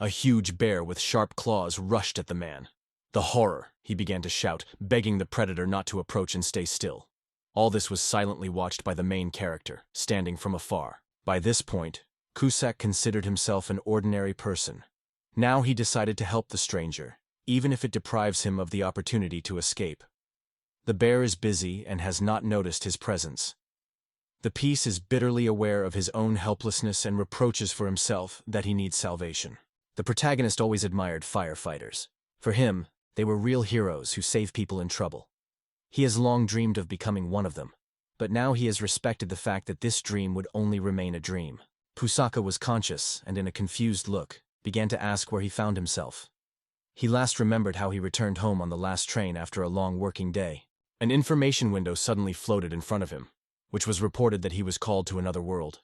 A huge bear with sharp claws rushed at the man. The horror, he began to shout, begging the predator not to approach and stay still. All this was silently watched by the main character, standing from afar. By this point, Cusack considered himself an ordinary person. Now he decided to help the stranger, even if it deprives him of the opportunity to escape. The bear is busy and has not noticed his presence. The piece is bitterly aware of his own helplessness and reproaches for himself that he needs salvation. The protagonist always admired firefighters. For him, they were real heroes who save people in trouble. He has long dreamed of becoming one of them, but now he has respected the fact that this dream would only remain a dream. Pusaka was conscious and in a confused look, began to ask where he found himself. He last remembered how he returned home on the last train after a long working day. An information window suddenly floated in front of him, which was reported that he was called to another world.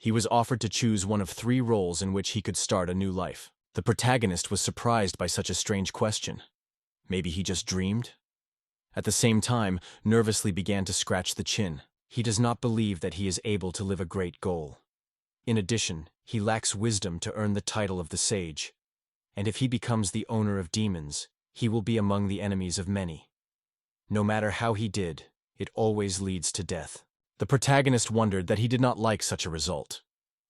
He was offered to choose one of 3 roles in which he could start a new life. The protagonist was surprised by such a strange question. Maybe he just dreamed? At the same time, nervously began to scratch the chin. He does not believe that he is able to live a great goal. In addition, he lacks wisdom to earn the title of the sage. And if he becomes the owner of demons, he will be among the enemies of many. No matter how he did, it always leads to death. The protagonist wondered that he did not like such a result.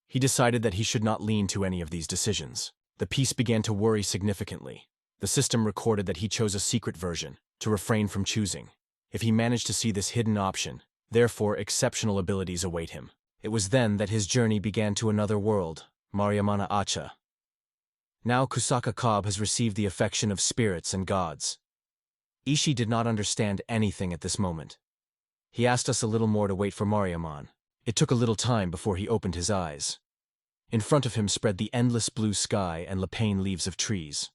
He decided that he should not lean to any of these decisions. The piece began to worry significantly. The system recorded that he chose a secret version, to refrain from choosing. If he managed to see this hidden option, therefore exceptional abilities await him. It was then that his journey began to another world, Mariamana Acha. Now Kusaka Cobb has received the affection of spirits and gods. Ishii did not understand anything at this moment. He asked us a little more to wait for Mariamon. It took a little time before he opened his eyes. In front of him spread the endless blue sky and lapine leaves of trees.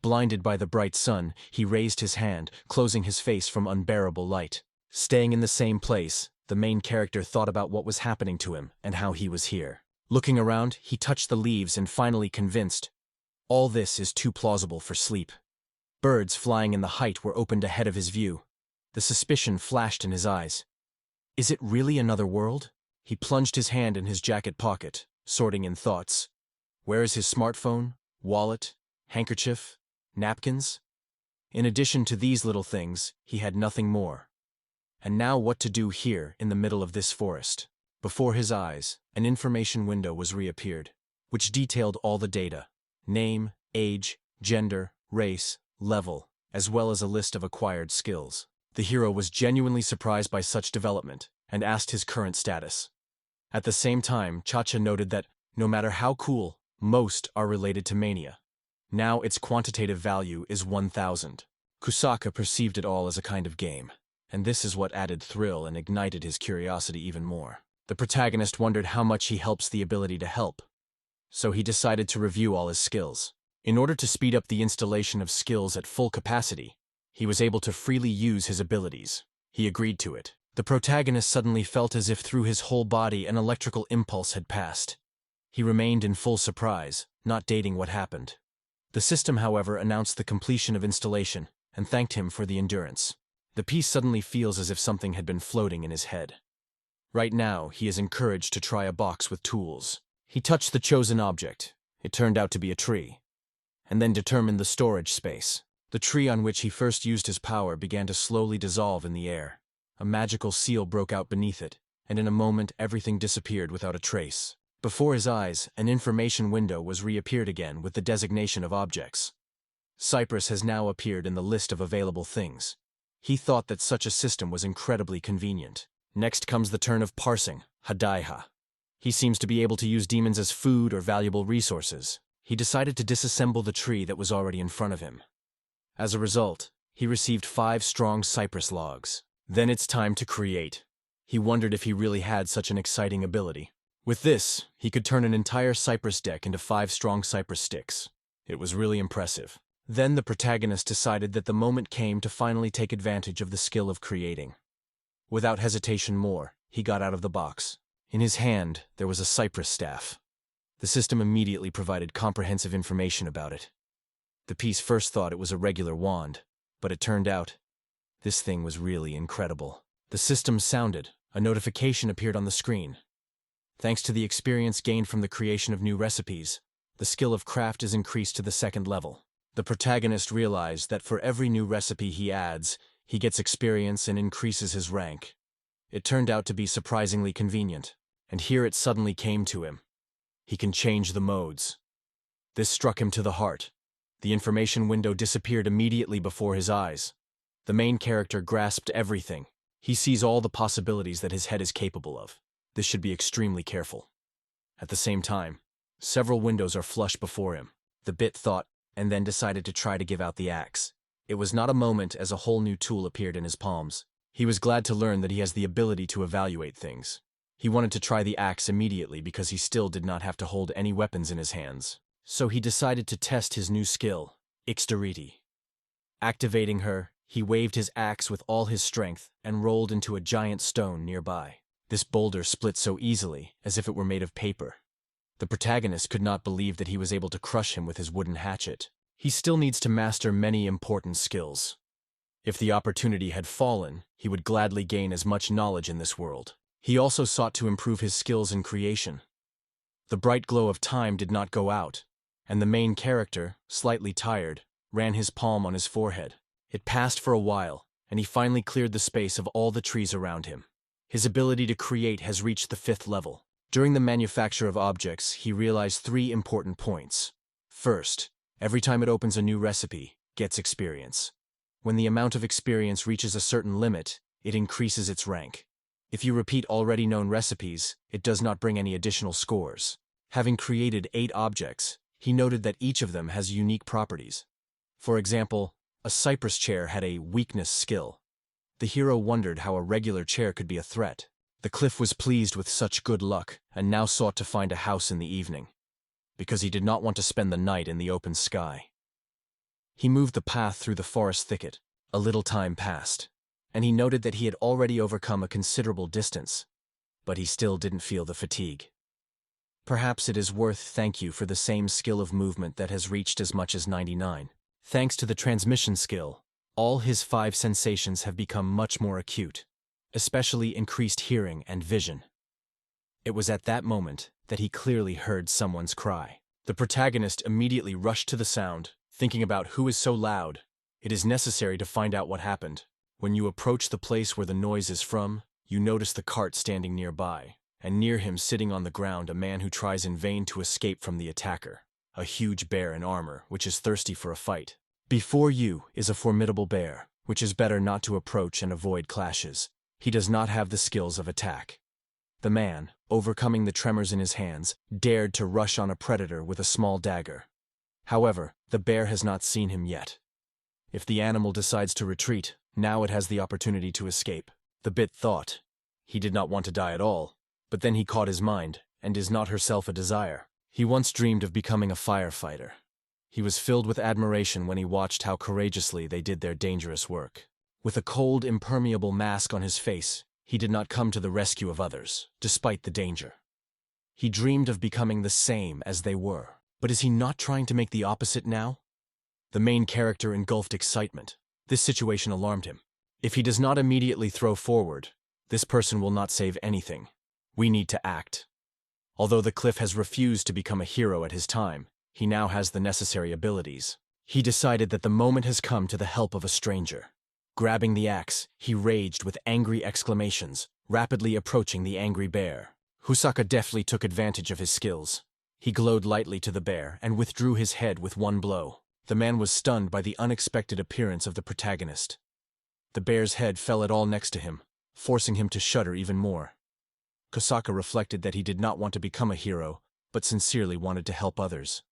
Blinded by the bright sun, he raised his hand, closing his face from unbearable light. Staying in the same place, the main character thought about what was happening to him and how he was here. Looking around, he touched the leaves and finally convinced, all this is too plausible for sleep. Birds flying in the height were opened ahead of his view. The suspicion flashed in his eyes. Is it really another world? He plunged his hand in his jacket pocket, sorting in thoughts. Where is his smartphone, wallet, handkerchief, napkins? In addition to these little things, he had nothing more. And now what to do here in the middle of this forest? Before his eyes, an information window was reappeared, which detailed all the data: name, age, gender, race, level, as well as a list of acquired skills. The hero was genuinely surprised by such development and asked his current status. At the same time, Chacha noted that, no matter how cool, most are related to mania. Now its quantitative value is 1,000. Kusaka perceived it all as a kind of game, and this is what added thrill and ignited his curiosity even more. The protagonist wondered how much he helps the ability to help, so he decided to review all his skills. In order to speed up the installation of skills at full capacity, he was able to freely use his abilities. He agreed to it. The protagonist suddenly felt as if through his whole body an electrical impulse had passed. He remained in full surprise, not dating what happened. The system, however, announced the completion of installation and thanked him for the endurance. The piece suddenly feels as if something had been floating in his head. Right now, he is encouraged to try a box with tools. He touched the chosen object. It turned out to be a tree. And then determined the storage space. The tree on which he first used his power began to slowly dissolve in the air. A magical seal broke out beneath it, and in a moment everything disappeared without a trace. Before his eyes, an information window was reappeared again with the designation of objects. Cypress has now appeared in the list of available things. He thought that such a system was incredibly convenient. Next comes the turn of parsing, Hadaiha. He seems to be able to use demons as food or valuable resources. He decided to disassemble the tree that was already in front of him. As a result, he received 5 strong cypress logs. Then it's time to create. He wondered if he really had such an exciting ability. With this, he could turn an entire cypress deck into 5 strong cypress sticks. It was really impressive. Then the protagonist decided that the moment came to finally take advantage of the skill of creating. Without hesitation more, he got out of the box. In his hand, there was a cypress staff. The system immediately provided comprehensive information about it. The piece first thought it was a regular wand, but it turned out this thing was really incredible. The system sounded. A notification appeared on the screen. Thanks to the experience gained from the creation of new recipes, The skill of craft is increased to the second level. The protagonist realized that for every new recipe he adds, he gets experience and increases his rank. It turned out to be surprisingly convenient, and here it suddenly came to him. He can change the modes. This struck him to the heart. The information window disappeared immediately before his eyes. The main character grasped everything. He sees all the possibilities that his head is capable of. This should be extremely careful. At the same time, several windows are flush before him. The bit thought, and then decided to try to give out the axe. It was not a moment as a whole new tool appeared in his palms. He was glad to learn that he has the ability to evaluate things. He wanted to try the axe immediately because he still did not have to hold any weapons in his hands. So he decided to test his new skill, Ixtariti. Activating her, he waved his axe with all his strength and rolled into a giant stone nearby. This boulder split so easily, as if it were made of paper. The protagonist could not believe that he was able to crush him with his wooden hatchet. He still needs to master many important skills. If the opportunity had fallen, he would gladly gain as much knowledge in this world. He also sought to improve his skills in creation. The bright glow of time did not go out, and the main character, slightly tired, ran his palm on his forehead. It passed for a while, and he finally cleared the space of all the trees around him. His ability to create has reached the 5th level. During the manufacture of objects, he realized 3 important points. First, every time it opens a new recipe, gets experience. When the amount of experience reaches a certain limit, it increases its rank. If you repeat already known recipes, it does not bring any additional scores. Having created 8 objects, he noted that each of them has unique properties. For example, a cypress chair had a weakness skill. The hero wondered how a regular chair could be a threat. The cliff was pleased with such good luck and now sought to find a house in the evening, because he did not want to spend the night in the open sky. He moved the path through the forest thicket. A little time passed, and he noted that he had already overcome a considerable distance, but he still didn't feel the fatigue. Perhaps it is worth thank you for the same skill of movement that has reached as much as 99. Thanks to the transmission skill, all his 5 sensations have become much more acute, especially increased hearing and vision. It was at that moment that he clearly heard someone's cry. The protagonist immediately rushed to the sound, thinking about who is so loud. It is necessary to find out what happened. When you approach the place where the noise is from, you notice the cart standing nearby, and near him sitting on the ground a man who tries in vain to escape from the attacker, a huge bear in armor which is thirsty for a fight. Before you is a formidable bear, which is better not to approach and avoid clashes. He does not have the skills of attack. The man, overcoming the tremors in his hands, dared to rush on a predator with a small dagger. However, the bear has not seen him yet. If the animal decides to retreat, now it has the opportunity to escape. The bit thought. He did not want to die at all, but then he caught his mind, and is not herself a desire. He once dreamed of becoming a firefighter. He was filled with admiration when he watched how courageously they did their dangerous work. With a cold, impermeable mask on his face, he did not come to the rescue of others, despite the danger. He dreamed of becoming the same as they were. But is he not trying to make the opposite now? The main character engulfed excitement. This situation alarmed him. If he does not immediately throw forward, this person will not save anything. We need to act. Although the cliff has refused to become a hero at his time, he now has the necessary abilities. He decided that the moment has come to the help of a stranger. Grabbing the axe, he raged with angry exclamations, rapidly approaching the angry bear. Husaka deftly took advantage of his skills. He glowed lightly to the bear and withdrew his head with one blow. The man was stunned by the unexpected appearance of the protagonist. The bear's head fell at all next to him, forcing him to shudder even more. Husaka reflected that he did not want to become a hero, but sincerely wanted to help others.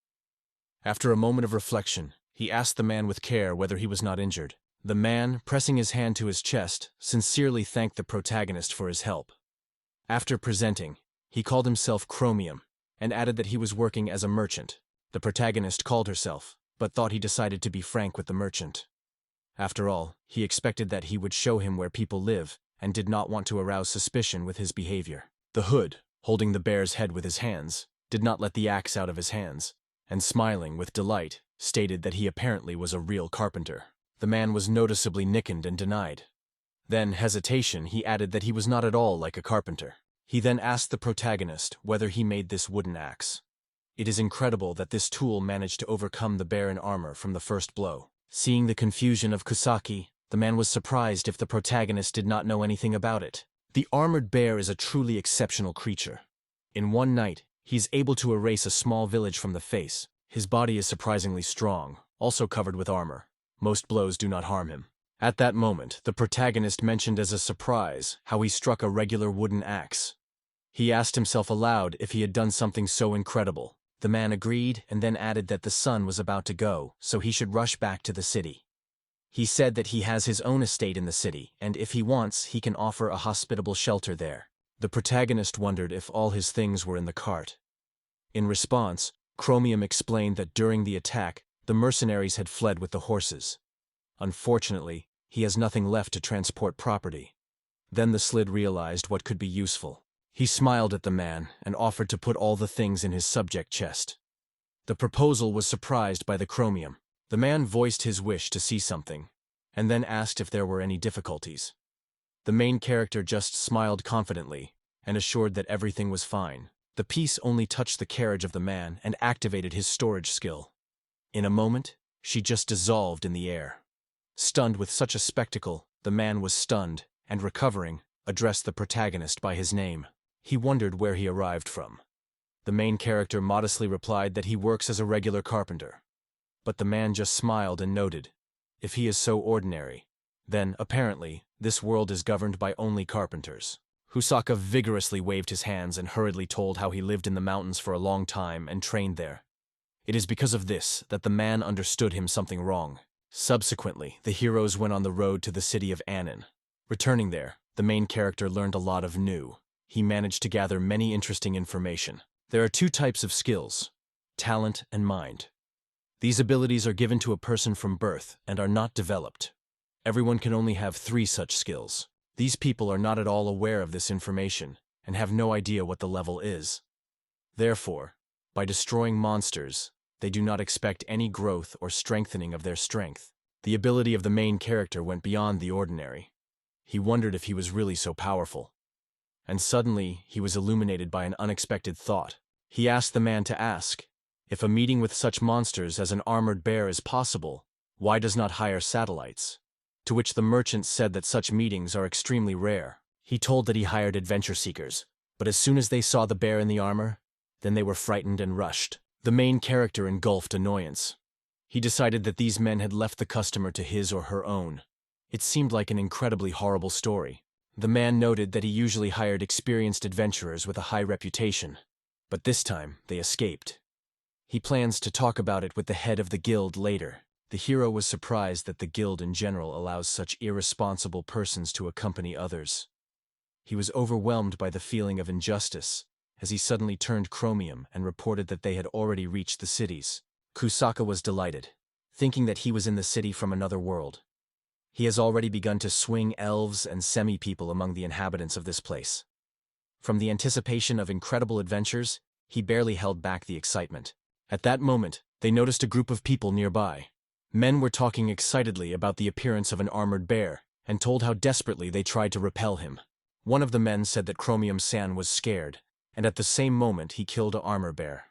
After a moment of reflection, he asked the man with care whether he was not injured. The man, pressing his hand to his chest, sincerely thanked the protagonist for his help. After presenting, he called himself Chromium, and added that he was working as a merchant. The protagonist called herself, but thought he decided to be frank with the merchant. After all, he expected that he would show him where people live, and did not want to arouse suspicion with his behavior. The hood, holding the bear's head with his hands, did not let the axe out of his hands, and smiling with delight, stated that he apparently was a real carpenter. The man was noticeably nickened and denied. Then, hesitation, he added that he was not at all like a carpenter. He then asked the protagonist whether he made this wooden axe. It is incredible that this tool managed to overcome the bear in armor from the first blow. Seeing the confusion of Kusaki, the man was surprised if the protagonist did not know anything about it. The armored bear is a truly exceptional creature. In one night, he is able to erase a small village from the face. His body is surprisingly strong, also covered with armor. Most blows do not harm him. At that moment, the protagonist mentioned as a surprise how he struck a regular wooden axe. He asked himself aloud if he had done something so incredible. The man agreed and then added that the sun was about to go, so he should rush back to the city. He said that he has his own estate in the city, and if he wants, he can offer a hospitable shelter there. The protagonist wondered if all his things were in the cart. In response, Chromium explained that during the attack, the mercenaries had fled with the horses. Unfortunately, he has nothing left to transport property. Then the Slid realized what could be useful. He smiled at the man and offered to put all the things in his subject chest. The proposal was surprised by the Chromium. The man voiced his wish to see something, and then asked if there were any difficulties. The main character just smiled confidently and assured that everything was fine. The piece only touched the carriage of the man and activated his storage skill. In a moment, she just dissolved in the air. Stunned with such a spectacle, the man was stunned and, recovering, addressed the protagonist by his name. He wondered where he arrived from. The main character modestly replied that he works as a regular carpenter. But the man just smiled and noted, if he is so ordinary, then, apparently, this world is governed by only carpenters. Husaka vigorously waved his hands and hurriedly told how he lived in the mountains for a long time and trained there. It is because of this that the man understood him something wrong. Subsequently, the heroes went on the road to the city of Anan. Returning there, the main character learned a lot of new. He managed to gather many interesting information. There are two types of skills: talent and mind. These abilities are given to a person from birth and are not developed. Everyone can only have 3 such skills. These people are not at all aware of this information and have no idea what the level is. Therefore, by destroying monsters, they do not expect any growth or strengthening of their strength. The ability of the main character went beyond the ordinary. He wondered if he was really so powerful. And suddenly, he was illuminated by an unexpected thought. He asked the man to ask, if a meeting with such monsters as an armored bear is possible, why does not hire satellites? To which the merchant said that such meetings are extremely rare. He told that he hired adventure seekers, but as soon as they saw the bear in the armor, then they were frightened and rushed. The main character engulfed annoyance. He decided that these men had left the customer to his or her own. It seemed like an incredibly horrible story. The man noted that he usually hired experienced adventurers with a high reputation, but this time they escaped. He plans to talk about it with the head of the guild later. The hero was surprised that the guild in general allows such irresponsible persons to accompany others. He was overwhelmed by the feeling of injustice, as he suddenly turned Chromium and reported that they had already reached the cities. Kusaka was delighted, thinking that he was in the city from another world. He has already begun to swing elves and semi-people among the inhabitants of this place. From the anticipation of incredible adventures, he barely held back the excitement. At that moment, they noticed a group of people nearby. Men were talking excitedly about the appearance of an armored bear, and told how desperately they tried to repel him. One of the men said that Chromium-san was scared, and at the same moment he killed an armor bear.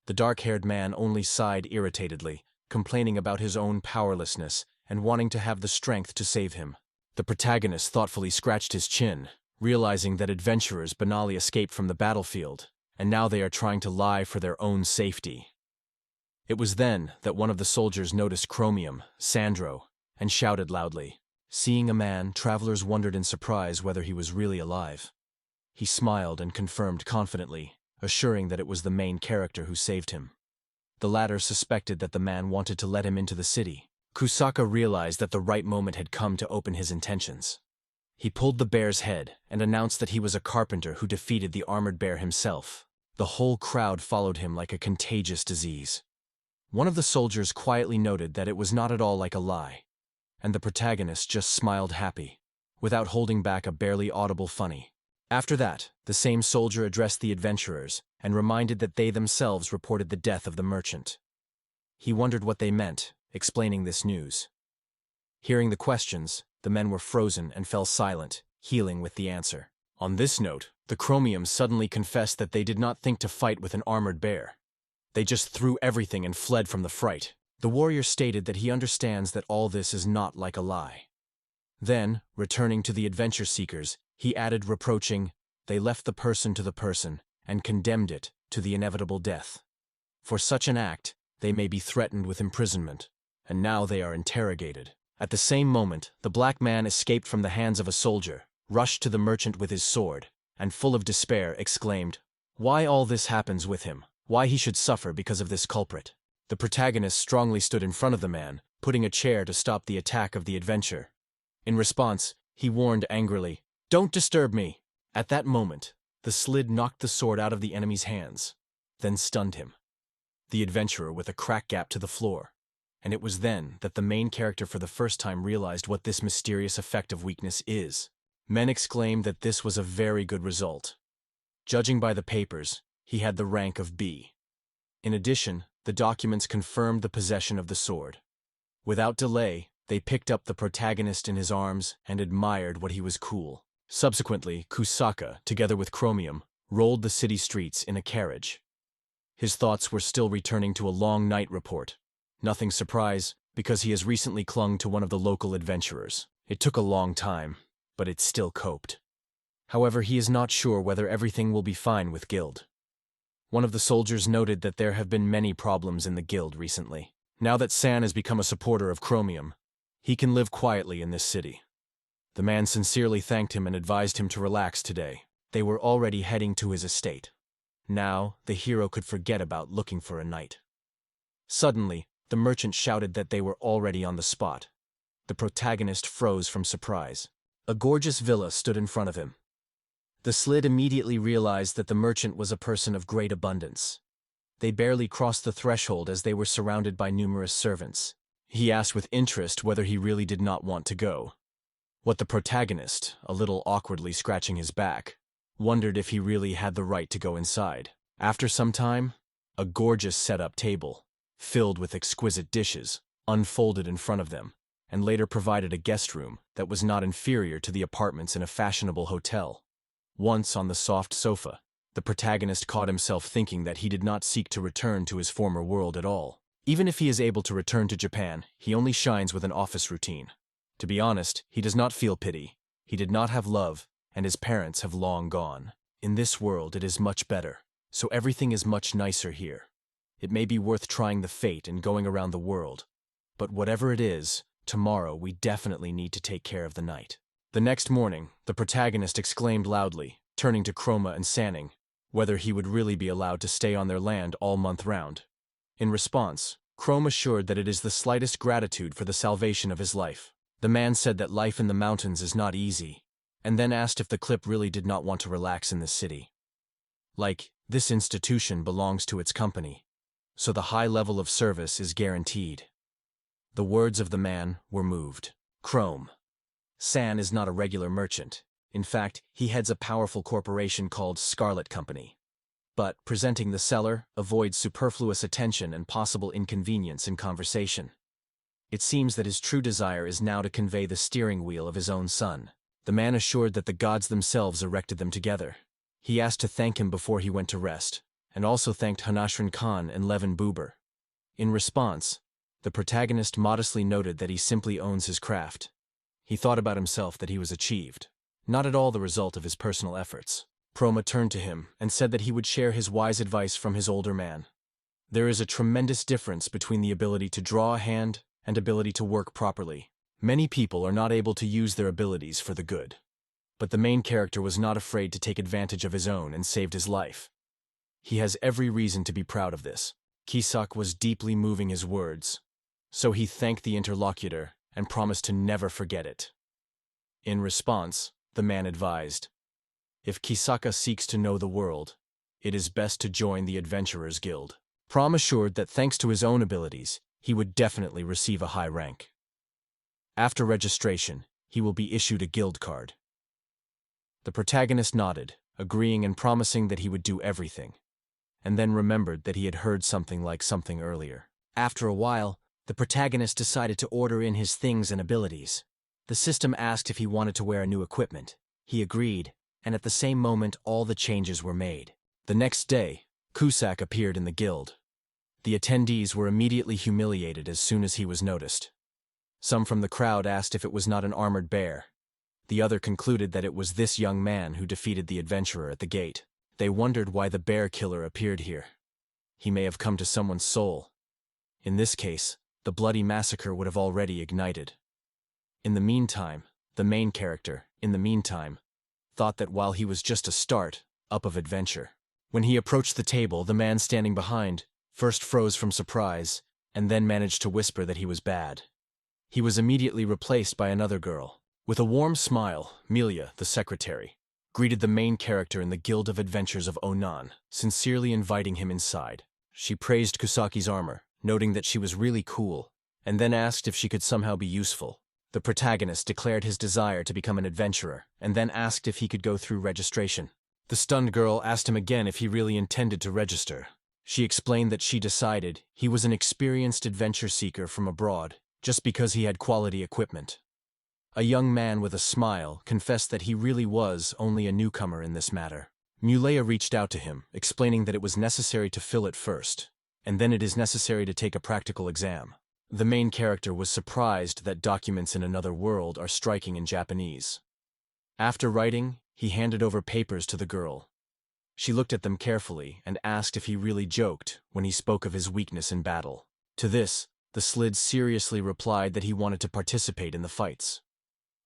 The dark-haired man only sighed irritatedly, complaining about his own powerlessness and wanting to have the strength to save him. The protagonist thoughtfully scratched his chin, realizing that adventurers banally escaped from the battlefield, and now they are trying to lie for their own safety. It was then that one of the soldiers noticed Chromium, Sandro, and shouted loudly. Seeing a man, travelers wondered in surprise whether he was really alive. He smiled and confirmed confidently, assuring that it was the main character who saved him. The latter suspected that the man wanted to let him into the city. Kusaka realized that the right moment had come to open his intentions. He pulled the bear's head and announced that he was a carpenter who defeated the armored bear himself. The whole crowd followed him like a contagious disease. One of the soldiers quietly noted that it was not at all like a lie, and the protagonist just smiled happy, without holding back a barely audible funny. After that, the same soldier addressed the adventurers and reminded that they themselves reported the death of the merchant. He wondered what they meant, explaining this news. Hearing the questions, the men were frozen and fell silent, healing with the answer. On this note, the Chromium suddenly confessed that they did not think to fight with an armored bear. They just threw everything and fled from the fright. The warrior stated that he understands that all this is not like a lie. Then, returning to the adventure seekers, he added reproaching, "They left the person to the person and condemned it to the inevitable death. For such an act, they may be threatened with imprisonment, and now they are interrogated." At the same moment, the black man escaped from the hands of a soldier, rushed to the merchant with his sword, and full of despair exclaimed, "Why all this happens with him? Why he should suffer because of this culprit?" The protagonist strongly stood in front of the man, putting a chair to stop the attack of the adventurer. In response, he warned angrily, "Don't disturb me!" At that moment, the Slid knocked the sword out of the enemy's hands, then stunned him, the adventurer with a crack gap to the floor. And it was then that the main character for the first time realized what this mysterious effect of weakness is. Men exclaimed that this was a very good result. Judging by the papers, he had the rank of B. In addition, the documents confirmed the possession of the sword. Without delay, they picked up the protagonist in his arms and admired what he was cool. Subsequently, Kusaka, together with Chromium, rolled the city streets in a carriage. His thoughts were still returning to a long night report. Nothing surprise, because he has recently clung to one of the local adventurers. It took a long time, but it still coped. However, he is not sure whether everything will be fine with Guild. One of the soldiers noted that there have been many problems in the Guild recently. Now that San has become a supporter of Chromium, he can live quietly in this city. The man sincerely thanked him and advised him to relax today. They were already heading to his estate. Now, the hero could forget about looking for a knight. Suddenly, the merchant shouted that they were already on the spot. The protagonist froze from surprise. A gorgeous villa stood in front of him. The Slid immediately realized that the merchant was a person of great abundance. They barely crossed the threshold as they were surrounded by numerous servants. He asked with interest whether he really did not want to go. What the protagonist, a little awkwardly scratching his back, wondered if he really had the right to go inside. After some time, a gorgeous set-up table, filled with exquisite dishes, unfolded in front of them, and later provided a guest room that was not inferior to the apartments in a fashionable hotel. Once on the soft sofa, the protagonist caught himself thinking that he did not seek to return to his former world at all. Even if he is able to return to Japan, he only shines with an office routine. To be honest, he does not feel pity. He did not have love, and his parents have long gone. In this world, it is much better, so everything is much nicer here. It may be worth trying the fate and going around the world, but whatever it is, tomorrow we definitely need to take care of the knight. The next morning, the protagonist exclaimed loudly, turning to Chroma and Sanning, whether he would really be allowed to stay on their land all month round. In response, Chrome assured that it is the slightest gratitude for the salvation of his life. The man said that life in the mountains is not easy, and then asked if the clip really did not want to relax in this city. Like, this institution belongs to its company, so the high level of service is guaranteed. The words of the man were moved. Chrome. San is not a regular merchant. In fact, he heads a powerful corporation called Scarlet Company. But, presenting the seller, avoids superfluous attention and possible inconvenience in conversation. It seems that his true desire is now to convey the steering wheel of his own son. The man assured that the gods themselves erected them together. He asked to thank him before he went to rest, and also thanked Hanashran Khan and Levin Buber. In response, the protagonist modestly noted that he simply owns his craft. He thought about himself that he was achieved, not at all the result of his personal efforts. Proma turned to him and said that he would share his wise advice from his older man. There is a tremendous difference between the ability to draw a hand and ability to work properly. Many people are not able to use their abilities for the good. But the main character was not afraid to take advantage of his own and saved his life. He has every reason to be proud of this. Kisak was deeply moving his words, so he thanked the interlocutor and promised to never forget it. In response, the man advised, if Kisaka seeks to know the world, it is best to join the Adventurers Guild. Prom assured that thanks to his own abilities, he would definitely receive a high rank. After registration, he will be issued a guild card. The protagonist nodded, agreeing and promising that he would do everything, and then remembered that he had heard something like something earlier. After a while, the protagonist decided to order in his things and abilities. The system asked if he wanted to wear new equipment. He agreed, and at the same moment all the changes were made. The next day, Cusack appeared in the guild. The attendees were immediately humiliated as soon as he was noticed. Some from the crowd asked if it was not an armored bear. The other concluded that it was this young man who defeated the adventurer at the gate. They wondered why the bear killer appeared here. He may have come to someone's soul. In this case, the bloody massacre would have already ignited. In the meantime, the main character, thought that while he was just a start up of adventure. When he approached the table, the man standing behind first froze from surprise, and then managed to whisper that he was bad. He was immediately replaced by another girl. With a warm smile, Melia, the secretary, greeted the main character in the Guild of Adventures of Anan, sincerely inviting him inside. She praised Kusaki's armor, noting that she was really cool, and then asked if she could somehow be useful. The protagonist declared his desire to become an adventurer, and then asked if he could go through registration. The stunned girl asked him again if he really intended to register. She explained that she decided he was an experienced adventure seeker from abroad, just because he had quality equipment. A young man with a smile confessed that he really was only a newcomer in this matter. Mulea reached out to him, explaining that it was necessary to fill it first, and then it is necessary to take a practical exam. The main character was surprised that documents in another world are striking in Japanese. After writing, he handed over papers to the girl. She looked at them carefully and asked if he really joked when he spoke of his weakness in battle. To this, the Slid seriously replied that he wanted to participate in the fights.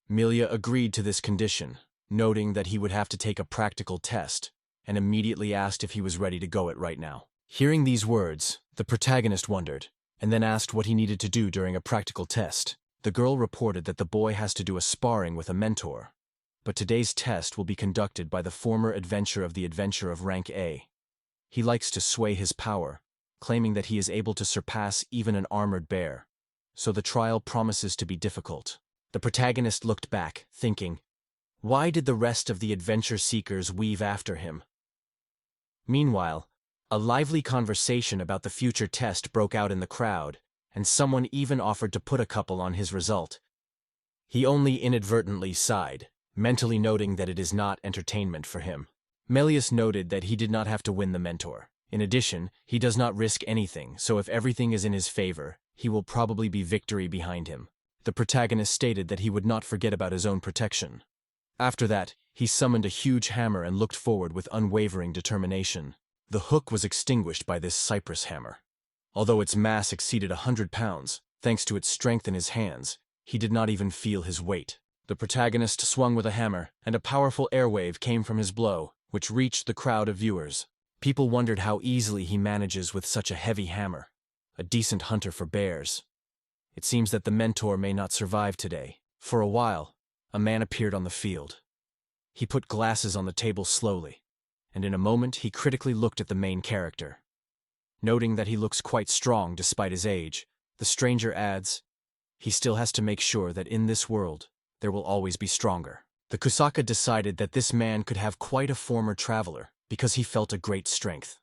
Melia agreed to this condition, noting that he would have to take a practical test, and immediately asked if he was ready to go it right now. Hearing these words, the protagonist wondered, and then asked what he needed to do during a practical test. The girl reported that the boy has to do a sparring with a mentor, but today's test will be conducted by the former adventurer of the adventure of rank A. He likes to sway his power, claiming that he is able to surpass even an armored bear, so the trial promises to be difficult. The protagonist looked back, thinking, why did the rest of the adventure seekers weave after him? Meanwhile, a lively conversation about the future test broke out in the crowd, and someone even offered to put a couple on his result. He only inadvertently sighed, mentally noting that it is not entertainment for him. Melius noted that he did not have to win the mentor. In addition, he does not risk anything, so if everything is in his favor, he will probably be victory behind him. The protagonist stated that he would not forget about his own protection. After that, he summoned a huge hammer and looked forward with unwavering determination. The hook was extinguished by this cypress hammer. Although its mass exceeded 100 pounds, thanks to its strength in his hands, he did not even feel his weight. The protagonist swung with a hammer, and a powerful airwave came from his blow, which reached the crowd of viewers. People wondered how easily he manages with such a heavy hammer. A decent hunter for bears. It seems that the mentor may not survive today. For a while, a man appeared on the field. He put glasses on the table slowly, and in a moment he critically looked at the main character. Noting that he looks quite strong despite his age, the stranger adds, he still has to make sure that in this world, there will always be stronger. The Kusaka decided that this man could have quite a former traveler, because he felt a great strength.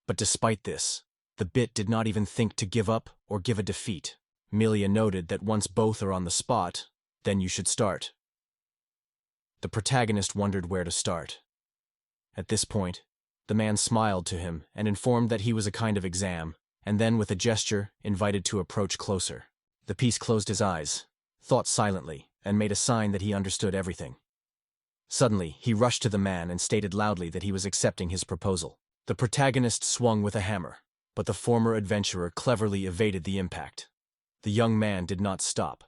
But despite this, the bit did not even think to give up or give a defeat. Melia noted that once both are on the spot, then you should start. The protagonist wondered where to start. At this point, the man smiled to him and informed that he was a kind of exam, and then with a gesture, invited to approach closer. The piece closed his eyes, thought silently, and made a sign that he understood everything. Suddenly, he rushed to the man and stated loudly that he was accepting his proposal. The protagonist swung with a hammer, but the former adventurer cleverly evaded the impact. The young man did not stop.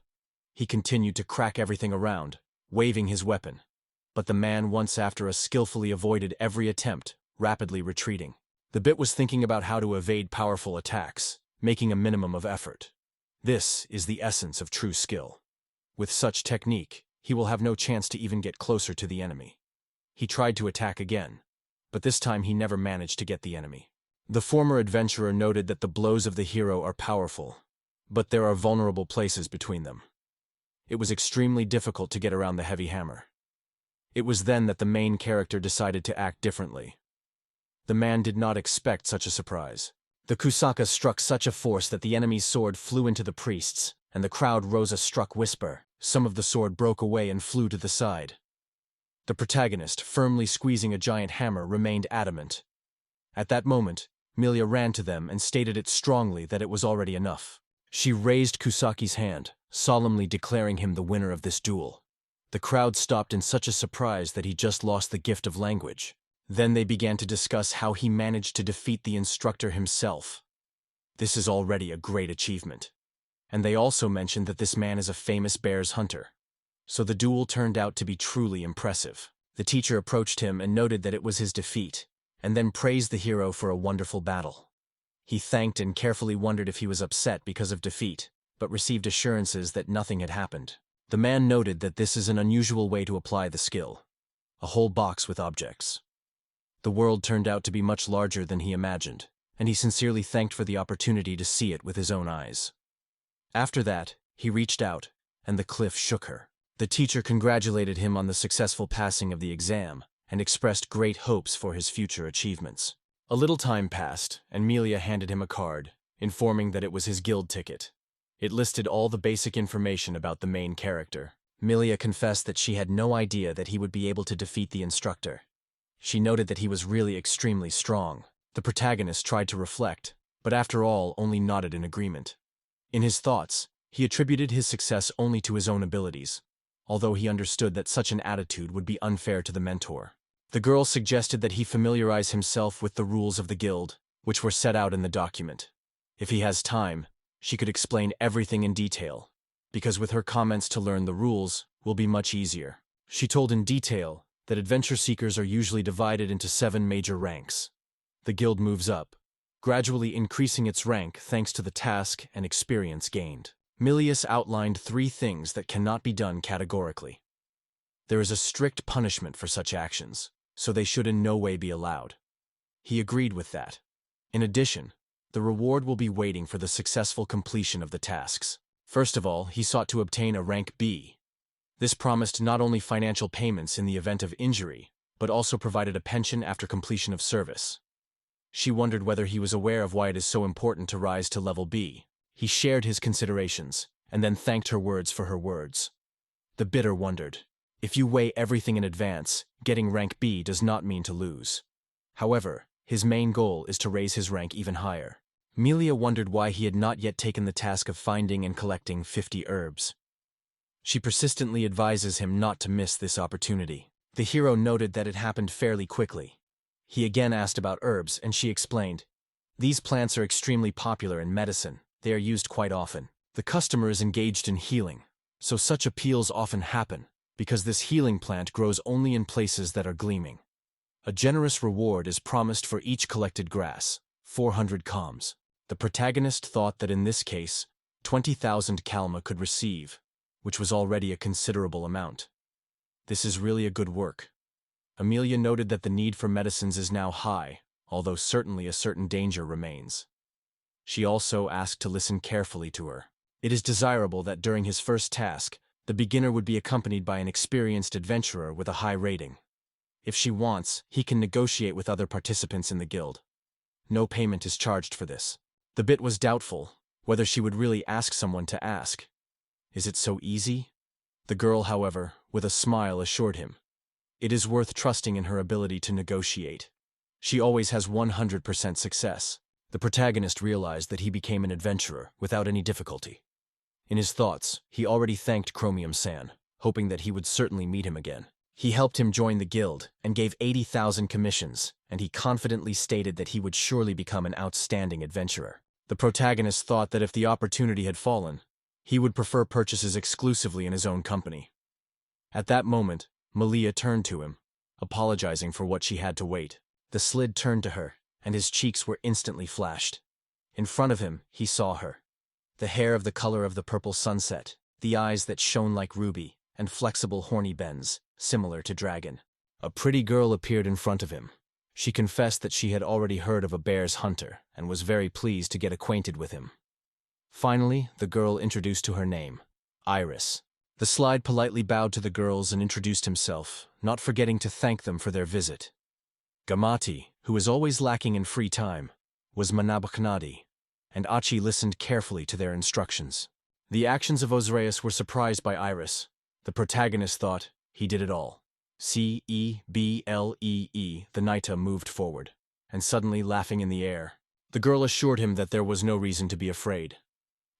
He continued to crack everything around, waving his weapon. But the man once after skillfully avoided every attempt, rapidly retreating. The bit was thinking about how to evade powerful attacks, making a minimum of effort. This is the essence of true skill. With such technique, he will have no chance to even get closer to the enemy. He tried to attack again, but this time he never managed to get the enemy. The former adventurer noted that the blows of the hero are powerful, but there are vulnerable places between them. It was extremely difficult to get around the heavy hammer. It was then that the main character decided to act differently. The man did not expect such a surprise. The Kusaka struck such a force that the enemy's sword flew into the priests, and the crowd rose a struck whisper. Some of the sword broke away and flew to the side. The protagonist, firmly squeezing a giant hammer, remained adamant. At that moment, Milia ran to them and stated it strongly that it was already enough. She raised Kusaki's hand, solemnly declaring him the winner of this duel. The crowd stopped in such a surprise that he just lost the gift of language. Then they began to discuss how he managed to defeat the instructor himself. This is already a great achievement. And they also mentioned that this man is a famous bears hunter. So the duel turned out to be truly impressive. The teacher approached him and noted that it was his defeat, and then praised the hero for a wonderful battle. He thanked and carefully wondered if he was upset because of defeat, but received assurances that nothing had happened. The man noted that this is an unusual way to apply the skill. A whole box with objects. The world turned out to be much larger than he imagined, and he sincerely thanked for the opportunity to see it with his own eyes. After that, he reached out, and the cliff shook her. The teacher congratulated him on the successful passing of the exam, and expressed great hopes for his future achievements. A little time passed, and Milia handed him a card, informing that it was his guild ticket. It listed all the basic information about the main character. Milia confessed that she had no idea that he would be able to defeat the instructor. She noted that he was really extremely strong. The protagonist tried to reflect, but after all only nodded in agreement. In his thoughts, he attributed his success only to his own abilities, although he understood that such an attitude would be unfair to the mentor. The girl suggested that he familiarize himself with the rules of the guild, which were set out in the document. If he has time, she could explain everything in detail, because with her comments to learn the rules will be much easier. She told in detail that adventure seekers are usually divided into 7 major ranks. The guild moves up, gradually increasing its rank thanks to the task and experience gained. Milius outlined 3 things that cannot be done categorically. There is a strict punishment for such actions, so they should in no way be allowed. He agreed with that. In addition, the reward will be waiting for the successful completion of the tasks. First of all, he sought to obtain a rank B. This promised not only financial payments in the event of injury, but also provided a pension after completion of service. She wondered whether he was aware of why it is so important to rise to level B. He shared his considerations, and then thanked her words for her words. The bidder wondered. If you weigh everything in advance, getting rank B does not mean to lose. However, his main goal is to raise his rank even higher. Milia wondered why he had not yet taken the task of finding and collecting 50 herbs. She persistently advises him not to miss this opportunity. The hero noted that it happened fairly quickly. He again asked about herbs, and she explained, "These plants are extremely popular in medicine. They are used quite often. The customer is engaged in healing, so such appeals often happen, because this healing plant grows only in places that are gleaming. A generous reward is promised for each collected grass, 400 kams. The protagonist thought that in this case, 20,000 kalma could receive, which was already a considerable amount. This is really a good work. Amelia noted that the need for medicines is now high, although certainly a certain danger remains. She also asked to listen carefully to her. It is desirable that during his first task, the beginner would be accompanied by an experienced adventurer with a high rating. If she wants, he can negotiate with other participants in the guild. No payment is charged for this. The bit was doubtful whether she would really ask someone to ask. Is it so easy? The girl, however, with a smile assured him. It is worth trusting in her ability to negotiate. She always has 100% success. The protagonist realized that he became an adventurer without any difficulty. In his thoughts, he already thanked Chromium-san, hoping that he would certainly meet him again. He helped him join the guild and gave 80,000 commissions, and he confidently stated that he would surely become an outstanding adventurer. The protagonist thought that if the opportunity had fallen, he would prefer purchases exclusively in his own company. At that moment, Malia turned to him, apologizing for what she had to wait. The slid turned to her, and his cheeks were instantly flashed. In front of him, he saw her. The hair of the color of the purple sunset, the eyes that shone like ruby, and flexible horny bends, similar to dragon. A pretty girl appeared in front of him. She confessed that she had already heard of a bear's hunter, and was very pleased to get acquainted with him. Finally, the girl introduced to her name, Iris. The slide politely bowed to the girls and introduced himself, not forgetting to thank them for their visit. Gamati, who was always lacking in free time, was Manabaknadi, and Achi listened carefully to their instructions. The actions of Ozreus were surprised by Iris. The protagonist thought, he did it all. C-E-B-L-E-E, the Naita moved forward, and suddenly laughing in the air, The girl assured him that there was no reason to be afraid.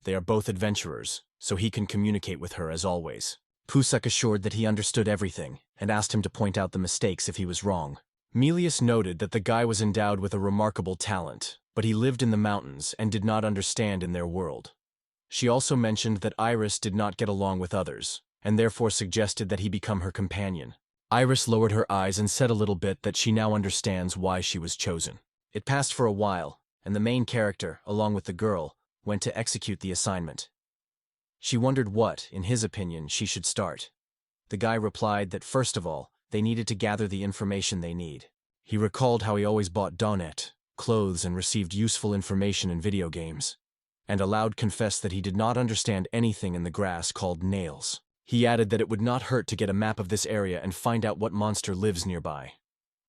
They are both adventurers, so he can communicate with her as always. Cusack assured that he understood everything and asked him to point out the mistakes if he was wrong. Melius noted that the guy was endowed with a remarkable talent, but he lived in the mountains and did not understand in their world. She also mentioned that Iris did not get along with others, and therefore suggested that he become her companion. Iris lowered her eyes and said a little bit that she now understands why she was chosen. It passed for a while, and the main character, along with the girl, went to execute the assignment. She wondered what, in his opinion, she should start. The guy replied that first of all, they needed to gather the information they need. He recalled how he always bought donut, clothes, and received useful information in video games, and aloud confessed that he did not understand anything in the grass called nails. He added that it would not hurt to get a map of this area and find out what monster lives nearby.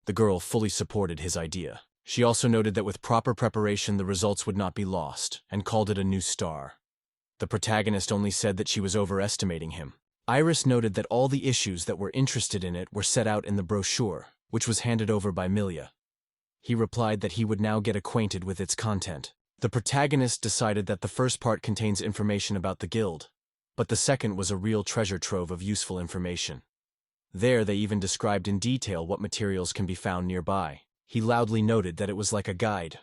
The girl fully supported his idea. She also noted that with proper preparation the results would not be lost, and called it a new star. The protagonist only said that she was overestimating him. Iris noted that all the issues that were interested in it were set out in the brochure, which was handed over by Milia. He replied that he would now get acquainted with its content. The protagonist decided that the first part contains information about the guild, but the second was a real treasure trove of useful information. There they even described in detail what materials can be found nearby. He loudly noted that it was like a guide.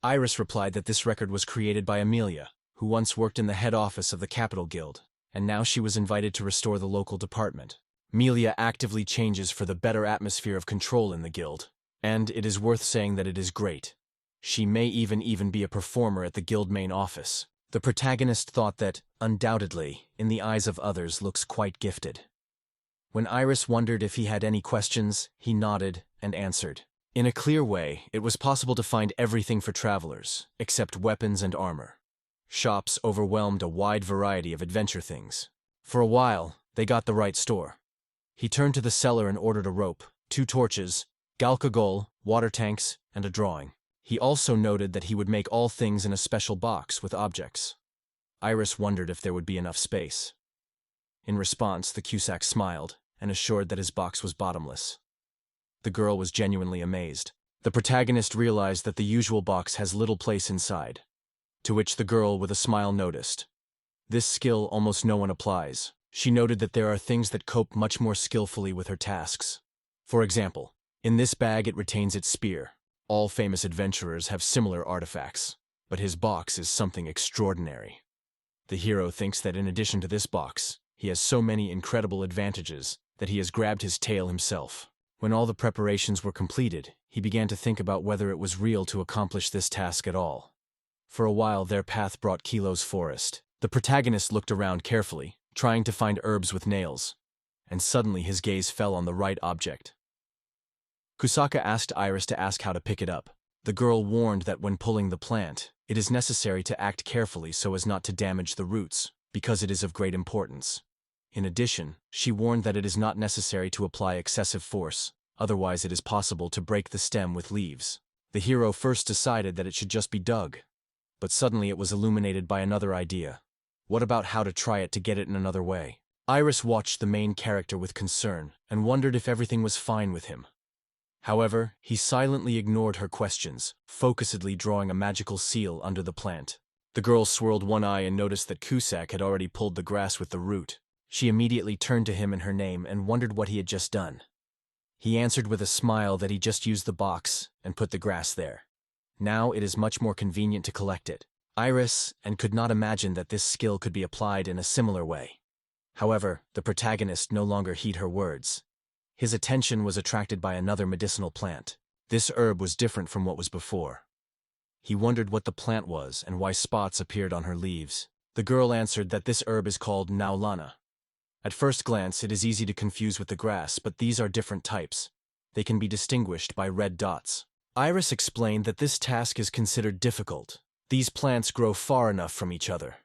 Iris replied that this record was created by Amelia, who once worked in the head office of the Capital Guild, and now she was invited to restore the local department. Amelia actively changes for the better atmosphere of control in the guild, and it is worth saying that it is great. She may even be a performer at the guild main office. The protagonist thought that, undoubtedly, in the eyes of others looks quite gifted. When Iris wondered if he had any questions, he nodded and answered. In a clear way, it was possible to find everything for travelers, except weapons and armor. Shops overwhelmed a wide variety of adventure things. For a while, they got the right store. He turned to the cellar and ordered a rope, 2 torches, alcohol, water tanks, and a drawing. He also noted that he would make all things in a special box with objects. Iris wondered if there would be enough space. In response, the Cusack smiled and assured that his box was bottomless. The girl was genuinely amazed. The protagonist realized that the usual box has little place inside, to which the girl with a smile noticed. This skill almost no one applies. She noted that there are things that cope much more skillfully with her tasks. For example, in this bag it retains its spear. All famous adventurers have similar artifacts, but his box is something extraordinary. The hero thinks that in addition to this box, he has so many incredible advantages that he has grabbed his tail himself. When all the preparations were completed, he began to think about whether it was real to accomplish this task at all. For a while their path brought Kilo's forest. The protagonist looked around carefully, trying to find herbs with nails, and suddenly his gaze fell on the right object. Kusaka asked Iris to ask how to pick it up. The girl warned that when pulling the plant, it is necessary to act carefully so as not to damage the roots, because it is of great importance. In addition, she warned that it is not necessary to apply excessive force, otherwise it is possible to break the stem with leaves. The hero first decided that it should just be dug, but suddenly it was illuminated by another idea. What about how to try it to get it in another way? Iris watched the main character with concern and wondered if everything was fine with him. However, he silently ignored her questions, focusedly drawing a magical seal under the plant. The girl swirled one eye and noticed that Cusack had already pulled the grass with the root. She immediately turned to him in her name and wondered what he had just done. He answered with a smile that he just used the box and put the grass there. Now it is much more convenient to collect it. Iris and could not imagine that this skill could be applied in a similar way. However, the protagonist no longer heeded her words. His attention was attracted by another medicinal plant. This herb was different from what was before. He wondered what the plant was and why spots appeared on her leaves. The girl answered that this herb is called naulana. At first glance, it is easy to confuse with the grass, but these are different types. They can be distinguished by red dots. Iris explained that this task is considered difficult. These plants grow far enough from each other.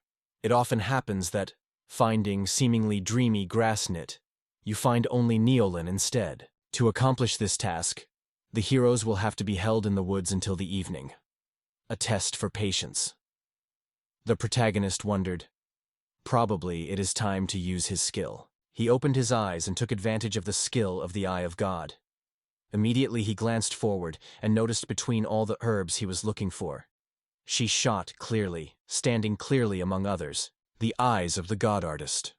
It often happens that, finding seemingly dreamy grass knit, you find only neolin instead. To accomplish this task, the heroes will have to be held in the woods until the evening. A test for patience. The protagonist wondered. Probably it is time to use his skill. He opened his eyes and took advantage of the skill of the Eye of God. Immediately he glanced forward and noticed between all the herbs he was looking for. She shot clearly, standing clearly among others, the eyes of the god artist.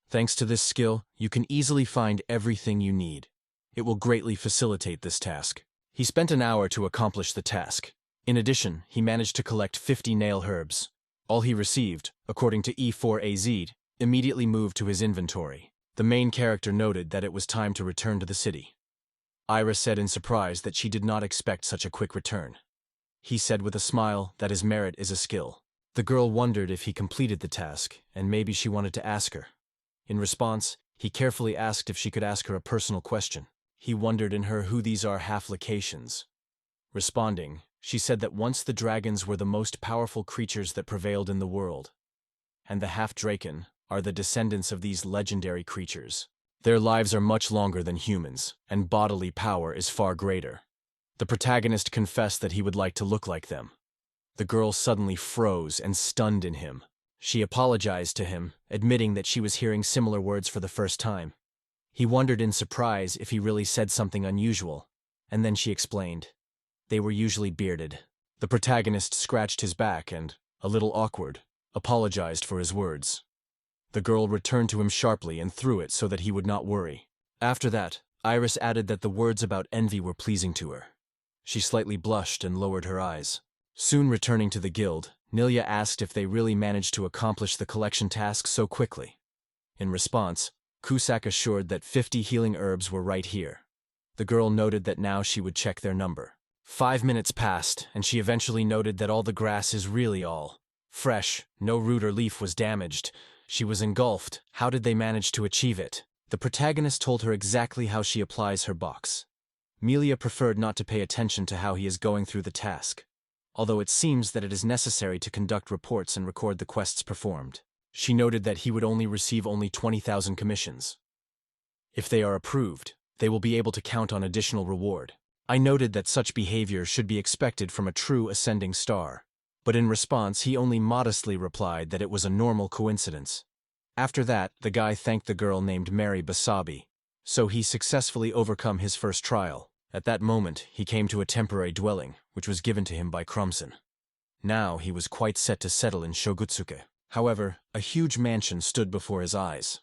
Thanks to this skill, you can easily find everything you need. It will greatly facilitate this task. He spent an hour to accomplish the task. In addition, he managed to collect 50 nail herbs. All he received, according to E4AZ, immediately moved to his inventory. The main character noted that it was time to return to the city. Iris said in surprise that she did not expect such a quick return. He said with a smile that his merit is a skill. The girl wondered if he completed the task, and maybe she wanted to ask her. In response, he carefully asked if she could ask her a personal question. He wondered in her who these are half-locations. Responding, she said that once the dragons were the most powerful creatures that prevailed in the world, and the half-draken are the descendants of these legendary creatures. Their lives are much longer than humans, and bodily power is far greater. The protagonist confessed that he would like to look like them. The girl suddenly froze and stunned in him. She apologized to him, admitting that she was hearing similar words for the first time. He wondered in surprise if he really said something unusual, and then she explained. They were usually bearded. The protagonist scratched his back and, a little awkward, apologized for his words. The girl returned to him sharply and threw it so that he would not worry. After that, Iris added that the words about envy were pleasing to her. She slightly blushed and lowered her eyes. Soon returning to the guild, Nilia asked if they really managed to accomplish the collection task so quickly. In response, Cusack assured that 50 healing herbs were right here. The girl noted that now she would check their number. 5 minutes passed, and she eventually noted that all the grass is really all fresh, no root or leaf was damaged. She was engulfed. How did they manage to achieve it? The protagonist told her exactly how she applies her box. Melia preferred not to pay attention to how he is going through the task, although it seems that it is necessary to conduct reports and record the quests performed. She noted that he would only receive 20,000 commissions. If they are approved, they will be able to count on additional reward. I noted that such behavior should be expected from a true ascending star, but in response he only modestly replied that it was a normal coincidence. After that, the guy thanked the girl named Mary Basabi, so he successfully overcome his first trial. At that moment, he came to a temporary dwelling, which was given to him by Crumson. Now he was quite set to settle in Shogutsuke. However, a huge mansion stood before his eyes.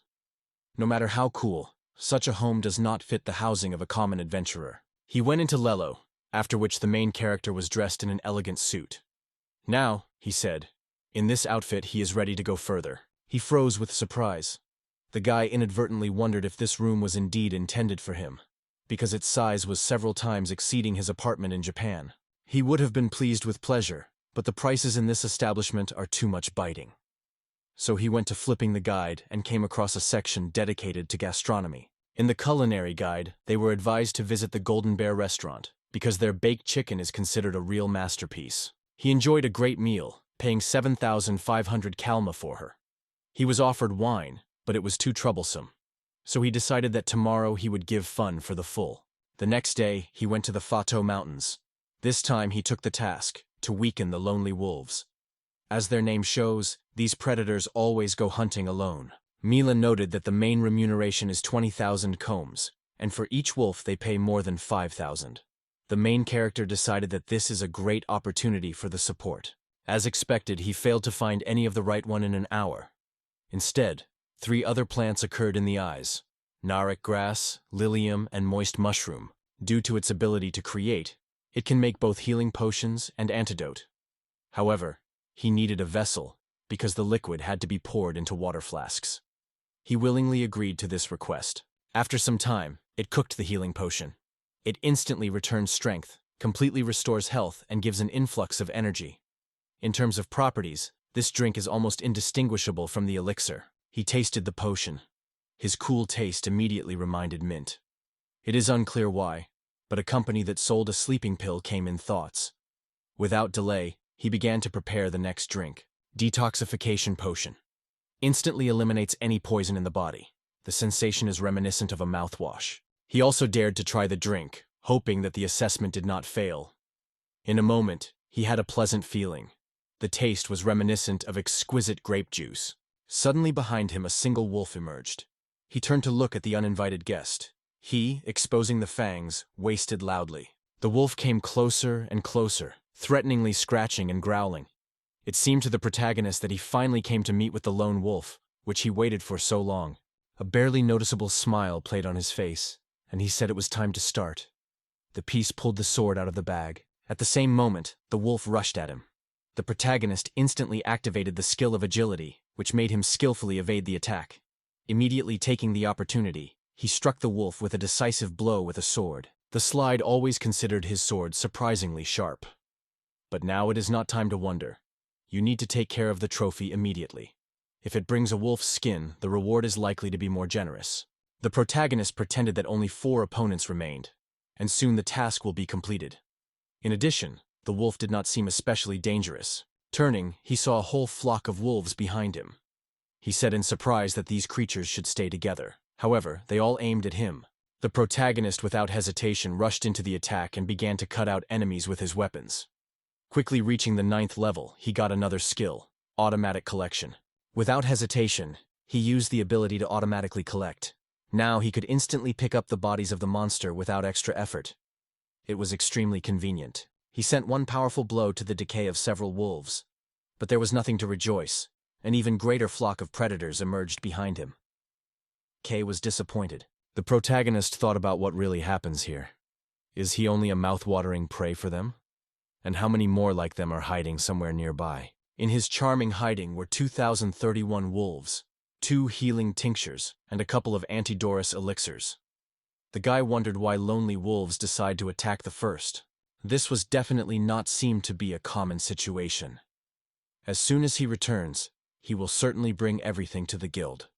No matter how cool, such a home does not fit the housing of a common adventurer. He went into Lello, after which the main character was dressed in an elegant suit. Now, he said, in this outfit he is ready to go further. He froze with surprise. The guy inadvertently wondered if this room was indeed intended for him, because its size was several times exceeding his apartment in Japan. He would have been pleased with pleasure, but the prices in this establishment are too much biting. So he went to flipping the guide and came across a section dedicated to gastronomy. In the culinary guide, they were advised to visit the Golden Bear restaurant, because their baked chicken is considered a real masterpiece. He enjoyed a great meal, paying 7,500 kalma for her. He was offered wine, but it was too troublesome. So he decided that tomorrow he would give fun for the full. The next day, he went to the Fato Mountains. This time he took the task, to weaken the lonely wolves. As their name shows, these predators always go hunting alone. Mila noted that the main remuneration is 20,000 combs, and for each wolf they pay more than 5,000. The main character decided that this is a great opportunity for the support. As expected, he failed to find any of the right one in an hour. Instead, 3 other plants occurred in the eyes: Narik grass, lilium, and moist mushroom. Due to its ability to create, it can make both healing potions and antidote. However, he needed a vessel, because the liquid had to be poured into water flasks. He willingly agreed to this request. After some time, it cooked the healing potion. It instantly returns strength, completely restores health, and gives an influx of energy. In terms of properties, this drink is almost indistinguishable from the elixir. He tasted the potion. His cool taste immediately reminded mint. It is unclear why, but a company that sold a sleeping pill came in thoughts. Without delay, he began to prepare the next drink. Detoxification potion. Instantly eliminates any poison in the body. The sensation is reminiscent of a mouthwash. He also dared to try the drink, hoping that the assessment did not fail. In a moment, he had a pleasant feeling. The taste was reminiscent of exquisite grape juice. Suddenly behind him a single wolf emerged. He turned to look at the uninvited guest. He, exposing the fangs, wasted loudly. The wolf came closer and closer, threateningly scratching and growling. It seemed to the protagonist that he finally came to meet with the lone wolf, which he waited for so long. A barely noticeable smile played on his face, and he said it was time to start. The piece pulled the sword out of the bag. At the same moment, the wolf rushed at him. The protagonist instantly activated the skill of agility, which made him skillfully evade the attack. Immediately taking the opportunity, he struck the wolf with a decisive blow with a sword. The slide always considered his sword surprisingly sharp. But now it is not time to wonder. You need to take care of the trophy immediately. If it brings a wolf's skin, the reward is likely to be more generous. The protagonist pretended that only 4 opponents remained, and soon the task will be completed. In addition, the wolf did not seem especially dangerous. Turning, he saw a whole flock of wolves behind him. He said in surprise that these creatures should stay together. However, they all aimed at him. The protagonist without hesitation rushed into the attack and began to cut out enemies with his weapons. Quickly reaching the 9th level, he got another skill, automatic collection. Without hesitation, he used the ability to automatically collect. Now he could instantly pick up the bodies of the monster without extra effort. It was extremely convenient. He sent one powerful blow to the decay of several wolves. But there was nothing to rejoice. An even greater flock of predators emerged behind him. Kay was disappointed. The protagonist thought about what really happens here. Is he only a mouth-watering prey for them? And how many more like them are hiding somewhere nearby? In his charming hiding were 2,031 wolves, 2 healing tinctures, and a couple of antidoris elixirs. The guy wondered why lonely wolves decide to attack the first. This was definitely not seem to be a common situation. As soon as he returns, he will certainly bring everything to the guild.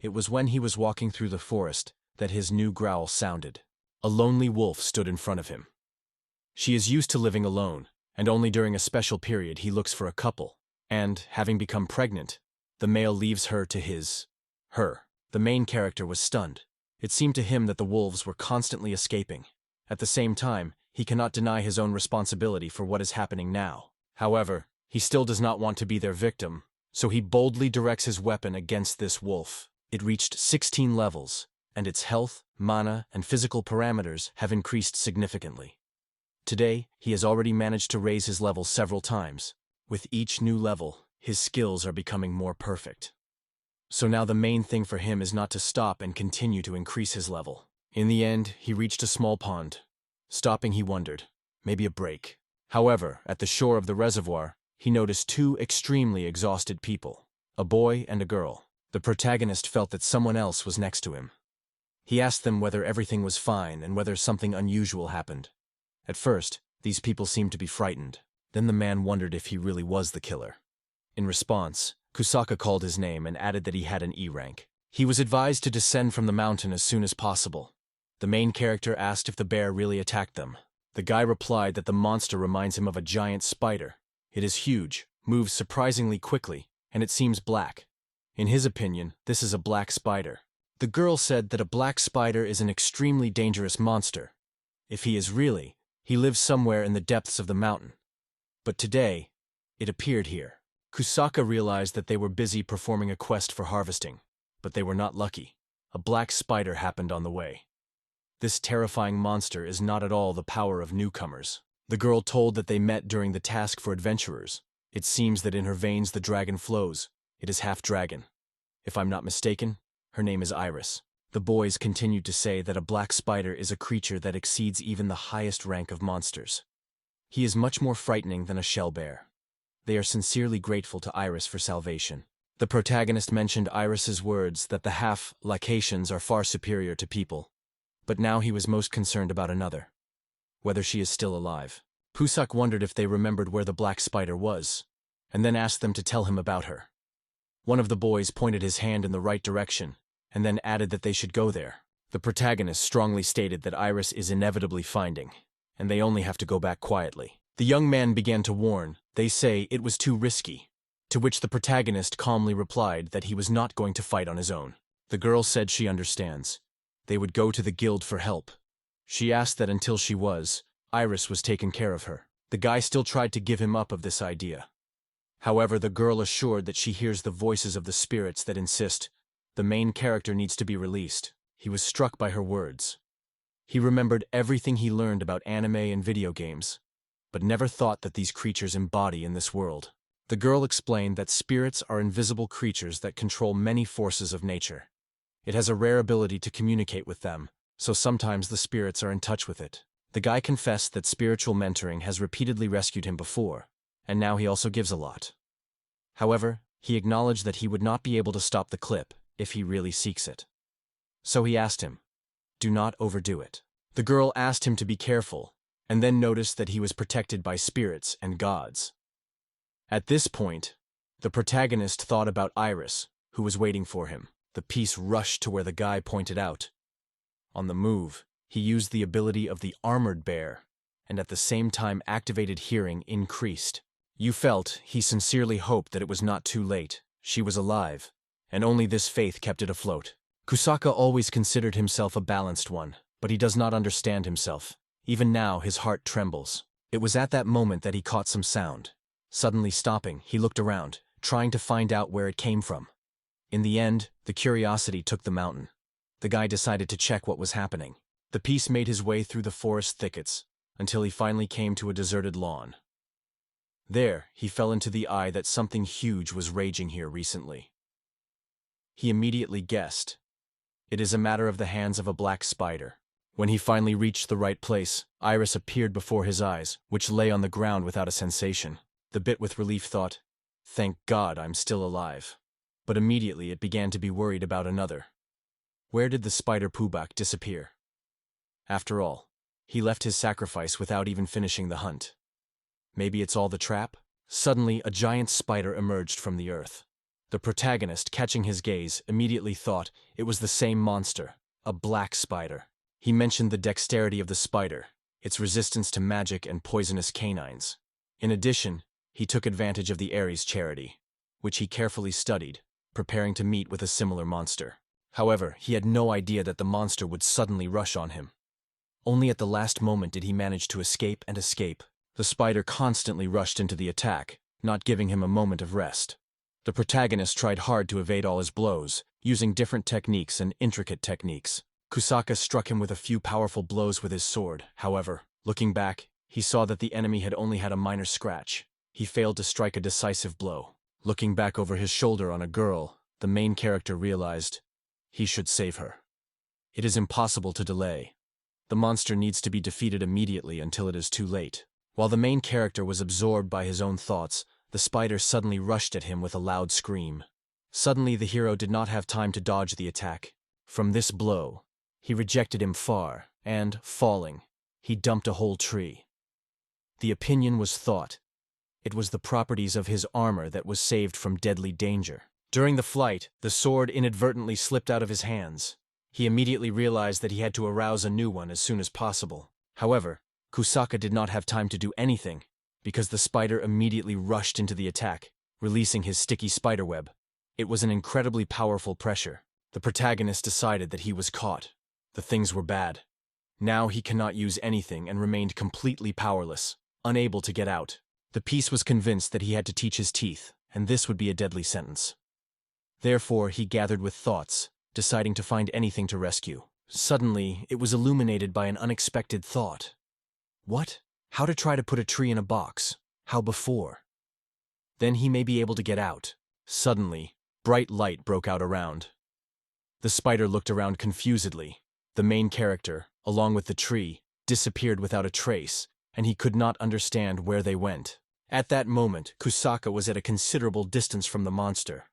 It was when he was walking through the forest that his new growl sounded. A lonely wolf stood in front of him. She is used to living alone, and only during a special period he looks for a couple, and, having become pregnant, the male leaves her to her. The main character was stunned. It seemed to him that the wolves were constantly escaping. At the same time, he cannot deny his own responsibility for what is happening now. However, he still does not want to be their victim, so he boldly directs his weapon against this wolf. It reached 16 levels, and its health, mana, and physical parameters have increased significantly. Today, he has already managed to raise his level several times. With each new level, his skills are becoming more perfect. So now the main thing for him is not to stop and continue to increase his level. In the end, he reached a small pond. Stopping, he wondered, maybe a break. However, at the shore of the reservoir, he noticed 2 extremely exhausted people, a boy and a girl. The protagonist felt that someone else was next to him. He asked them whether everything was fine and whether something unusual happened. At first, these people seemed to be frightened. Then the man wondered if he really was the killer. In response, Kusaka called his name and added that he had an E rank. He was advised to descend from the mountain as soon as possible. The main character asked if the bear really attacked them. The guy replied that the monster reminds him of a giant spider. It is huge, moves surprisingly quickly, and it seems black. In his opinion, this is a black spider. The girl said that a black spider is an extremely dangerous monster. If he is really, he lives somewhere in the depths of the mountain. But today, it appeared here. Kusaka realized that they were busy performing a quest for harvesting, but they were not lucky. A black spider happened on the way. This terrifying monster is not at all the power of newcomers. The girl told that they met during the task for adventurers. It seems that in her veins the dragon flows. It is half dragon. If I'm not mistaken, her name is Iris. The boys continued to say that a black spider is a creature that exceeds even the highest rank of monsters. He is much more frightening than a shell bear. They are sincerely grateful to Iris for salvation. The protagonist mentioned Iris's words that the half-Lacations are far superior to people. But now he was most concerned about another. Whether she is still alive. Pusak wondered if they remembered where the black spider was, and then asked them to tell him about her. One of the boys pointed his hand in the right direction, and then added that they should go there. The protagonist strongly stated that Iris is inevitably finding, and they only have to go back quietly. The young man began to warn, they say it was too risky, to which the protagonist calmly replied that he was not going to fight on his own. The girl said she understands. They would go to the guild for help. She asked that until she was, Iris was taken care of her. The guy still tried to give him up of this idea. However, the girl assured that she hears the voices of the spirits that insist the main character needs to be released. He was struck by her words. He remembered everything he learned about anime and video games, but never thought that these creatures embody in this world. The girl explained that spirits are invisible creatures that control many forces of nature. It has a rare ability to communicate with them, so sometimes the spirits are in touch with it. The guy confessed that spiritual mentoring has repeatedly rescued him before, and now he also gives a lot. However, he acknowledged that he would not be able to stop the clip if he really seeks it. So he asked him, "Do not overdo it." The girl asked him to be careful, and then noticed that he was protected by spirits and gods. At this point, the protagonist thought about Iris, who was waiting for him. The piece rushed to where the guy pointed out. On the move, he used the ability of the armored bear, and at the same time activated hearing increased. You felt he sincerely hoped that it was not too late, she was alive, and only this faith kept it afloat. Kusaka always considered himself a balanced one, but he does not understand himself. Even now his heart trembles. It was at that moment that he caught some sound. Suddenly stopping, he looked around, trying to find out where it came from. In the end, the curiosity took the mountain. The guy decided to check what was happening. The piece made his way through the forest thickets, until he finally came to a deserted lawn. There, he fell into the eye that something huge was raging here recently. He immediately guessed. It is a matter of the hands of a black spider. When he finally reached the right place, Iris appeared before his eyes, which lay on the ground without a sensation. The bit with relief thought, "Thank God I'm still alive." But immediately it began to be worried about another. Where did the spider Pubak disappear? After all, he left his sacrifice without even finishing the hunt. Maybe it's all the trap? Suddenly, a giant spider emerged from the earth. The protagonist, catching his gaze, immediately thought it was the same monster, a black spider. He mentioned the dexterity of the spider, its resistance to magic and poisonous canines. In addition, he took advantage of the Ares charity, which he carefully studied, preparing to meet with a similar monster. However, he had no idea that the monster would suddenly rush on him. Only at the last moment did he manage to escape and escape. The spider constantly rushed into the attack, not giving him a moment of rest. The protagonist tried hard to evade all his blows, using different techniques and intricate techniques. Kusaka struck him with a few powerful blows with his sword. However, looking back, he saw that the enemy had only had a minor scratch. He failed to strike a decisive blow. Looking back over his shoulder on a girl, the main character realized he should save her. It is impossible to delay. The monster needs to be defeated immediately until it is too late. While the main character was absorbed by his own thoughts, the spider suddenly rushed at him with a loud scream. Suddenly the hero did not have time to dodge the attack. From this blow, he rejected him far, and, falling, he dumped a whole tree. The opinion was thought. It was the properties of his armor that was saved from deadly danger. During the flight, the sword inadvertently slipped out of his hands. He immediately realized that he had to arouse a new one as soon as possible. However, Kusaka did not have time to do anything, because the spider immediately rushed into the attack, releasing his sticky spiderweb. It was an incredibly powerful pressure. The protagonist decided that he was caught. The things were bad. Now he cannot use anything and remained completely powerless, unable to get out. The piece was convinced that he had to teach his teeth, and this would be a deadly sentence. Therefore, he gathered with thoughts, deciding to find anything to rescue. Suddenly, it was illuminated by an unexpected thought. What? How to try to put a tree in a box? How before? Then he may be able to get out. Suddenly, bright light broke out around. The spider looked around confusedly. The main character, along with the tree, disappeared without a trace, and he could not understand where they went. At that moment, Kusaka was at a considerable distance from the monster.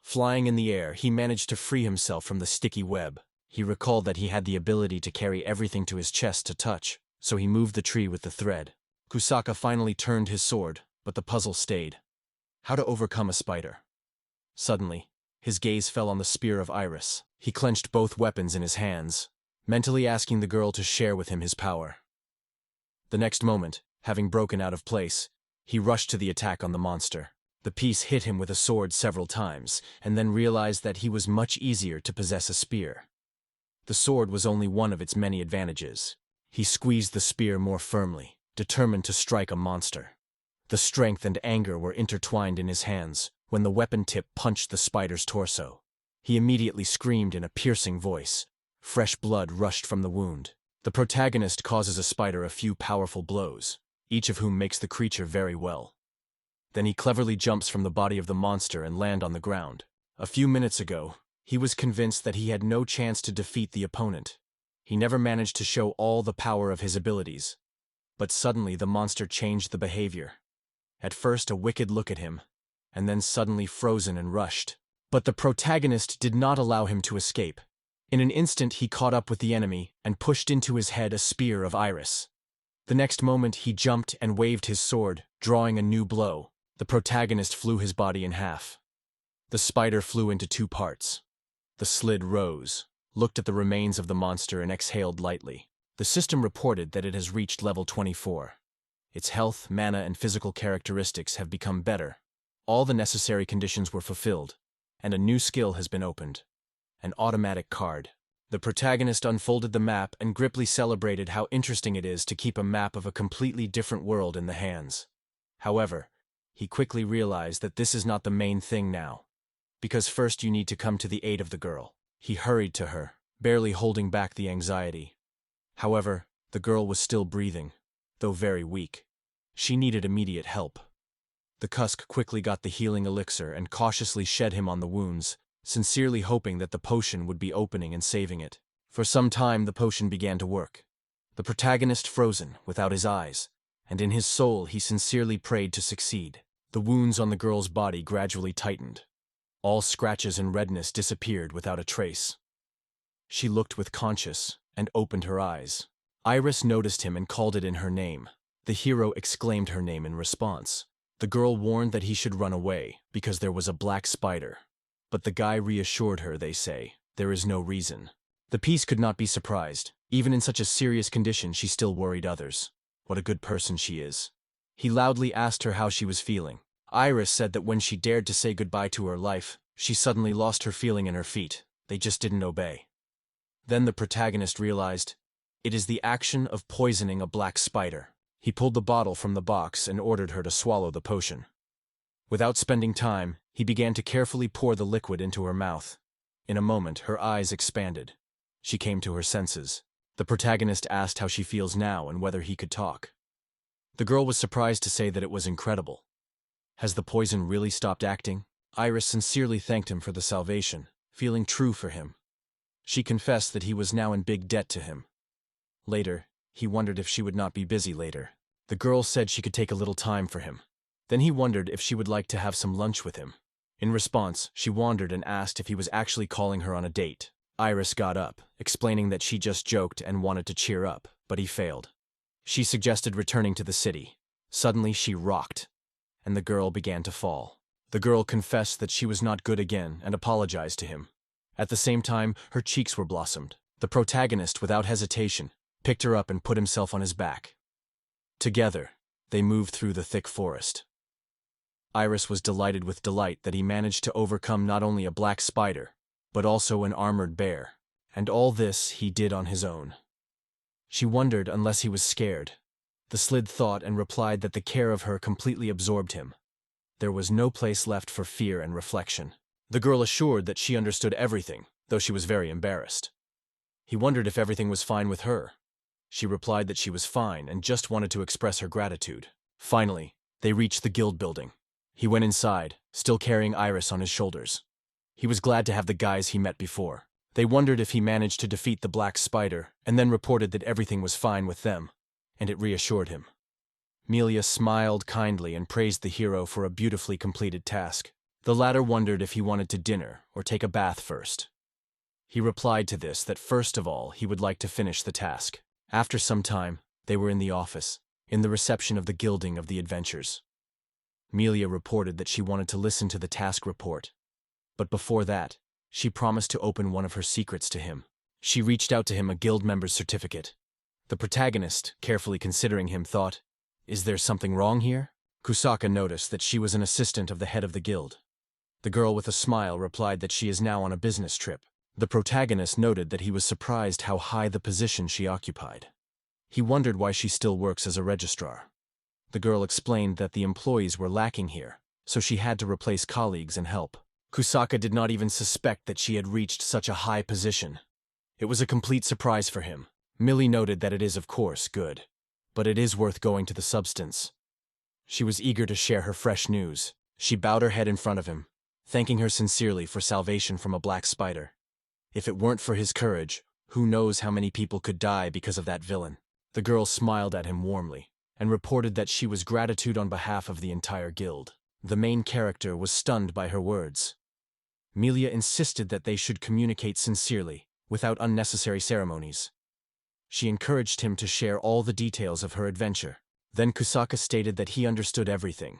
Flying in the air, he managed to free himself from the sticky web. He recalled that he had the ability to carry everything to his chest to touch, so he moved the tree with the thread. Kusaka finally turned his sword, but the puzzle stayed. How to overcome a spider? Suddenly, his gaze fell on the spear of Iris. He clenched both weapons in his hands, mentally asking the girl to share with him his power. The next moment, having broken out of place, he rushed to the attack on the monster. The piece hit him with a sword several times, and then realized that he was much easier to possess a spear. The sword was only one of its many advantages. He squeezed the spear more firmly, determined to strike a monster. The strength and anger were intertwined in his hands when the weapon tip punched the spider's torso. He immediately screamed in a piercing voice, Fresh blood rushed from the wound. The protagonist causes a spider a few powerful blows, each of whom makes the creature very well. Then he cleverly jumps from the body of the monster and lands on the ground. A few minutes ago, he was convinced that he had no chance to defeat the opponent. He never managed to show all the power of his abilities. But suddenly the monster changed the behavior. At first a wicked look at him, and then suddenly frozen and rushed. But the protagonist did not allow him to escape. In an instant he caught up with the enemy and pushed into his head a spear of iris. The next moment he jumped and waved his sword, drawing a new blow. The protagonist flew his body in half. The spider flew into two parts. The slid rose, looked at the remains of the monster and exhaled lightly. The system reported that it has reached level 24. Its health, mana, and physical characteristics have become better. All the necessary conditions were fulfilled, and a new skill has been opened. An automatic card. The protagonist unfolded the map and grimly celebrated how interesting it is to keep a map of a completely different world in the hands. However, he quickly realized that this is not the main thing now. Because first you need to come to the aid of the girl. He hurried to her, barely holding back the anxiety. However, the girl was still breathing, though very weak. She needed immediate help. The Cusk quickly got the healing elixir and cautiously shed him on the wounds, sincerely hoping that the potion would be opening and saving it. For some time the potion began to work. The protagonist frozen, without his eyes, and in his soul he sincerely prayed to succeed. The wounds on the girl's body gradually tightened. All scratches and redness disappeared without a trace. She looked with conscious and opened her eyes. Iris noticed him and called it in her name. The hero exclaimed her name in response. The girl warned that he should run away, because there was a black spider. But the guy reassured her, they say, there is no reason. The piece could not be surprised. Even in such a serious condition she still worried others. What a good person she is. He loudly asked her how she was feeling. Iris said that when she dared to say goodbye to her life, she suddenly lost her feeling in her feet. They just didn't obey. Then the protagonist realized, it is the action of poisoning a black spider. He pulled the bottle from the box and ordered her to swallow the potion. Without spending time, he began to carefully pour the liquid into her mouth. In a moment, her eyes expanded. She came to her senses. The protagonist asked how she feels now and whether he could talk. The girl was surprised to say that it was incredible. Has the poison really stopped acting? Iris sincerely thanked him for the salvation, feeling true for him. She confessed that he was now in big debt to him. Later, he wondered if she would not be busy later. The girl said she could take a little time for him. Then he wondered if she would like to have some lunch with him. In response, she wondered and asked if he was actually calling her on a date. Iris got up, explaining that she just joked and wanted to cheer up, but he failed. She suggested returning to the city. Suddenly she rocked, and the girl began to fall. The girl confessed that she was not good again and apologized to him. At the same time, her cheeks were blossomed. The protagonist, without hesitation, picked her up and put himself on his back. Together, they moved through the thick forest. Iris was delighted with delight that he managed to overcome not only a black spider, but also an armored bear. And all this he did on his own. She wondered unless he was scared. The slid thought and replied that the care of her completely absorbed him. There was no place left for fear and reflection. The girl assured that she understood everything, though she was very embarrassed. He wondered if everything was fine with her. She replied that she was fine and just wanted to express her gratitude. Finally, they reached the guild building. He went inside, still carrying Iris on his shoulders. He was glad to have the guys he met before. They wondered if he managed to defeat the black spider, and then reported that everything was fine with them, and it reassured him. Melia smiled kindly and praised the hero for a beautifully completed task. The latter wondered if he wanted to dinner or take a bath first. He replied to this that first of all he would like to finish the task. After some time, they were in the office, in the reception of the gilding of the adventures. Melia reported that she wanted to listen to the task report. But before that, she promised to open one of her secrets to him. She reached out to him a guild member's certificate. The protagonist, carefully considering him, thought, is there something wrong here? Kusaka noticed that she was an assistant of the head of the guild. The girl with a smile replied that she is now on a business trip. The protagonist noted that he was surprised how high the position she occupied. He wondered why she still works as a registrar. The girl explained that the employees were lacking here, so she had to replace colleagues and help. Kusaka did not even suspect that she had reached such a high position. It was a complete surprise for him. Millie noted that it is, of course, good. But it is worth going to the substance. She was eager to share her fresh news. She bowed her head in front of him, thanking her sincerely for salvation from a black spider. If it weren't for his courage, who knows how many people could die because of that villain. The girl smiled at him warmly, and reported that she was gratitude on behalf of the entire guild. The main character was stunned by her words. Melia insisted that they should communicate sincerely, without unnecessary ceremonies. She encouraged him to share all the details of her adventure. Then Kusaka stated that he understood everything.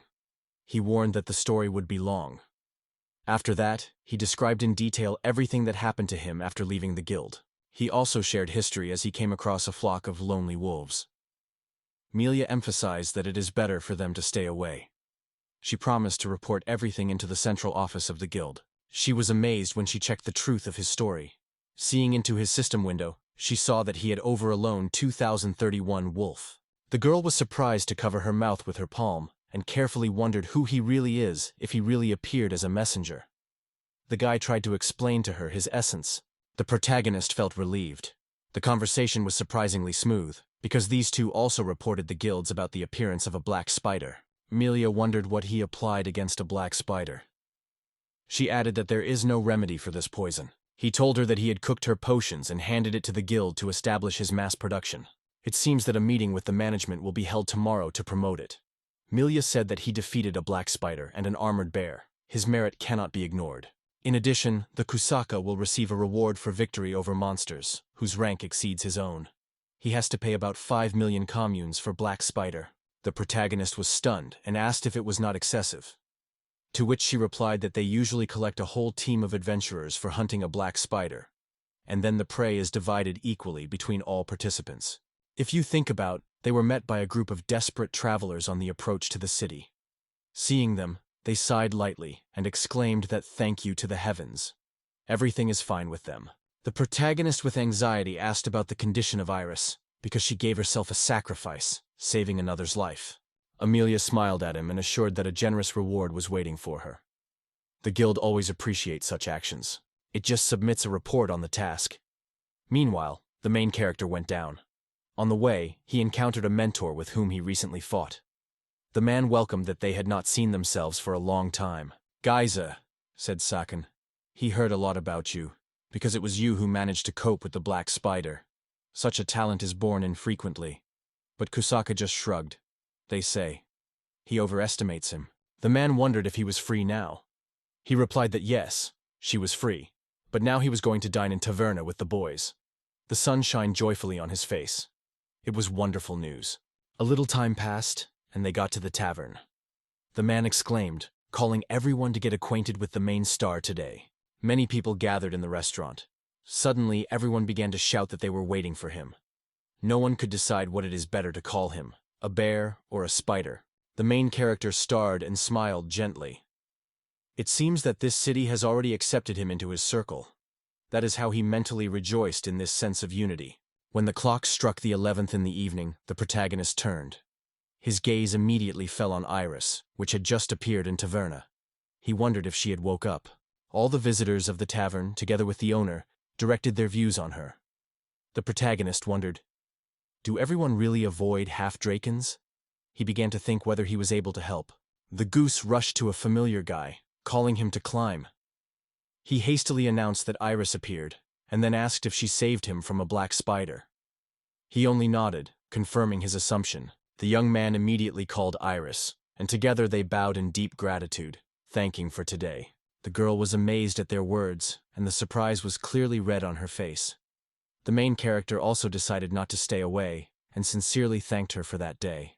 He warned that the story would be long. After that, he described in detail everything that happened to him after leaving the guild. He also shared history as he came across a flock of lonely wolves. Melia emphasized that it is better for them to stay away. She promised to report everything into the central office of the guild. She was amazed when she checked the truth of his story. Seeing into his system window, she saw that he had over alone 2031 wolf. The girl was surprised to cover her mouth with her palm, and carefully wondered who he really is if he really appeared as a messenger. The guy tried to explain to her his essence. The protagonist felt relieved. The conversation was surprisingly smooth, because these two also reported the guilds about the appearance of a black spider. Melia wondered what he applied against a black spider. She added that there is no remedy for this poison. He told her that he had cooked her potions and handed it to the guild to establish his mass production. It seems that a meeting with the management will be held tomorrow to promote it. Melia said that he defeated a black spider and an armored bear. His merit cannot be ignored. In addition, the Kusaka will receive a reward for victory over monsters, whose rank exceeds his own. He has to pay about 5 million communes for Black Spider. The protagonist was stunned and asked if it was not excessive. To which she replied that they usually collect a whole team of adventurers for hunting a black spider, and then the prey is divided equally between all participants. If you think about, they were met by a group of desperate travelers on the approach to the city. Seeing them, they sighed lightly and exclaimed that thank you to the heavens. Everything is fine with them. The protagonist with anxiety asked about the condition of Iris, because she gave herself a sacrifice, saving another's life. Amelia smiled at him and assured that a generous reward was waiting for her. The guild always appreciates such actions. It just submits a report on the task. Meanwhile, the main character went down. On the way, he encountered a mentor with whom he recently fought. The man welcomed that they had not seen themselves for a long time. "Geyser," said Saken. "He heard a lot about you, because it was you who managed to cope with the black spider. Such a talent is born infrequently." But Kusaka just shrugged. They say he overestimates him. The man wondered if he was free now. He replied that yes, she was free, but now he was going to dine in taverna with the boys. The sun shined joyfully on his face. It was wonderful news. A little time passed, and they got to the tavern. The man exclaimed, calling everyone to get acquainted with the main star today. Many people gathered in the restaurant. Suddenly, everyone began to shout that they were waiting for him. No one could decide what it is better to call him, a bear or a spider. The main character starred and smiled gently. It seems that this city has already accepted him into his circle. That is how he mentally rejoiced in this sense of unity. When the clock struck the 11th in the evening, the protagonist turned. His gaze immediately fell on Iris, which had just appeared in taverna. He wondered if she had woke up. All the visitors of the tavern, together with the owner, directed their views on her. The protagonist wondered, do everyone really avoid half-drakens? He began to think whether he was able to help. The goose rushed to a familiar guy, calling him to climb. He hastily announced that Iris appeared, and then asked if she saved him from a black spider. He only nodded, confirming his assumption. The young man immediately called Iris, and together they bowed in deep gratitude, thanking for today. The girl was amazed at their words, and the surprise was clearly read on her face. The main character also decided not to stay away, and sincerely thanked her for that day.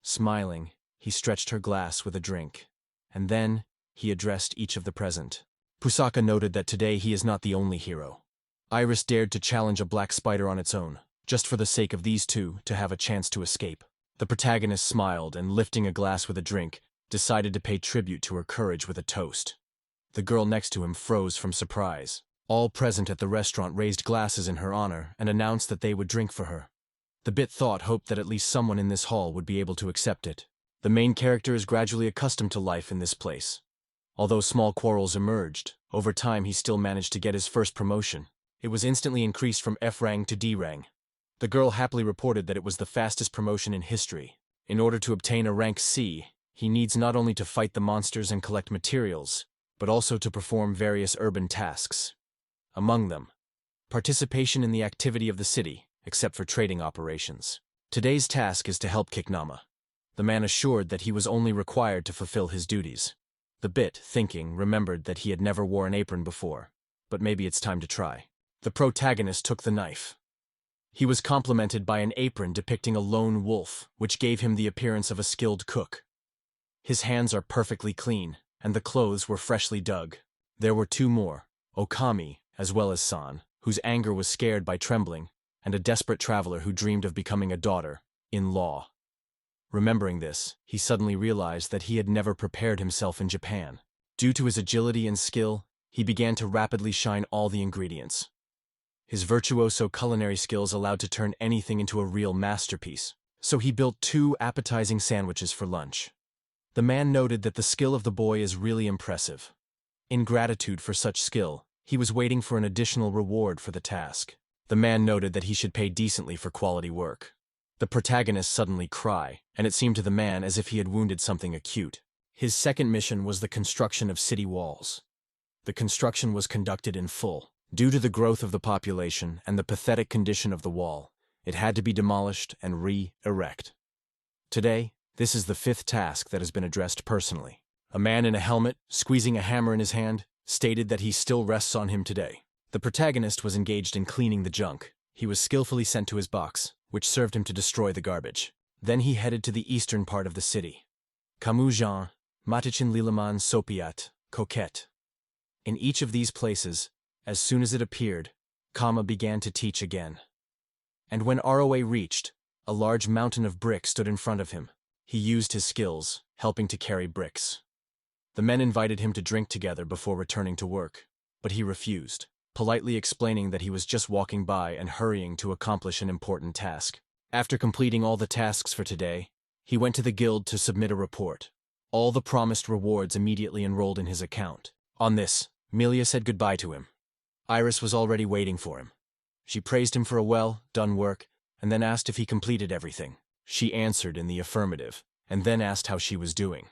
Smiling, he stretched her glass with a drink, and then he addressed each of the present. Pusaka noted that today he is not the only hero. Iris dared to challenge a black spider on its own, just for the sake of these two to have a chance to escape. The protagonist smiled and, lifting a glass with a drink, decided to pay tribute to her courage with a toast. The girl next to him froze from surprise. All present at the restaurant raised glasses in her honor and announced that they would drink for her. The bit thought hoped that at least someone in this hall would be able to accept it. The main character is gradually accustomed to life in this place. Although small quarrels emerged, over time he still managed to get his first promotion. It was instantly increased from F rang to D rang. The girl happily reported that it was the fastest promotion in history. In order to obtain a rank C, he needs not only to fight the monsters and collect materials, but also to perform various urban tasks. Among them, participation in the activity of the city, except for trading operations. Today's task is to help Kiknama. The man assured that he was only required to fulfill his duties. The bit, thinking, remembered that he had never worn an apron before, but maybe it's time to try. The protagonist took the knife. He was complimented by an apron depicting a lone wolf, which gave him the appearance of a skilled cook. His hands are perfectly clean, and the clothes were freshly dug. There were two more, Okami, as well as San, whose anger was scared by trembling, and a desperate traveler who dreamed of becoming a daughter-in-law. Remembering this, he suddenly realized that he had never prepared himself in Japan. Due to his agility and skill, he began to rapidly shine all the ingredients. His virtuoso culinary skills allowed to turn anything into a real masterpiece, so he built 2 appetizing sandwiches for lunch. The man noted that the skill of the boy is really impressive. In gratitude for such skill, he was waiting for an additional reward for the task. The man noted that he should pay decently for quality work. The protagonist suddenly cried, and it seemed to the man as if he had wounded something acute. His second mission was the construction of city walls. The construction was conducted in full. Due to the growth of the population and the pathetic condition of the wall, it had to be demolished and re-erect. Today, this is the 5th task that has been addressed personally. A man in a helmet, squeezing a hammer in his hand, stated that he still rests on him today. The protagonist was engaged in cleaning the junk. He was skillfully sent to his box, which served him to destroy the garbage. Then he headed to the eastern part of the city. Kamujan, Matichin Lilaman Sopiat, Coquette. In each of these places, as soon as it appeared, Kama began to teach again. And when ROA reached, a large mountain of bricks stood in front of him. He used his skills, helping to carry bricks. The men invited him to drink together before returning to work, but he refused, politely explaining that he was just walking by and hurrying to accomplish an important task. After completing all the tasks for today, he went to the guild to submit a report. All the promised rewards immediately enrolled in his account. On this, Melia said goodbye to him. Iris was already waiting for him. She praised him for a well-done work, and then asked if he completed everything. She answered in the affirmative, and then asked how she was doing.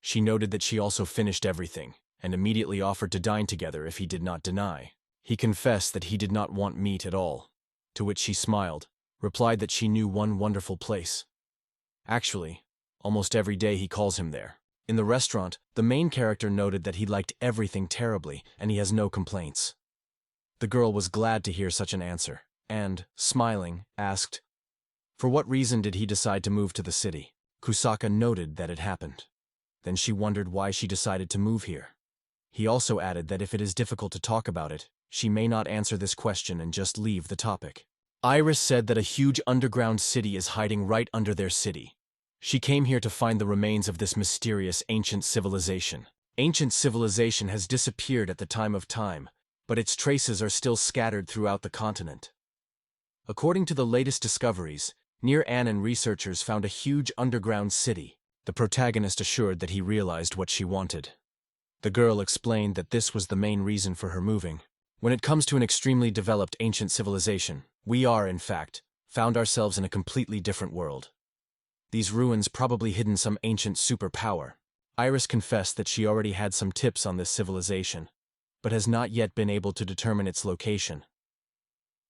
She noted that she also finished everything, and immediately offered to dine together if he did not deny. He confessed that he did not want meat at all, to which she smiled, replied that she knew one wonderful place. Actually, almost every day he calls him there. In the restaurant, the main character noted that he liked everything terribly, and he has no complaints. The girl was glad to hear such an answer, and, smiling, asked, "For what reason did he decide to move to the city?" Kusaka noted that it happened. Then she wondered why she decided to move here. He also added that if it is difficult to talk about it, she may not answer this question and just leave the topic. Iris said that a huge underground city is hiding right under their city. She came here to find the remains of this mysterious ancient civilization. Ancient civilization has disappeared at the time of time, but its traces are still scattered throughout the continent. According to the latest discoveries, near Anan researchers found a huge underground city. The protagonist assured that he realized what she wanted. The girl explained that this was the main reason for her moving. When it comes to an extremely developed ancient civilization, we are, in fact, found ourselves in a completely different world. These ruins probably hidden some ancient superpower. Iris confessed that she already had some tips on this civilization, but has not yet been able to determine its location.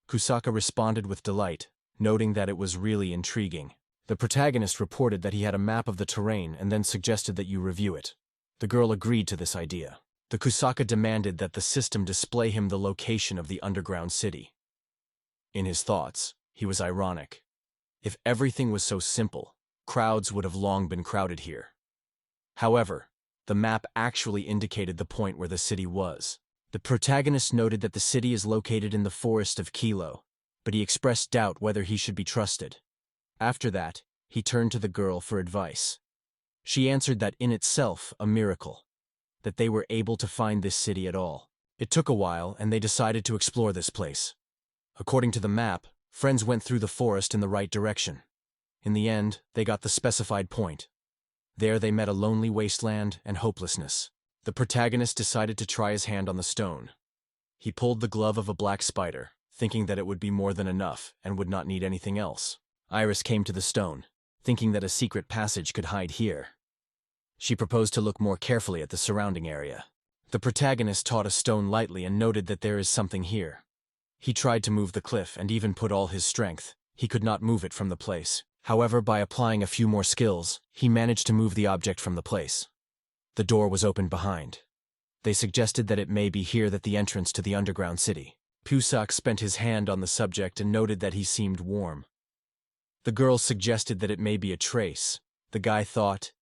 Kusaka responded with delight, noting that it was really intriguing. The protagonist reported that he had a map of the terrain and then suggested that you review it. The girl agreed to this idea. The Kusaka demanded that the system display him the location of the underground city. In his thoughts, he was ironic. If everything was so simple, crowds would have long been crowded here. However, the map actually indicated the point where the city was. The protagonist noted that the city is located in the forest of Kilo, but he expressed doubt whether he should be trusted. After that, he turned to the girl for advice. She answered that in itself a miracle, that they were able to find this city at all. It took a while, and they decided to explore this place. According to the map, friends went through the forest in the right direction. In the end, they got the specified point. There they met a lonely wasteland and hopelessness. The protagonist decided to try his hand on the stone. He pulled the glove of a black spider, thinking that it would be more than enough and would not need anything else. Iris came to the stone, thinking that a secret passage could hide here. She proposed to look more carefully at the surrounding area. The protagonist taught a stone lightly and noted that there is something here. He tried to move the cliff and even put all his strength. He could not move it from the place. However, by applying a few more skills, he managed to move the object from the place. The door was opened behind. They suggested that it may be here that the entrance to the underground city. Cusack spent his hand on the subject and noted that he seemed warm. The girl suggested that it may be a trace. The guy thought,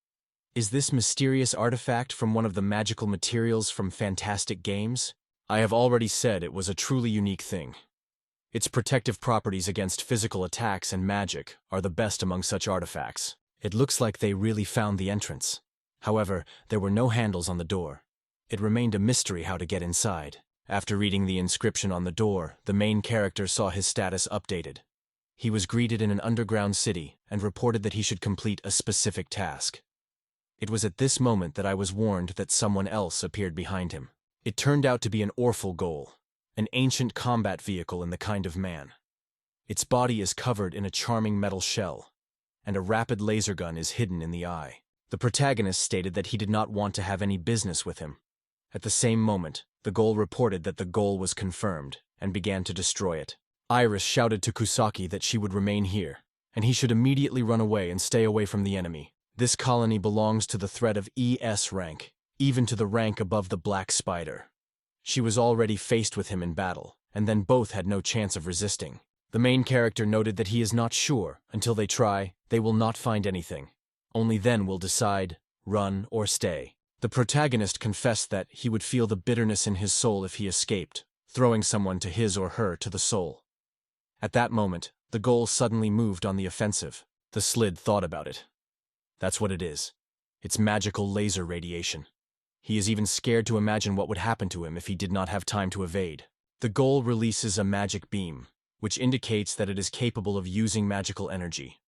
"Is this mysterious artifact from one of the magical materials from fantastic games? I have already said it was a truly unique thing. Its protective properties against physical attacks and magic are the best among such artifacts. It looks like they really found the entrance. However, there were no handles on the door. It remained a mystery how to get inside." After reading the inscription on the door, the main character saw his status updated. He was greeted in an underground city and reported that he should complete a specific task. It was at this moment that I was warned that someone else appeared behind him. It turned out to be an Orphle Goal, an ancient combat vehicle in the kind of man. Its body is covered in a charming metal shell, and a rapid laser gun is hidden in the eye. The protagonist stated that he did not want to have any business with him. At the same moment, the Goal reported that the goal was confirmed and began to destroy it. Iris shouted to Kusaki that she would remain here, and he should immediately run away and stay away from the enemy. This colony belongs to the threat of ES rank, even to the rank above the Black Spider. She was already faced with him in battle, and then both had no chance of resisting. The main character noted that he is not sure. Until they try, they will not find anything. Only then will decide, run or stay. The protagonist confessed that he would feel the bitterness in his soul if he escaped, throwing someone to his or her to the soul. At that moment, the Goal suddenly moved on the offensive. The Slid thought about it. That's what it is. It's magical laser radiation. He is even scared to imagine what would happen to him if he did not have time to evade. The Goal releases a magic beam, which indicates that it is capable of using magical energy.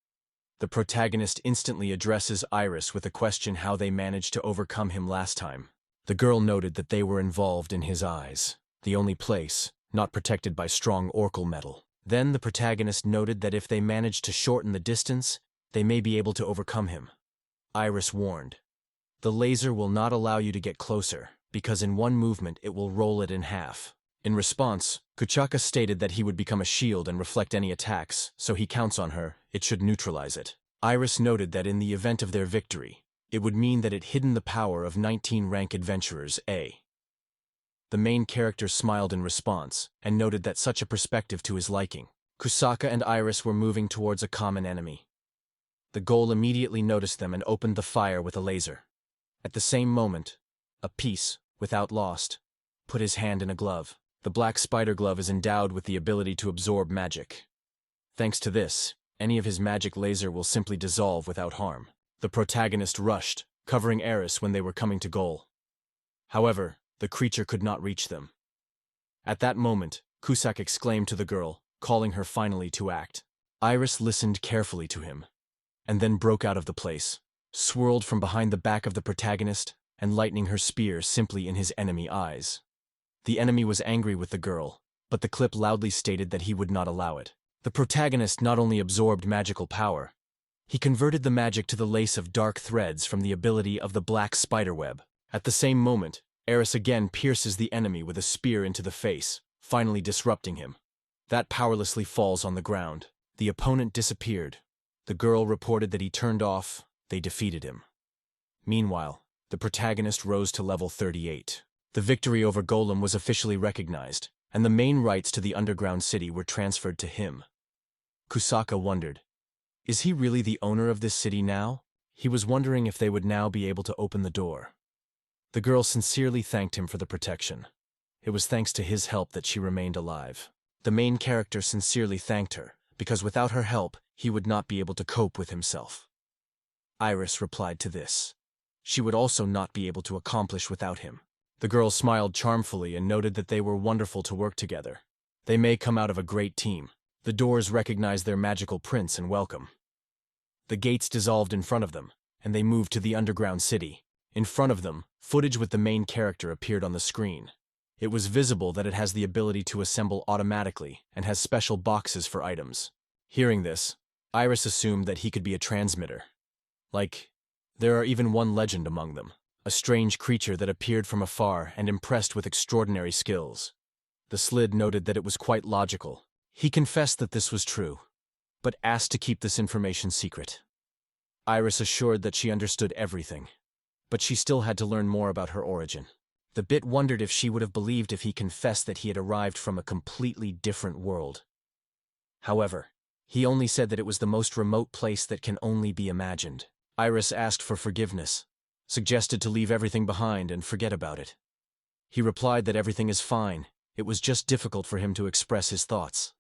The protagonist instantly addresses Iris with a question how they managed to overcome him last time. The girl noted that they were involved in his eyes, the only place not protected by strong Orcle metal. Then the protagonist noted that if they managed to shorten the distance, they may be able to overcome him. Iris warned, "The laser will not allow you to get closer, because in one movement it will roll it in half." In response, Kuchaka stated that he would become a shield and reflect any attacks, so he counts on her. It should neutralize it. Iris noted that in the event of their victory, it would mean that it hidden the power of 19 rank adventurers A. The main character smiled in response, and noted that such a perspective to his liking. Kusaka and Iris were moving towards a common enemy. The Goal immediately noticed them and opened the fire with a laser. At the same moment, a piece, without lost, put his hand in a glove. The Black Spider glove is endowed with the ability to absorb magic. Thanks to this, any of his magic laser will simply dissolve without harm. The protagonist rushed, covering Eris when they were coming to Goal. However, the creature could not reach them. At that moment, Cusack exclaimed to the girl, calling her finally to act. Iris listened carefully to him, and then broke out of the place, swirled from behind the back of the protagonist, and lightning her spear simply in his enemy eyes. The enemy was angry with the girl, but the clip loudly stated that he would not allow it. The protagonist not only absorbed magical power, he converted the magic to the lace of dark threads from the ability of the Black Spiderweb. At the same moment, Eris again pierces the enemy with a spear into the face, finally disrupting him. That powerlessly falls on the ground. The opponent disappeared. The girl reported that he turned off. They defeated him. Meanwhile, the protagonist rose to level 38. The victory over Golem was officially recognized, and the main rights to the underground city were transferred to him. Kusaka wondered, is he really the owner of this city now? He was wondering if they would now be able to open the door. The girl sincerely thanked him for the protection. It was thanks to his help that she remained alive. The main character sincerely thanked her, because without her help, he would not be able to cope with himself. Iris replied to this. She would also not be able to accomplish without him. The girl smiled charmfully and noted that they were wonderful to work together. They may come out of a great team. The doors recognized their magical prince and welcome. The gates dissolved in front of them, and they moved to the underground city. In front of them, footage with the main character appeared on the screen. It was visible that it has the ability to assemble automatically and has special boxes for items. Hearing this, Iris assumed that he could be a transmitter. There are even one legend among them, a strange creature that appeared from afar and impressed with extraordinary skills. The Slid noted that it was quite logical. He confessed that this was true, but asked to keep this information secret. Iris assured that she understood everything, but she still had to learn more about her origin. The Bit wondered if she would have believed if he confessed that he had arrived from a completely different world. However, he only said that it was the most remote place that can only be imagined. Iris asked for forgiveness, suggested to leave everything behind and forget about it. He replied that everything is fine, it was just difficult for him to express his thoughts.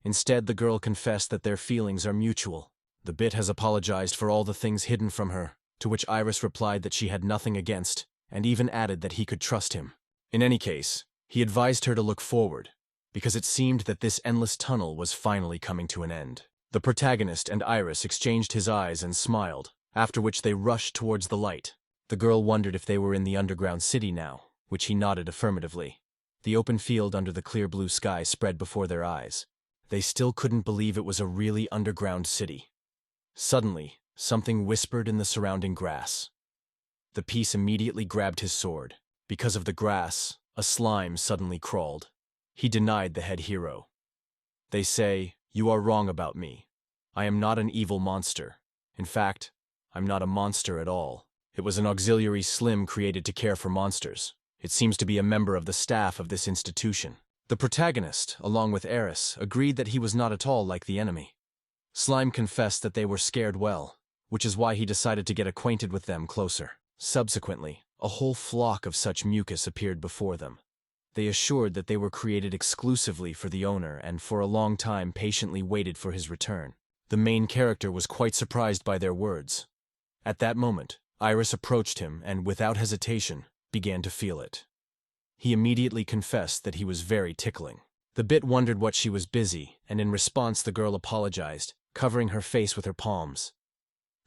Instead, the girl confessed that their feelings are mutual. The Bit has apologized for all the things hidden from her, to which Iris replied that she had nothing against, and even added that he could trust him. In any case, he advised her to look forward, because it seemed that this endless tunnel was finally coming to an end. The protagonist and Iris exchanged his eyes and smiled, after which they rushed towards the light. The girl wondered if they were in the underground city now, which he nodded affirmatively. The open field under the clear blue sky spread before their eyes. They still couldn't believe it was a really underground city. Suddenly, something whispered in the surrounding grass. The piece immediately grabbed his sword. Because of the grass, a slime suddenly crawled. He denied the head hero. They say, "You are wrong about me. I am not an evil monster. In fact, I'm not a monster at all. It was an auxiliary Slim created to care for monsters. It seems to be a member of the staff of this institution." The protagonist, along with Eris, agreed that he was not at all like the enemy. Slime confessed that they were scared well, which is why he decided to get acquainted with them closer. Subsequently, a whole flock of such mucus appeared before them. They assured that they were created exclusively for the owner and for a long time patiently waited for his return. The main character was quite surprised by their words. At that moment, Iris approached him and, without hesitation, began to feel it. He immediately confessed that he was very tickling. The Bit wondered what she was busy, and in response the girl apologized, covering her face with her palms.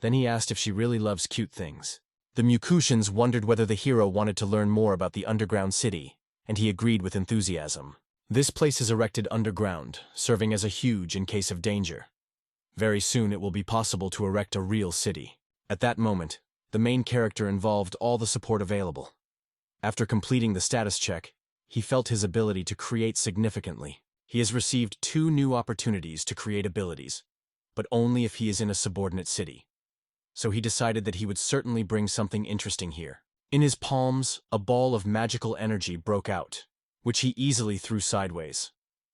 Then he asked if she really loves cute things. The Mucutians wondered whether the hero wanted to learn more about the underground city, and he agreed with enthusiasm. This place is erected underground, serving as a huge in case of danger. Very soon it will be possible to erect a real city. At that moment, the main character involved all the support available. After completing the status check, he felt his ability to create significantly. He has received 2 new opportunities to create abilities, but only if he is in a subordinate city. So he decided that he would certainly bring something interesting here. In his palms, a ball of magical energy broke out, which he easily threw sideways.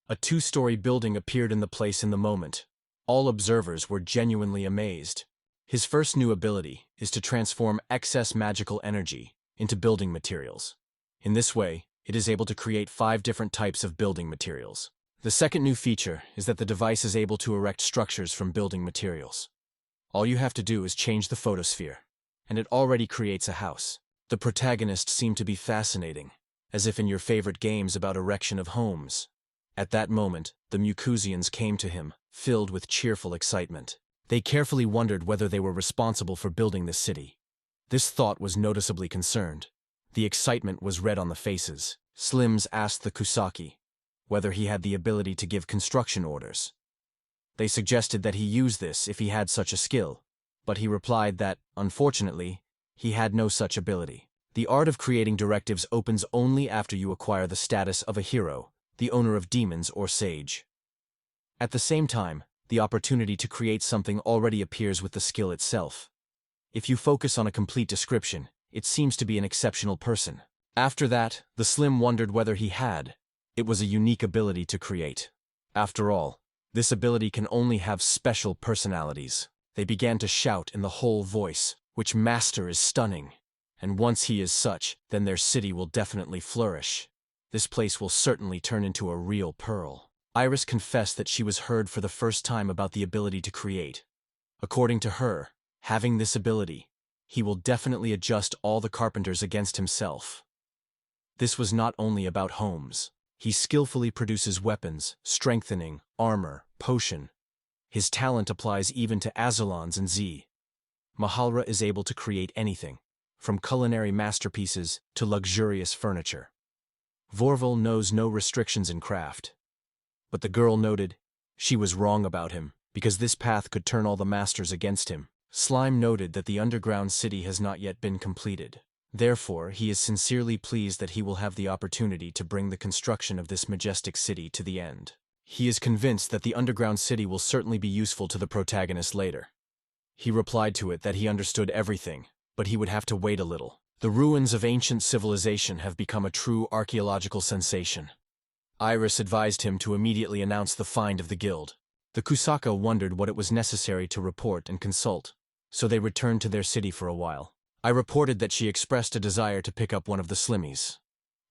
A 2-story building appeared in the place in the moment. All observers were genuinely amazed. His first new ability is to transform excess magical energy into building materials. In this way, it is able to create 5 different types of building materials. The second new feature is that the device is able to erect structures from building materials. All you have to do is change the photosphere, and it already creates a house. The protagonist seemed to be fascinating, as if in your favorite games about erection of homes. At that moment, the Mucusians came to him, filled with cheerful excitement. They carefully wondered whether they were responsible for building this city. This thought was noticeably concerned. The excitement was read on the faces. Slims asked the Kusaki whether he had the ability to give construction orders. They suggested that he use this if he had such a skill, but he replied that, unfortunately, he had no such ability. The art of creating directives opens only after you acquire the status of a hero, the owner of demons or sage. At the same time, the opportunity to create something already appears with the skill itself. If you focus on a complete description, it seems to be an exceptional person. After that, the Slim wondered whether he had. It was a unique ability to create. After all, this ability can only have special personalities. They began to shout in the whole voice, "Which master is stunning? And once he is such, then their city will definitely flourish. This place will certainly turn into a real pearl." Iris confessed that she was heard for the first time about the ability to create. According to her, having this ability, he will definitely adjust all the carpenters against himself. This was not only about homes. He skillfully produces weapons, strengthening, armor, potion. His talent applies even to Azulons and Z. Mahalra is able to create anything, from culinary masterpieces to luxurious furniture. Vorval knows no restrictions in craft. But the girl noted she was wrong about him, because this path could turn all the masters against him. Slime noted that the underground city has not yet been completed. Therefore, he is sincerely pleased that he will have the opportunity to bring the construction of this majestic city to the end. He is convinced that the underground city will certainly be useful to the protagonist later. He replied to it that he understood everything, but he would have to wait a little. The ruins of ancient civilization have become a true archaeological sensation. Iris advised him to immediately announce the find of the guild. The Kusaka wondered what it was necessary to report and consult, so they returned to their city for a while. I reported that she expressed a desire to pick up one of the slimmies.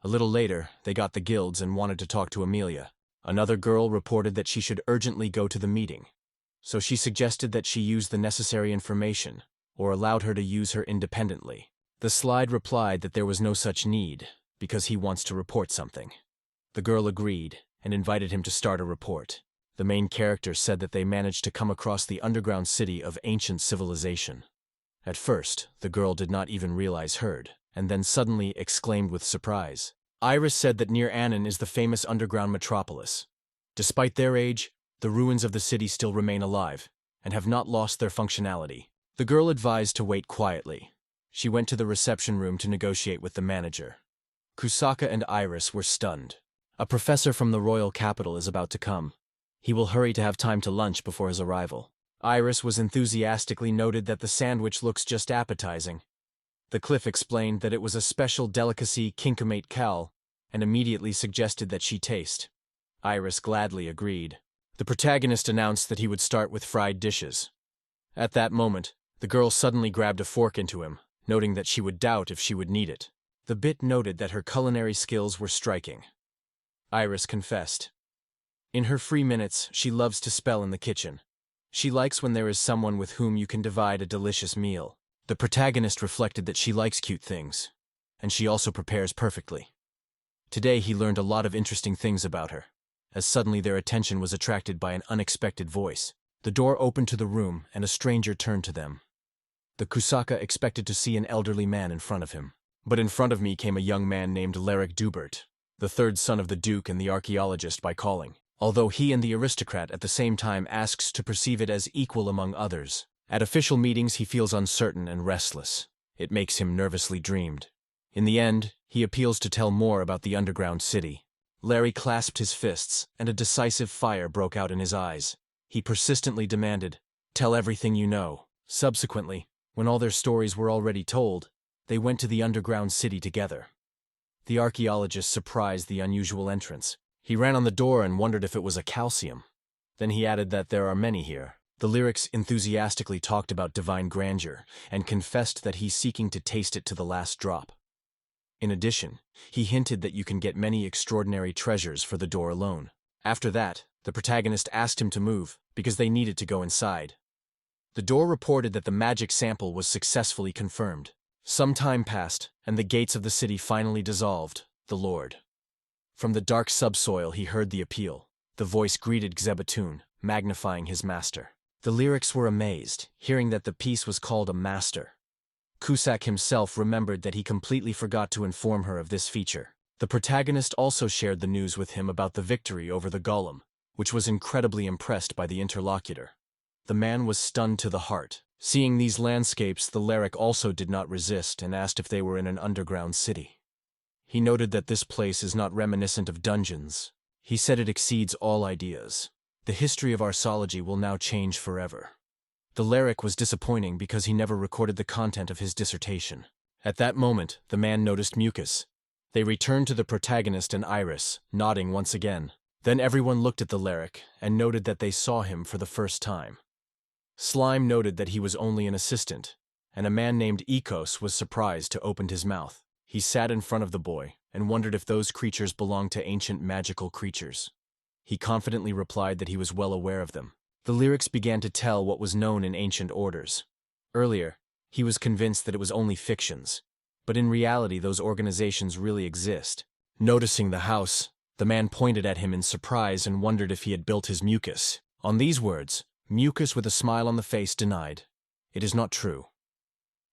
A little later, they got the guilds and wanted to talk to Amelia. Another girl reported that she should urgently go to the meeting, so she suggested that she use the necessary information, or allowed her to use her independently. The slide replied that there was no such need, because he wants to report something. The girl agreed, and invited him to start a report. The main character said that they managed to come across the underground city of ancient civilization. At first, the girl did not even realize heard, and then suddenly exclaimed with surprise. Iris said that near Anan is the famous underground metropolis. Despite their age, the ruins of the city still remain alive, and have not lost their functionality. The girl advised to wait quietly. She went to the reception room to negotiate with the manager. Kusaka and Iris were stunned. A professor from the royal capital is about to come. He will hurry to have time to lunch before his arrival. Iris was enthusiastically noted that the sandwich looks just appetizing. The Cliff explained that it was a special delicacy kinkumate cal, and immediately suggested that she taste. Iris gladly agreed. The protagonist announced that he would start with fried dishes. At that moment, the girl suddenly grabbed a fork into him, noting that she would doubt if she would need it. The bit noted that her culinary skills were striking. Iris confessed. In her free minutes, she loves to spell in the kitchen. She likes when there is someone with whom you can divide a delicious meal. The protagonist reflected that she likes cute things, and she also prepares perfectly. Today he learned a lot of interesting things about her, as suddenly their attention was attracted by an unexpected voice. The door opened to the room, and a stranger turned to them. The Kusaka expected to see an elderly man in front of him. But in front of me came a young man named Leric Dubert, the third son of the Duke and the archaeologist by calling. Although he and the aristocrat at the same time asks to perceive it as equal among others. At official meetings he feels uncertain and restless. It makes him nervously dreamed. In the end, he appeals to tell more about the underground city. Larry clasped his fists, and a decisive fire broke out in his eyes. He persistently demanded, "Tell everything you know." Subsequently, when all their stories were already told, they went to the underground city together. The archaeologist surprised the unusual entrance. He ran on the door and wondered if it was a calcium. Then he added that there are many here. The lyrics enthusiastically talked about divine grandeur, and confessed that he's seeking to taste it to the last drop. In addition, he hinted that you can get many extraordinary treasures for the door alone. After that, the protagonist asked him to move, because they needed to go inside. The door reported that the magic sample was successfully confirmed. Some time passed, and the gates of the city finally dissolved, the Lord. From the dark subsoil he heard the appeal. The voice greeted Xebatoon, magnifying his master. The lyrics were amazed, hearing that the piece was called a master. Cusack himself remembered that he completely forgot to inform her of this feature. The protagonist also shared the news with him about the victory over the golem, which was incredibly impressed by the interlocutor. The man was stunned to the heart. Seeing these landscapes, the Lyric also did not resist and asked if they were in an underground city. He noted that this place is not reminiscent of dungeons. He said it exceeds all ideas. The history of archaeology will now change forever. The Lyric was disappointing because he never recorded the content of his dissertation. At that moment, the man noticed mucus. They returned to the protagonist and Iris, nodding once again. Then everyone looked at the Lyric and noted that they saw him for the first time. Slime noted that he was only an assistant, and a man named Ekos was surprised to open his mouth. He sat in front of the boy and wondered if those creatures belonged to ancient magical creatures. He confidently replied that he was well aware of them. The lyrics began to tell what was known in ancient orders. Earlier, he was convinced that it was only fictions, but in reality those organizations really exist. Noticing the house, the man pointed at him in surprise and wondered if he had built his mucus. On these words, Mucus with a smile on the face denied. It is not true.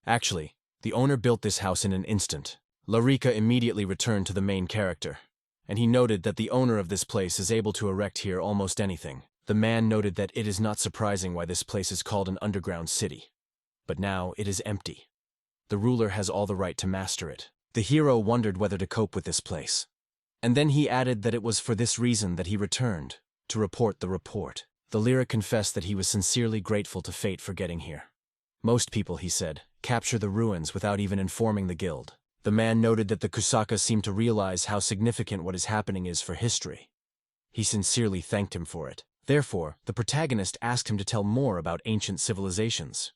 Actually, the owner built this house in an instant. Larika immediately returned to the main character. and he noted that the owner of this place is able to erect here almost anything. The man noted that it is not surprising why this place is called an underground city. But now it is empty. The ruler has all the right to master it. The hero wondered whether to cope with this place. And then he added that it was for this reason that he returned, to report the report. The lyric confessed that he was sincerely grateful to fate for getting here. Most people, he said, capture the ruins without even informing the guild. The man noted that the Kusaka seemed to realize how significant what is happening is for history. He sincerely thanked him for it. Therefore, the protagonist asked him to tell more about ancient civilizations.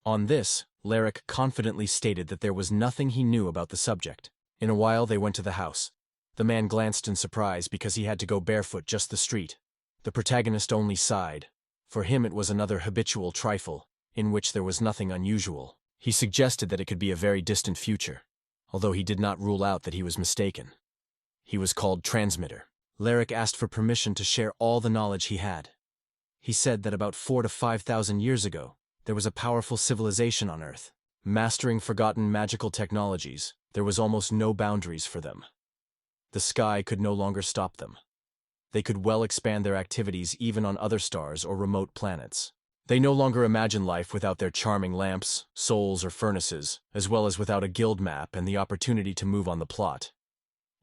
On this, Lyric confidently stated that there was nothing he knew about the subject. In a while they went to the house. The man glanced in surprise because he had to go barefoot just the street. The protagonist only sighed. For him it was another habitual trifle, in which there was nothing unusual. He suggested that it could be a very distant future, although he did not rule out that he was mistaken. He was called Transmitter. Lyric asked for permission to share all the knowledge he had. He said that about 4,000 to 5,000 years ago, there was a powerful civilization on Earth. Mastering forgotten magical technologies, there was almost no boundaries for them. The sky could no longer stop them. They could well expand their activities even on other stars or remote planets. They no longer imagine life without their charming lamps, souls, or furnaces, as well as without a guild map and the opportunity to move on the plot.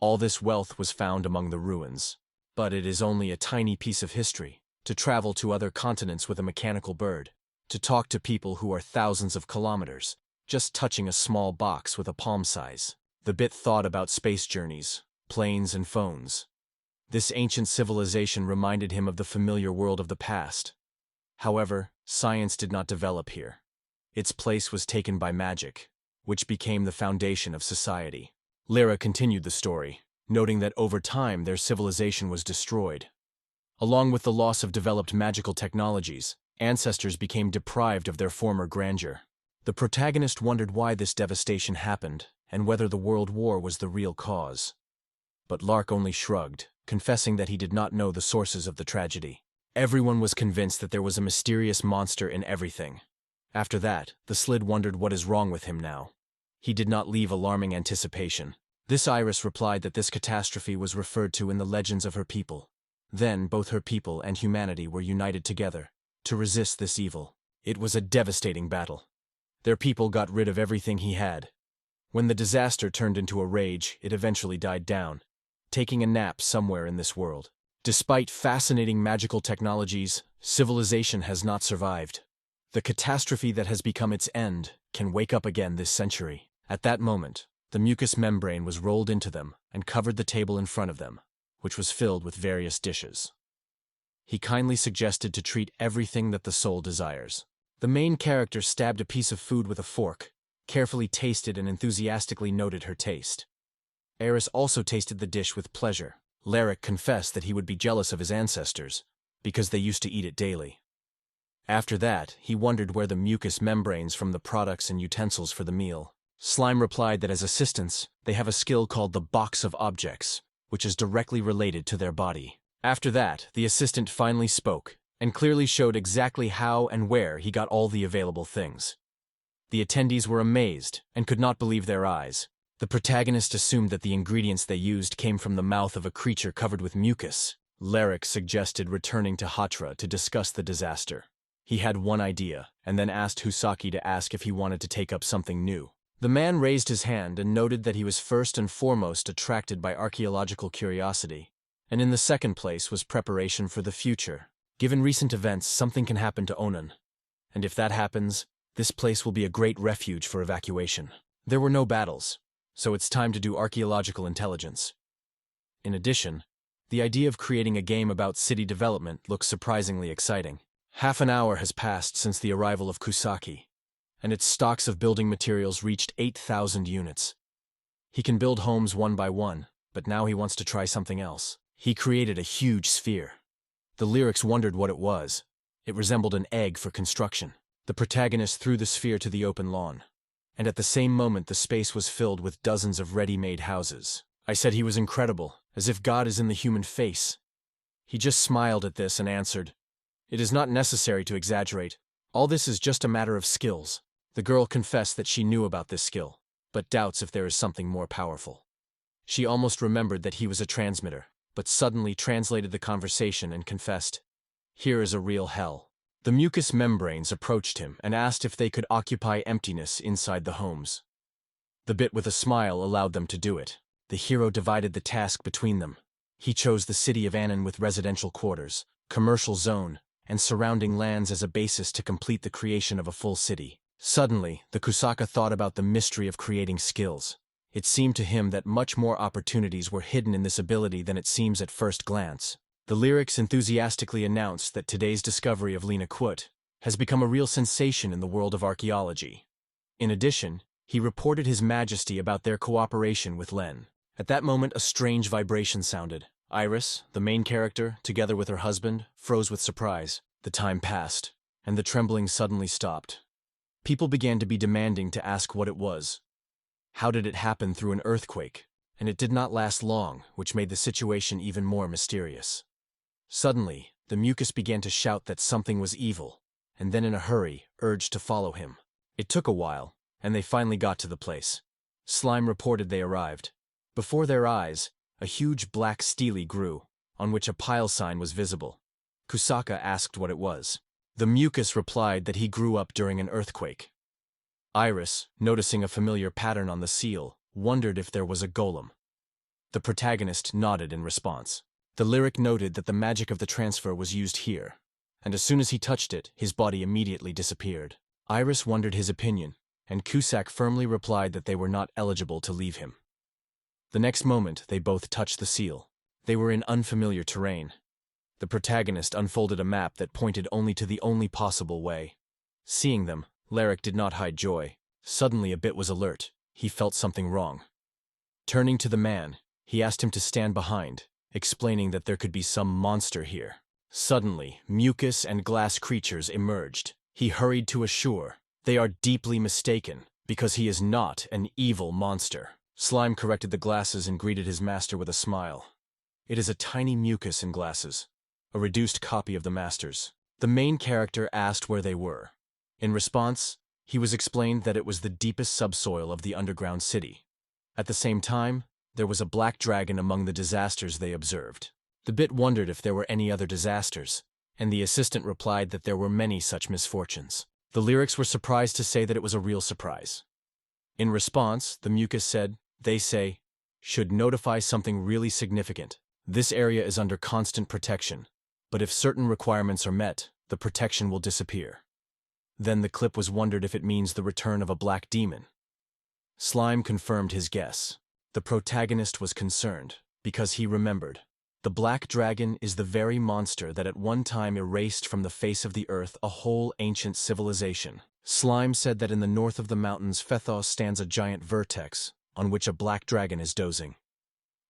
All this wealth was found among the ruins. But it is only a tiny piece of history, to travel to other continents with a mechanical bird, to talk to people who are thousands of kilometers, just touching a small box with a palm size. The bit thought about space journeys, planes and phones. This ancient civilization reminded him of the familiar world of the past. However, science did not develop here. Its place was taken by magic, which became the foundation of society. Lyra continued the story, noting that over time their civilization was destroyed. Along with the loss of developed magical technologies, ancestors became deprived of their former grandeur. The protagonist wondered why this devastation happened, and whether the World War was the real cause. But Lark only shrugged, confessing that he did not know the sources of the tragedy. Everyone was convinced that there was a mysterious monster in everything. After that, the Slid wondered what is wrong with him now. He did not leave alarming anticipation. This Iris replied that this catastrophe was referred to in the legends of her people. Then both her people and humanity were united together to resist this evil. It was a devastating battle. Their people got rid of everything he had. When the disaster turned into a rage, it eventually died down, taking a nap somewhere in this world. Despite fascinating magical technologies, civilization has not survived. The catastrophe that has become its end can wake up again this century. At that moment, the mucous membrane was rolled into them and covered the table in front of them, which was filled with various dishes. He kindly suggested to treat everything that the soul desires. The main character stabbed a piece of food with a fork, carefully tasted and enthusiastically noted her taste. Eris also tasted the dish with pleasure. Lyric confessed that he would be jealous of his ancestors, because they used to eat it daily. After that, he wondered where the mucous membranes from the products and utensils for the meal. Slime replied that as assistants, they have a skill called the box of objects, which is directly related to their body. After that, the assistant finally spoke, and clearly showed exactly how and where he got all the available things. The attendees were amazed, and could not believe their eyes. The protagonist assumed that the ingredients they used came from the mouth of a creature covered with mucus. Lyric suggested returning to Hatra to discuss the disaster. He had one idea, and then asked Husaki to ask if he wanted to take up something new. The man raised his hand and noted that he was first and foremost attracted by archaeological curiosity, and in the second place was preparation for the future. Given recent events, something can happen to Anan, and if that happens, this place will be a great refuge for evacuation. There were no battles, so it's time to do archaeological intelligence. In addition, the idea of creating a game about city development looks surprisingly exciting. Half an hour has passed since the arrival of Kusaki, and its stocks of building materials reached 8,000 units. He can build homes one by one, but now he wants to try something else. He created a huge sphere. The lyrics wondered what it was. It resembled an egg for construction. The protagonist threw the sphere to the open lawn, and at the same moment the space was filled with dozens of ready-made houses. I said he was incredible, as if God is in the human face. He just smiled at this and answered, "It is not necessary to exaggerate. All this is just a matter of skills." The girl confessed that she knew about this skill, but doubts if there is something more powerful. She almost remembered that he was a transmitter, but suddenly translated the conversation and confessed, "Here is a real hell." The mucous membranes approached him and asked if they could occupy emptiness inside the homes. The bit with a smile allowed them to do it. The hero divided the task between them. He chose the city of Anan with residential quarters, commercial zone, and surrounding lands as a basis to complete the creation of a full city. Suddenly, the Kusaka thought about the mystery of creating skills. It seemed to him that much more opportunities were hidden in this ability than it seems at first glance. The lyrics enthusiastically announced that today's discovery of Lena Quut has become a real sensation in the world of archaeology. In addition, he reported His Majesty about their cooperation with Len. At that moment, a strange vibration sounded. Iris, the main character, together with her husband, froze with surprise. The time passed, and the trembling suddenly stopped. People began to be demanding to ask what it was. How did it happen through an earthquake? And it did not last long, which made the situation even more mysterious. Suddenly, the mucus began to shout that something was evil, and then in a hurry, urged to follow him. It took a while, and they finally got to the place. Slime reported they arrived. Before their eyes, a huge black stele grew, on which a pile sign was visible. Kusaka asked what it was. The mucus replied that he grew up during an earthquake. Iris, noticing a familiar pattern on the seal, wondered if there was a golem. The protagonist nodded in response. The lyric noted that the magic of the transfer was used here, and as soon as he touched it, his body immediately disappeared. Iris wondered his opinion, and Cusack firmly replied that they were not eligible to leave him. The next moment, they both touched the seal. They were in unfamiliar terrain. The protagonist unfolded a map that pointed only to the only possible way. Seeing them, Lyric did not hide joy. Suddenly a bit was alert. He felt something wrong. Turning to the man, he asked him to stand behind, explaining that there could be some monster here. Suddenly, mucus and glass creatures emerged. He hurried to assure, "They are deeply mistaken, because he is not an evil monster." Slime corrected the glasses and greeted his master with a smile. "It is a tiny mucus in glasses, a reduced copy of the master's." The main character asked where they were. In response, he was explained that it was the deepest subsoil of the underground city. At the same time, there was a black dragon among the disasters they observed. The bit wondered if there were any other disasters, and the assistant replied that there were many such misfortunes. The lyrics were surprised to say that it was a real surprise. In response, the mucus said, "They say, should notify something really significant. This area is under constant protection, but if certain requirements are met, the protection will disappear." Then the clip was wondered if it means the return of a black demon. Slime confirmed his guess. The protagonist was concerned, because he remembered. The black dragon is the very monster that at one time erased from the face of the earth a whole ancient civilization. Slime said that in the north of the mountains Phethos stands a giant vertex, on which a black dragon is dozing.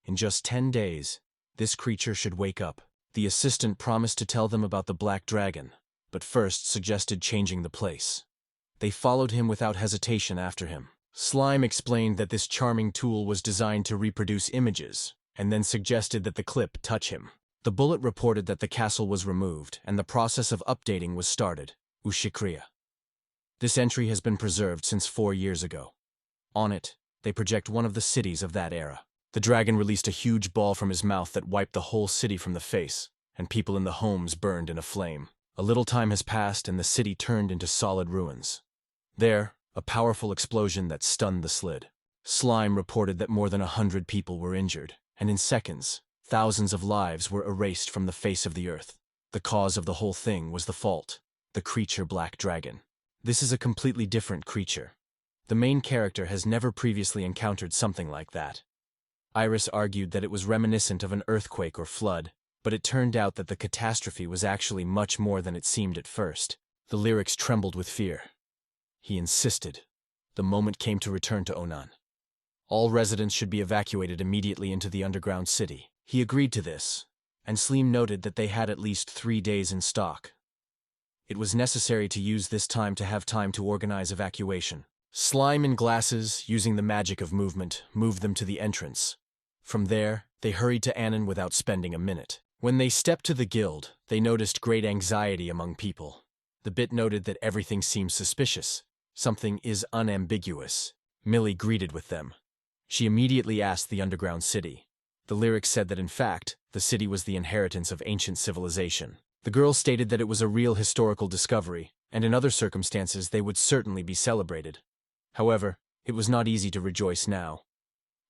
In just 10 days, this creature should wake up. The assistant promised to tell them about the black dragon, but first suggested changing the place. They followed him without hesitation after him. Slime explained that this charming tool was designed to reproduce images, and then suggested that the clip touch him. The bullet reported that the castle was removed, and the process of updating was started. Ushikriya. This entry has been preserved since 4 years ago. On it, they project one of the cities of that era. The dragon released a huge ball from his mouth that wiped the whole city from the face, and people in the homes burned in a flame. A little time has passed and the city turned into solid ruins. There, a powerful explosion that stunned the slid. Slime reported that more than 100 people were injured, and in seconds, thousands of lives were erased from the face of the earth. The cause of the whole thing was the fault, the creature Black Dragon. This is a completely different creature. The main character has never previously encountered something like that. Iris argued that it was reminiscent of an earthquake or flood, but it turned out that the catastrophe was actually much more than it seemed at first. The lyrics trembled with fear. He insisted. The moment came to return to Anan. All residents should be evacuated immediately into the underground city. He agreed to this, and Sleem noted that they had at least 3 days in stock. It was necessary to use this time to have time to organize evacuation. Slime in glasses, using the magic of movement, moved them to the entrance. From there, they hurried to Anan without spending a minute. When they stepped to the guild, they noticed great anxiety among people. The bit noted that everything seems suspicious. Something is unambiguous. Millie greeted with them. She immediately asked the underground city. The lyrics said that in fact, the city was the inheritance of ancient civilization. The girl stated that it was a real historical discovery, and in other circumstances they would certainly be celebrated. However, it was not easy to rejoice now.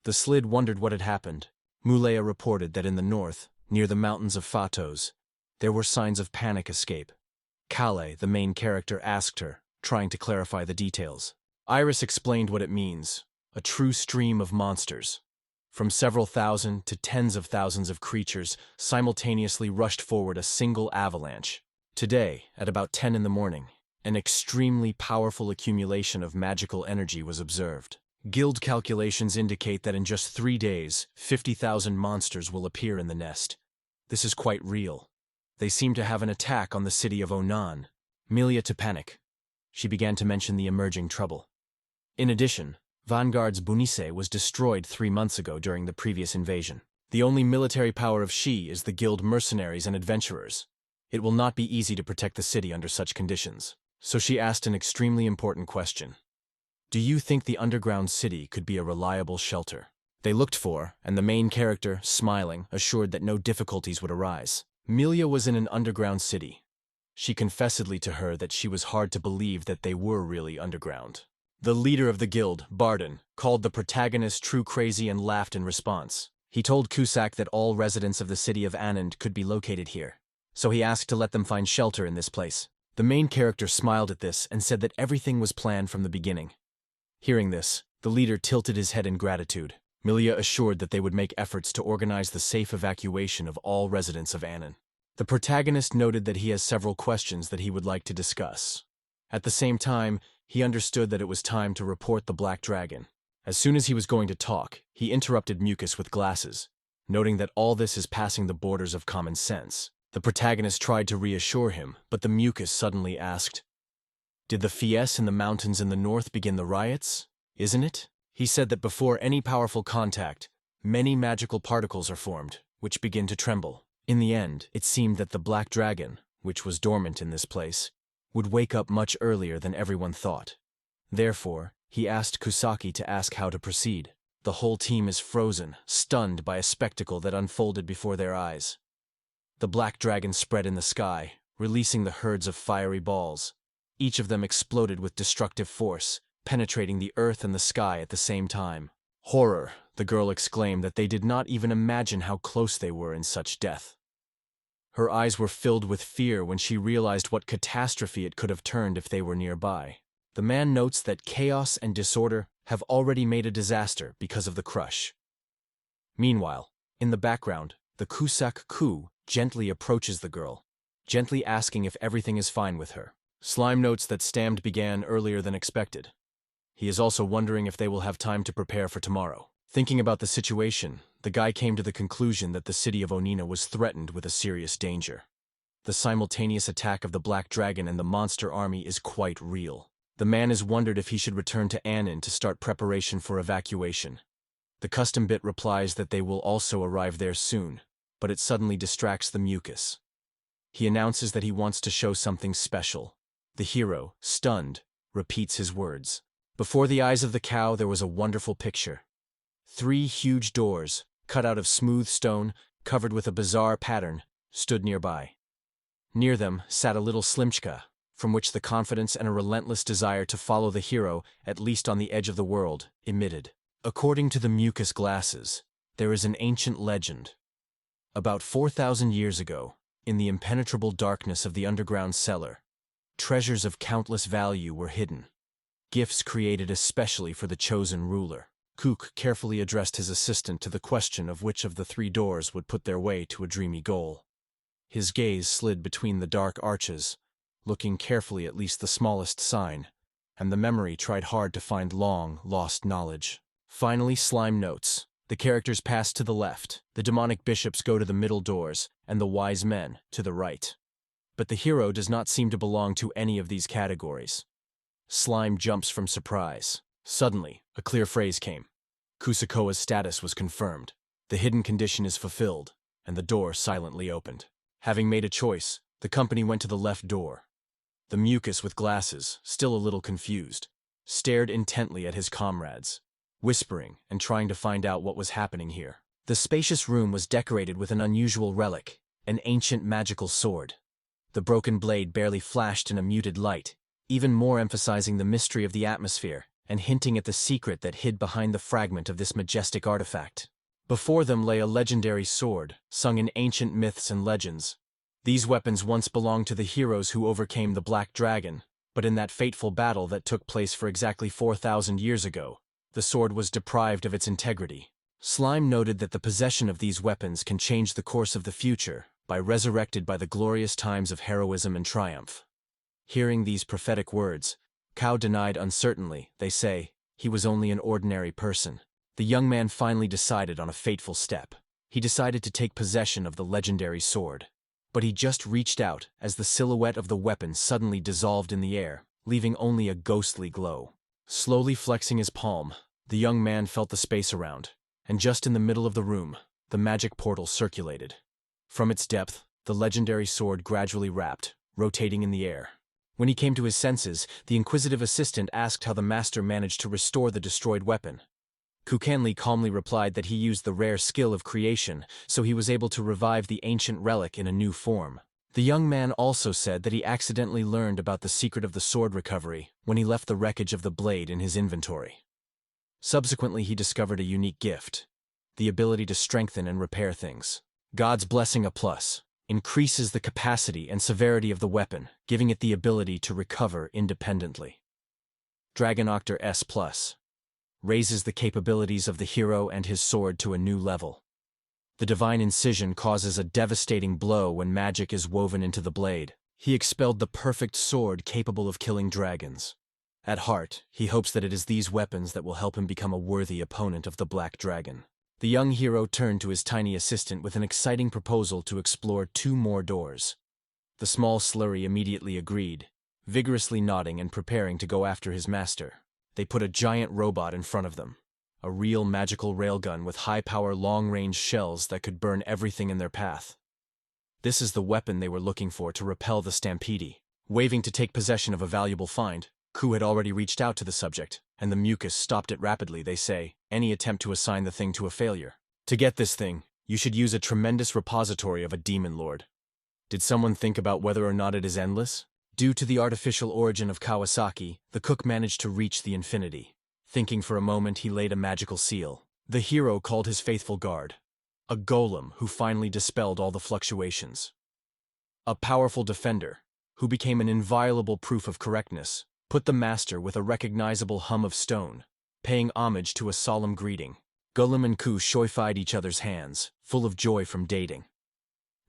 The Slid wondered what had happened. Mulea reported that in the north, near the mountains of Fatos, there were signs of panic escape. Kale, the main character, asked her, trying to clarify the details. Iris explained what it means: a true stream of monsters. From several thousand to tens of thousands of creatures simultaneously rushed forward a single avalanche. Today, at about 10 in the morning, an extremely powerful accumulation of magical energy was observed. Guild calculations indicate that in just 3 days, 50,000 monsters will appear in the nest. This is quite real. They seem to have an attack on the city of Anan. Milia to panic. She began to mention the emerging trouble. In addition, Vanguard's Bunise was destroyed 3 months ago during the previous invasion. The only military power of Shi is the guild mercenaries and adventurers. It will not be easy to protect the city under such conditions. So she asked an extremely important question. Do you think the underground city could be a reliable shelter? They looked for, and the main character, smiling, assured that no difficulties would arise. Milia was in an underground city. She confessedly to her that she was hard to believe that they were really underground. The leader of the guild, Barden, called the protagonist true crazy and laughed in response. He told Cusack that all residents of the city of Anan could be located here, so he asked to let them find shelter in this place. The main character smiled at this and said that everything was planned from the beginning. Hearing this, the leader tilted his head in gratitude. Milia assured that they would make efforts to organize the safe evacuation of all residents of Anan. The protagonist noted that he has several questions that he would like to discuss. At the same time, he understood that it was time to report the Black Dragon. As soon as he was going to talk, he interrupted Mucus with glasses, noting that all this is passing the borders of common sense. The protagonist tried to reassure him, but the Mucus suddenly asked, "Did the Fies in the mountains in the north begin the riots? Isn't it?" He said that before any powerful contact, many magical particles are formed, which begin to tremble. In the end, it seemed that the Black Dragon, which was dormant in this place, would wake up much earlier than everyone thought. Therefore, he asked Kusaki to ask how to proceed. The whole team is frozen, stunned by a spectacle that unfolded before their eyes. The Black Dragon spread in the sky, releasing the herds of fiery balls. Each of them exploded with destructive force, penetrating the earth and the sky at the same time. Horror, the girl exclaimed that they did not even imagine how close they were in such death. Her eyes were filled with fear when she realized what catastrophe it could have turned if they were nearby. The man notes that chaos and disorder have already made a disaster because of the crush. Meanwhile, in the background, the Cusack Ku gently approaches the girl, gently asking if everything is fine with her. Slime notes that Stammed began earlier than expected. He is also wondering if they will have time to prepare for tomorrow. Thinking about the situation, the guy came to the conclusion that the city of Onina was threatened with a serious danger. The simultaneous attack of the Black Dragon and the monster army is quite real. The man has wondered if he should return to Anan to start preparation for evacuation. The custom bit replies that they will also arrive there soon, but it suddenly distracts the Mucus. He announces that he wants to show something special. The hero, stunned, repeats his words. Before the eyes of the cow there was a wonderful picture. 3 huge doors, cut out of smooth stone, covered with a bizarre pattern, stood nearby. Near them sat a little Slimchka, from which the confidence and a relentless desire to follow the hero, at least on the edge of the world, emitted. According to the Mucus glasses, there is an ancient legend. About 4,000 years ago, in the impenetrable darkness of the underground cellar, treasures of countless value were hidden. Gifts created especially for the chosen ruler. Kook carefully addressed his assistant to the question of which of the 3 doors would put their way to a dreamy goal. His gaze slid between the dark arches, looking carefully at least the smallest sign, and the memory tried hard to find long-lost knowledge. Finally, Slime notes. The characters pass to the left, the demonic bishops go to the middle doors, and the wise men to the right. But the hero does not seem to belong to any of these categories. Slime jumps from surprise. Suddenly, a clear phrase came. Kusakoa's status was confirmed. The hidden condition is fulfilled, and the door silently opened. Having made a choice, the company went to the left door. The Mucus with glasses, still a little confused, stared intently at his comrades. whispering and trying to find out what was happening here. The spacious room was decorated with an unusual relic, an ancient magical sword. The broken blade barely flashed in a muted light, even more emphasizing the mystery of the atmosphere and hinting at the secret that hid behind the fragment of this majestic artifact. Before them lay a legendary sword, sung in ancient myths and legends. These weapons once belonged to the heroes who overcame the Black Dragon, but in that fateful battle that took place for exactly 4,000 years ago, the sword was deprived of its integrity. Slime noted that the possession of these weapons can change the course of the future, by resurrected by the glorious times of heroism and triumph. Hearing these prophetic words, Kao denied uncertainly, they say, he was only an ordinary person. The young man finally decided on a fateful step. He decided to take possession of the legendary sword. But he just reached out as the silhouette of the weapon suddenly dissolved in the air, leaving only a ghostly glow. Slowly flexing his palm, the young man felt the space around, and just in the middle of the room, the magic portal circulated. From its depth, the legendary sword gradually wrapped, rotating in the air. When he came to his senses, the inquisitive assistant asked how the master managed to restore the destroyed weapon. Kukanli calmly replied that he used the rare skill of creation, so he was able to revive the ancient relic in a new form. The young man also said that he accidentally learned about the secret of the sword recovery when he left the wreckage of the blade in his inventory. Subsequently, he discovered a unique gift, the ability to strengthen and repair things. God's blessing +, increases the capacity and severity of the weapon, giving it the ability to recover independently. Dragon Octar S+, raises the capabilities of the hero and his sword to a new level. The divine incision causes a devastating blow when magic is woven into the blade. He expelled the perfect sword capable of killing dragons. At heart, he hopes that it is these weapons that will help him become a worthy opponent of the Black Dragon. The young hero turned to his tiny assistant with an exciting proposal to explore 2 more doors. The small slurry immediately agreed, vigorously nodding and preparing to go after his master. They put a giant robot in front of them, a real magical railgun with high-power long-range shells that could burn everything in their path. This is the weapon they were looking for to repel the stampede. Waving to take possession of a valuable find, Ku had already reached out to the subject, and the mucus stopped it rapidly, they say, any attempt to assign the thing to a failure. To get this thing, you should use a tremendous repository of a demon lord. Did someone think about whether or not it is endless? Due to the artificial origin of Kawasaki, the cook managed to reach the infinity. Thinking for a moment, he laid a magical seal. The hero called his faithful guard, a golem who finally dispelled all the fluctuations. A powerful defender, who became an inviolable proof of correctness, put the master with a recognizable hum of stone, paying homage to a solemn greeting. Golem and Ku shoified each other's hands, full of joy from dating.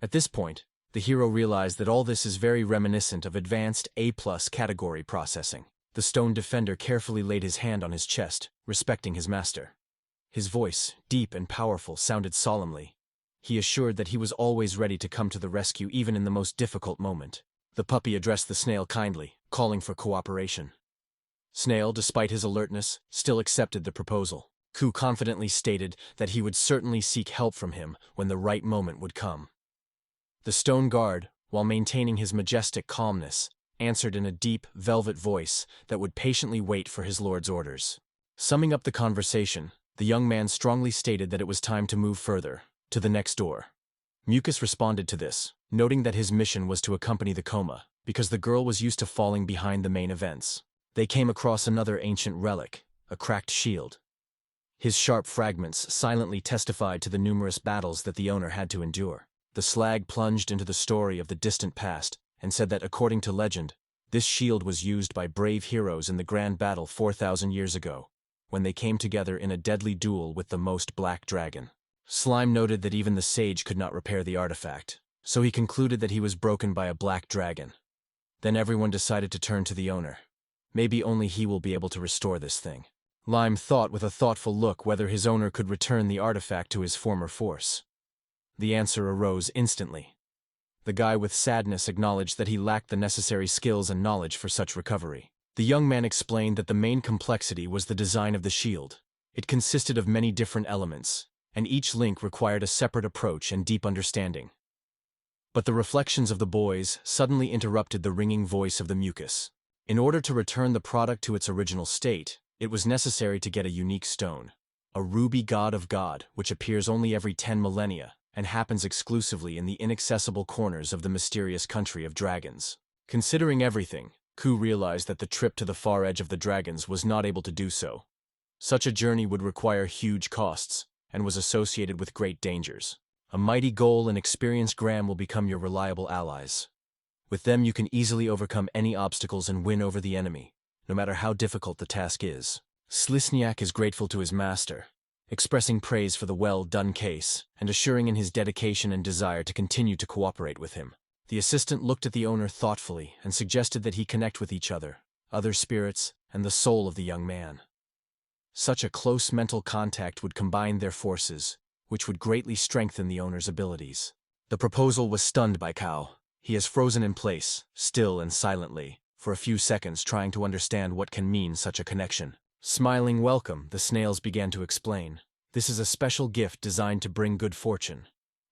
At this point, the hero realized that all this is very reminiscent of advanced A+ category processing. The stone defender carefully laid his hand on his chest, respecting his master. His voice, deep and powerful, sounded solemnly. He assured that he was always ready to come to the rescue even in the most difficult moment. The puppy addressed the snail kindly, calling for cooperation. Snail, despite his alertness, still accepted the proposal. Ku confidently stated that he would certainly seek help from him when the right moment would come. The stone guard, while maintaining his majestic calmness, answered in a deep, velvet voice that would patiently wait for his lord's orders. Summing up the conversation, the young man strongly stated that it was time to move further, to the next door. Mucus responded to this, noting that his mission was to accompany the coma, because the girl was used to falling behind the main events. They came across another ancient relic, a cracked shield. His sharp fragments silently testified to the numerous battles that the owner had to endure. The slag plunged into the story of the distant past and said that, according to legend, this shield was used by brave heroes in the grand battle 4,000 years ago, when they came together in a deadly duel with the most Black Dragon. Slime noted that even the sage could not repair the artifact, so he concluded that he was broken by a Black Dragon. Then everyone decided to turn to the owner. Maybe only he will be able to restore this thing. Lime thought with a thoughtful look whether his owner could return the artifact to his former force. The answer arose instantly. The guy with sadness acknowledged that he lacked the necessary skills and knowledge for such recovery. The young man explained that the main complexity was the design of the shield. It consisted of many different elements, and each link required a separate approach and deep understanding. But the reflections of the boys suddenly interrupted the ringing voice of the mucus. In order to return the product to its original state, It was necessary to get a unique stone, a ruby god of God, which appears only every 10 millennia and happens exclusively in the inaccessible corners of the mysterious country of dragons. Considering everything, Ku realized that the trip to the far edge of the dragons was not able to do so. Such a journey would require huge costs and was associated with great dangers. A mighty goal and experienced Graham will become your reliable allies. With them you can easily overcome any obstacles and win over the enemy, no matter how difficult the task is. Slisniak is grateful to his master, expressing praise for the well-done case and assuring in his dedication and desire to continue to cooperate with him. The assistant looked at the owner thoughtfully and suggested that he connect with each other, other spirits, and the soul of the young man. Such a close mental contact would combine their forces, which would greatly strengthen the owner's abilities. The proposal was stunned by Kao. He has frozen in place, still and silently, for a few seconds trying to understand what can mean such a connection. Smiling welcome, the snails began to explain. This is a special gift designed to bring good fortune.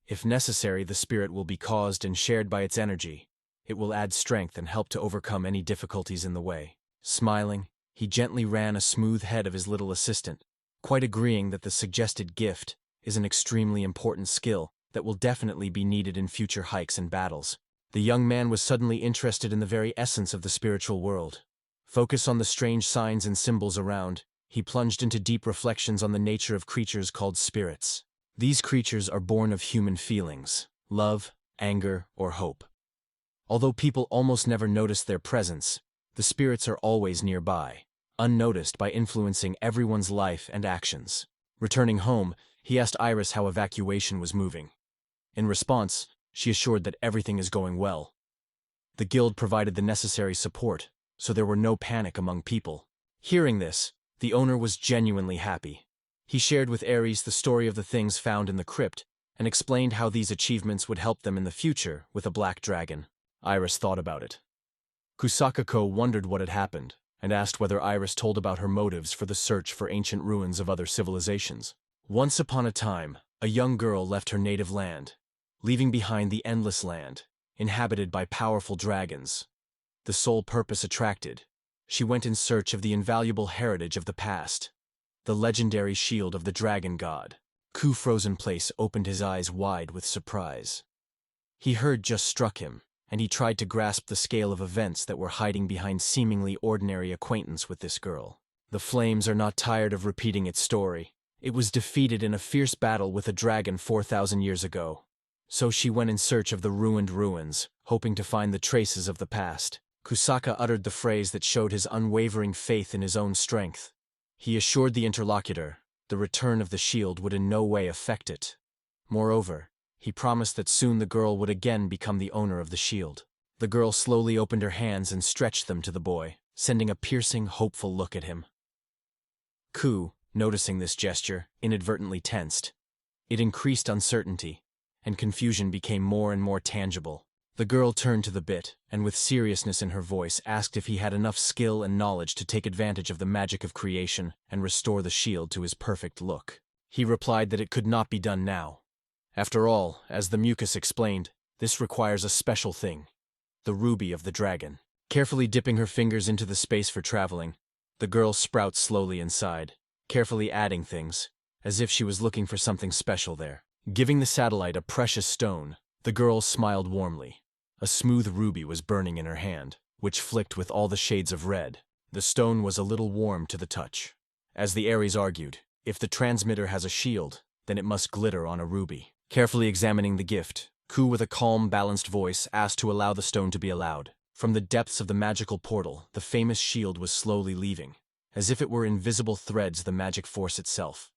If necessary, the spirit will be caused and shared by its energy. It will add strength and help to overcome any difficulties in the way. Smiling, he gently ran a smooth head of his little assistant, quite agreeing that the suggested gift is an extremely important skill that will definitely be needed in future hikes and battles. The young man was suddenly interested in the very essence of the spiritual world. Focused on the strange signs and symbols around, he plunged into deep reflections on the nature of creatures called spirits. These creatures are born of human feelings, love, anger, or hope. Although people almost never notice their presence, the spirits are always nearby, unnoticed by influencing everyone's life and actions. Returning home, he asked Iris how evacuation was moving. In response, she assured that everything is going well. The guild provided the necessary support, so there were no panic among people. Hearing this, the owner was genuinely happy. He shared with Ares the story of the things found in the crypt and explained how these achievements would help them in the future with a black dragon. Iris thought about it. Kusakako wondered what had happened and asked whether Iris told about her motives for the search for ancient ruins of other civilizations. Once upon a time, a young girl left her native land, leaving behind the endless land, inhabited by powerful dragons. The sole purpose attracted, she went in search of the invaluable heritage of the past, the legendary shield of the dragon god. Ku Frozen Place opened his eyes wide with surprise. He heard just struck him, and he tried to grasp the scale of events that were hiding behind seemingly ordinary acquaintance with this girl. The flames are not tired of repeating its story. It was defeated in a fierce battle with a dragon 4,000 years ago. So she went in search of the ruined ruins, hoping to find the traces of the past. Kusaka uttered the phrase that showed his unwavering faith in his own strength. He assured the interlocutor the return of the shield would in no way affect it. Moreover, he promised that soon the girl would again become the owner of the shield. The girl slowly opened her hands and stretched them to the boy, sending a piercing, hopeful look at him. Ku, noticing this gesture, inadvertently tensed. It increased uncertainty, and confusion became more and more tangible. The girl turned to the bit, and with seriousness in her voice asked if he had enough skill and knowledge to take advantage of the magic of creation and restore the shield to his perfect look. He replied that it could not be done now. After all, as the mucus explained, this requires a special thing, the ruby of the dragon. Carefully dipping her fingers into the space for traveling, the girl sprouts slowly inside, carefully adding things, as if she was looking for something special there. Giving the satellite a precious stone, the girl smiled warmly. A smooth ruby was burning in her hand, which flicked with all the shades of red. The stone was a little warm to the touch. As the Ares argued, if the transmitter has a shield, then it must glitter on a ruby. Carefully examining the gift, Ku with a calm, balanced voice asked to allow the stone to be allowed. From the depths of the magical portal, the famous shield was slowly leaving, as if it were invisible threads the magic force itself.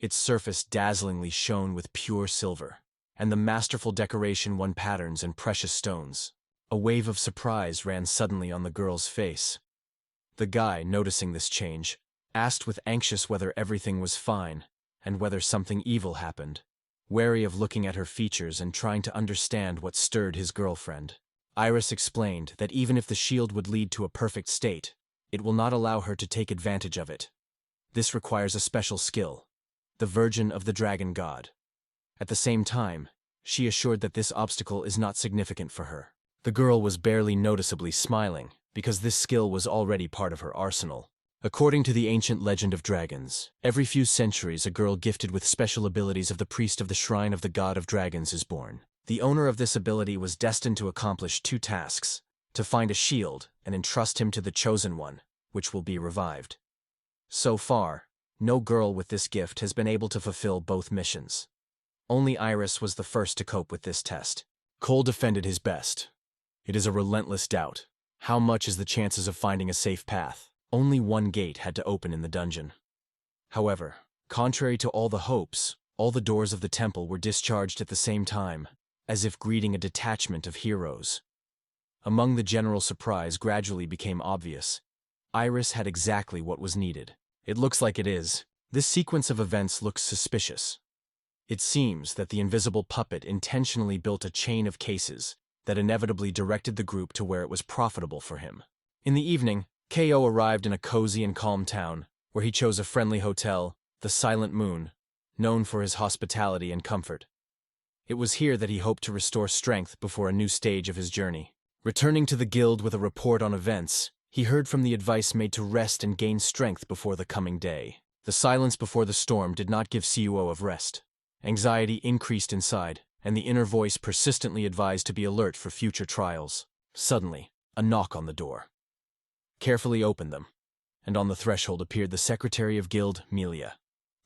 Its surface dazzlingly shone with pure silver, and the masterful decoration won patterns and precious stones. A wave of surprise ran suddenly on the girl's face. The guy, noticing this change, asked with anxious whether everything was fine, and whether something evil happened, wary of looking at her features and trying to understand what stirred his girlfriend. Iris explained that even if the shield would lead to a perfect state, it will not allow her to take advantage of it. This requires a special skill, the Virgin of the Dragon God. At the same time, she assured that this obstacle is not significant for her. The girl was barely noticeably smiling, because this skill was already part of her arsenal. According to the ancient legend of dragons, every few centuries a girl gifted with special abilities of the priest of the shrine of the god of dragons is born. The owner of this ability was destined to accomplish two tasks: to find a shield and entrust him to the chosen one, which will be revived. So far, no girl with this gift has been able to fulfill both missions. Only Iris was the first to cope with this test. Cole defended his best. It is a relentless doubt. How much is the chances of finding a safe path? Only one gate had to open in the dungeon. However, contrary to all the hopes, all the doors of the temple were discharged at the same time, as if greeting a detachment of heroes. Among the general surprise gradually became obvious. Iris had exactly what was needed. It looks like it is. This sequence of events looks suspicious. It seems that the invisible puppet intentionally built a chain of cases that inevitably directed the group to where it was profitable for him. In the evening, Ko arrived in a cozy and calm town, where he chose a friendly hotel, the Silent Moon, known for his hospitality and comfort. It was here that he hoped to restore strength before a new stage of his journey. Returning to the guild with a report on events, he heard from the advice made to rest and gain strength before the coming day. The silence before the storm did not give Cuo of rest. Anxiety increased inside, and the inner voice persistently advised to be alert for future trials. Suddenly, a knock on the door. Carefully opened them, and on the threshold appeared the secretary of guild, Melia.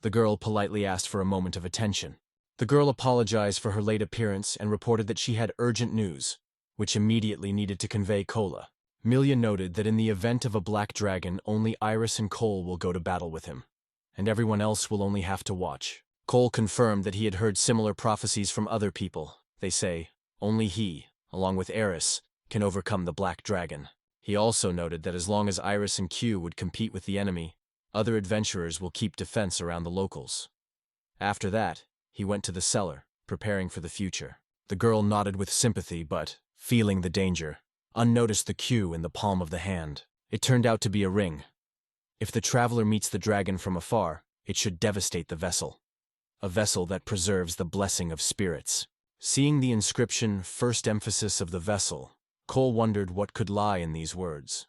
The girl politely asked for a moment of attention. The girl apologized for her late appearance and reported that she had urgent news, which immediately needed to convey Kola. Melia noted that in the event of a black dragon, only Iris and Cole will go to battle with him, and everyone else will only have to watch. Cole confirmed that he had heard similar prophecies from other people. They say, only he, along with Eris, can overcome the black dragon. He also noted that as long as Iris and Q would compete with the enemy, other adventurers will keep defense around the locals. After that, he went to the cellar, preparing for the future. The girl nodded with sympathy but, feeling the danger, unnoticed the Q in the palm of the hand. It turned out to be a ring. If the traveler meets the dragon from afar, it should devastate the vessel. A vessel that preserves the blessing of spirits. Seeing the inscription, first emphasis of the vessel, Cole wondered what could lie in these words.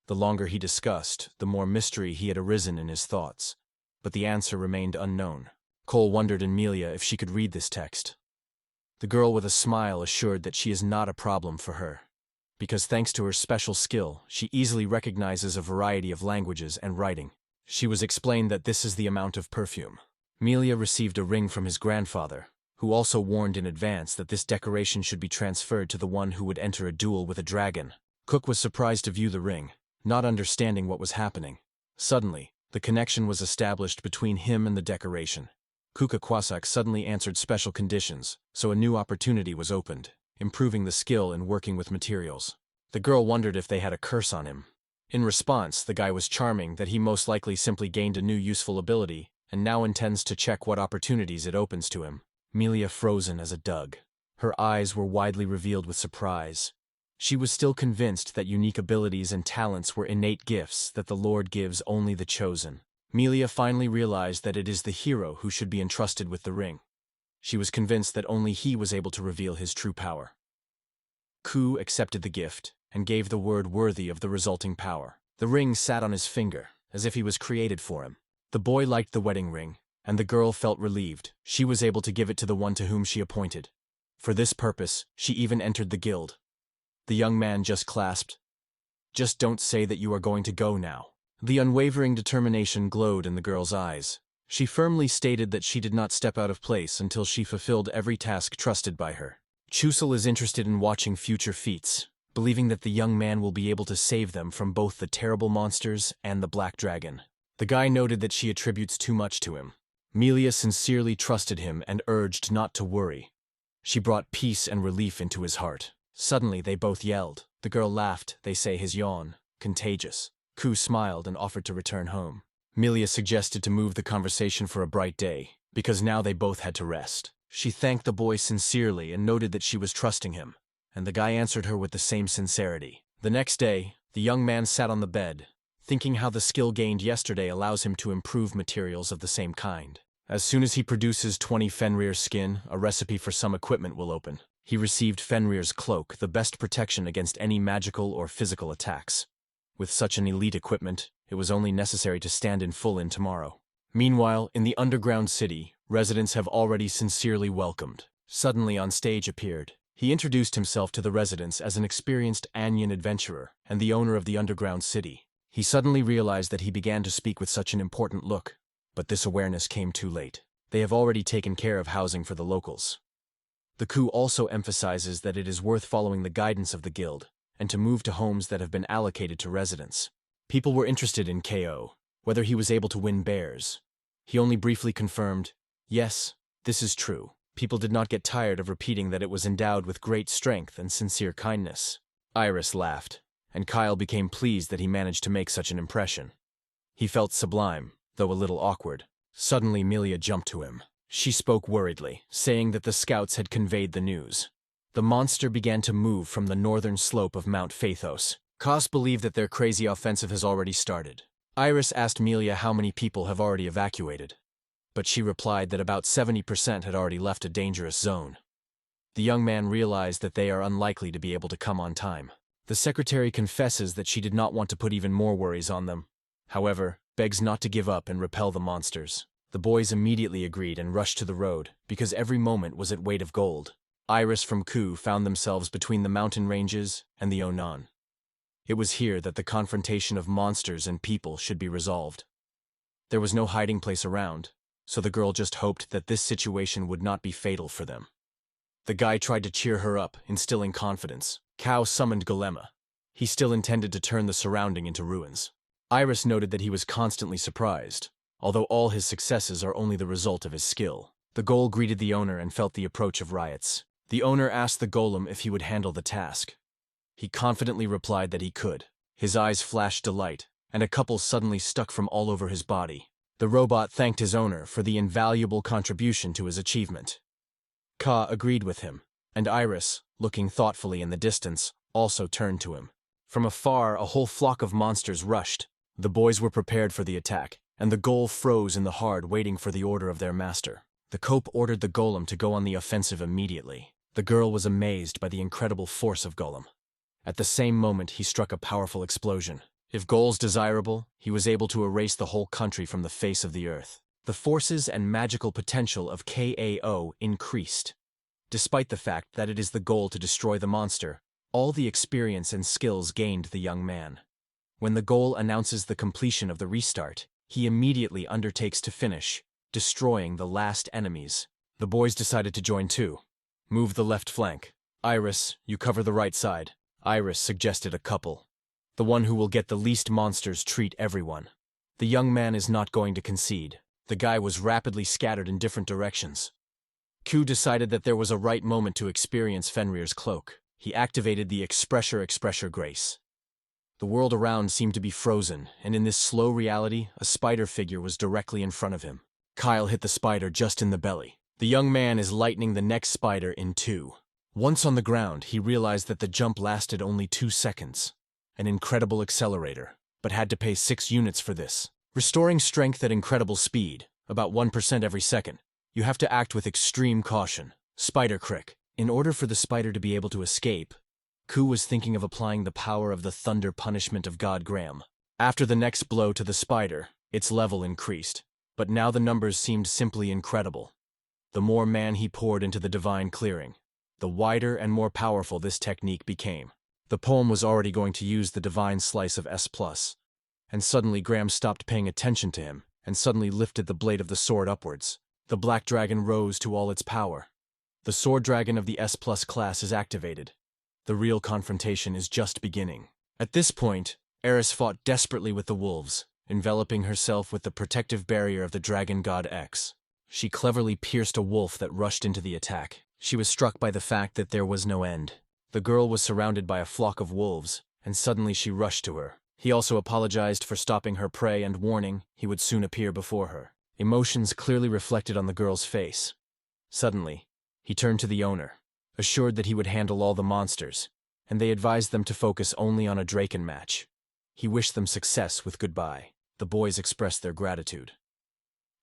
The longer he discussed, the more mystery he had arisen in his thoughts, but the answer remained unknown. Cole wondered in Melia if she could read this text. The girl with a smile assured that she is not a problem for her, because thanks to her special skill, she easily recognizes a variety of languages and writing. She was explained that this is the amount of perfume. Melia received a ring from his grandfather, who also warned in advance that this decoration should be transferred to the one who would enter a duel with a dragon. Cook was surprised to view the ring, not understanding what was happening. Suddenly, the connection was established between him and the decoration. Kuka Kwasak suddenly answered special conditions, so a new opportunity was opened, improving the skill in working with materials. The girl wondered if they had a curse on him. In response, the guy was charming that he most likely simply gained a new useful ability, and now intends to check what opportunities it opens to him. Melia frozen as a dug. Her eyes were widely revealed with surprise. She was still convinced that unique abilities and talents were innate gifts that the Lord gives only the chosen. Melia finally realized that it is the hero who should be entrusted with the ring. She was convinced that only he was able to reveal his true power. Ku accepted the gift and gave the word worthy of the resulting power. The ring sat on his finger, as if he was created for him. The boy liked the wedding ring, and the girl felt relieved. She was able to give it to the one to whom she appointed. For this purpose, she even entered the guild. The young man just clasped. Just don't say that you are going to go now. The unwavering determination glowed in the girl's eyes. She firmly stated that she did not step out of place until she fulfilled every task trusted by her. Chusel is interested in watching future feats, believing that the young man will be able to save them from both the terrible monsters and the black dragon. The guy noted that she attributes too much to him. Melia sincerely trusted him and urged not to worry. She brought peace and relief into his heart. Suddenly they both yelled. The girl laughed, they say his yawn, contagious. Ku smiled and offered to return home. Melia suggested to move the conversation for a bright day, because now they both had to rest. She thanked the boy sincerely and noted that she was trusting him, and the guy answered her with the same sincerity. The next day, the young man sat on the bed, thinking how the skill gained yesterday allows him to improve materials of the same kind. As soon as he produces 20 Fenrir skin, a recipe for some equipment will open. He received Fenrir's cloak, the best protection against any magical or physical attacks. With such an elite equipment, It was only necessary to stand in full in tomorrow. Meanwhile, in the underground city, residents have already sincerely welcomed. Suddenly on stage appeared. He introduced himself to the residents as an experienced Anyan adventurer and the owner of the underground city. He suddenly realized that he began to speak with such an important look. But this awareness came too late. They have already taken care of housing for the locals. The coup also emphasizes that it is worth following the guidance of the guild and to move to homes that have been allocated to residents. People were interested in KO, whether he was able to win bears. He only briefly confirmed, yes, this is true. People did not get tired of repeating that it was endowed with great strength and sincere kindness. Iris laughed, and Kyle became pleased that he managed to make such an impression. He felt sublime, though a little awkward. Suddenly Melia jumped to him. She spoke worriedly, saying that the scouts had conveyed the news. The monster began to move from the northern slope of Mount Phaethos. Kos believed that their crazy offensive has already started. Iris asked Melia how many people have already evacuated, but she replied that about 70% had already left a dangerous zone. The young man realized that they are unlikely to be able to come on time. The secretary confesses that she did not want to put even more worries on them. However, begs not to give up and repel the monsters. The boys immediately agreed and rushed to the road, because every moment was at weight of gold. Iris from Ku found themselves between the mountain ranges and the Anan. It was here that the confrontation of monsters and people should be resolved. There was no hiding place around, so the girl just hoped that this situation would not be fatal for them. The guy tried to cheer her up, instilling confidence. Kao summoned Golema. He still intended to turn the surrounding into ruins. Iris noted that he was constantly surprised, although all his successes are only the result of his skill. The Ghoul greeted the owner and felt the approach of riots. The owner asked the golem if he would handle the task. He confidently replied that he could. His eyes flashed delight, and a couple suddenly stuck from all over his body. The robot thanked his owner for the invaluable contribution to his achievement. Ka agreed with him, and Iris, looking thoughtfully in the distance, also turned to him. From afar, a whole flock of monsters rushed. The boys were prepared for the attack, and the ghoul froze in the hard, waiting for the order of their master. The Cope ordered the golem to go on the offensive immediately. The girl was amazed by the incredible force of Golem. At the same moment, he struck a powerful explosion. If goals desirable, he was able to erase the whole country from the face of the earth. The forces and magical potential of KAO increased. Despite the fact that it is the goal to destroy the monster, all the experience and skills gained the young man. When the goal announces the completion of the restart, he immediately undertakes to finish, destroying the last enemies. The boys decided to join too. Move the left flank. Iris, you cover the right side. Iris suggested a couple. The one who will get the least monsters treat everyone. The young man is not going to concede. The guy was rapidly scattered in different directions. Q decided that there was a right moment to experience Fenrir's cloak. He activated the Expressor Grace. The world around seemed to be frozen, and in this slow reality, a spider figure was directly in front of him. Kyle hit the spider just in the belly. The young man is lightning the next spider in two. Once on the ground, he realized that the jump lasted only 2 seconds. An incredible accelerator, but had to pay 6 units for this. Restoring strength at incredible speed, about 1% every second. You have to act with extreme caution. Spider crick. In order for the spider to be able to escape, Ku was thinking of applying the power of the thunder punishment of God Graham. After the next blow to the spider, its level increased, but now the numbers seemed simply incredible. The more man he poured into the divine clearing, the wider and more powerful this technique became. The poem was already going to use the divine slice of S+, and suddenly Graham stopped paying attention to him and suddenly lifted the blade of the sword upwards. The black dragon rose to all its power. The sword dragon of the S+ class is activated. The real confrontation is just beginning. At this point, Eris fought desperately with the wolves, enveloping herself with the protective barrier of the dragon god X. She cleverly pierced a wolf that rushed into the attack. She was struck by the fact that there was no end. The girl was surrounded by a flock of wolves, and suddenly she rushed to her. He also apologized for stopping her prey and warning he would soon appear before her. Emotions clearly reflected on the girl's face. Suddenly, he turned to the owner, assured that he would handle all the monsters, and they advised them to focus only on a Draken match. He wished them success with goodbye. The boys expressed their gratitude.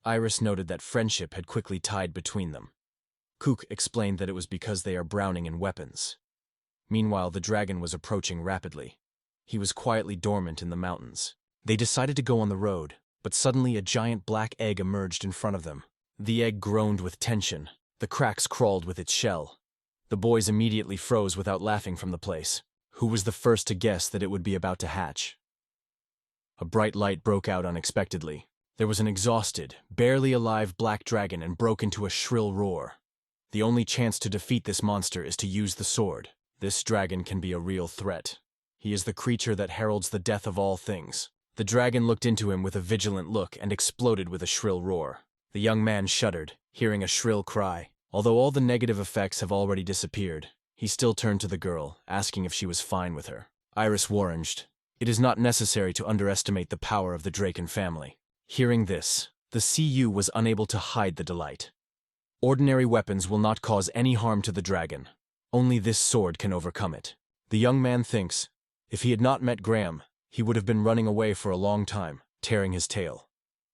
Iris noted that friendship had quickly tied between them. Kook explained that it was because they are browning in weapons. Meanwhile, the dragon was approaching rapidly. He was quietly dormant in the mountains. They decided to go on the road, but suddenly a giant black egg emerged in front of them. The egg groaned with tension. The cracks crawled with its shell. The boys immediately froze without laughing from the place. Who was the first to guess that it would be about to hatch? A bright light broke out unexpectedly. There was an exhausted, barely alive black dragon and broke into a shrill roar. The only chance to defeat this monster is to use the sword. This dragon can be a real threat. He is the creature that heralds the death of all things. The dragon looked into him with a vigilant look and exploded with a shrill roar. The young man shuddered, hearing a shrill cry. Although all the negative effects have already disappeared, he still turned to the girl, asking if she was fine with her. Iris warned, "It is not necessary to underestimate the power of the Draken family." Hearing this, the CU was unable to hide the delight. Ordinary weapons will not cause any harm to the dragon. Only this sword can overcome it. The young man thinks, if he had not met Graham, he would have been running away for a long time, tearing his tail.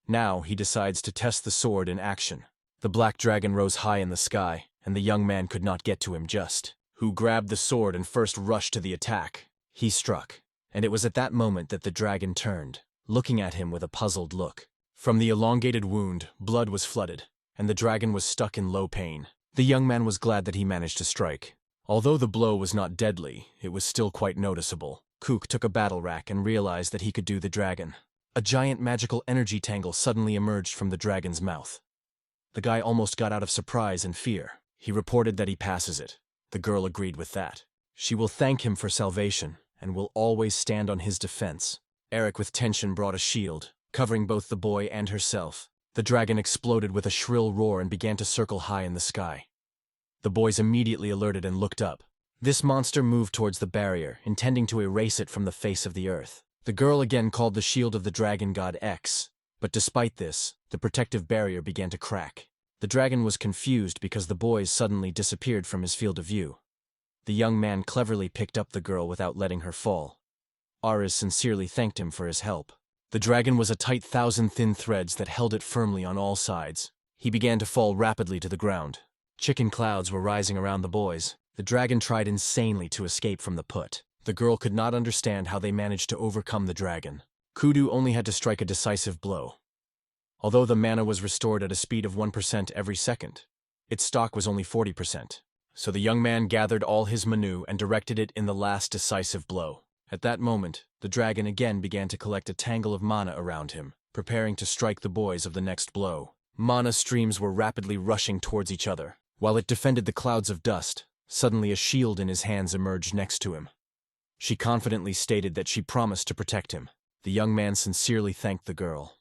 Now he decides to test the sword in action. The black dragon rose high in the sky, and the young man could not get to him just. Who grabbed the sword and first rushed to the attack. He struck, and it was at that moment that the dragon turned, looking at him with a puzzled look. From the elongated wound, blood was flooded, and the dragon was stuck in low pain. The young man was glad that he managed to strike. Although the blow was not deadly, it was still quite noticeable. Kook took a battle rack and realized that he could do the dragon. A giant magical energy tangle suddenly emerged from the dragon's mouth. The guy almost got out of surprise and fear. He reported that he passes it. The girl agreed with that. She will thank him for salvation and will always stand on his defense. Eric with tension brought a shield, covering both the boy and herself. The dragon exploded with a shrill roar and began to circle high in the sky. The boys immediately alerted and looked up. This monster moved towards the barrier, intending to erase it from the face of the earth. The girl again called the shield of the dragon god X, but despite this, the protective barrier began to crack. The dragon was confused because the boys suddenly disappeared from his field of view. The young man cleverly picked up the girl without letting her fall. Aris sincerely thanked him for his help. The dragon was a tight 1,000 thin threads that held it firmly on all sides. He began to fall rapidly to the ground. Chicken clouds were rising around the boys. The dragon tried insanely to escape from the put. The girl could not understand how they managed to overcome the dragon. Kudu only had to strike a decisive blow. Although the mana was restored at a speed of 1% every second, its stock was only 40%. So the young man gathered all his manu and directed it in the last decisive blow. At that moment, the dragon again began to collect a tangle of mana around him, preparing to strike the boys of the next blow. Mana streams were rapidly rushing towards each other. While it defended the clouds of dust, suddenly a shield in his hands emerged next to him. She confidently stated that she promised to protect him. The young man sincerely thanked the girl.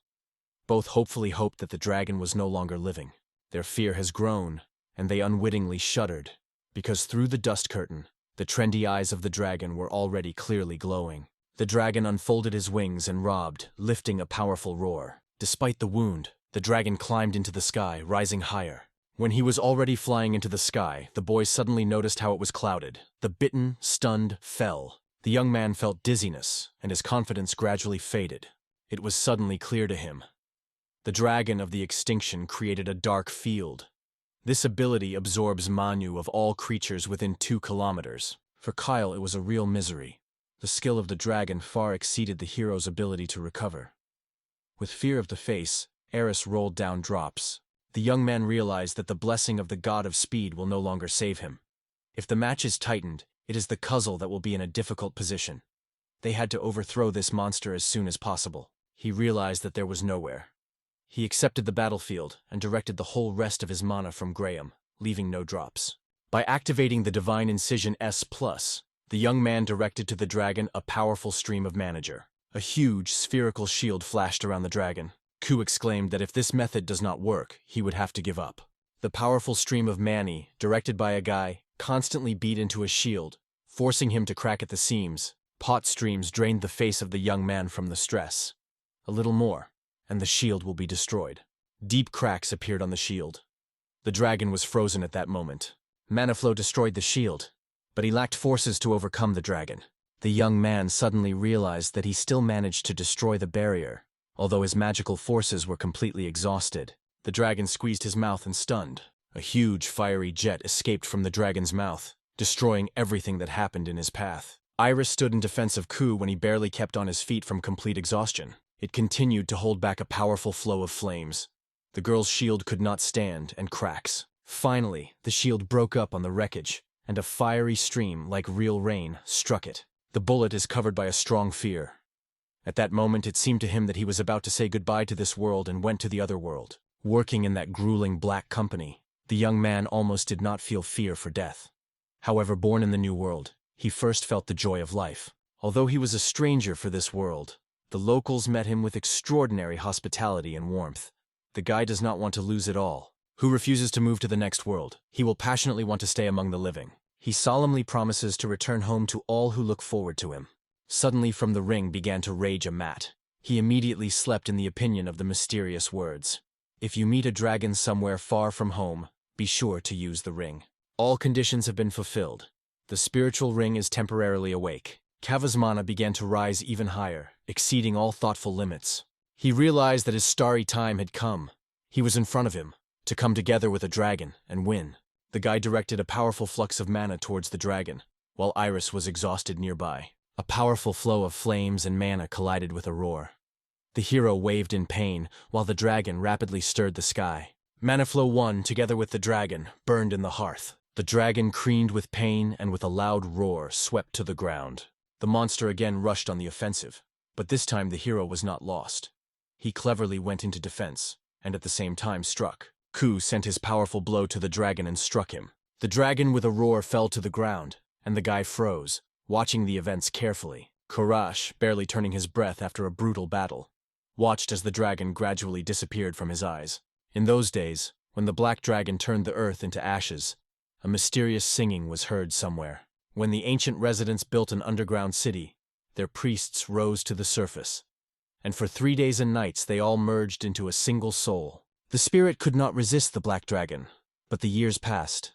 Both hopefully hoped that the dragon was no longer living. Their fear has grown, and they unwittingly shuddered, because through the dust curtain, the trendy eyes of the dragon were already clearly glowing. The dragon unfolded his wings and robbed, lifting a powerful roar. Despite the wound, the dragon climbed into the sky, rising higher. When he was already flying into the sky, the boys suddenly noticed how it was clouded. The bitten, stunned, fell. The young man felt dizziness, and his confidence gradually faded. It was suddenly clear to him. The dragon of the extinction created a dark field. This ability absorbs manu of all creatures within 2 kilometers. For Kyle, it was a real misery. The skill of the dragon far exceeded the hero's ability to recover. With fear of the face, Eris rolled down drops. The young man realized that the blessing of the god of speed will no longer save him. If the match is tightened, it is the Cuzzle that will be in a difficult position. They had to overthrow this monster as soon as possible. He realized that there was nowhere. He accepted the battlefield and directed the whole rest of his mana from Graham, leaving no drops. By activating the Divine Incision S+, the young man directed to the dragon a powerful stream of manager. A huge, spherical shield flashed around the dragon. Ku exclaimed that if this method does not work, he would have to give up. The powerful stream of mani, directed by a guy, constantly beat into his shield, forcing him to crack at the seams. Pot streams drained the face of the young man from the stress. A little more, and the shield will be destroyed. Deep cracks appeared on the shield. The dragon was frozen at that moment. Mana flow destroyed the shield, but he lacked forces to overcome the dragon. The young man suddenly realized that he still managed to destroy the barrier, although his magical forces were completely exhausted. The dragon squeezed his mouth and stunned. A huge fiery jet escaped from the dragon's mouth, destroying everything that happened in his path. Iris stood in defense of Ku when he barely kept on his feet from complete exhaustion. It continued to hold back a powerful flow of flames. The girl's shield could not stand, and cracks. Finally, the shield broke up on the wreckage, and a fiery stream, like real rain, struck it. The bullet is covered by a strong fear. At that moment, it seemed to him that he was about to say goodbye to this world and went to the other world. Working in that grueling black company, the young man almost did not feel fear for death. However, born in the new world, he first felt the joy of life. Although he was a stranger for this world, the locals met him with extraordinary hospitality and warmth. The guy does not want to lose it all. Who refuses to move to the next world? He will passionately want to stay among the living. He solemnly promises to return home to all who look forward to him. Suddenly from the ring began to rage a mat. He immediately slept in the opinion of the mysterious words. If you meet a dragon somewhere far from home, be sure to use the ring. All conditions have been fulfilled. The spiritual ring is temporarily awake. Kava's mana began to rise even higher, exceeding all thoughtful limits. He realized that his starry time had come. He was in front of him, to come together with a dragon and win. The guy directed a powerful flux of mana towards the dragon, while Iris was exhausted nearby. A powerful flow of flames and mana collided with a roar. The hero waved in pain, while the dragon rapidly stirred the sky. Mana flow 1, together with the dragon, burned in the hearth. The dragon creamed with pain and with a loud roar swept to the ground. The monster again rushed on the offensive, but this time the hero was not lost. He cleverly went into defense, and at the same time struck. Ku sent his powerful blow to the dragon and struck him. The dragon with a roar fell to the ground, and the guy froze, watching the events carefully. Kurash, barely turning his breath after a brutal battle, watched as the dragon gradually disappeared from his eyes. In those days, when the black dragon turned the earth into ashes, a mysterious singing was heard somewhere. When the ancient residents built an underground city, their priests rose to the surface, and for 3 days and nights they all merged into a single soul. The spirit could not resist the black dragon, but the years passed,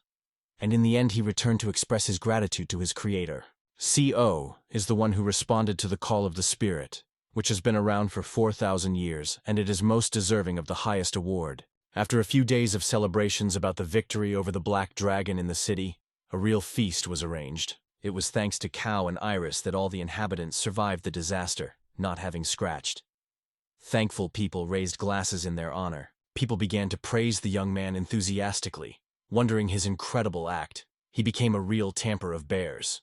and in the end he returned to express his gratitude to his creator. CO is the one who responded to the call of the spirit, which has been around for 4,000 years, and it is most deserving of the highest award. After a few days of celebrations about the victory over the black dragon in the city, a real feast was arranged. It was thanks to Cow and Iris that all the inhabitants survived the disaster, not having scratched. Thankful people raised glasses in their honor. People began to praise the young man enthusiastically, wondering his incredible act. He became a real tamper of bears.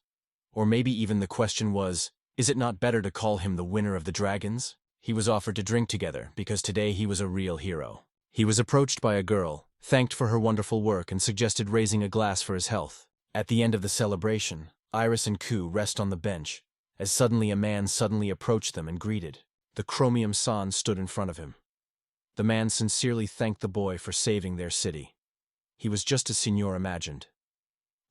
Or maybe even the question was, is it not better to call him the winner of the dragons? He was offered to drink together because today he was a real hero. He was approached by a girl, thanked for her wonderful work and suggested raising a glass for his health. At the end of the celebration, Iris and Ku rest on the bench, as suddenly a man suddenly approached them and greeted. The Chromium San stood in front of him. The man sincerely thanked the boy for saving their city. He was just as Signor imagined.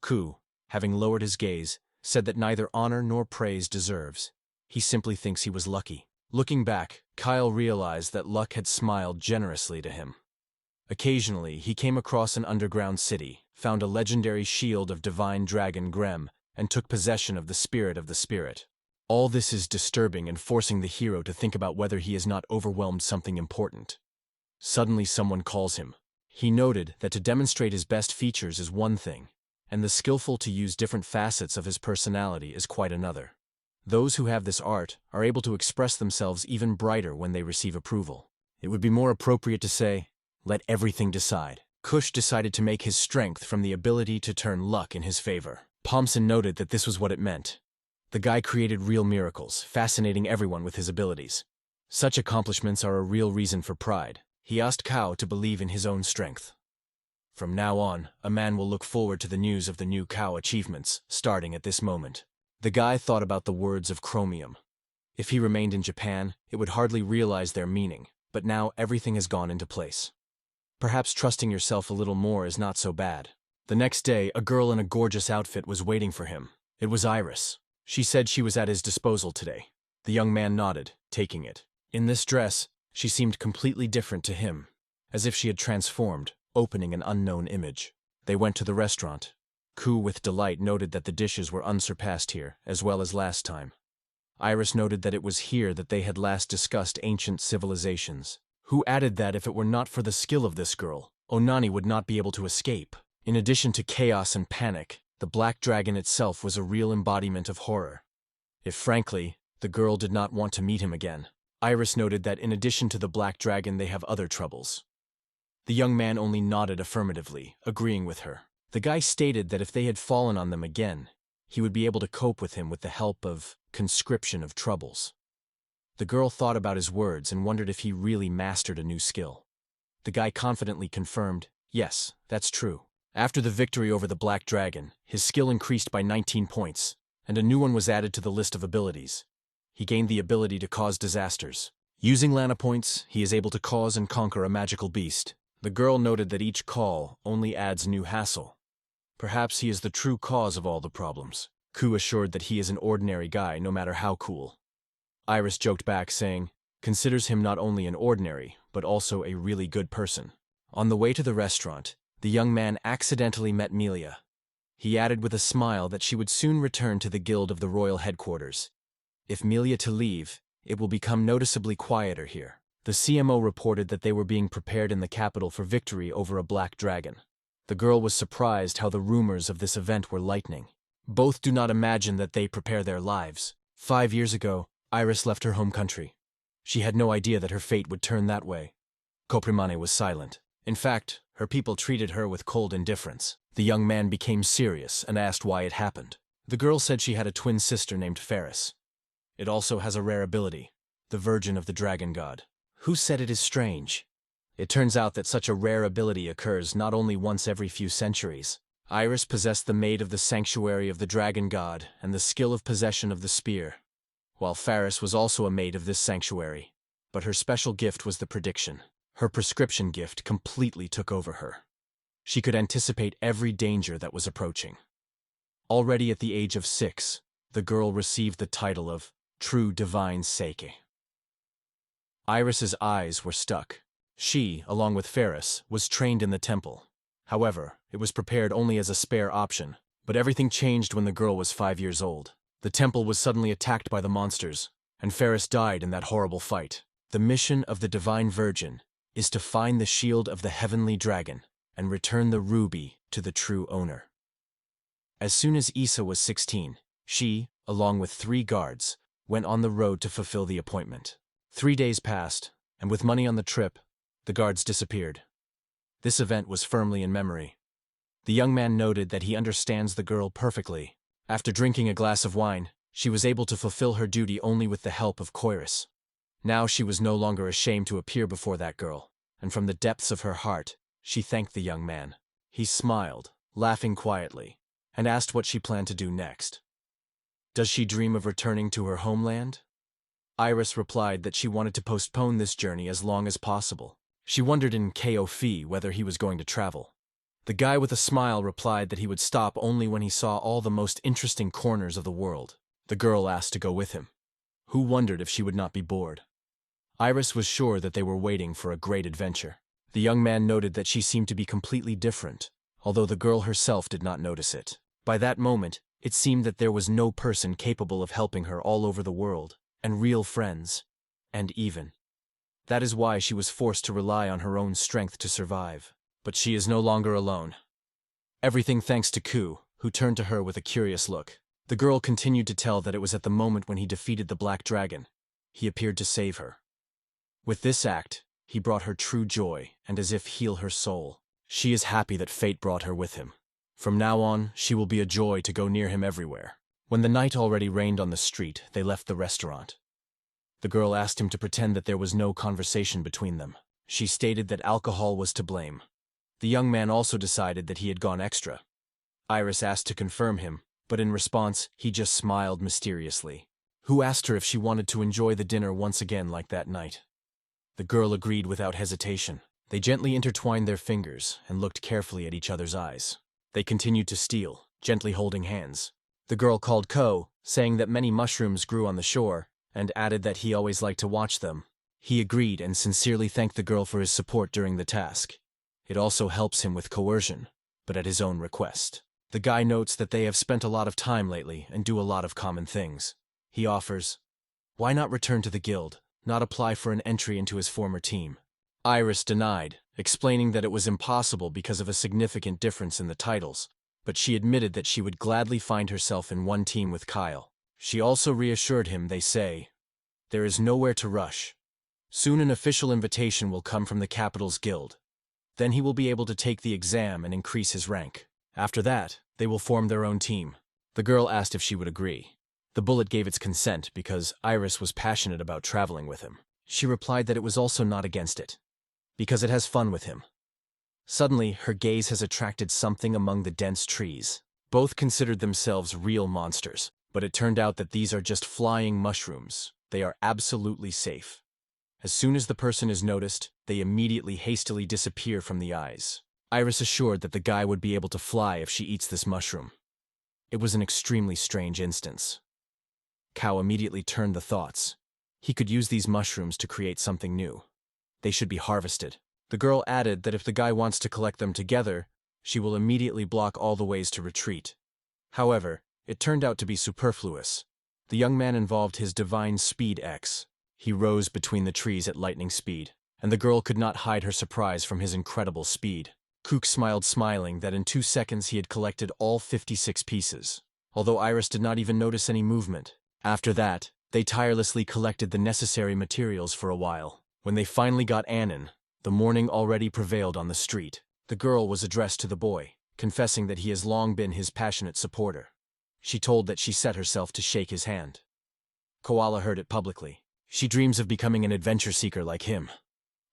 Ku, having lowered his gaze, said that neither honor nor praise deserves. He simply thinks he was lucky. Looking back, Kyle realized that luck had smiled generously to him. Occasionally, he came across an underground city, found a legendary shield of divine dragon Grem, and took possession of the spirit. All this is disturbing and forcing the hero to think about whether he has not overwhelmed something important. Suddenly someone calls him. He noted that to demonstrate his best features is one thing, and the skillful to use different facets of his personality is quite another. Those who have this art are able to express themselves even brighter when they receive approval. It would be more appropriate to say, let everything decide. Kush decided to make his strength from the ability to turn luck in his favor. Pomson noted that this was what it meant. The guy created real miracles, fascinating everyone with his abilities. Such accomplishments are a real reason for pride. He asked Cow to believe in his own strength. From now on, a man will look forward to the news of the new Cow achievements, starting at this moment. The guy thought about the words of Chromium. If he remained in Japan, it would hardly realize their meaning, but now everything has gone into place. Perhaps trusting yourself a little more is not so bad. The next day, a girl in a gorgeous outfit was waiting for him. It was Iris. She said she was at his disposal today. The young man nodded, taking it. In this dress, she seemed completely different to him, as if she had transformed, opening an unknown image. They went to the restaurant. Ku with delight noted that the dishes were unsurpassed here, as well as last time. Iris noted that it was here that they had last discussed ancient civilizations. Who added that if it were not for the skill of this girl, Onani would not be able to escape. In addition to chaos and panic, the black dragon itself was a real embodiment of horror. If frankly, the girl did not want to meet him again. Iris noted that in addition to the black dragon they have other troubles. The young man only nodded affirmatively, agreeing with her. The guy stated that if they had fallen on them again, he would be able to cope with him with the help of conscription of troubles. The girl thought about his words and wondered if he really mastered a new skill. The guy confidently confirmed, yes, that's true. After the victory over the black dragon, his skill increased by 19 points, and a new one was added to the list of abilities. He gained the ability to cause disasters. Using Lana points, he is able to cause and conquer a magical beast. The girl noted that each call only adds new hassle. Perhaps he is the true cause of all the problems. Ku assured that he is an ordinary guy, no matter how cool. Iris joked back, saying, considers him not only an ordinary, but also a really good person. On the way to the restaurant, the young man accidentally met Melia. He added with a smile that she would soon return to the guild of the royal headquarters. If Melia to leave, it will become noticeably quieter here. The CMO reported that they were being prepared in the capital for victory over a black dragon. The girl was surprised how the rumors of this event were lightning. Both do not imagine that they prepare their lives. 5 years ago, Iris left her home country. She had no idea that her fate would turn that way. Coprimane was silent. In fact, her people treated her with cold indifference. The young man became serious and asked why it happened. The girl said she had a twin sister named Ferris. It also has a rare ability, the Virgin of the Dragon God. Who said it is strange? It turns out that such a rare ability occurs not only once every few centuries. Iris possessed the Maid of the Sanctuary of the Dragon God and the skill of possession of the spear, while Ferris was also a maid of this sanctuary. But her special gift was the prediction. Her prescription gift completely took over her. She could anticipate every danger that was approaching. Already at the age of 6, the girl received the title of True Divine Seike. Iris's eyes were stuck. She, along with Ferris, was trained in the temple. However, it was prepared only as a spare option. But everything changed when the girl was 5 years old. The temple was suddenly attacked by the monsters, and Ferris died in that horrible fight. The mission of the Divine Virgin is to find the shield of the Heavenly Dragon and return the ruby to the true owner. As soon as Issa was 16, she, along with 3 guards, went on the road to fulfill the appointment. 3 days passed, and with money on the trip, the guards disappeared. This event was firmly in memory. The young man noted that he understands the girl perfectly. After drinking a glass of wine, she was able to fulfill her duty only with the help of Koiris. Now she was no longer ashamed to appear before that girl, and from the depths of her heart, she thanked the young man. He smiled, laughing quietly, and asked what she planned to do next. Does she dream of returning to her homeland? Iris replied that she wanted to postpone this journey as long as possible. She wondered in Kofi whether he was going to travel. The guy with a smile replied that he would stop only when he saw all the most interesting corners of the world. The girl asked to go with him. Who wondered if she would not be bored? Iris was sure that they were waiting for a great adventure. The young man noted that she seemed to be completely different, although the girl herself did not notice it. By that moment, it seemed that there was no person capable of helping her all over the world, and real friends, and even. That is why she was forced to rely on her own strength to survive. But she is no longer alone. Everything thanks to Ku, who turned to her with a curious look. The girl continued to tell that it was at the moment when he defeated the black dragon. He appeared to save her. With this act, he brought her true joy and as if heal her soul. She is happy that fate brought her with him. From now on, she will be a joy to go near him everywhere. When the night already reigned on the street, they left the restaurant. The girl asked him to pretend that there was no conversation between them. She stated that alcohol was to blame. The young man also decided that he had gone extra. Iris asked to confirm him, but in response, he just smiled mysteriously. Who asked her if she wanted to enjoy the dinner once again like that night? The girl agreed without hesitation. They gently intertwined their fingers and looked carefully at each other's eyes. They continued to steal, gently holding hands. The girl called Ko, saying that many mushrooms grew on the shore, and added that he always liked to watch them. He agreed and sincerely thanked the girl for his support during the task. It also helps him with coercion, but at his own request. The guy notes that they have spent a lot of time lately and do a lot of common things. He offers, why not return to the guild, not apply for an entry into his former team? Iris denied, explaining that it was impossible because of a significant difference in the titles, but she admitted that she would gladly find herself in one team with Kyle. She also reassured him, they say, there is nowhere to rush. Soon an official invitation will come from the capital's guild. Then he will be able to take the exam and increase his rank. After that, they will form their own team. The girl asked if she would agree. The bullet gave its consent because Iris was passionate about traveling with him. She replied that it was also not against it, because it has fun with him. Suddenly, her gaze has attracted something among the dense trees. Both considered themselves real monsters, but it turned out that these are just flying mushrooms. They are absolutely safe. As soon as the person is noticed, they immediately hastily disappear from the eyes. Iris assured that the guy would be able to fly if she eats this mushroom. It was an extremely strange instance. Kao immediately turned the thoughts. He could use these mushrooms to create something new. They should be harvested. The girl added that if the guy wants to collect them together, she will immediately block all the ways to retreat. However, it turned out to be superfluous. The young man involved his divine speed X. He rose between the trees at lightning speed, and the girl could not hide her surprise from his incredible speed. Kook smiled, smiling that in 2 seconds he had collected all 56 pieces, although Iris did not even notice any movement. After that, they tirelessly collected the necessary materials for a while. When they finally got Anan, the mourning already prevailed on the street. The girl was addressed to the boy, confessing that he has long been his passionate supporter. She told that she set herself to shake his hand. Koala heard it publicly. She dreams of becoming an adventure seeker like him.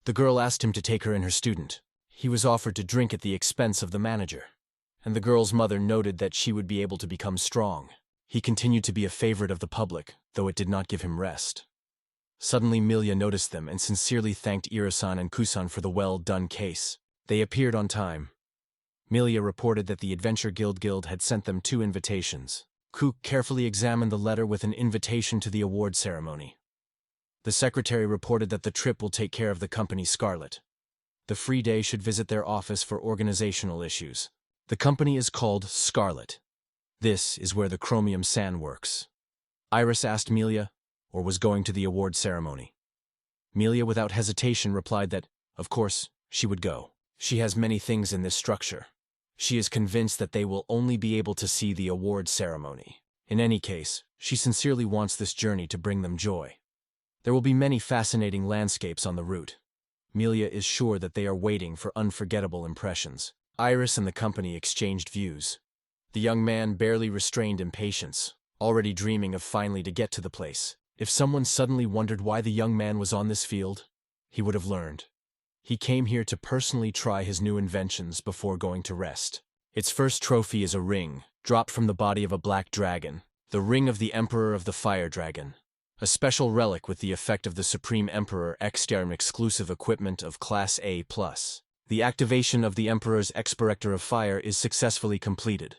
The girl asked him to take her in her student. He was offered to drink at the expense of the manager, and the girl's mother noted that she would be able to become strong. He continued to be a favorite of the public, though it did not give him rest. Suddenly Milia noticed them and sincerely thanked Irasan and Kusan for the well-done case. They appeared on time. Milia reported that the Adventure Guild had sent them 2 invitations. Kook carefully examined the letter with an invitation to the award ceremony. The secretary reported that the trip will take care of the company Scarlet. The free day should visit their office for organizational issues. The company is called Scarlet. This is where the chromium sand works. Iris asked Milia, or was going to the award ceremony. Milia without hesitation replied that, of course, she would go. She has many things in this structure. She is convinced that they will only be able to see the award ceremony. In any case, she sincerely wants this journey to bring them joy. There will be many fascinating landscapes on the route. Milia is sure that they are waiting for unforgettable impressions. Iris and the company exchanged views. The young man barely restrained impatience, already dreaming of finally to get to the place. If someone suddenly wondered why the young man was on this field, he would have learned. He came here to personally try his new inventions before going to rest. Its first trophy is a ring, dropped from the body of a black dragon, the ring of the Emperor of the Fire Dragon. A special relic with the effect of the Supreme Emperor extern exclusive equipment of Class A+. The activation of the Emperor's Expirector of Fire is successfully completed.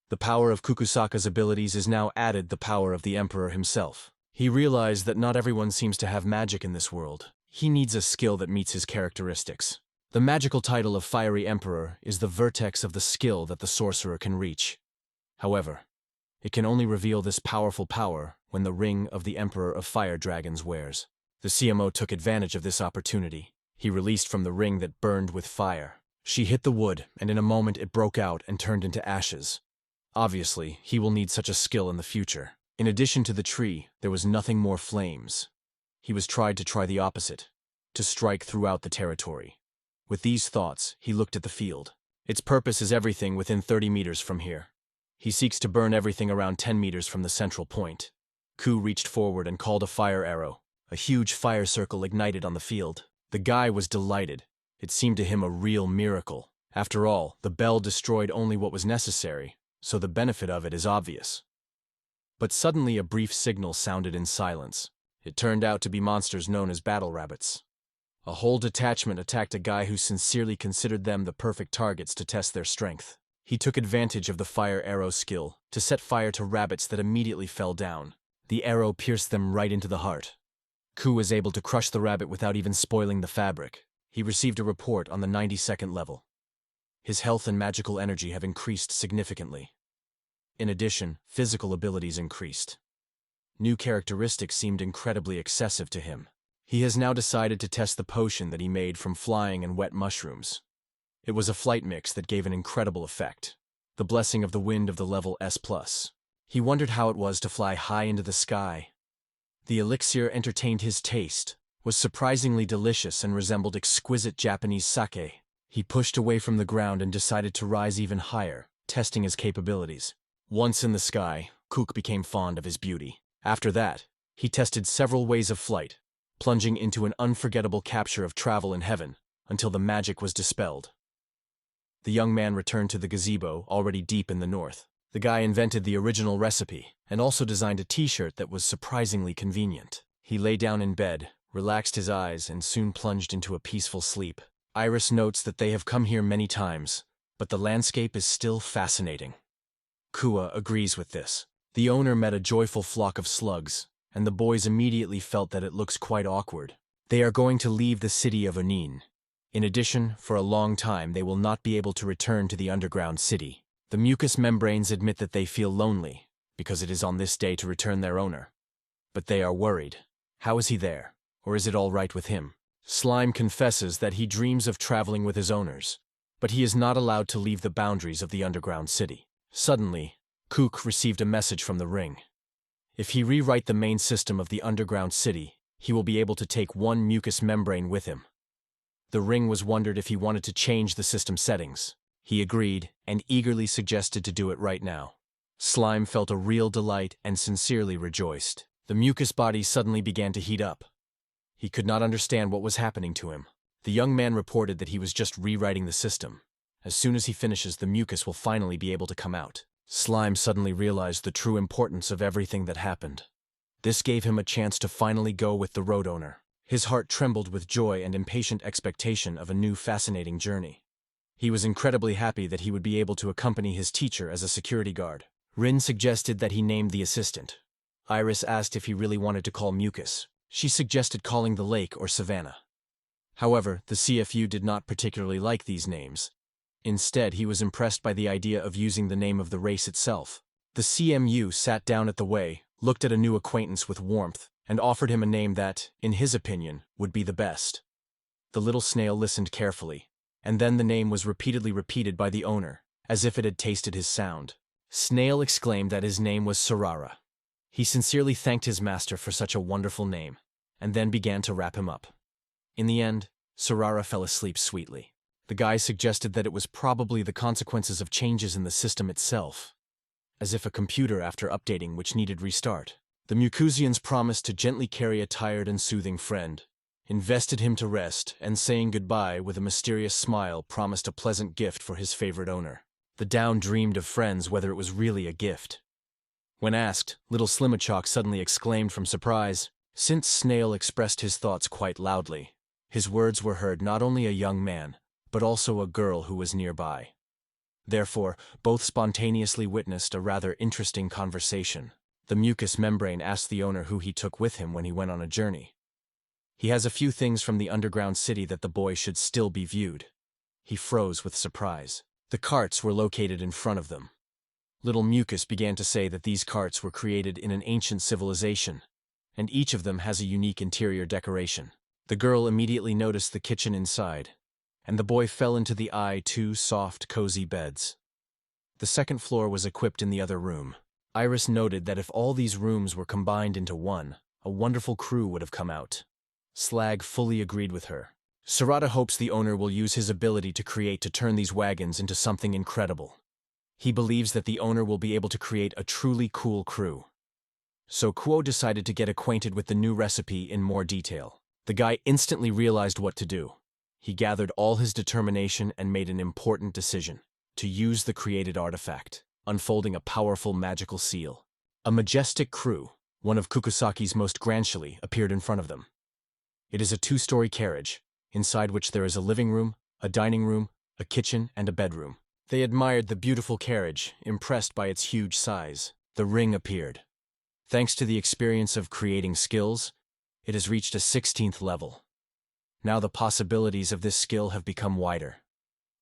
The power of Kukusaka's abilities is now added the power of the Emperor himself. He realized that not everyone seems to have magic in this world. He needs a skill that meets his characteristics. The magical title of Fiery Emperor is the vertex of the skill that the sorcerer can reach. However, it can only reveal this powerful power when the ring of the Emperor of Fire Dragons wears. The CMO took advantage of this opportunity. He released from the ring that burned with fire. She hit the wood, and in a moment it broke out and turned into ashes. Obviously, he will need such a skill in the future. In addition to the tree, there was nothing more flames. He was tried to try the opposite, to strike throughout the territory. With these thoughts, he looked at the field. Its purpose is everything within 30 meters from here. He seeks to burn everything around 10 meters from the central point. Ku reached forward and called a fire arrow. A huge fire circle ignited on the field. The guy was delighted. It seemed to him a real miracle. After all, the bell destroyed only what was necessary, so the benefit of it is obvious. But suddenly a brief signal sounded in silence. It turned out to be monsters known as battle rabbits. A whole detachment attacked a guy who sincerely considered them the perfect targets to test their strength. He took advantage of the fire arrow skill to set fire to rabbits that immediately fell down. The arrow pierced them right into the heart. Ku was able to crush the rabbit without even spoiling the fabric. He received a report on the 92nd level. His health and magical energy have increased significantly. In addition, physical abilities increased. New characteristics seemed incredibly excessive to him. He has now decided to test the potion that he made from flying and wet mushrooms. It was a flight mix that gave an incredible effect. The blessing of the wind of the level S+. He wondered how it was to fly high into the sky. The elixir entertained his taste, was surprisingly delicious and resembled exquisite Japanese sake. He pushed away from the ground and decided to rise even higher, testing his capabilities. Once in the sky, Cook became fond of his beauty. After that, he tested several ways of flight, plunging into an unforgettable capture of travel in heaven, until the magic was dispelled. The young man returned to the gazebo, already deep in the north. The guy invented the original recipe, and also designed a t-shirt that was surprisingly convenient. He lay down in bed, relaxed his eyes, and soon plunged into a peaceful sleep. Iris notes that they have come here many times, but the landscape is still fascinating. Kua agrees with this. The owner met a joyful flock of slugs, and the boys immediately felt that it looks quite awkward. They are going to leave the city of Anan. In addition, for a long time they will not be able to return to the underground city. The mucous membranes admit that they feel lonely, because it is on this day to return their owner. But they are worried. How is he there? Or is it all right with him? Slime confesses that he dreams of traveling with his owners, but he is not allowed to leave the boundaries of the underground city. Suddenly, Kook received a message from the ring. If he rewrite the main system of the underground city, he will be able to take one mucous membrane with him. The ring was wondered if he wanted to change the system settings. He agreed and eagerly suggested to do it right now. Slime felt a real delight and sincerely rejoiced. The mucous body suddenly began to heat up. He could not understand what was happening to him. The young man reported that he was just rewriting the system. As soon as he finishes, the mucus will finally be able to come out. Slime suddenly realized the true importance of everything that happened. This gave him a chance to finally go with the road owner. His heart trembled with joy and impatient expectation of a new fascinating journey. He was incredibly happy that he would be able to accompany his teacher as a security guard. Rin suggested that he name the assistant. Iris asked if he really wanted to call mucus. She suggested calling the lake or savannah. However, the CFU did not particularly like these names. Instead, he was impressed by the idea of using the name of the race itself. The CMU sat down at the way, looked at a new acquaintance with warmth, and offered him a name that, in his opinion, would be the best. The little snail listened carefully, and then the name was repeatedly repeated by the owner, as if it had tasted his sound. Snail exclaimed that his name was Sarara. He sincerely thanked his master for such a wonderful name, and then began to wrap him up. In the end, Sarara fell asleep sweetly. The guy suggested that it was probably the consequences of changes in the system itself, as if a computer after updating which needed restart. The Mucusians promised to gently carry a tired and soothing friend, invested him to rest, and saying goodbye with a mysterious smile promised a pleasant gift for his favorite owner. The Down dreamed of friends whether it was really a gift. When asked, little Slimachok suddenly exclaimed from surprise, since Snail expressed his thoughts quite loudly. His words were heard not only a young man, but also a girl who was nearby. Therefore, both spontaneously witnessed a rather interesting conversation. The mucous membrane asked the owner who he took with him when he went on a journey. He has a few things from the underground city that the boy should still be viewed. He froze with surprise. The carts were located in front of them. Little Mucus began to say that these carts were created in an ancient civilization, and each of them has a unique interior decoration. The girl immediately noticed the kitchen inside, and the boy fell into the eye two soft, cozy beds. The second floor was equipped in the other room. Iris noted that if all these rooms were combined into one, a wonderful crew would have come out. Slag fully agreed with her. Sarada hopes the owner will use his ability to turn these wagons into something incredible. He believes that the owner will be able to create a truly cool crew. So Kuo decided to get acquainted with the new recipe in more detail. The guy instantly realized what to do. He gathered all his determination and made an important decision: to use the created artifact, unfolding a powerful magical seal. A majestic crew, one of Kukusaki's most grandly, appeared in front of them. It is a two-story carriage, inside which there is a living room, a dining room, a kitchen, and a bedroom. They admired the beautiful carriage, impressed by its huge size. The ring appeared. Thanks to the experience of creating skills, it has reached a 16th level. Now the possibilities of this skill have become wider.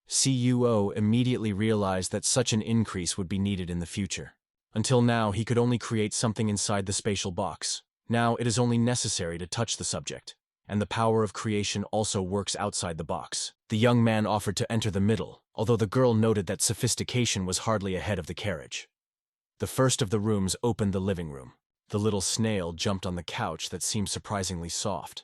CUO immediately realized that such an increase would be needed in the future. Until now, he could only create something inside the spatial box. Now it is only necessary to touch the subject, and the power of creation also works outside the box. The young man offered to enter the middle, although the girl noted that sophistication was hardly ahead of the carriage. The first of the rooms opened the living room. The little snail jumped on the couch that seemed surprisingly soft.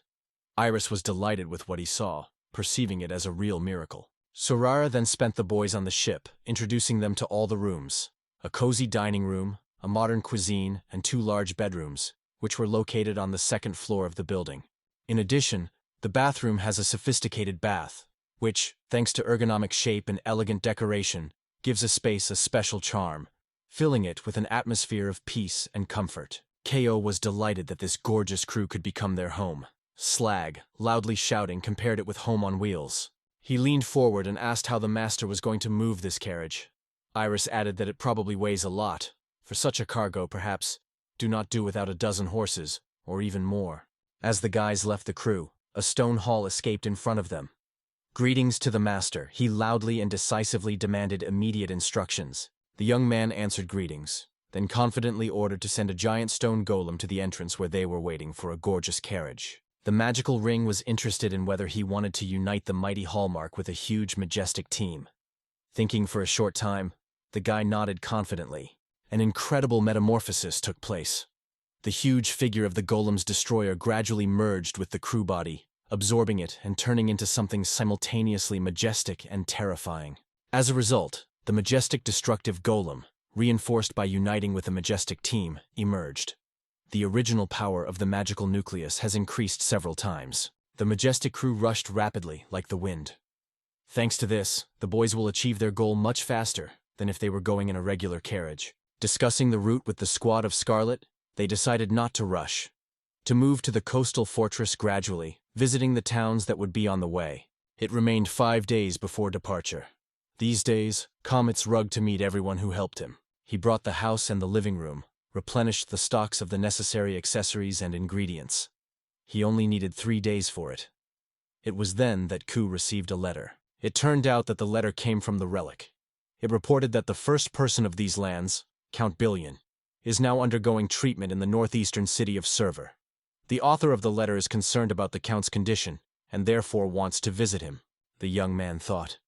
Iris was delighted with what he saw, perceiving it as a real miracle. Sorara then spent the boys on the ship, introducing them to all the rooms: a cozy dining room, a modern cuisine, and 2 large bedrooms, which were located on the 2nd floor of the building. In addition, the bathroom has a sophisticated bath, which, thanks to ergonomic shape and elegant decoration, gives a space a special charm, filling it with an atmosphere of peace and comfort. Ko was delighted that this gorgeous crew could become their home. Slag, loudly shouting, compared it with home on wheels. He leaned forward and asked how the master was going to move this carriage. Iris added that it probably weighs a lot. For such a cargo, perhaps, do not do without a dozen horses, or even more. As the guys left the crew, a stone hall escaped in front of them. Greetings to the master, he loudly and decisively demanded immediate instructions. The young man answered greetings, then confidently ordered to send a giant stone golem to the entrance where they were waiting for a gorgeous carriage. The magical ring was interested in whether he wanted to unite the mighty hallmark with a huge, majestic team. Thinking for a short time, the guy nodded confidently. An incredible metamorphosis took place. The huge figure of the golem's destroyer gradually merged with the crew body, absorbing it and turning into something simultaneously majestic and terrifying. As a result, the majestic destructive golem, reinforced by uniting with a majestic team, emerged. The original power of the magical nucleus has increased several times. The majestic crew rushed rapidly, like the wind. Thanks to this, the boys will achieve their goal much faster than if they were going in a regular carriage. Discussing the route with the squad of Scarlet, they decided not to rush, to move to the coastal fortress gradually, visiting the towns that would be on the way. It remained 5 days before departure. These days, Comet's rugged to meet everyone who helped him. He brought the house and the living room, replenished the stocks of the necessary accessories and ingredients. He only needed 3 days for it. It was then that Ku received a letter. It turned out that the letter came from the relic. It reported that the first person of these lands, Count Billion, is now undergoing treatment in the northeastern city of Server. The author of the letter is concerned about the Count's condition, and therefore wants to visit him, the young man thought.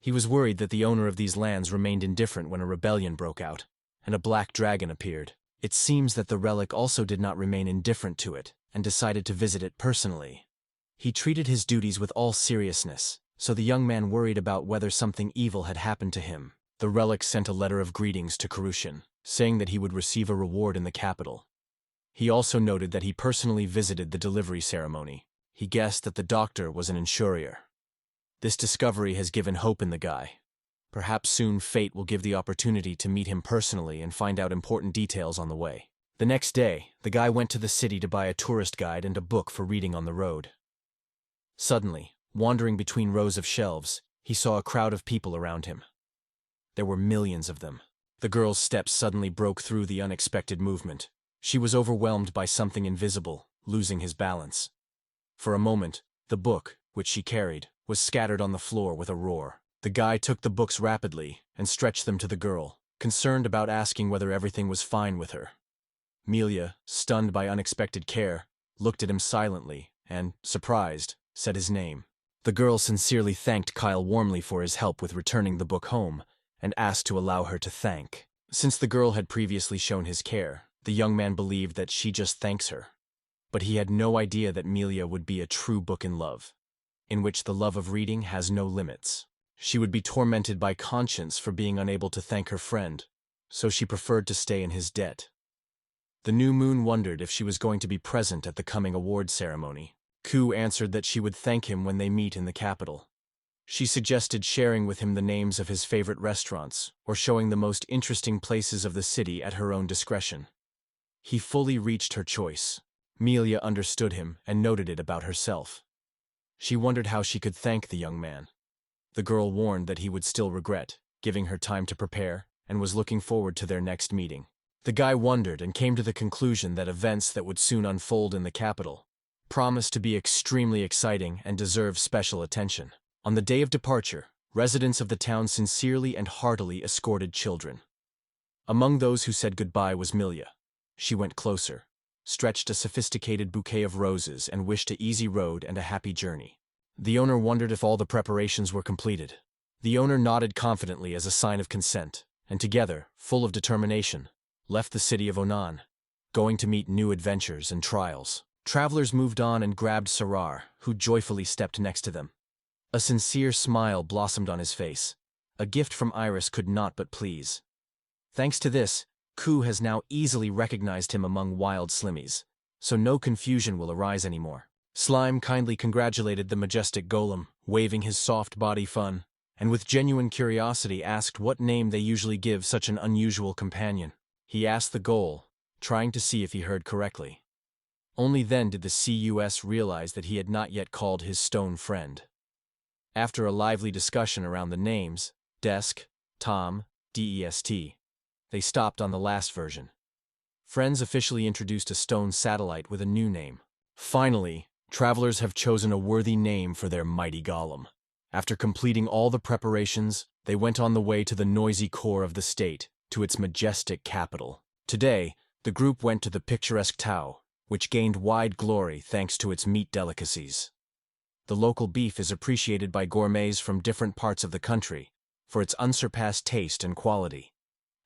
He was worried that the owner of these lands remained indifferent when a rebellion broke out, and a black dragon appeared. It seems that the relic also did not remain indifferent to it, and decided to visit it personally. He treated his duties with all seriousness, so the young man worried about whether something evil had happened to him. The relic sent a letter of greetings to Karushin, saying that he would receive a reward in the capital. He also noted that he personally visited the delivery ceremony. He guessed that the doctor was an insurier. This discovery has given hope in the guy. Perhaps soon fate will give the opportunity to meet him personally and find out important details on the way. The next day, the guy went to the city to buy a tourist guide and a book for reading on the road. Suddenly, wandering between rows of shelves, he saw a crowd of people around him. There were millions of them. The girl's steps suddenly broke through the unexpected movement. She was overwhelmed by something invisible, losing his balance. For a moment, the book, which she carried, was scattered on the floor with a roar. The guy took the books rapidly and stretched them to the girl, concerned about asking whether everything was fine with her. Melia, stunned by unexpected care, looked at him silently and, surprised, said his name. The girl sincerely thanked Kyle warmly for his help with returning the book home, and asked to allow her to thank. Since the girl had previously shown his care, the young man believed that she just thanks her. But he had no idea that Melia would be a true book in love, in which the love of reading has no limits. She would be tormented by conscience for being unable to thank her friend, so she preferred to stay in his debt. The new moon wondered if she was going to be present at the coming award ceremony. Ku answered that she would thank him when they meet in the capital. She suggested sharing with him the names of his favorite restaurants, or showing the most interesting places of the city at her own discretion. He fully reached her choice. Melia understood him and noted it about herself. She wondered how she could thank the young man. The girl warned that he would still regret, giving her time to prepare, and was looking forward to their next meeting. The guy wondered and came to the conclusion that events that would soon unfold in the capital promised to be extremely exciting and deserve special attention. On the day of departure, residents of the town sincerely and heartily escorted children. Among those who said goodbye was Melia. She went closer, stretched a sophisticated bouquet of roses, and wished an easy road and a happy journey. The owner wondered if all the preparations were completed. The owner nodded confidently as a sign of consent, and together, full of determination, left the city of Anan, going to meet new adventures and trials. Travelers moved on and grabbed Sarar, who joyfully stepped next to them. A sincere smile blossomed on his face. A gift from Iris could not but please. Thanks to this, Ku has now easily recognized him among wild slimmies, so no confusion will arise anymore. Slime kindly congratulated the majestic golem, waving his soft body fun, and with genuine curiosity asked what name they usually give such an unusual companion. He asked the ghoul, trying to see if he heard correctly. Only then did the CUS realize that he had not yet called his stone friend. After a lively discussion around the names, Desk, Tom, DEST, they stopped on the last version. Friends officially introduced a stone satellite with a new name. Finally, travelers have chosen a worthy name for their mighty golem. After completing all the preparations, they went on the way to the noisy core of the state, to its majestic capital. Today, the group went to the picturesque Tao, which gained wide glory thanks to its meat delicacies. The local beef is appreciated by gourmets from different parts of the country for its unsurpassed taste and quality,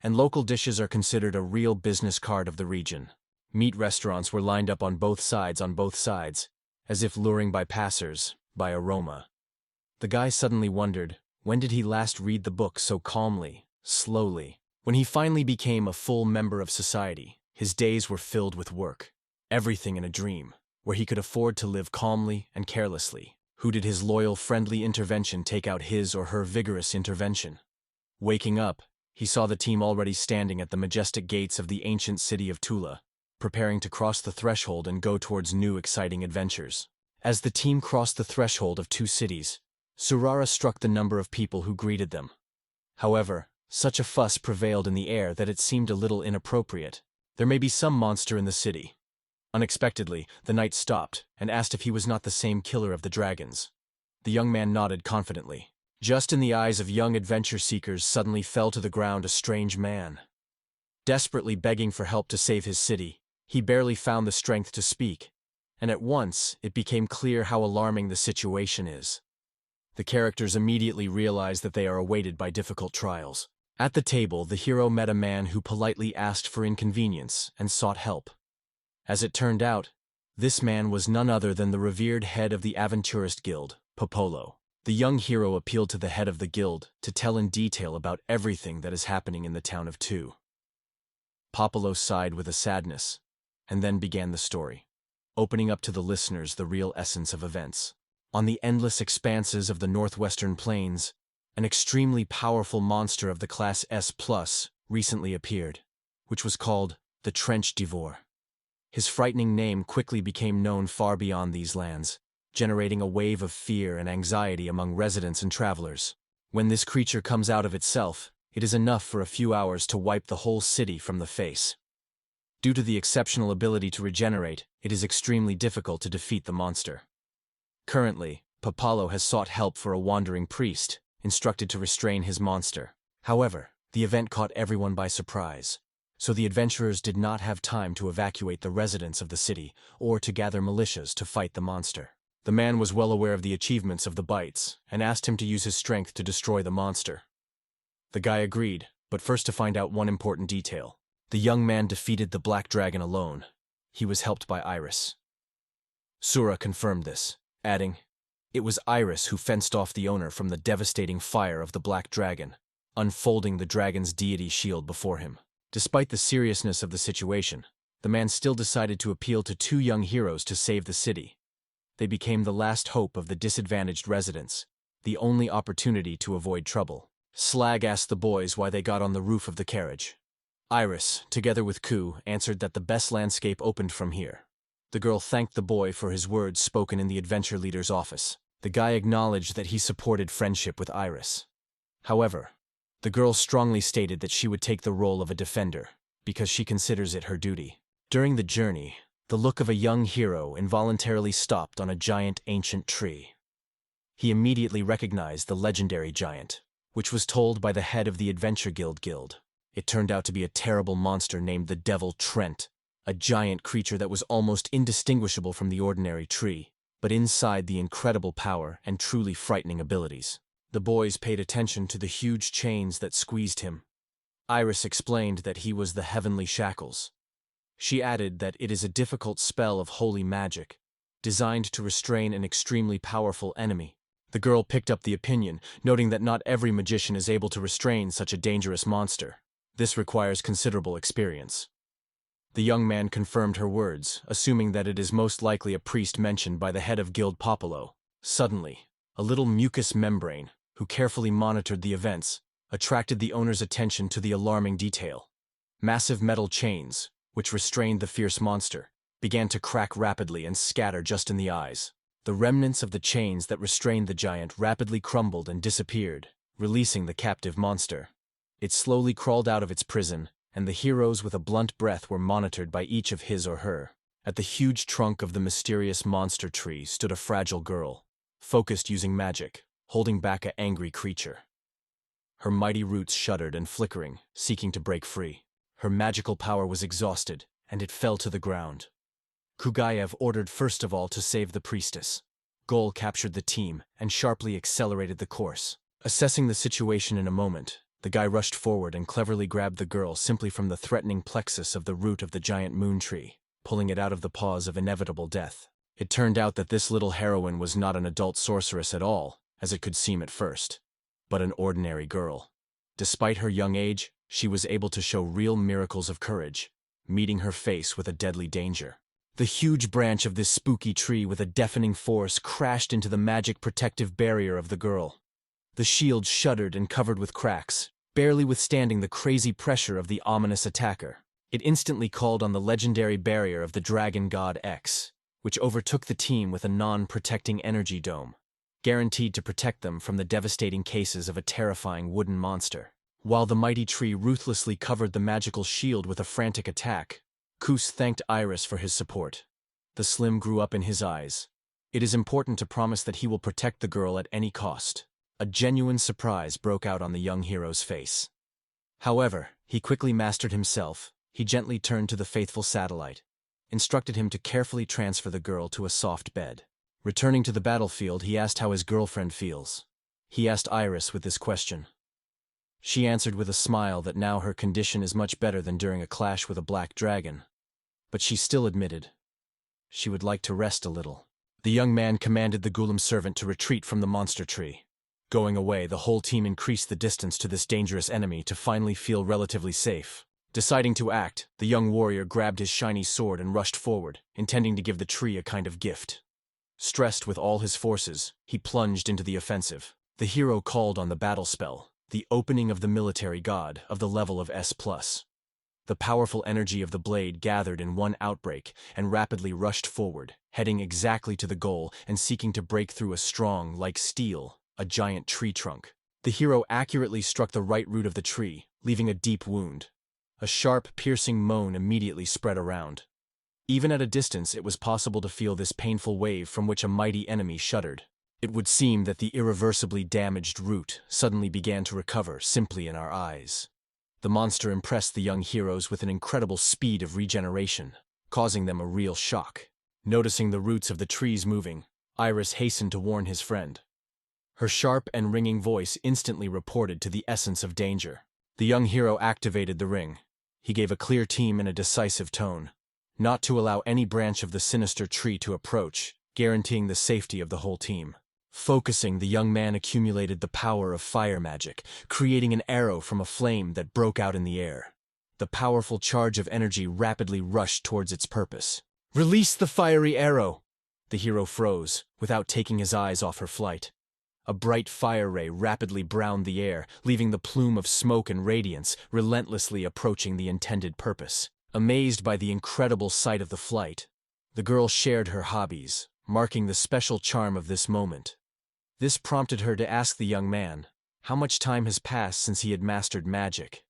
and local dishes are considered a real business card of the region. Meat restaurants were lined up on both sides, as if luring by passers, by aroma. The guy suddenly wondered, when did he last read the book so calmly, slowly? When he finally became a full member of society, his days were filled with work. Everything in a dream, where he could afford to live calmly and carelessly. Who did his loyal, friendly intervention take out his or her vigorous intervention? Waking up, he saw the team already standing at the majestic gates of the ancient city of Tula, preparing to cross the threshold and go towards new exciting adventures. As the team crossed the threshold of two cities, Surara struck the number of people who greeted them. However, such a fuss prevailed in the air that it seemed a little inappropriate. There may be some monster in the city. Unexpectedly, the knight stopped and asked if he was not the same killer of the dragons. The young man nodded confidently. Just in the eyes of young adventure seekers suddenly fell to the ground a strange man. Desperately begging for help to save his city, he barely found the strength to speak, and at once it became clear how alarming the situation is. The characters immediately realize that they are awaited by difficult trials. At the table, the hero met a man who politely asked for inconvenience and sought help. As it turned out, this man was none other than the revered head of the Aventurist Guild, Popolo. The young hero appealed to the head of the guild to tell in detail about everything that is happening in the town of Tu. Popolo sighed with a sadness, and then began the story, opening up to the listeners the real essence of events. On the endless expanses of the northwestern plains, an extremely powerful monster of the class S+ recently appeared, which was called the Trench Devore. His frightening name quickly became known far beyond these lands, generating a wave of fear and anxiety among residents and travelers. When this creature comes out of itself, it is enough for a few hours to wipe the whole city from the face. Due to the exceptional ability to regenerate, it is extremely difficult to defeat the monster. Currently, Popolo has sought help for a wandering priest, instructed to restrain his monster. However, the event caught everyone by surprise, so the adventurers did not have time to evacuate the residents of the city or to gather militias to fight the monster. The man was well aware of the achievements of the Bites and asked him to use his strength to destroy the monster. The guy agreed, but first to find out one important detail. The young man defeated the black dragon alone. He was helped by Iris. Sura confirmed this, adding, "It was Iris who fenced off the owner from the devastating fire of the black dragon, unfolding the dragon's deity shield before him." Despite the seriousness of the situation, the man still decided to appeal to two young heroes to save the city. They became the last hope of the disadvantaged residents, the only opportunity to avoid trouble. Slag asked the boys why they got on the roof of the carriage. Iris, together with Ku, answered that the best landscape opened from here. The girl thanked the boy for his words spoken in the adventure leader's office. The guy acknowledged that he supported friendship with Iris. However, the girl strongly stated that she would take the role of a defender, because she considers it her duty. During the journey, the look of a young hero involuntarily stopped on a giant ancient tree. He immediately recognized the legendary giant, which was told by the head of the Adventure Guild. It turned out to be a terrible monster named the Devil Trent, a giant creature that was almost indistinguishable from the ordinary tree, but inside the incredible power and truly frightening abilities. The boys paid attention to the huge chains that squeezed him. Iris explained that he was the heavenly shackles. She added that it is a difficult spell of holy magic, designed to restrain an extremely powerful enemy. The girl picked up the opinion, noting that not every magician is able to restrain such a dangerous monster. This requires considerable experience. The young man confirmed her words, assuming that it is most likely a priest mentioned by the head of Guild Popolo. Suddenly, a little mucous membrane, who carefully monitored the events, attracted the owner's attention to the alarming detail. Massive metal chains, which restrained the fierce monster, began to crack rapidly and scatter just in the eyes. The remnants of the chains that restrained the giant rapidly crumbled and disappeared, releasing the captive monster. It slowly crawled out of its prison, and the heroes with a blunt breath were monitored by each of his or her. At the huge trunk of the mysterious monster tree stood a fragile girl, focused using magic, holding back an angry creature. Her mighty roots shuddered and flickering, seeking to break free. Her magical power was exhausted, and it fell to the ground. Kugayev ordered first of all to save the priestess. Gol captured the team and sharply accelerated the course. Assessing the situation in a moment, the guy rushed forward and cleverly grabbed the girl simply from the threatening plexus of the root of the giant moon tree, pulling it out of the paws of inevitable death. It turned out that this little heroine was not an adult sorceress at all, as it could seem at first, but an ordinary girl. Despite her young age, she was able to show real miracles of courage, meeting her face with a deadly danger. The huge branch of this spooky tree with a deafening force crashed into the magic protective barrier of the girl. The shield shuddered and covered with cracks, barely withstanding the crazy pressure of the ominous attacker. It instantly called on the legendary barrier of the dragon god X, which overtook the team with a non-protecting energy dome, guaranteed to protect them from the devastating cases of a terrifying wooden monster. While the mighty tree ruthlessly covered the magical shield with a frantic attack, Kus thanked Iris for his support. The slim grew up in his eyes. It is important to promise that he will protect the girl at any cost. A genuine surprise broke out on the young hero's face. However, he quickly mastered himself. He gently turned to the faithful satellite, instructed him to carefully transfer the girl to a soft bed. Returning to the battlefield, he asked how his girlfriend feels. He asked Iris with this question. She answered with a smile that now her condition is much better than during a clash with a black dragon. But she still admitted she would like to rest a little. The young man commanded the Gulam servant to retreat from the monster tree. Going away, the whole team increased the distance to this dangerous enemy to finally feel relatively safe. Deciding to act, the young warrior grabbed his shiny sword and rushed forward, intending to give the tree a kind of gift. Stressed with all his forces, he plunged into the offensive. The hero called on the battle spell, the opening of the military god of the level of S+. The powerful energy of the blade gathered in one outbreak and rapidly rushed forward, heading exactly to the goal and seeking to break through a strong, like steel, a giant tree trunk. The hero accurately struck the right root of the tree, leaving a deep wound. A sharp, piercing moan immediately spread around. Even at a distance, it was possible to feel this painful wave from which a mighty enemy shuddered. It would seem that the irreversibly damaged root suddenly began to recover simply in our eyes. The monster impressed the young heroes with an incredible speed of regeneration, causing them a real shock. Noticing the roots of the trees moving, Iris hastened to warn his friend. Her sharp and ringing voice instantly reported to the essence of danger. The young hero activated the ring. He gave a clear team in a decisive tone, not to allow any branch of the sinister tree to approach, guaranteeing the safety of the whole team. Focusing, the young man accumulated the power of fire magic, creating an arrow from a flame that broke out in the air. The powerful charge of energy rapidly rushed towards its purpose. "Release the fiery arrow!" The hero froze, without taking his eyes off her flight. A bright fire ray rapidly browned the air, leaving the plume of smoke and radiance, relentlessly approaching the intended purpose. Amazed by the incredible sight of the flight, the girl shared her hobbies, marking the special charm of this moment. This prompted her to ask the young man how much time has passed since he had mastered magic.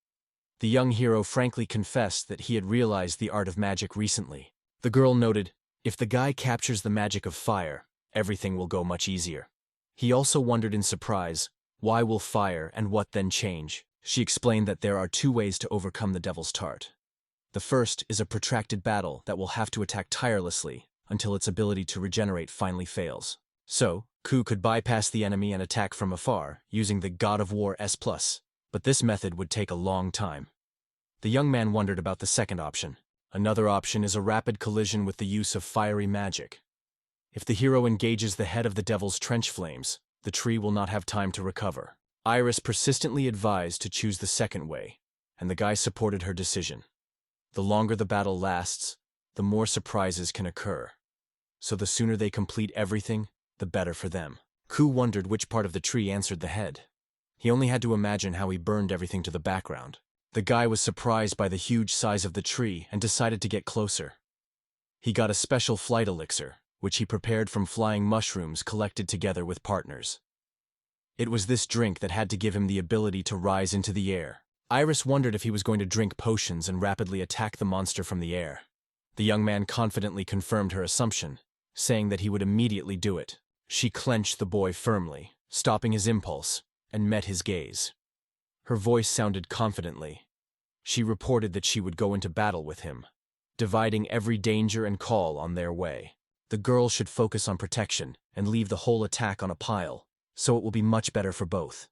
The young hero frankly confessed that he had realized the art of magic recently. The girl noted, "If the guy captures the magic of fire, everything will go much easier." He also wondered in surprise, why will fire and what then change? She explained that there are two ways to overcome the devil's tart. The first is a protracted battle that will have to attack tirelessly until its ability to regenerate finally fails. So, Ku could bypass the enemy and attack from afar, using the God of War S+. But this method would take a long time. The young man wondered about the second option. Another option is a rapid collision with the use of fiery magic. If the hero engages the head of the devil's trench flames, the tree will not have time to recover. Iris persistently advised to choose the second way, and the guy supported her decision. The longer the battle lasts, the more surprises can occur. So the sooner they complete everything, the better for them. Ku wondered which part of the tree answered the head. He only had to imagine how he burned everything to the background. The guy was surprised by the huge size of the tree and decided to get closer. He got a special flight elixir, which he prepared from flying mushrooms collected together with partners. It was this drink that had to give him the ability to rise into the air. Iris wondered if he was going to drink potions and rapidly attack the monster from the air. The young man confidently confirmed her assumption, saying that he would immediately do it. She clenched the boy firmly, stopping his impulse, and met his gaze. Her voice sounded confidently. She reported that she would go into battle with him, dividing every danger and call on their way. The girl should focus on protection and leave the whole attack on a pile, so it will be much better for both.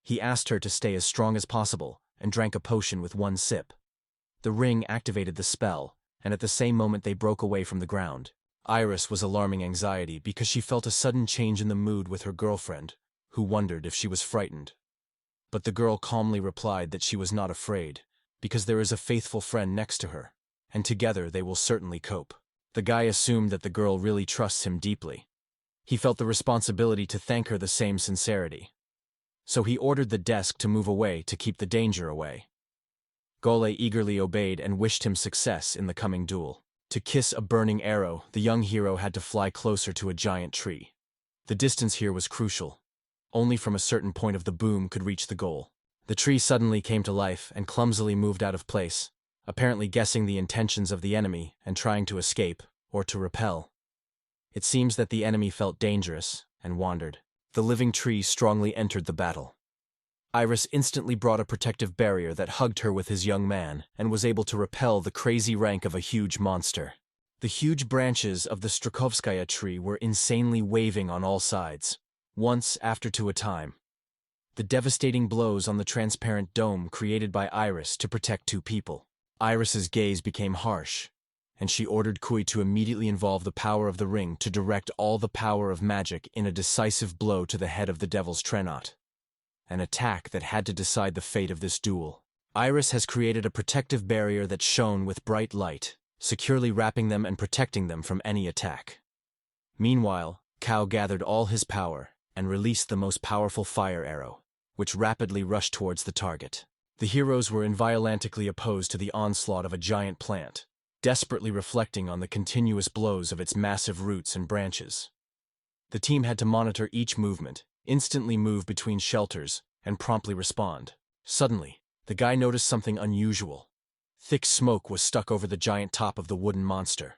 He asked her to stay as strong as possible and drank a potion with one sip. The ring activated the spell, and at the same moment they broke away from the ground. Iris was alarming anxiety because she felt a sudden change in the mood with her girlfriend, who wondered if she was frightened. But the girl calmly replied that she was not afraid, because there is a faithful friend next to her, and together they will certainly cope. The guy assumed that the girl really trusts him deeply. He felt the responsibility to thank her the same sincerity. So he ordered the desk to move away to keep the danger away. Gole eagerly obeyed and wished him success in the coming duel. To kiss a burning arrow, the young hero had to fly closer to a giant tree. The distance here was crucial. Only from a certain point of the boom could reach the goal. The tree suddenly came to life and clumsily moved out of place, apparently guessing the intentions of the enemy and trying to escape, or to repel. It seems that the enemy felt dangerous and wandered. The living tree strongly entered the battle. Iris instantly brought a protective barrier that hugged her with his young man and was able to repel the crazy rank of a huge monster. The huge branches of the Strakovskaya tree were insanely waving on all sides, once after to a time. The devastating blows on the transparent dome created by Iris to protect two people. Iris's gaze became harsh, and she ordered Kui to immediately involve the power of the ring to direct all the power of magic in a decisive blow to the head of the devil's trenot. An attack that had to decide the fate of this duel. Iris has created a protective barrier that shone with bright light, securely wrapping them and protecting them from any attack. Meanwhile, Kao gathered all his power and released the most powerful fire arrow, which rapidly rushed towards the target. The heroes were inviolantly opposed to the onslaught of a giant plant, desperately reflecting on the continuous blows of its massive roots and branches. The team had to monitor each movement, instantly move between shelters, and promptly respond. Suddenly, the guy noticed something unusual. Thick smoke was stuck over the giant top of the wooden monster.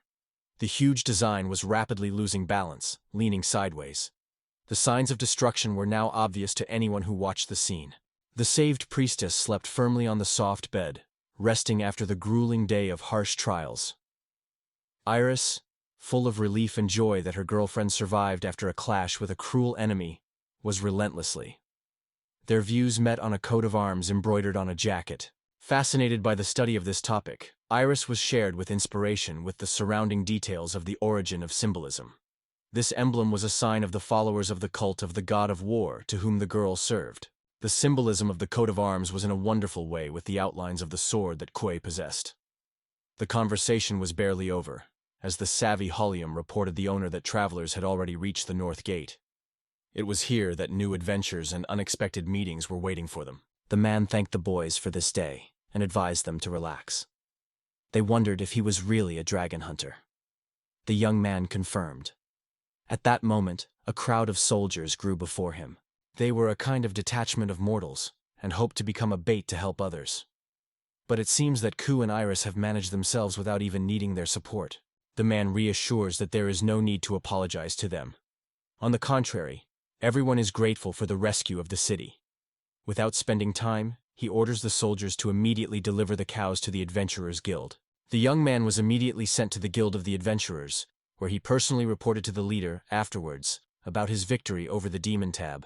The huge design was rapidly losing balance, leaning sideways. The signs of destruction were now obvious to anyone who watched the scene. The saved priestess slept firmly on the soft bed, resting after the grueling day of harsh trials. Iris, full of relief and joy that her girlfriend survived after a clash with a cruel enemy, was relentlessly. Their views met on a coat of arms embroidered on a jacket. Fascinated by the study of this topic, Iris was shared with inspiration with the surrounding details of the origin of symbolism. This emblem was a sign of the followers of the cult of the god of war to whom the girl served. The symbolism of the coat of arms was in a wonderful way with the outlines of the sword that Kuei possessed. The conversation was barely over, as the savvy Hollium reported the owner that travelers had already reached the North Gate. It was here that new adventures and unexpected meetings were waiting for them. The man thanked the boys for this day and advised them to relax. They wondered if he was really a dragon hunter. The young man confirmed. At that moment, a crowd of soldiers grew before him. They were a kind of detachment of mortals, and hoped to become a bait to help others. But it seems that Ku and Iris have managed themselves without even needing their support. The man reassures that there is no need to apologize to them. On the contrary, everyone is grateful for the rescue of the city. Without spending time, he orders the soldiers to immediately deliver the cows to the Adventurers Guild. The young man was immediately sent to the Guild of the Adventurers, where he personally reported to the leader, afterwards, about his victory over the Demon Tab.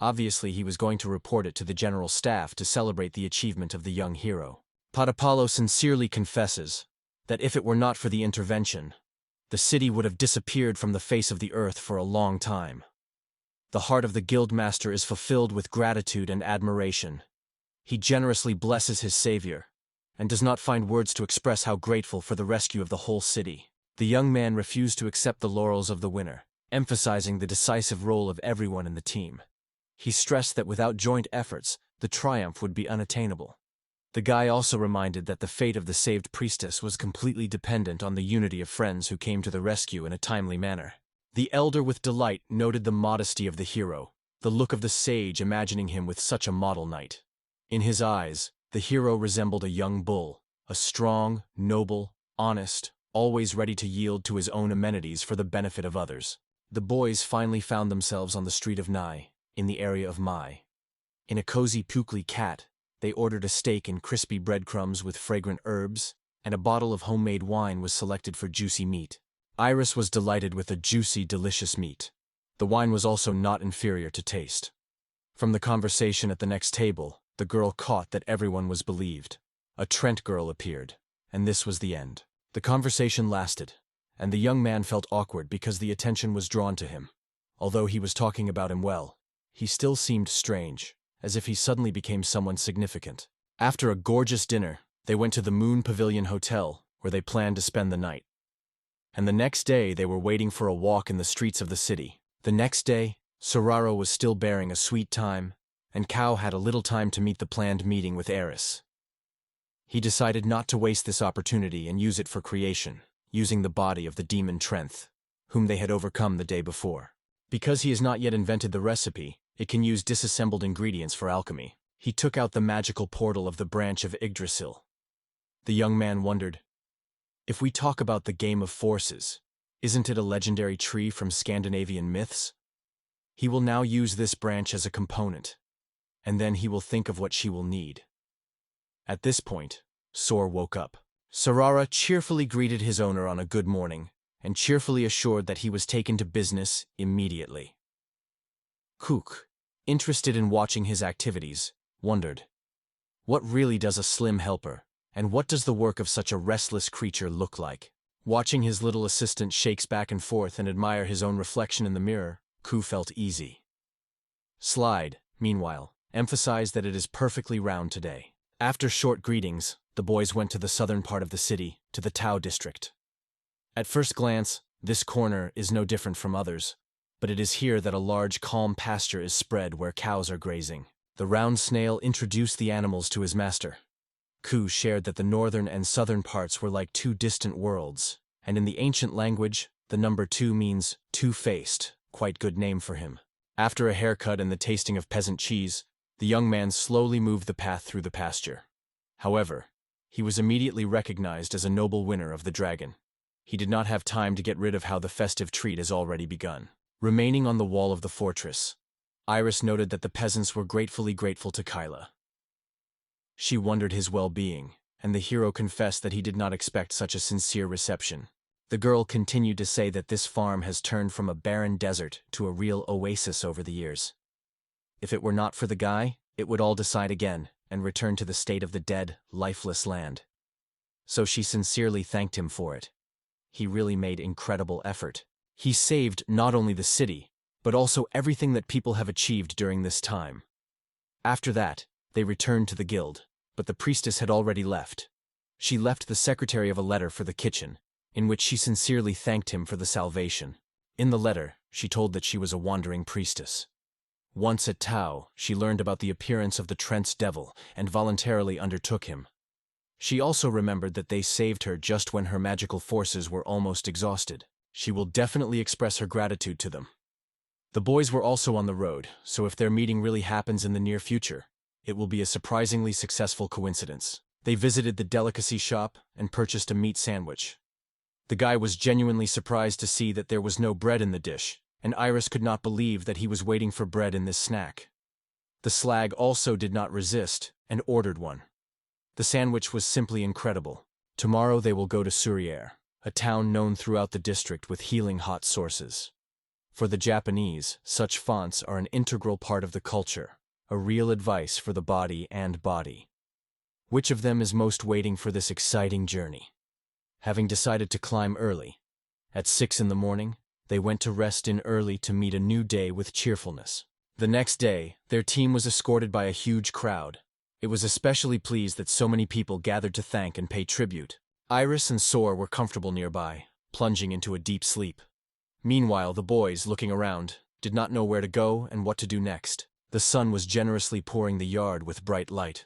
Obviously, he was going to report it to the general staff to celebrate the achievement of the young hero. Padapalo sincerely confesses that if it were not for the intervention, the city would have disappeared from the face of the earth for a long time. The heart of the guildmaster is fulfilled with gratitude and admiration. He generously blesses his savior, and does not find words to express how grateful for the rescue of the whole city. The young man refused to accept the laurels of the winner, emphasizing the decisive role of everyone in the team. He stressed that without joint efforts, the triumph would be unattainable. The guy also reminded that the fate of the saved priestess was completely dependent on the unity of friends who came to the rescue in a timely manner. The elder with delight noted the modesty of the hero, the look of the sage imagining him with such a model knight. In his eyes, the hero resembled a young bull, a strong, noble, honest, always ready to yield to his own amenities for the benefit of others. The boys finally found themselves on the street of Nai, in the area of Mai. In a cozy Pukli cat, they ordered a steak and crispy breadcrumbs with fragrant herbs, and a bottle of homemade wine was selected for juicy meat. Iris was delighted with the juicy, delicious meat. The wine was also not inferior to taste. From the conversation at the next table, the girl caught that everyone was believed. A Trent girl appeared, and this was the end. The conversation lasted, and the young man felt awkward because the attention was drawn to him. Although he was talking about him well, he still seemed strange, as if he suddenly became someone significant. After a gorgeous dinner, they went to the Moon Pavilion Hotel, where they planned to spend the night. And the next day they were waiting for a walk in the streets of the city. The next day, Soraro was still bearing a sweet time, and Kao had a little time to meet the planned meeting with Eris. He decided not to waste this opportunity and use it for creation, using the body of the demon Trenth, whom they had overcome the day before. Because he has not yet invented the recipe, it can use disassembled ingredients for alchemy. He took out the magical portal of the branch of Yggdrasil. The young man wondered, if we talk about the game of forces, isn't it a legendary tree from Scandinavian myths? He will now use this branch as a component, and then he will think of what she will need. At this point, Sor woke up. Sarara cheerfully greeted his owner on a good morning, and cheerfully assured that he was taken to business immediately. Kook, interested in watching his activities, wondered, what really does a slim helper, and what does the work of such a restless creature look like? Watching his little assistant shakes back and forth and admire his own reflection in the mirror, Ku felt easy. Slide, meanwhile, emphasized that it is perfectly round today. After short greetings, the boys went to the southern part of the city, to the Tao district. At first glance, this corner is no different from others, but it is here that a large calm pasture is spread where cows are grazing. The round snail introduced the animals to his master. Ku shared that the northern and southern parts were like two distant worlds, and in the ancient language, the number 2 means two-faced, quite good name for him. After a haircut and the tasting of peasant cheese, the young man slowly moved the path through the pasture. However, he was immediately recognized as a noble winner of the dragon. He did not have time to get rid of how the festive treat has already begun. Remaining on the wall of the fortress, Iris noted that the peasants were grateful to Kyla. She wondered his well-being, and the hero confessed that he did not expect such a sincere reception. The girl continued to say that this farm has turned from a barren desert to a real oasis over the years. If it were not for the guy, it would all decide again and return to the state of the dead, lifeless land. So she sincerely thanked him for it. He really made incredible effort. He saved not only the city, but also everything that people have achieved during this time. After that, they returned to the guild, but the priestess had already left. She left the secretary of a letter for the kitchen, in which she sincerely thanked him for the salvation. In the letter, she told that she was a wandering priestess. Once at Tao, she learned about the appearance of the Trent's devil and voluntarily undertook him. She also remembered that they saved her just when her magical forces were almost exhausted. She will definitely express her gratitude to them. The boys were also on the road, so if their meeting really happens in the near future, it will be a surprisingly successful coincidence. They visited the delicacy shop and purchased a meat sandwich. The guy was genuinely surprised to see that there was no bread in the dish, and Iris could not believe that he was waiting for bread in this snack. The slag also did not resist and ordered one. The sandwich was simply incredible. Tomorrow they will go to Surriere, a town known throughout the district with healing hot sources. For the Japanese, such fonts are an integral part of the culture, a real advice for the body and body. Which of them is most waiting for this exciting journey? Having decided to climb early, at 6 in the morning, they went to rest in early to meet a new day with cheerfulness. The next day, their team was escorted by a huge crowd. It was especially pleased that so many people gathered to thank and pay tribute. Iris and Soar were comfortable nearby, plunging into a deep sleep. Meanwhile, the boys, looking around, did not know where to go and what to do next. The sun was generously pouring the yard with bright light.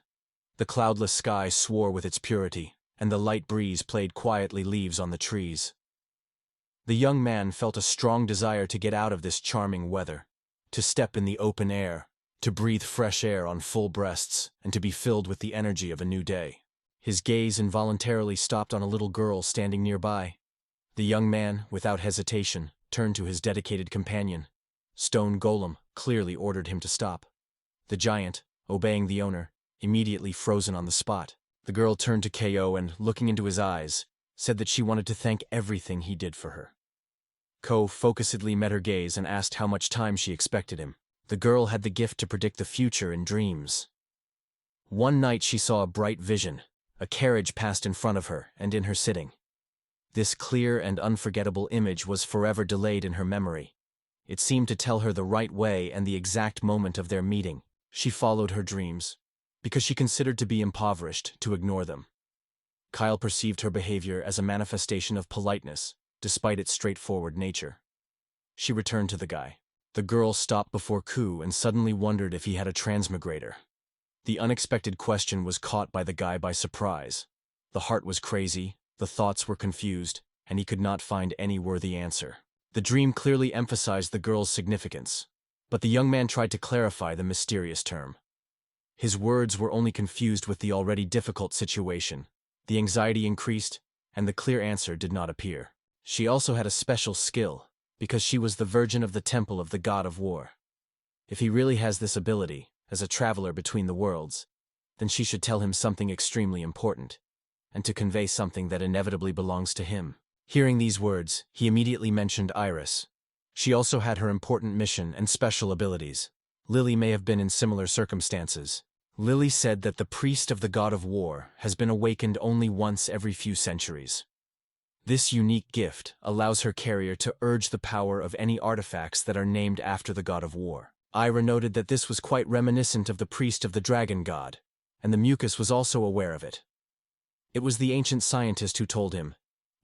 The cloudless sky swore with its purity, and the light breeze played quietly leaves on the trees. The young man felt a strong desire to get out of this charming weather, to step in the open air, to breathe fresh air on full breasts, and to be filled with the energy of a new day. His gaze involuntarily stopped on a little girl standing nearby. The young man, without hesitation, turned to his dedicated companion. Stone Golem clearly ordered him to stop. The giant, obeying the owner, immediately frozen on the spot. The girl turned to Ko and, looking into his eyes, said that she wanted to thank everything he did for her. Ko focusedly met her gaze and asked how much time she expected him. The girl had the gift to predict the future in dreams. One night she saw a bright vision. A carriage passed in front of her and in her sitting. This clear and unforgettable image was forever delayed in her memory. It seemed to tell her the right way and the exact moment of their meeting. She followed her dreams, because she considered to be impoverished to ignore them. Kyle perceived her behavior as a manifestation of politeness, despite its straightforward nature. She returned to the guy. The girl stopped before Ku and suddenly wondered if he had a transmigrator. The unexpected question was caught by the guy by surprise. The heart was crazy, the thoughts were confused, and he could not find any worthy answer. The dream clearly emphasized the girl's significance, but the young man tried to clarify the mysterious term. His words were only confused with the already difficult situation. The anxiety increased, and the clear answer did not appear. She also had a special skill, because she was the virgin of the temple of the god of war. If he really has this ability, as a traveler between the worlds, then she should tell him something extremely important, and to convey something that inevitably belongs to him. Hearing these words, he immediately mentioned Iris. She also had her important mission and special abilities. Lily may have been in similar circumstances. Lily said that the priest of the god of war has been awakened only once every few centuries. This unique gift allows her carrier to urge the power of any artifacts that are named after the god of war. Ira noted that this was quite reminiscent of the priest of the dragon god, and the mucus was also aware of it. It was the ancient scientist who told him,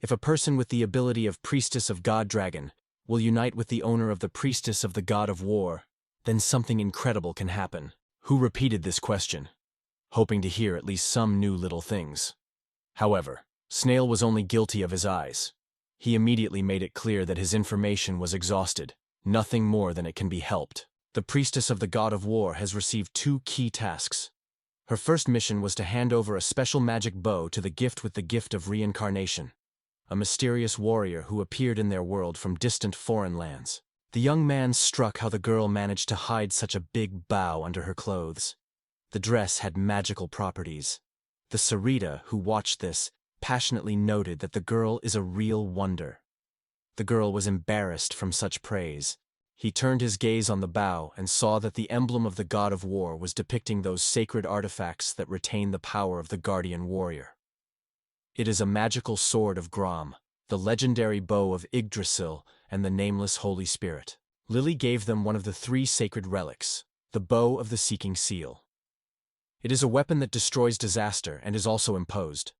if a person with the ability of priestess of god dragon will unite with the owner of the priestess of the god of war, then something incredible can happen. Who repeated this question, hoping to hear at least some new little things. However, Snail was only guilty of his eyes. He immediately made it clear that his information was exhausted, nothing more than it can be helped. The priestess of the god of war has received 2 key tasks. Her first mission was to hand over a special magic bow to the gift with the gift of reincarnation, a mysterious warrior who appeared in their world from distant foreign lands. The young man struck how the girl managed to hide such a big bow under her clothes. The dress had magical properties. The Sarita, who watched this, passionately noted that the girl is a real wonder. The girl was embarrassed from such praise. He turned his gaze on the bow and saw that the emblem of the god of war was depicting those sacred artifacts that retain the power of the guardian warrior. It is a magical sword of Grom, the legendary bow of Yggdrasil, and the nameless Holy Spirit. Lily gave them one of the 3 sacred relics, the bow of the Seeking Seal. It is a weapon that destroys disaster and is also imposed.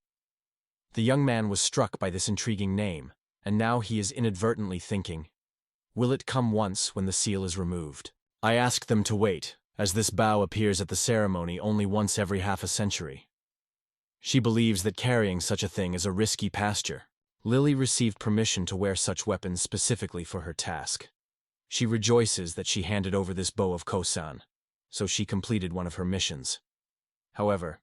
The young man was struck by this intriguing name, and now he is inadvertently thinking, will it come once when the seal is removed? I asked them to wait, as this bow appears at the ceremony only once every half a century. She believes that carrying such a thing is a risky pasture. Lily received permission to wear such weapons specifically for her task. She rejoices that she handed over this bow of Kosan, so she completed one of her missions. However,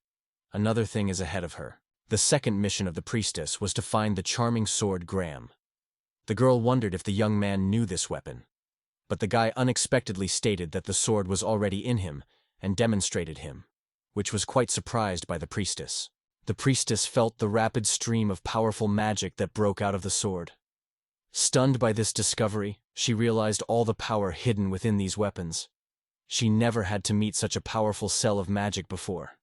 another thing is ahead of her. The second mission of the priestess was to find the charming sword Graham. The girl wondered if the young man knew this weapon, but the guy unexpectedly stated that the sword was already in him and demonstrated him, which was quite surprised by the priestess. The priestess felt the rapid stream of powerful magic that broke out of the sword. Stunned by this discovery, She realized all the power hidden within these weapons. She never had to meet such a powerful cell of magic before.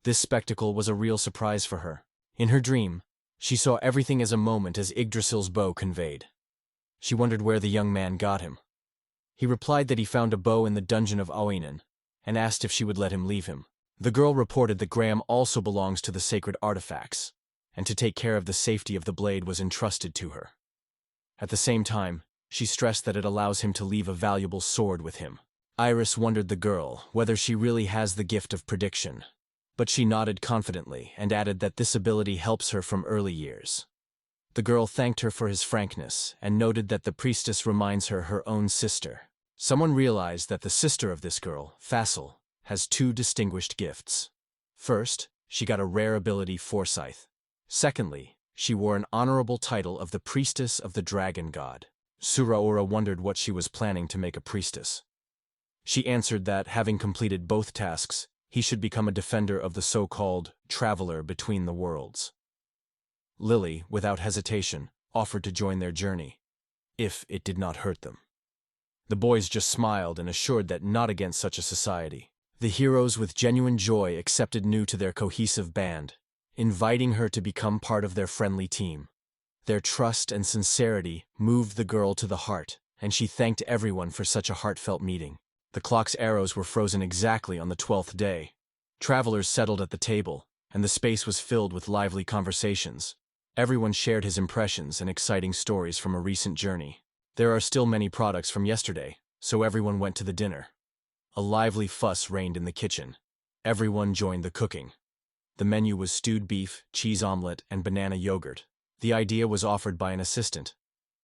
This spectacle was a real surprise for her. In her dream, she saw everything as a moment as Yggdrasil's bow conveyed. She wondered where the young man got him. He replied that he found a bow in the dungeon of Anan, and asked if she would let him leave him. The girl reported that Graham also belongs to the sacred artifacts, and to take care of the safety of the blade was entrusted to her. At the same time, she stressed that it allows him to leave a valuable sword with him. Iris wondered the girl whether she really has the gift of prediction, but she nodded confidently and added that this ability helps her from early years. The girl thanked her for his frankness and noted that the priestess reminds her own sister. Someone realized that the sister of this girl, Facile, has two distinguished gifts. First, she got a rare ability, Foresight. Secondly, she wore an honorable title of the Priestess of the Dragon God. Suraora wondered what she was planning to make a priestess. She answered that, having completed both tasks, he should become a defender of the so-called traveler between the worlds. Lily, without hesitation, offered to join their journey, if it did not hurt them. The boys just smiled and assured that not against such a society. The heroes with genuine joy accepted new to their cohesive band, inviting her to become part of their friendly team. Their trust and sincerity moved the girl to the heart, and she thanked everyone for such a heartfelt meeting. The clock's arrows were frozen exactly on the 12th day. Travelers settled at the table, and the space was filled with lively conversations. Everyone shared his impressions and exciting stories from a recent journey. There are still many products from yesterday, so everyone went to the dinner. A lively fuss reigned in the kitchen. Everyone joined the cooking. The menu was stewed beef, cheese omelet, and banana yogurt. The idea was offered by an assistant,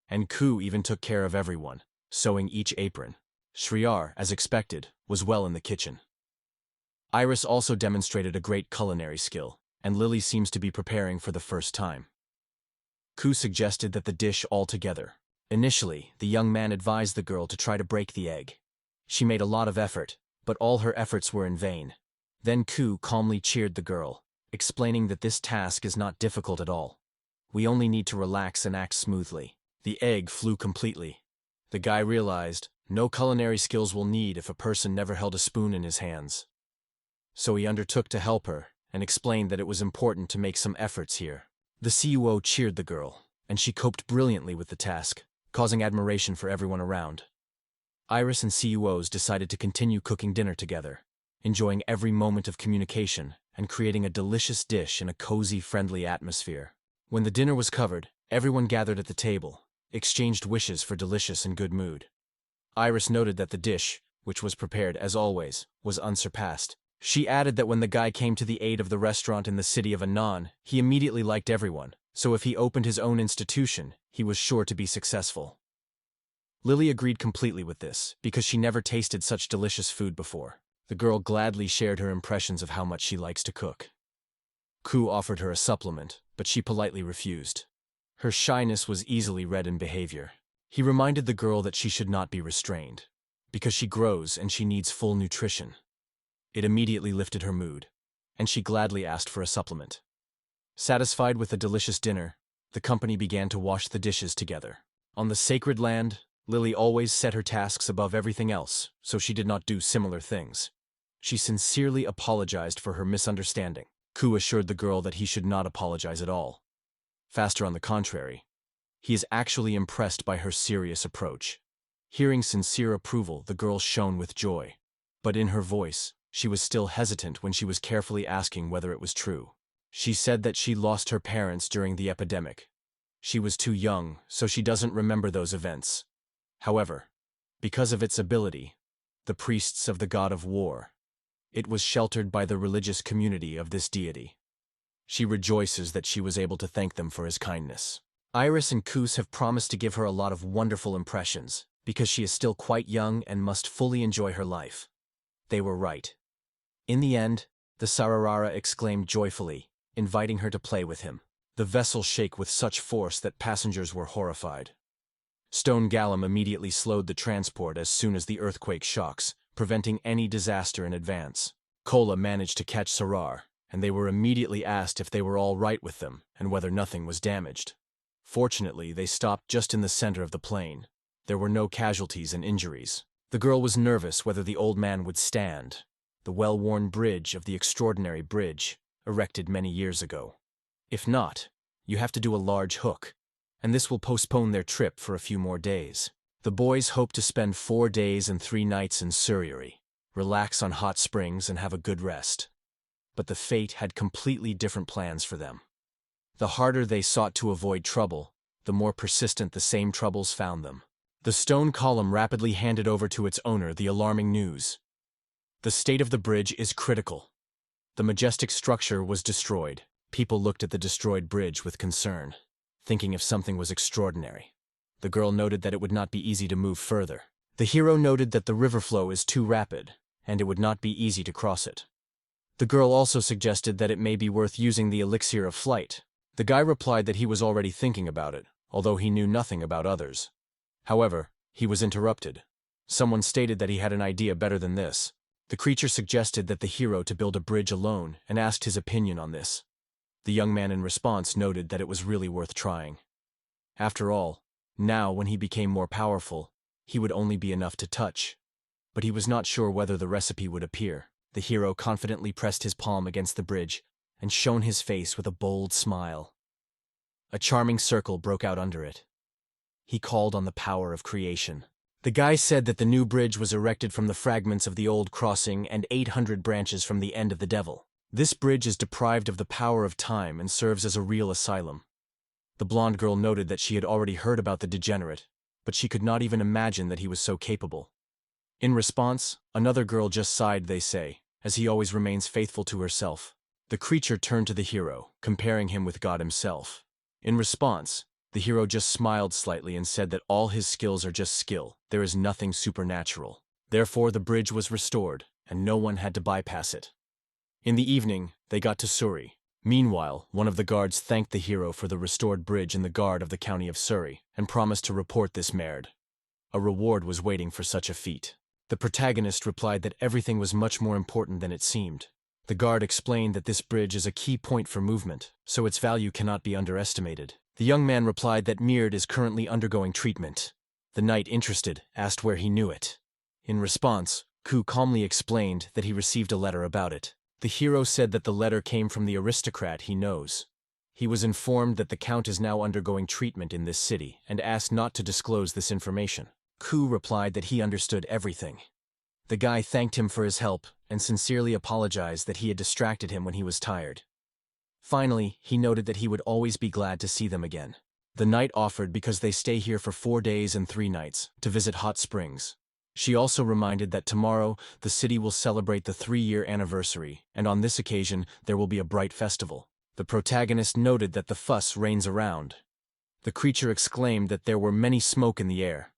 and Ku even took care of everyone, sewing each apron. Shriyar, as expected, was well in the kitchen. Iris also demonstrated a great culinary skill, and Lily seems to be preparing for the first time. Ku suggested that the dish altogether. Initially, the young man advised the girl to try to break the egg. She made a lot of effort, but all her efforts were in vain. Then Ku calmly cheered the girl, explaining that this task is not difficult at all. We only need to relax and act smoothly. The egg flew completely. The guy realized no culinary skills will need if a person never held a spoon in his hands. So he undertook to help her and explained that it was important to make some efforts here. The CUO cheered the girl, and she coped brilliantly with the task, causing admiration for everyone around. Iris and CUOs decided to continue cooking dinner together, enjoying every moment of communication and creating a delicious dish in a cozy, friendly atmosphere. When the dinner was covered, everyone gathered at the table, exchanged wishes for delicious and good mood. Iris noted that the dish, which was prepared as always, was unsurpassed. She added that when the guy came to the aid of the restaurant in the city of Anan, he immediately liked everyone, so if he opened his own institution, he was sure to be successful. Lily agreed completely with this, because she never tasted such delicious food before. The girl gladly shared her impressions of how much she likes to cook. Ku offered her a supplement, but she politely refused. Her shyness was easily read in behavior. He reminded the girl that she should not be restrained, because she grows and she needs full nutrition. It immediately lifted her mood, and she gladly asked for a supplement. Satisfied with the delicious dinner, the company began to wash the dishes together. On the sacred land, Lily always set her tasks above everything else, so she did not do similar things. She sincerely apologized for her misunderstanding. Ku assured the girl that he should not apologize at all. Faster on the contrary, he is actually impressed by her serious approach. Hearing sincere approval, the girl shone with joy. But in her voice, she was still hesitant when she was carefully asking whether it was true. She said that she lost her parents during the epidemic. She was too young, so she doesn't remember those events. However, because of its ability, the priests of the god of war, it was sheltered by the religious community of this deity. She rejoices that she was able to thank them for his kindness. Iris and Kus have promised to give her a lot of wonderful impressions, because she is still quite young and must fully enjoy her life. They were right. In the end, the Sararara exclaimed joyfully, inviting her to play with him. The vessel shook with such force that passengers were horrified. Stone Gallum immediately slowed the transport as soon as the earthquake shocks, preventing any disaster in advance. Kola managed to catch Sarar, and they were immediately asked if they were all right with them and whether nothing was damaged. Fortunately, they stopped just in the center of the plane. There were no casualties and injuries. The girl was nervous whether the old man would stand. The well-worn bridge of the extraordinary bridge, erected many years ago. If not, you have to do a large hook, and this will postpone their trip for a few more days. The boys hope to spend 4 days and 3 nights in Surrey, relax on hot springs and have a good rest. But the fate had completely different plans for them. The harder they sought to avoid trouble, the more persistent the same troubles found them. The stone column rapidly handed over to its owner the alarming news. The state of the bridge is critical. The majestic structure was destroyed. People looked at the destroyed bridge with concern, thinking if something was extraordinary. The girl noted that it would not be easy to move further. The hero noted that the river flow is too rapid, and it would not be easy to cross it. The girl also suggested that it may be worth using the elixir of flight. The guy replied that he was already thinking about it, although he knew nothing about others. However, he was interrupted. Someone stated that he had an idea better than this. The creature suggested that the hero to build a bridge alone and asked his opinion on this. The young man in response noted that it was really worth trying. After all, now when he became more powerful, he would only be enough to touch. But he was not sure whether the recipe would appear. The hero confidently pressed his palm against the bridge and shone his face with a bold smile. A charming circle broke out under it. He called on the power of creation. The guy said that the new bridge was erected from the fragments of the old crossing and 800 branches from the end of the devil. This bridge is deprived of the power of time and serves as a real asylum. The blonde girl noted that she had already heard about the degenerate, but she could not even imagine that he was so capable. In response, another girl just sighed, they say, as he always remains faithful to herself. The creature turned to the hero, comparing him with God himself. In response, the hero just smiled slightly and said that all his skills are just skill. There is nothing supernatural. Therefore, the bridge was restored, and no one had to bypass it. In the evening, they got to Surrey. Meanwhile, one of the guards thanked the hero for the restored bridge in the guard of the county of Surrey, and promised to report this merd. A reward was waiting for such a feat. The protagonist replied that everything was much more important than it seemed. The guard explained that this bridge is a key point for movement, so its value cannot be underestimated. The young man replied that Myrd is currently undergoing treatment. The knight, interested, asked where he knew it. In response, Ku calmly explained that he received a letter about it. The hero said that the letter came from the aristocrat he knows. He was informed that the count is now undergoing treatment in this city and asked not to disclose this information. Ku replied that he understood everything. The guy thanked him for his help and sincerely apologized that he had distracted him when he was tired. Finally, he noted that he would always be glad to see them again. The knight offered because they stay here for 4 days and 3 nights to visit hot springs. She also reminded that tomorrow the city will celebrate the 3-year anniversary, and on this occasion there will be a bright festival. The protagonist noted that the fuss reigns around. The creature exclaimed that there were many smoke in the air.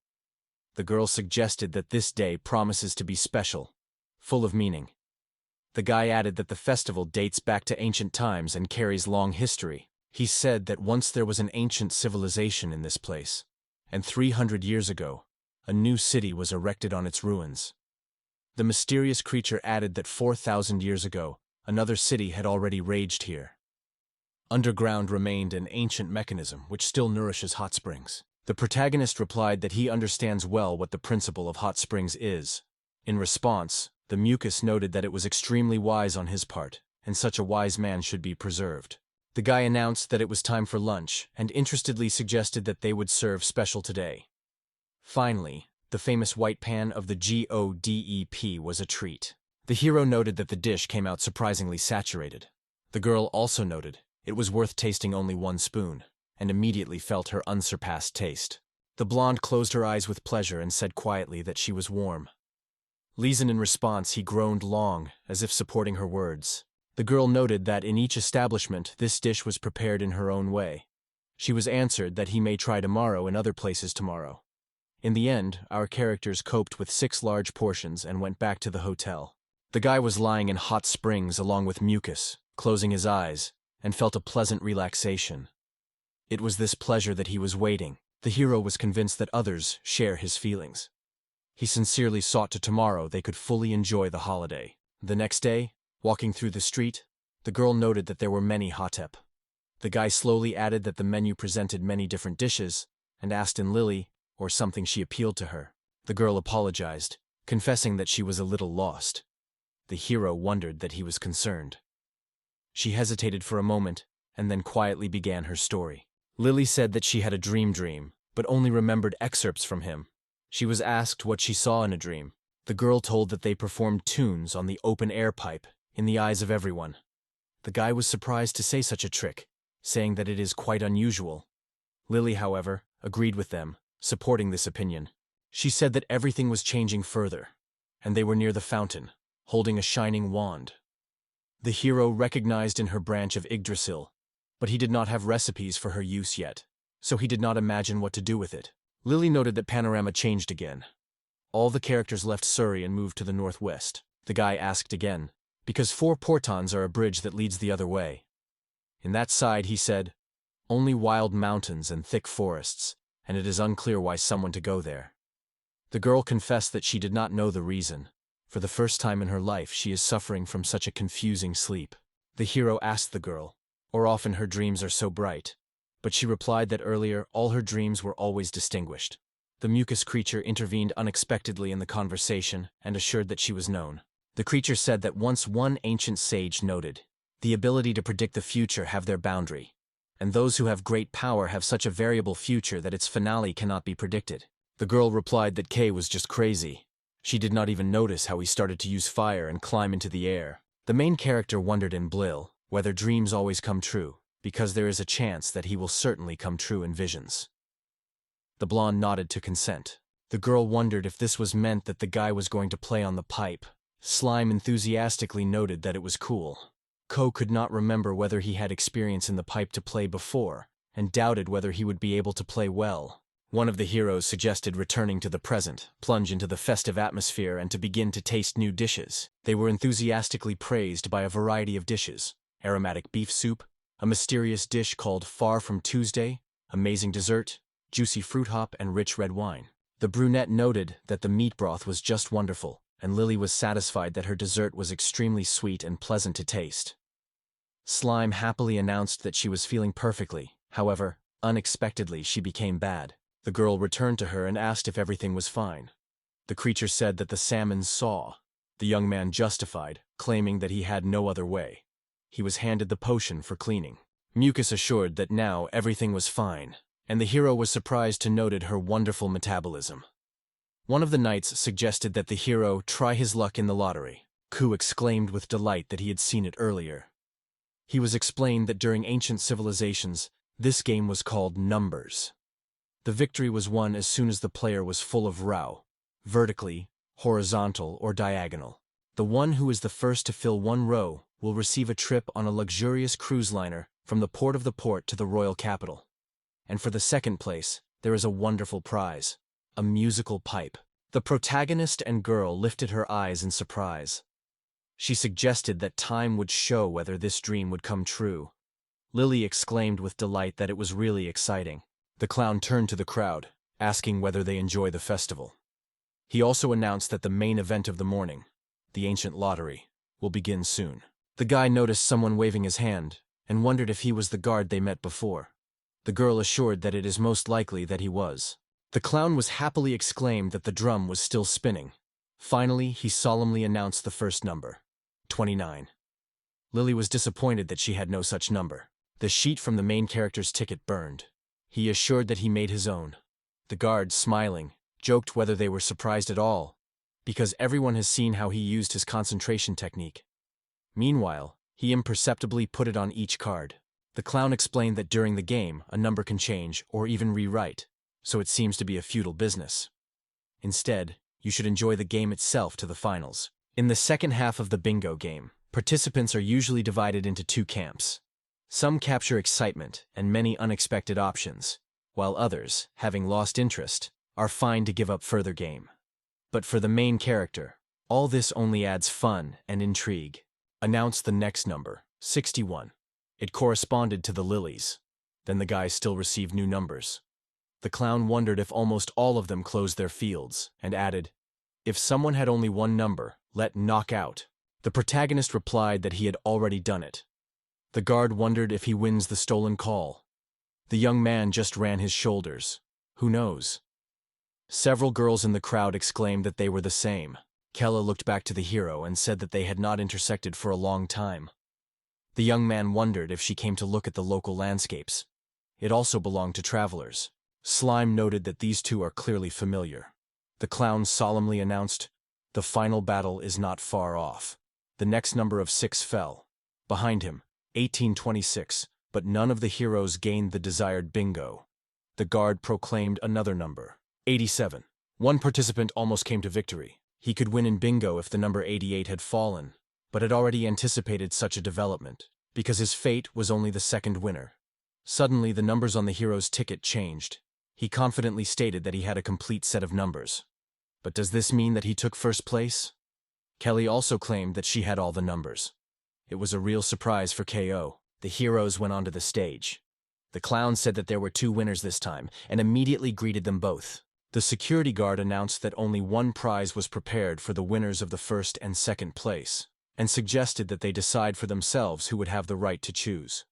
The girl suggested that this day promises to be special, full of meaning. The guy added that the festival dates back to ancient times and carries long history. He said that once there was an ancient civilization in this place, and 300 years ago, a new city was erected on its ruins. The mysterious creature added that 4,000 years ago, another city had already raged here. Underground remained an ancient mechanism which still nourishes hot springs. The protagonist replied that he understands well what the principle of hot springs is. In response, the mucus noted that it was extremely wise on his part, and such a wise man should be preserved. The guy announced that it was time for lunch, and interestedly suggested that they would serve special today. Finally, the famous white pan of the GODEP was a treat. The hero noted that the dish came out surprisingly saturated. The girl also noted it was worth tasting only 1 spoon, and immediately felt her unsurpassed taste. The blonde closed her eyes with pleasure and said quietly that she was warm. Leeson in response, he groaned long, as if supporting her words. The girl noted that in each establishment this dish was prepared in her own way. She was answered that he may try tomorrow in other places tomorrow. In the end, our characters coped with 6 large portions and went back to the hotel. The guy was lying in hot springs along with mucus, closing his eyes, and felt a pleasant relaxation. It was this pleasure that he was waiting. The hero was convinced that others share his feelings. He sincerely sought to tomorrow they could fully enjoy the holiday. The next day, walking through the street, the girl noted that there were many hotep. The guy slowly added that the menu presented many different dishes, and asked in Lily or something. She appealed to her. The girl apologized, confessing that she was a little lost. The hero wondered that he was concerned. She hesitated for a moment, and then quietly began her story. Lily said that she had a dream, but only remembered excerpts from him. She was asked what she saw in a dream. The girl told that they performed tunes on the open-air pipe, in the eyes of everyone. The guy was surprised to say such a trick, saying that it is quite unusual. Lily, however, agreed with them, supporting this opinion. She said that everything was changing further, and they were near the fountain, holding a shining wand. The hero recognized in her branch of Yggdrasil, but he did not have recipes for her use yet, so he did not imagine what to do with it. Lily noted that panorama changed again. All the characters left Surrey and moved to the northwest. The guy asked again, because 4 portons are a bridge that leads the other way. In that side, he said, only wild mountains and thick forests, and it is unclear why someone to go there. The girl confessed that she did not know the reason. For the first time in her life, she is suffering from such a confusing sleep. The hero asked the girl, or often her dreams are so bright, but she replied that earlier all her dreams were always distinguished. The mucus creature intervened unexpectedly in the conversation and assured that she was known. The creature said that once one ancient sage noted, the ability to predict the future have their boundary, and those who have great power have such a variable future that its finale cannot be predicted. The girl replied that Kay was just crazy. She did not even notice how he started to use fire and climb into the air. The main character wondered in Blil whether dreams always come true, because there is a chance that he will certainly come true in visions. The blonde nodded to consent. The girl wondered if this was meant that the guy was going to play on the pipe. Slime enthusiastically noted that it was cool. Ko could not remember whether he had experience in the pipe to play before, and doubted whether he would be able to play well. One of the heroes suggested returning to the present, plunge into the festive atmosphere, and to begin to taste new dishes. They were enthusiastically praised by a variety of dishes: aromatic beef soup, a mysterious dish called Far From Tuesday, amazing dessert, juicy fruit hop, and rich red wine. The brunette noted that the meat broth was just wonderful, and Lily was satisfied that her dessert was extremely sweet and pleasant to taste. Slime happily announced that she was feeling perfectly. However, unexpectedly, she became bad. The girl returned to her and asked if everything was fine. The creature said that the salmon saw. The young man justified, claiming that he had no other way. He was handed the potion for cleaning. Mucus assured that now everything was fine, and the hero was surprised to note her wonderful metabolism. One of the knights suggested that the hero try his luck in the lottery. Ku exclaimed with delight that he had seen it earlier. He was explained that during ancient civilizations, this game was called numbers. The victory was won as soon as the player was full of Rao, vertically, horizontal, or diagonal. The one who is the first to fill one row will receive a trip on a luxurious cruise liner from the port of the port to the royal capital. And for the second place, there is a wonderful prize: a musical pipe. The protagonist and girl lifted her eyes in surprise. She suggested that time would show whether this dream would come true. Lily exclaimed with delight that it was really exciting. The clown turned to the crowd, asking whether they enjoy the festival. He also announced that the main event of the morning, the ancient lottery, will begin soon. The guy noticed someone waving his hand and wondered if he was the guard they met before. The girl assured that it is most likely that he was. The clown was happily exclaimed that the drum was still spinning. Finally, he solemnly announced the first number: 29. Lily was disappointed that she had no such number. The sheet from the main character's ticket burned. He assured that he made his own. The guards, smiling, joked whether they were surprised at all, because everyone has seen how he used his concentration technique. Meanwhile, he imperceptibly put it on each card. The clown explained that during the game, a number can change or even rewrite, so it seems to be a futile business. Instead, you should enjoy the game itself to the finals. In the second half of the bingo game, participants are usually divided into 2 camps. Some capture excitement and many unexpected options, while others, having lost interest, are fine to give up further game. But for the main character, all this only adds fun and intrigue. Announced the next number, 61. It corresponded to the lilies. Then the guys still received new numbers. The clown wondered if almost all of them closed their fields, and added, "If someone had only one number, let knock out." The protagonist replied that he had already done it. The guard wondered if he wins the stolen call. The young man just ran his shoulders. Who knows? Several girls in the crowd exclaimed that they were the same. Kella looked back to the hero and said that they had not intersected for a long time. The young man wondered if she came to look at the local landscapes. It also belonged to travelers. Slime noted that these two are clearly familiar. The clown solemnly announced, "The final battle is not far off." The next number of 6 fell. Behind him, 1826, but none of the heroes gained the desired bingo. The guard proclaimed another number, 87. One participant almost came to victory. He could win in bingo if the number 88 had fallen, but had already anticipated such a development, because his fate was only the second winner. Suddenly, the numbers on the hero's ticket changed. He confidently stated that he had a complete set of numbers. But does this mean that he took first place? Kelly also claimed that she had all the numbers. It was a real surprise for KO. The heroes went onto the stage. The clown said that there were 2 winners this time, and immediately greeted them both. The security guard announced that only one prize was prepared for the winners of the first and second place, and suggested that they decide for themselves who would have the right to choose.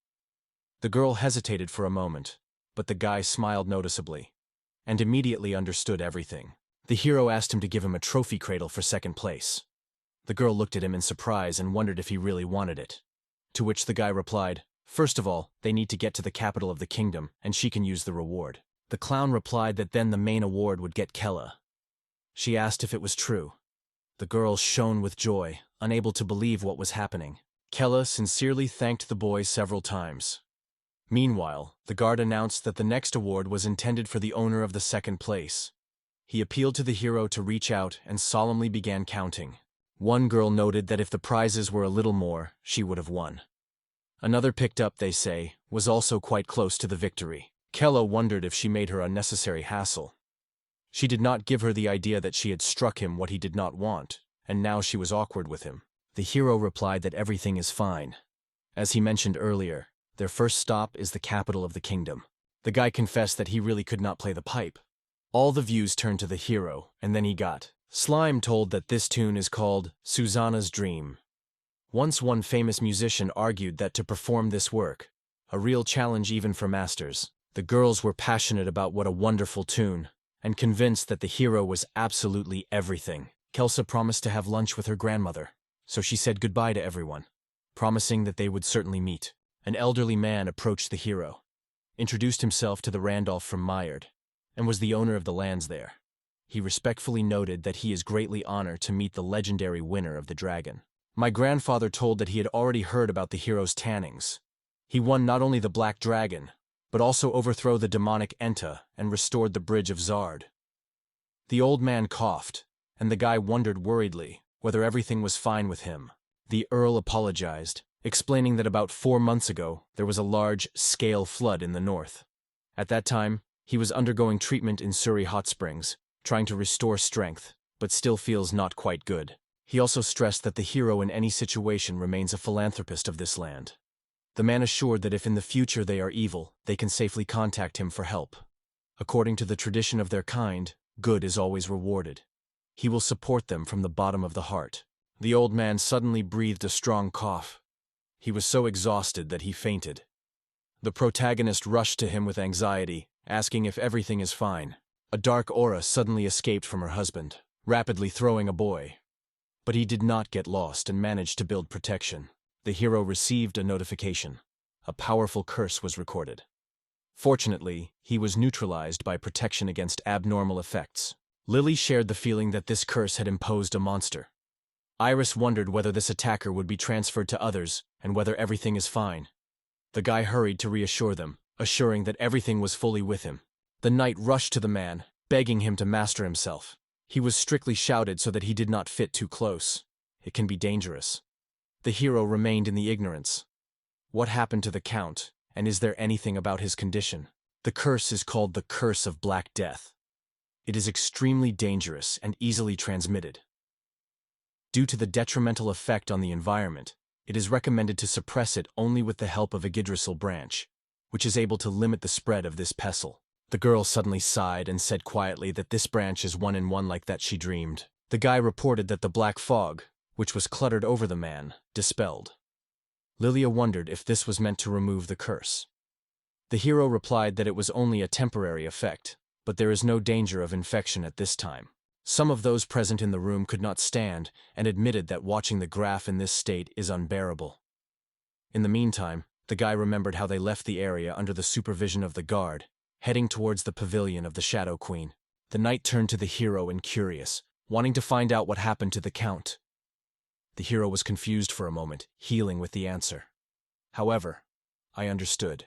The girl hesitated for a moment, but the guy smiled noticeably, and immediately understood everything. The hero asked him to give him a trophy cradle for second place. The girl looked at him in surprise and wondered if he really wanted it. To which the guy replied, "First of all, they need to get to the capital of the kingdom, and she can use the reward." The clown replied that then the main award would get Kella. She asked if it was true. The girl shone with joy, unable to believe what was happening. Kella sincerely thanked the boy several times. Meanwhile, the guard announced that the next award was intended for the owner of the second place. He appealed to the hero to reach out and solemnly began counting. One girl noted that if the prizes were a little more, she would have won. Another picked up, they say, was also quite close to the victory. Kella wondered if she made her unnecessary hassle. She did not give her the idea that she had struck him what he did not want, and now she was awkward with him. The hero replied that everything is fine. As he mentioned earlier, their first stop is the capital of the kingdom. The guy confessed that he really could not play the pipe. All the views turned to the hero, and then he got Slime told that this tune is called Susanna's Dream. Once one famous musician argued that to perform this work, a real challenge even for masters, the girls were passionate about what a wonderful tune, and convinced that the hero was absolutely everything. Kelsa promised to have lunch with her grandmother, so she said goodbye to everyone, promising that they would certainly meet. An elderly man approached the hero, introduced himself to the Randolph from Myard, and was the owner of the lands there. He respectfully noted that he is greatly honored to meet the legendary winner of the dragon. My grandfather told that he had already heard about the hero's tannings. He won not only the Black Dragon, but also overthrew the demonic Enta and restored the Bridge of Zard. The old man coughed, and the guy wondered worriedly whether everything was fine with him. The Earl apologized, explaining that about 4 months ago there was a large-scale flood in the north. At that time, he was undergoing treatment in Surrey Hot Springs, trying to restore strength, but still feels not quite good. He also stressed that the hero in any situation remains a philanthropist of this land. The man assured that if in the future they are evil, they can safely contact him for help. According to the tradition of their kind, good is always rewarded. He will support them from the bottom of the heart. The old man suddenly breathed a strong cough. He was so exhausted that he fainted. The protagonist rushed to him with anxiety, asking if everything is fine. A dark aura suddenly escaped from her husband, rapidly throwing a boy. But he did not get lost and managed to build protection. The hero received a notification. A powerful curse was recorded. Fortunately, he was neutralized by protection against abnormal effects. Lily shared the feeling that this curse had imposed a monster. Iris wondered whether this attacker would be transferred to others and whether everything is fine. The guy hurried to reassure them, assuring that everything was fully with him. The knight rushed to the man, begging him to master himself. He was strictly shouted so that he did not fit too close. It can be dangerous. The hero remained in the ignorance. What happened to the Count, and is there anything about his condition? The curse is called the Curse of Black Death. It is extremely dangerous and easily transmitted. Due to the detrimental effect on the environment, it is recommended to suppress it only with the help of a Yggdrasil branch, which is able to limit the spread of this pestle. The girl suddenly sighed and said quietly that this branch is one in one like that she dreamed. The guy reported that the black fog, which was cluttered over the man, dispelled. Lilia wondered if this was meant to remove the curse. The hero replied that it was only a temporary effect, but there is no danger of infection at this time. Some of those present in the room could not stand and admitted that watching the graph in this state is unbearable. In the meantime, the guy remembered how they left the area under the supervision of the guard, heading towards the pavilion of the Shadow Queen. The knight turned to the hero and curious, wanting to find out what happened to the count. The hero was confused for a moment, healing with the answer. However, I understood.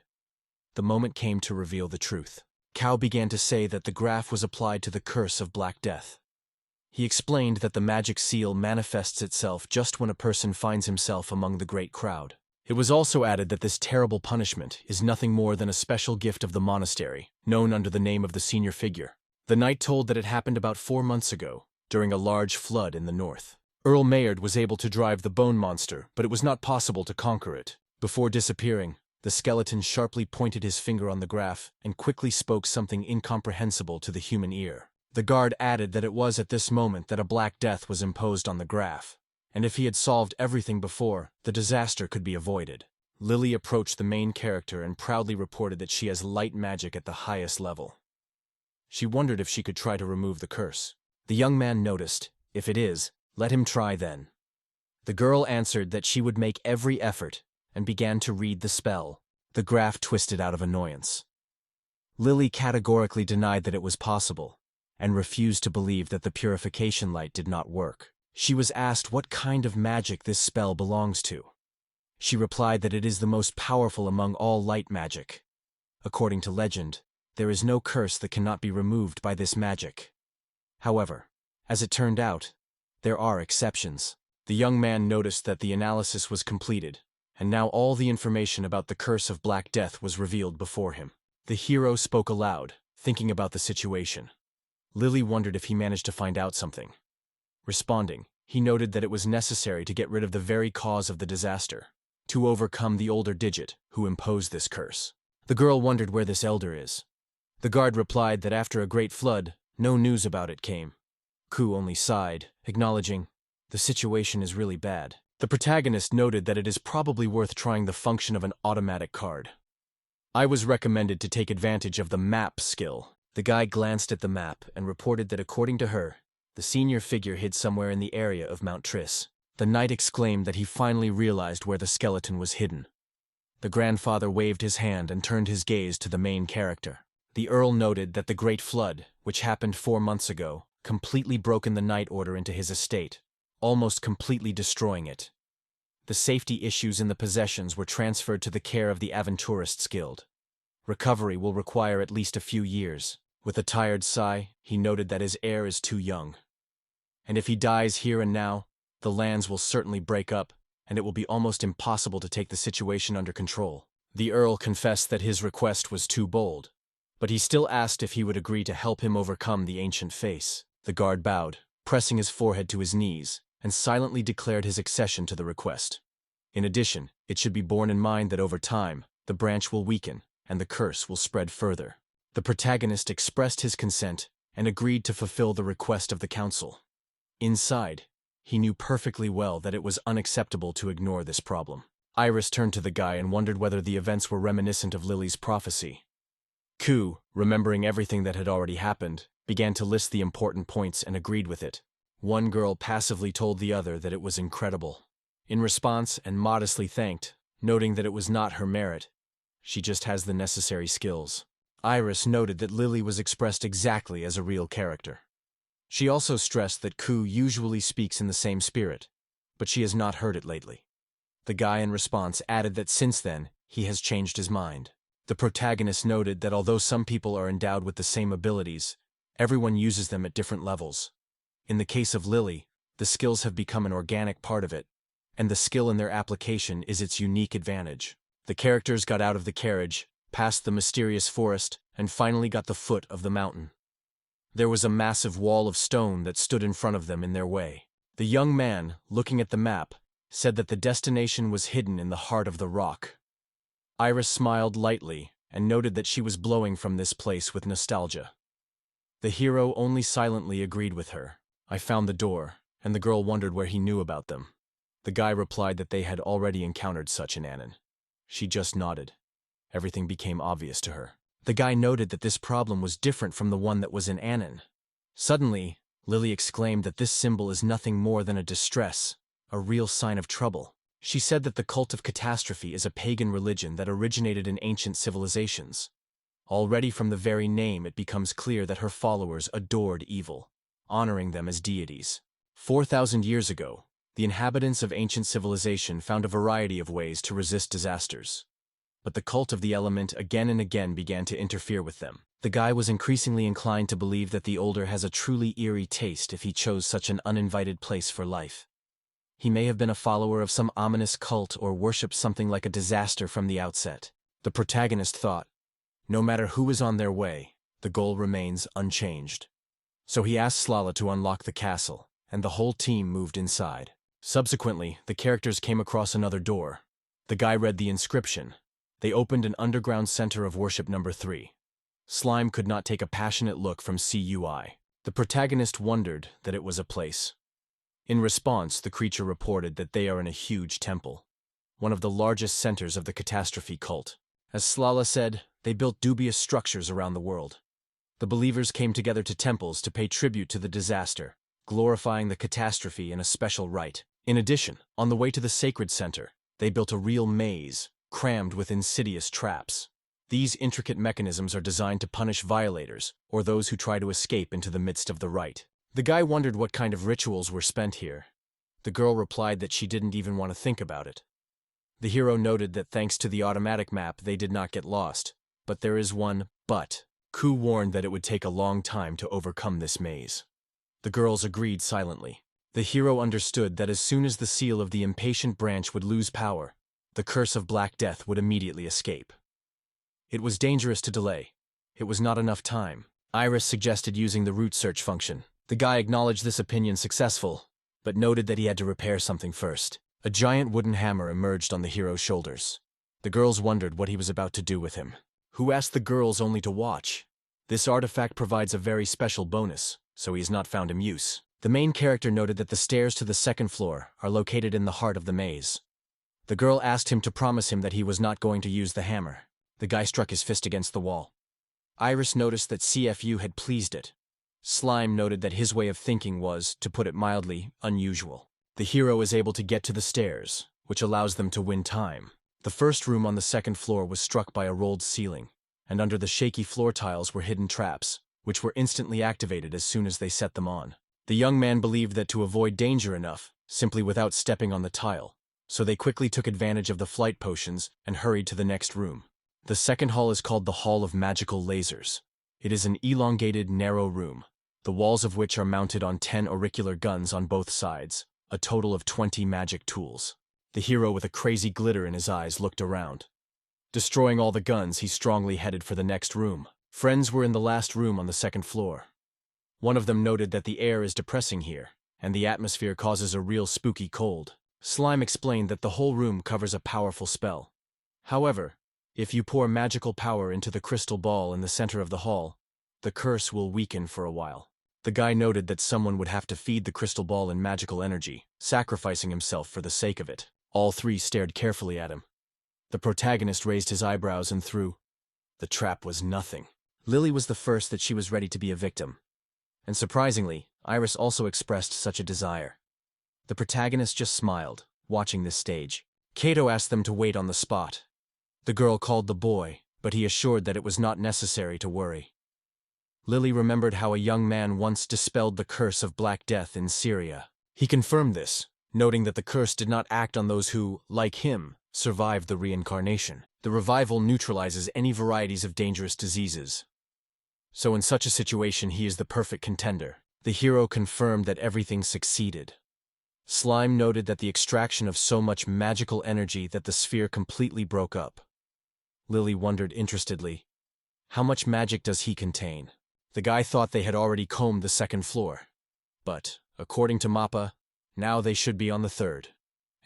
The moment came to reveal the truth. Cao began to say that the graph was applied to the curse of Black Death. He explained that the magic seal manifests itself just when a person finds himself among the great crowd. It was also added that this terrible punishment is nothing more than a special gift of the monastery, known under the name of the senior figure. The knight told that it happened about 4 months ago, during a large flood in the north. Earl Maynard was able to drive the bone monster, but it was not possible to conquer it. Before disappearing, the skeleton sharply pointed his finger on the graph and quickly spoke something incomprehensible to the human ear. The guard added that it was at this moment that a Black Death was imposed on the graph, and if he had solved everything before, the disaster could be avoided. Lily approached the main character and proudly reported that she has light magic at the highest level. She wondered if she could try to remove the curse. The young man noticed, if it is, let him try then. The girl answered that she would make every effort and began to read the spell. The graph twisted out of annoyance. Lily categorically denied that it was possible and refused to believe that the purification light did not work. She was asked what kind of magic this spell belongs to. She replied that it is the most powerful among all light magic. According to legend, there is no curse that cannot be removed by this magic. However, as it turned out, there are exceptions. The young man noticed that the analysis was completed, and now all the information about the curse of Black Death was revealed before him. The hero spoke aloud, thinking about the situation. Lily wondered if he managed to find out something. Responding, he noted that it was necessary to get rid of the very cause of the disaster, to overcome the older digit who imposed this curse. The girl wondered where this elder is. The guard replied that after a great flood, no news about it came. Ku only sighed, acknowledging, the situation is really bad. The protagonist noted that it is probably worth trying the function of an automatic card. I was recommended to take advantage of the map skill. The guy glanced at the map and reported that according to her, the senior figure hid somewhere in the area of Mount Triss. The knight exclaimed that he finally realized where the skeleton was hidden. The grandfather waved his hand and turned his gaze to the main character. The earl noted that the great flood, which happened 4 months ago, completely broken the knight order into his estate, almost completely destroying it. The safety issues in the possessions were transferred to the care of the Aventurists Guild. Recovery will require at least a few years. With a tired sigh, he noted that his heir is too young. And if he dies here and now, the lands will certainly break up, and it will be almost impossible to take the situation under control. The earl confessed that his request was too bold, but he still asked if he would agree to help him overcome the ancient face. The guard bowed, pressing his forehead to his knees, and silently declared his accession to the request. In addition, it should be borne in mind that over time, the branch will weaken, and the curse will spread further. The protagonist expressed his consent and agreed to fulfill the request of the council. Inside, he knew perfectly well that it was unacceptable to ignore this problem. Iris turned to the guy and wondered whether the events were reminiscent of Lily's prophecy. Ku, remembering everything that had already happened, began to list the important points and agreed with it. One girl passively told the other that it was incredible. In response, and modestly thanked, noting that it was not her merit, she just has the necessary skills. Iris noted that Lily was expressed exactly as a real character. She also stressed that Ku usually speaks in the same spirit, but she has not heard it lately. The guy in response added that since then, he has changed his mind. The protagonist noted that although some people are endowed with the same abilities, everyone uses them at different levels. In the case of Lily, the skills have become an organic part of it, and the skill in their application is its unique advantage. The characters got out of the carriage, passed the mysterious forest, and finally got the foot of the mountain. There was a massive wall of stone that stood in front of them in their way. The young man, looking at the map, said that the destination was hidden in the heart of the rock. Iris smiled lightly and noted that she was blowing from this place with nostalgia. The hero only silently agreed with her. I found the door, and the girl wondered where he knew about them. The guy replied that they had already encountered such in Anan. She just nodded. Everything became obvious to her. The guy noted that this problem was different from the one that was in Anan. Suddenly, Lily exclaimed that this symbol is nothing more than a distress, a real sign of trouble. She said that the cult of catastrophe is a pagan religion that originated in ancient civilizations. Already from the very name it becomes clear that her followers adored evil, honoring them as deities. 4,000 years ago, the inhabitants of ancient civilization found a variety of ways to resist disasters. But the cult of the element again and again began to interfere with them. The guy was increasingly inclined to believe that the older has a truly eerie taste if he chose such an uninvited place for life. He may have been a follower of some ominous cult or worshipped something like a disaster from the outset. The protagonist thought, no matter who is on their way, the goal remains unchanged. So he asked Slala to unlock the castle, and the whole team moved inside. Subsequently, the characters came across another door. The guy read the inscription. They opened an underground center of worship number 3. Slime could not take a passionate look from CUI. The protagonist wondered that it was a place. In response, the creature reported that they are in a huge temple, one of the largest centers of the catastrophe cult. As Slala said, they built dubious structures around the world. The believers came together to temples to pay tribute to the disaster, glorifying the catastrophe in a special rite. In addition, on the way to the sacred center, they built a real maze, crammed with insidious traps. These intricate mechanisms are designed to punish violators or those who try to escape into the midst of the rite. The guy wondered what kind of rituals were spent here. The girl replied that she didn't even want to think about it. The hero noted that thanks to the automatic map they did not get lost. But there is one but. Ku warned that it would take a long time to overcome this maze. The girls agreed silently. The hero understood that as soon as the seal of the impatient branch would lose power, the curse of Black Death would immediately escape. It was dangerous to delay. It was not enough time. Iris suggested using the root search function. The guy acknowledged this opinion successful, but noted that he had to repair something first. A giant wooden hammer emerged on the hero's shoulders. The girls wondered what he was about to do with him. Who asked the girls only to watch? This artifact provides a very special bonus, so he is not found in use. The main character noted that the stairs to the second floor are located in the heart of the maze. The girl asked him to promise him that he was not going to use the hammer. The guy struck his fist against the wall. Iris noticed that CFU had pleased it. Slime noted that his way of thinking was, to put it mildly, unusual. The hero is able to get to the stairs, which allows them to win time. The first room on the second floor was struck by a rolled ceiling, and under the shaky floor tiles were hidden traps, which were instantly activated as soon as they set them on. The young man believed that to avoid danger enough, simply without stepping on the tile, so they quickly took advantage of the flight potions and hurried to the next room. The second hall is called the Hall of Magical Lasers. It is an elongated, narrow room, the walls of which are mounted on 10 auricular guns on both sides, a total of 20 magic tools. The hero with a crazy glitter in his eyes looked around. Destroying all the guns, he strongly headed for the next room. Friends were in the last room on the second floor. One of them noted that the air is depressing here, and the atmosphere causes a real spooky cold. Slime explained that the whole room covers a powerful spell. However, if you pour magical power into the crystal ball in the center of the hall, the curse will weaken for a while. The guy noted that someone would have to feed the crystal ball in magical energy, sacrificing himself for the sake of it. All three stared carefully at him. The protagonist raised his eyebrows and threw. The trap was nothing. Lily was the first that she was ready to be a victim. And surprisingly, Iris also expressed such a desire. The protagonist just smiled, watching this stage. Kato asked them to wait on the spot. The girl called the boy, but he assured that it was not necessary to worry. Lily remembered how a young man once dispelled the curse of Black Death in Syria. He confirmed this, noting that the curse did not act on those who, like him, survived the reincarnation. The revival neutralizes any varieties of dangerous diseases. So in such a situation he is the perfect contender. The hero confirmed that everything succeeded. Slime noted that the extraction of so much magical energy that the sphere completely broke up. Lily wondered interestedly, how much magic does he contain? The guy thought they had already combed the second floor. But, according to Mappa, now they should be on the third.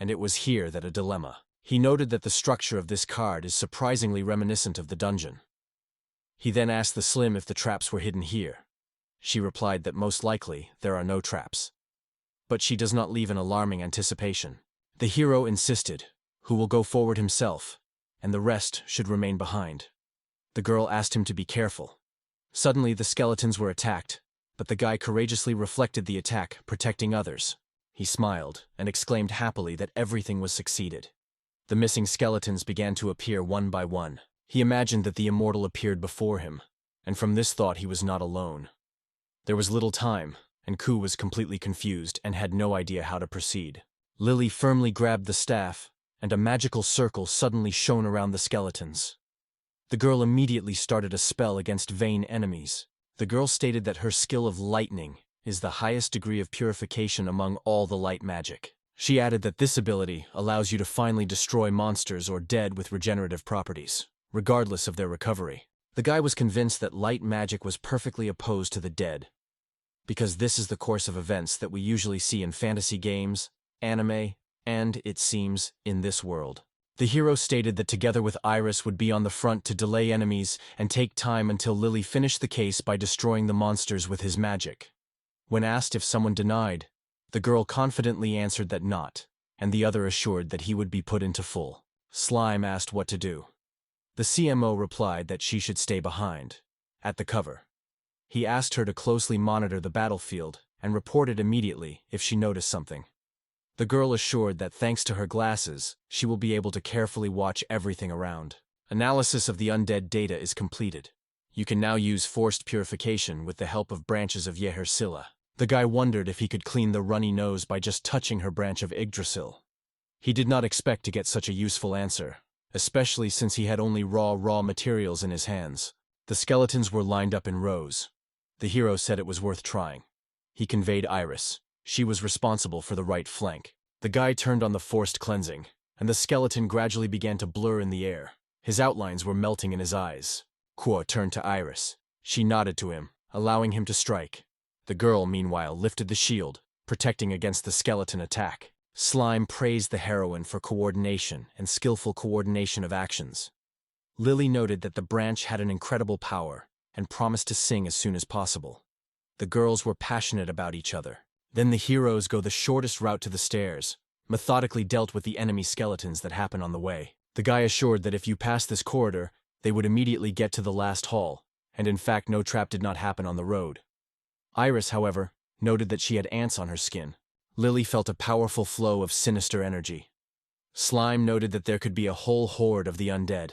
And it was here that a dilemma. He noted that the structure of this card is surprisingly reminiscent of the dungeon. He then asked the Slim if the traps were hidden here. She replied that most likely there are no traps. But she does not leave an alarming anticipation. The hero insisted, who will go forward himself, and the rest should remain behind. The girl asked him to be careful. Suddenly, the skeletons were attacked, but the guy courageously reflected the attack, protecting others. He smiled and exclaimed happily that everything was succeeded. The missing skeletons began to appear one by one. He imagined that the immortal appeared before him, and from this thought he was not alone. There was little time, and Ku was completely confused and had no idea how to proceed. Lily firmly grabbed the staff, and a magical circle suddenly shone around the skeletons. The girl immediately started a spell against vain enemies. The girl stated that her skill of lightning is the highest degree of purification among all the light magic. She added that this ability allows you to finally destroy monsters or dead with regenerative properties, regardless of their recovery. The guy was convinced that light magic was perfectly opposed to the dead, because this is the course of events that we usually see in fantasy games, anime, and, it seems, in this world. The hero stated that together with Iris would be on the front to delay enemies and take time until Lily finished the case by destroying the monsters with his magic. When asked if someone denied, the girl confidently answered that not, and the other assured that he would be put into full. Slime asked what to do. The CMO replied that she should stay behind, at the cover. He asked her to closely monitor the battlefield and reported immediately if she noticed something. The girl assured that thanks to her glasses, she will be able to carefully watch everything around. Analysis of the undead data is completed. You can now use forced purification with the help of branches of Yehersila. The guy wondered if he could clean the runny nose by just touching her branch of Yggdrasil. He did not expect to get such a useful answer, especially since he had only raw materials in his hands. The skeletons were lined up in rows. The hero said it was worth trying. He conveyed Iris. She was responsible for the right flank. The guy turned on the forced cleansing, and the skeleton gradually began to blur in the air. His outlines were melting in his eyes. Kuo turned to Iris. She nodded to him, allowing him to strike. The girl, meanwhile, lifted the shield, protecting against the skeleton attack. Slime praised the heroine for coordination and skillful coordination of actions. Lily noted that the branch had an incredible power and promised to sing as soon as possible. The girls were passionate about each other. Then the heroes go the shortest route to the stairs, methodically dealt with the enemy skeletons that happen on the way. The guy assured that if you pass this corridor, they would immediately get to the last hall, and in fact no trap did not happen on the road. Iris, however, noted that she had ants on her skin. Lily felt a powerful flow of sinister energy. Slime noted that there could be a whole horde of the undead.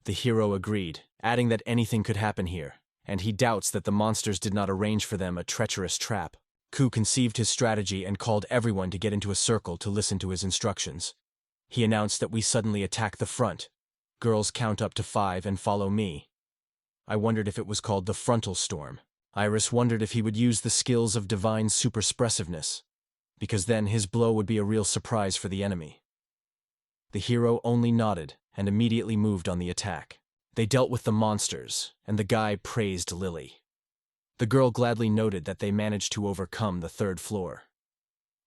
The hero agreed, adding that anything could happen here, and he doubts that the monsters did not arrange for them a treacherous trap. Ku conceived his strategy and called everyone to get into a circle to listen to his instructions. He announced that we suddenly attack the front. Girls count up to 5 and follow me. I wondered if it was called the frontal storm. Iris wondered if he would use the skills of divine superspressiveness, because then his blow would be a real surprise for the enemy. The hero only nodded and immediately moved on the attack. They dealt with the monsters, and the guy praised Lily. The girl gladly noted that they managed to overcome the 3rd floor.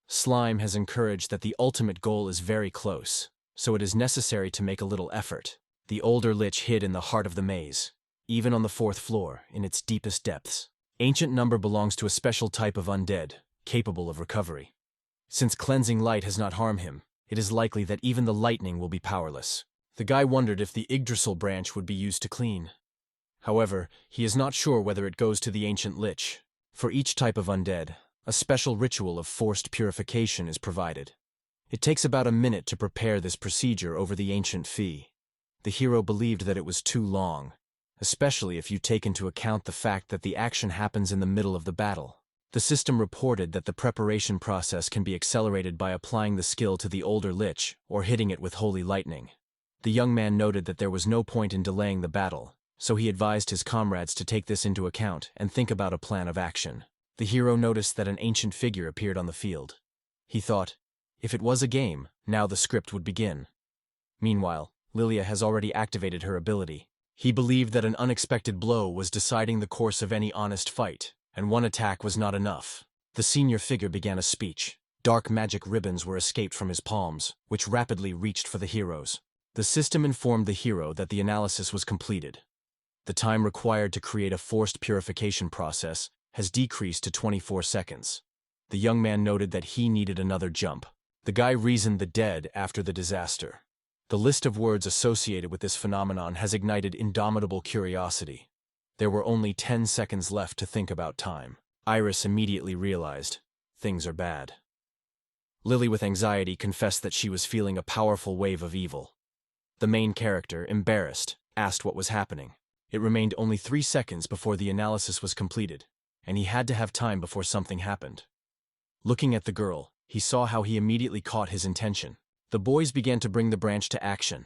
Slime has encouraged that the ultimate goal is very close, so it is necessary to make a little effort. The older lich hid in the heart of the maze, even on the 4th floor, in its deepest depths. Ancient Number belongs to a special type of undead, capable of recovery. Since cleansing light has not harmed him, it is likely that even the lightning will be powerless. The guy wondered if the Yggdrasil branch would be used to clean. However, he is not sure whether it goes to the ancient lich. For each type of undead, a special ritual of forced purification is provided. It takes about a minute to prepare this procedure over the ancient fee. The hero believed that it was too long, especially if you take into account the fact that the action happens in the middle of the battle. The system reported that the preparation process can be accelerated by applying the skill to the older lich or hitting it with holy lightning. The young man noted that there was no point in delaying the battle, so he advised his comrades to take this into account and think about a plan of action. The hero noticed that an ancient figure appeared on the field. He thought, if it was a game, now the script would begin. Meanwhile, Lilia has already activated her ability. He believed that an unexpected blow was deciding the course of any honest fight, and one attack was not enough. The senior figure began a speech. Dark magic ribbons were escaped from his palms, which rapidly reached for the heroes. The system informed the hero that the analysis was completed. The time required to create a forced purification process has decreased to 24 seconds. The young man noted that he needed another jump. The guy reasoned the dead after the disaster. The list of words associated with this phenomenon has ignited indomitable curiosity. There were only 10 seconds left to think about time. Iris immediately realized, things are bad. Lily, with anxiety, confessed that she was feeling a powerful wave of evil. The main character, embarrassed, asked what was happening. It remained only 3 seconds before the analysis was completed, and he had to have time before something happened. Looking at the girl, he saw how he immediately caught his intention. The boys began to bring the branch to action.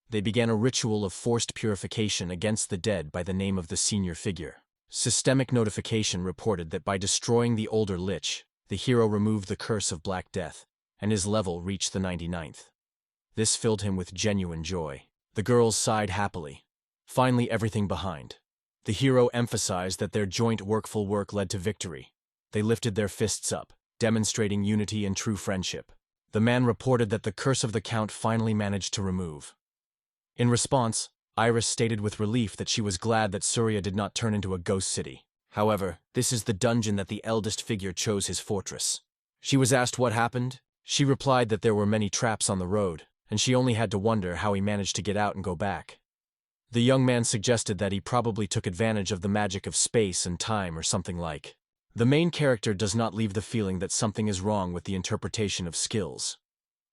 They began a ritual of forced purification against the dead by the name of the senior figure. Systemic notification reported that by destroying the older lich, the hero removed the curse of Black Death, and his level reached the 99th. This filled him with genuine joy. The girls sighed happily. Finally, everything behind. The hero emphasized that their joint workful work led to victory. They lifted their fists up, demonstrating unity and true friendship. The man reported that the curse of the Count finally managed to remove. In response, Iris stated with relief that she was glad that Surya did not turn into a ghost city. However, this is the dungeon that the eldest figure chose his fortress. She was asked what happened. She replied that there were many traps on the road, and she only had to wonder how he managed to get out and go back. The young man suggested that he probably took advantage of the magic of space and time or something like. The main character does not leave the feeling that something is wrong with the interpretation of skills.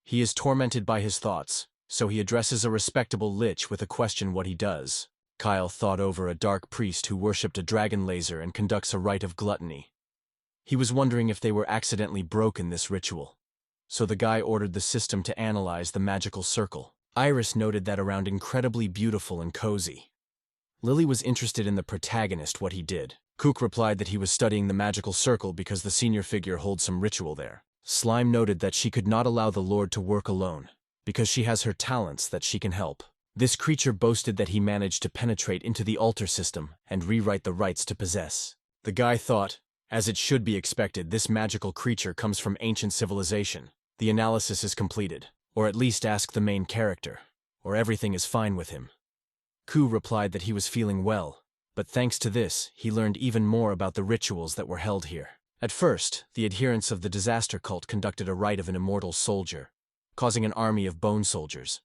He is tormented by his thoughts, so he addresses a respectable lich with a question what he does. Kyle thought over a dark priest who worshipped a dragon laser and conducts a rite of gluttony. He was wondering if they were accidentally broken this ritual. So the guy ordered the system to analyze the magical circle. Iris noted that around incredibly beautiful and cozy. Lily was interested in the protagonist, what he did. Kook replied that he was studying the magical circle because the senior figure holds some ritual there. Slime noted that she could not allow the Lord to work alone, because she has her talents that she can help. This creature boasted that he managed to penetrate into the altar system and rewrite the rites to possess. The guy thought, as it should be expected, this magical creature comes from ancient civilization. The analysis is completed, or at least ask the main character, or everything is fine with him. Ku replied that he was feeling well, but thanks to this, he learned even more about the rituals that were held here. At first, the adherents of the disaster cult conducted a rite of an immortal soldier, causing an army of bone soldiers.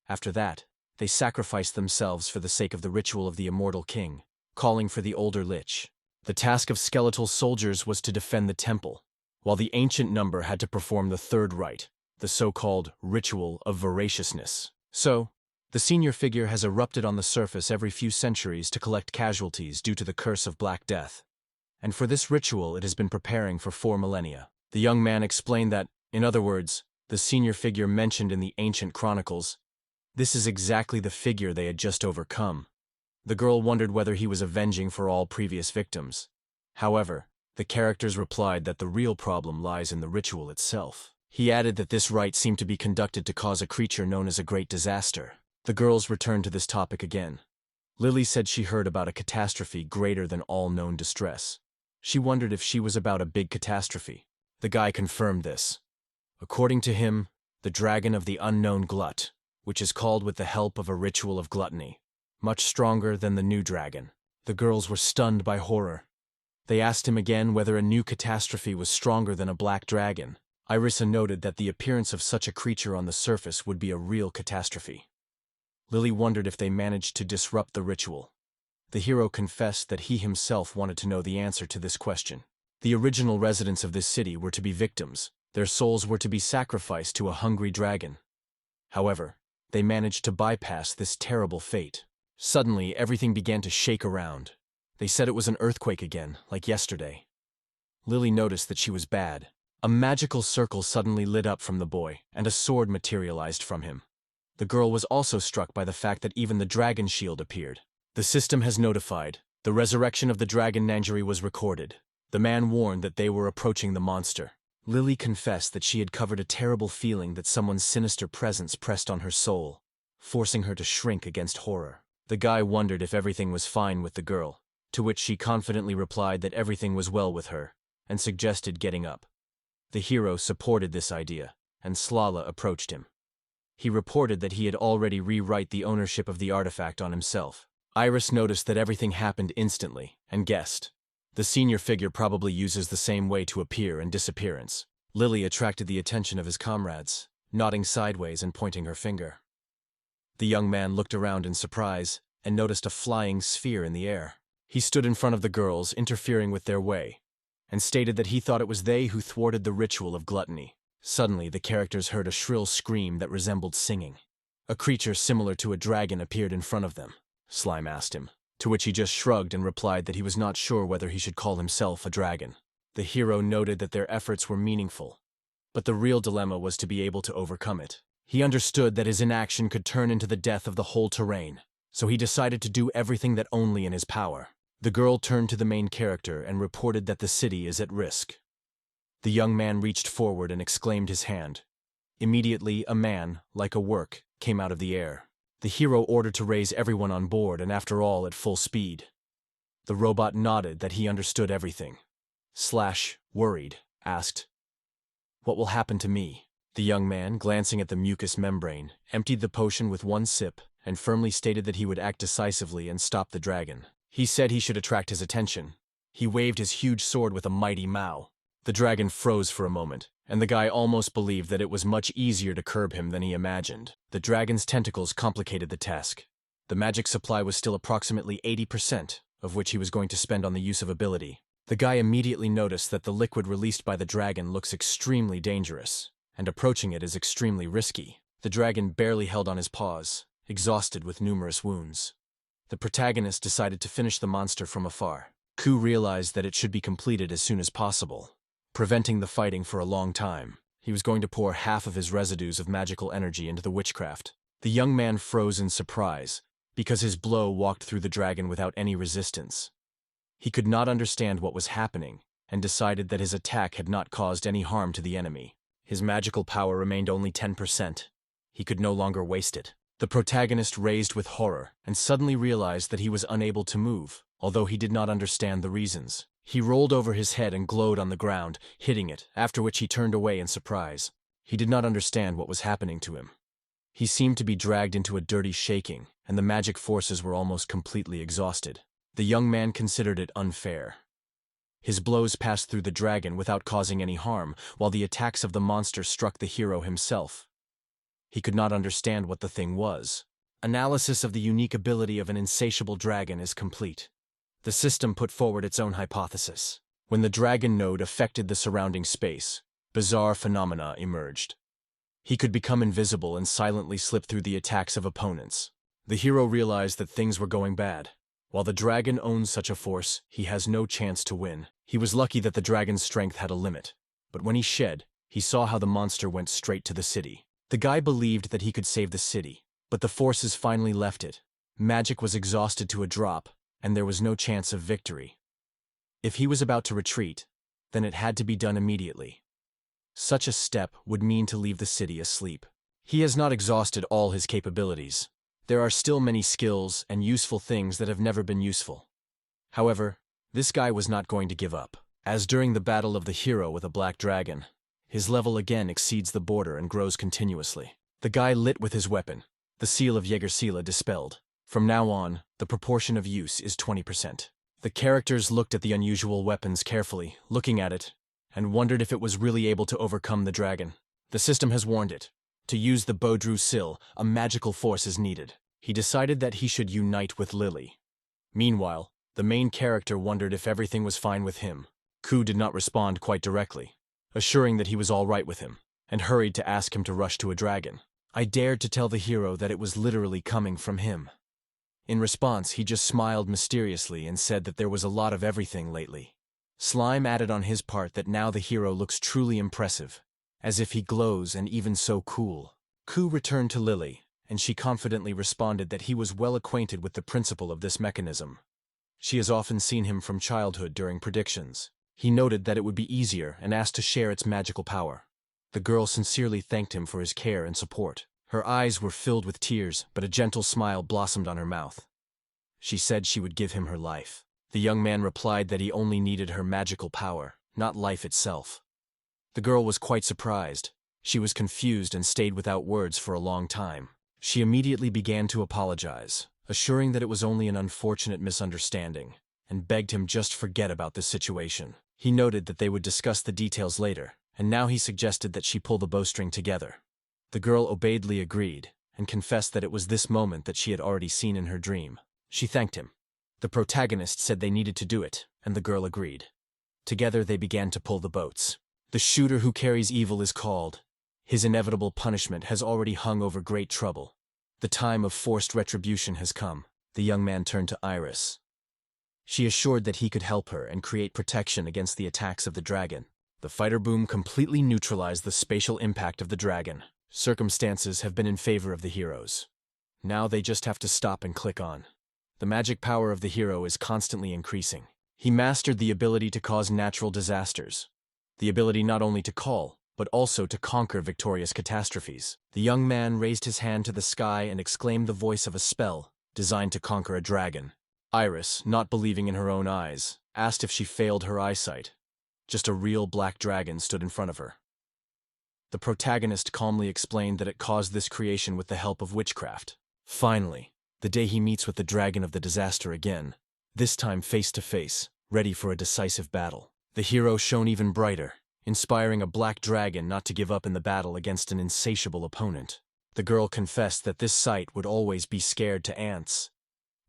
After that, they sacrificed themselves for the sake of the ritual of the immortal king, calling for the older lich. The task of skeletal soldiers was to defend the temple, while the ancient number had to perform the third rite, the so-called ritual of voraciousness. So, the senior figure has erupted on the surface every few centuries to collect casualties due to the curse of Black Death. And for this ritual it has been preparing for 4 millennia. The young man explained that, in other words, the senior figure mentioned in the ancient chronicles, this is exactly the figure they had just overcome. The girl wondered whether he was avenging for all previous victims. However, the characters replied that the real problem lies in the ritual itself. He added that this rite seemed to be conducted to cause a creature known as a great disaster. The girls returned to this topic again. Lily said she heard about a catastrophe greater than all known distress. She wondered if she was about a big catastrophe. The guy confirmed this. According to him, the dragon of the unknown glut, which is called with the help of a ritual of gluttony, much stronger than the new dragon. The girls were stunned by horror. They asked him again whether a new catastrophe was stronger than a black dragon. Irissa noted that the appearance of such a creature on the surface would be a real catastrophe. Lily wondered if they managed to disrupt the ritual. The hero confessed that he himself wanted to know the answer to this question. The original residents of this city were to be victims. Their souls were to be sacrificed to a hungry dragon. However, they managed to bypass this terrible fate. Suddenly, everything began to shake around. They said it was an earthquake again, like yesterday. Lily noticed that she was bad. A magical circle suddenly lit up from the boy, and a sword materialized from him. The girl was also struck by the fact that even the dragon shield appeared. The system has notified. The resurrection of the dragon Nanjari was recorded. The man warned that they were approaching the monster. Lily confessed that she had covered a terrible feeling that someone's sinister presence pressed on her soul, forcing her to shrink against horror. The guy wondered if everything was fine with the girl, to which she confidently replied that everything was well with her, and suggested getting up. The hero supported this idea, and Slala approached him. He reported that he had already rewrite the ownership of the artifact on himself. Iris noticed that everything happened instantly, and guessed. The senior figure probably uses the same way to appear and disappearance. Lily attracted the attention of his comrades, nodding sideways and pointing her finger. The young man looked around in surprise and noticed a flying sphere in the air. He stood in front of the girls, interfering with their way, and stated that he thought it was they who thwarted the ritual of gluttony. Suddenly, the characters heard a shrill scream that resembled singing. A creature similar to a dragon appeared in front of them. Slime asked him, to which he just shrugged and replied that he was not sure whether he should call himself a dragon. The hero noted that their efforts were meaningful, but the real dilemma was to be able to overcome it. He understood that his inaction could turn into the death of the whole terrain, so he decided to do everything that only in his power. The girl turned to the main character and reported that the city is at risk. The young man reached forward and exclaimed his hand. Immediately, a man, like a work, came out of the air. The hero ordered to raise everyone on board, and after all, at full speed. The robot nodded that he understood everything. Worried, asked, "What will happen to me?" The young man, glancing at the mucous membrane, emptied the potion with one sip and firmly stated that he would act decisively and stop the dragon. He said he should attract his attention. He waved his huge sword with a mighty mow. The dragon froze for a moment, and the guy almost believed that it was much easier to curb him than he imagined. The dragon's tentacles complicated the task. The magic supply was still approximately 80%, of which he was going to spend on the use of ability. The guy immediately noticed that the liquid released by the dragon looks extremely dangerous, and approaching it is extremely risky. The dragon barely held on his paws, exhausted with numerous wounds. The protagonist decided to finish the monster from afar. Ku realized that it should be completed as soon as possible, preventing the fighting for a long time. He was going to pour half of his residues of magical energy into the witchcraft. The young man froze in surprise, because his blow walked through the dragon without any resistance. He could not understand what was happening, and decided that his attack had not caused any harm to the enemy. His magical power remained only 10%. He could no longer waste it. The protagonist raised with horror, and suddenly realized that he was unable to move, although he did not understand the reasons. He rolled over his head and glowed on the ground, hitting it, after which he turned away in surprise. He did not understand what was happening to him. He seemed to be dragged into a dirty shaking, and the magic forces were almost completely exhausted. The young man considered it unfair. His blows passed through the dragon without causing any harm, while the attacks of the monster struck the hero himself. He could not understand what the thing was. Analysis of the unique ability of an insatiable dragon is complete. The system put forward its own hypothesis. When the dragon node affected the surrounding space, bizarre phenomena emerged. He could become invisible and silently slip through the attacks of opponents. The hero realized that things were going bad. While the dragon owns such a force, he has no chance to win. He was lucky that the dragon's strength had a limit, but when he shed, he saw how the monster went straight to the city. The guy believed that he could save the city, but the forces finally left it. Magic was exhausted to a drop, and there was no chance of victory. If he was about to retreat, then it had to be done immediately. Such a step would mean to leave the city asleep. He has not exhausted all his capabilities. There are still many skills and useful things that have never been useful. However, this guy was not going to give up. As during the battle of the hero with a black dragon, his level again exceeds the border and grows continuously. The guy lit with his weapon, the seal of Jägersila dispelled. From now on, the proportion of use is 20%. The characters looked at the unusual weapons carefully, looking at it, and wondered if it was really able to overcome the dragon. The system has warned it. To use the Bodru Sil, a magical force is needed. He decided that he should unite with Lily. Meanwhile, the main character wondered if everything was fine with him. Ku did not respond quite directly, assuring that he was all right with him, and hurried to ask him to rush to a dragon. I dared to tell the hero that it was literally coming from him. In response, he just smiled mysteriously and said that there was a lot of everything lately. Slime added on his part that now the hero looks truly impressive, as if he glows and even so cool. Ku returned to Lily, and she confidently responded that he was well acquainted with the principle of this mechanism. She has often seen him from childhood during predictions. He noted that it would be easier and asked to share its magical power. The girl sincerely thanked him for his care and support. Her eyes were filled with tears, but a gentle smile blossomed on her mouth. She said she would give him her life. The young man replied that he only needed her magical power, not life itself. The girl was quite surprised. She was confused and stayed without words for a long time. She immediately began to apologize, assuring that it was only an unfortunate misunderstanding, and begged him just forget about this situation. He noted that they would discuss the details later, and now he suggested that she pull the bowstring together. The girl obeyedly agreed, and confessed that it was this moment that she had already seen in her dream. She thanked him. The protagonist said they needed to do it, and the girl agreed. Together they began to pull the boats. The shooter who carries evil is called. His inevitable punishment has already hung over great trouble. The time of forced retribution has come. The young man turned to Iris. She assured that he could help her and create protection against the attacks of the dragon. The fighter boom completely neutralized the spatial impact of the dragon. Circumstances have been in favor of the heroes. Now they just have to stop and click on. The magic power of the hero is constantly increasing. He mastered the ability to cause natural disasters. The ability not only to call, but also to conquer victorious catastrophes. The young man raised his hand to the sky and exclaimed the voice of a spell, designed to conquer a dragon. Iris, not believing in her own eyes, asked if she failed her eyesight. Just a real black dragon stood in front of her. The protagonist calmly explained that it caused this creation with the help of witchcraft. Finally, the day he meets with the dragon of the disaster again, this time face to face, ready for a decisive battle. The hero shone even brighter, inspiring a black dragon not to give up in the battle against an insatiable opponent. The girl confessed that this sight would always be scared to ants.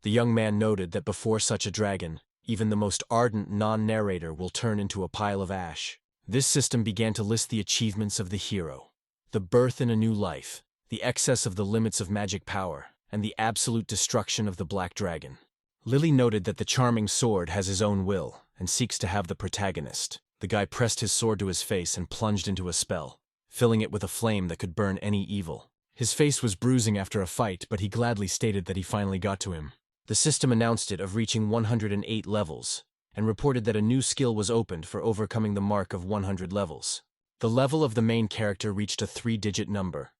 The young man noted that before such a dragon, even the most ardent non-narrator will turn into a pile of ash. This system began to list the achievements of the hero. The birth in a new life, the excess of the limits of magic power, and the absolute destruction of the black dragon. Lily noted that the charming sword has his own will and seeks to have the protagonist. The guy pressed his sword to his face and plunged into a spell, filling it with a flame that could burn any evil. His face was bruising after a fight, but he gladly stated that he finally got to him. The system announced it of reaching 108 levels, and reported that a new skill was opened for overcoming the mark of 100 levels. The level of the main character reached a 3-digit number.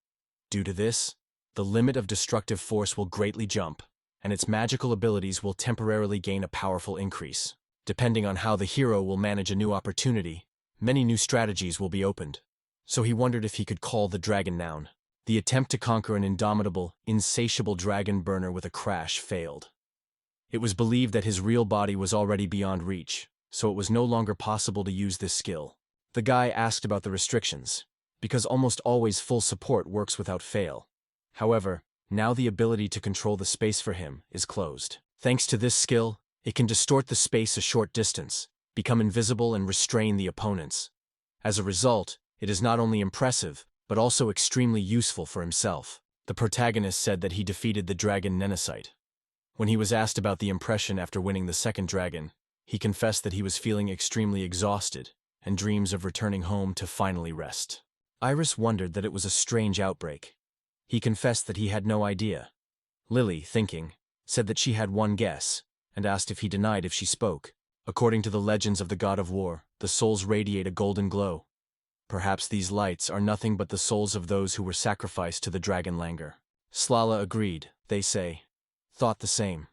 Due to this, the limit of destructive force will greatly jump, and its magical abilities will temporarily gain a powerful increase. Depending on how the hero will manage a new opportunity, many new strategies will be opened. So he wondered if he could call the dragon down. The attempt to conquer an indomitable, insatiable dragon burner with a crash failed. It was believed that his real body was already beyond reach, so it was no longer possible to use this skill. The guy asked about the restrictions, because almost always full support works without fail. However, now the ability to control the space for him is closed. Thanks to this skill, it can distort the space a short distance, become invisible and restrain the opponents. As a result, it is not only impressive, but also extremely useful for himself. The protagonist said that he defeated the dragon Nenocite. When he was asked about the impression after winning the second dragon, he confessed that he was feeling extremely exhausted and dreams of returning home to finally rest. Iris wondered that it was a strange outbreak. He confessed that he had no idea. Lily, thinking, said that she had one guess, and asked if he denied if she spoke. According to the legends of the god of war, the souls radiate a golden glow. Perhaps these lights are nothing but the souls of those who were sacrificed to the dragon Langer. Slala agreed, they say. Thought the same.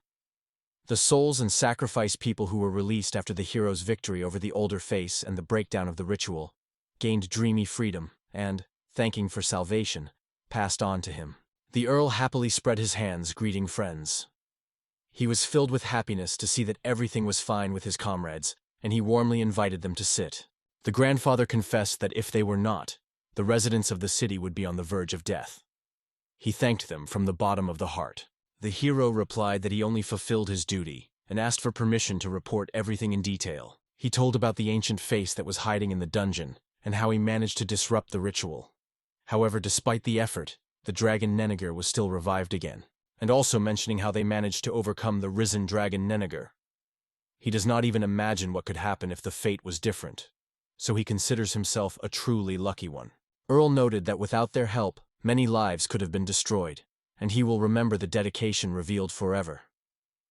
The souls and sacrifice people who were released after the hero's victory over the older face and the breakdown of the ritual, gained dreamy freedom, and, thanking for salvation, passed on to him. The Earl happily spread his hands, greeting friends. He was filled with happiness to see that everything was fine with his comrades, and he warmly invited them to sit. The grandfather confessed that if they were not, the residents of the city would be on the verge of death. He thanked them from the bottom of the heart. The hero replied that he only fulfilled his duty, and asked for permission to report everything in detail. He told about the ancient face that was hiding in the dungeon, and how he managed to disrupt the ritual. However, despite the effort, the dragon Nenegar was still revived again, and also mentioning how they managed to overcome the risen dragon Nenegar. He does not even imagine what could happen if the fate was different, so he considers himself a truly lucky one. Earl noted that without their help, many lives could have been destroyed, and he will remember the dedication revealed forever.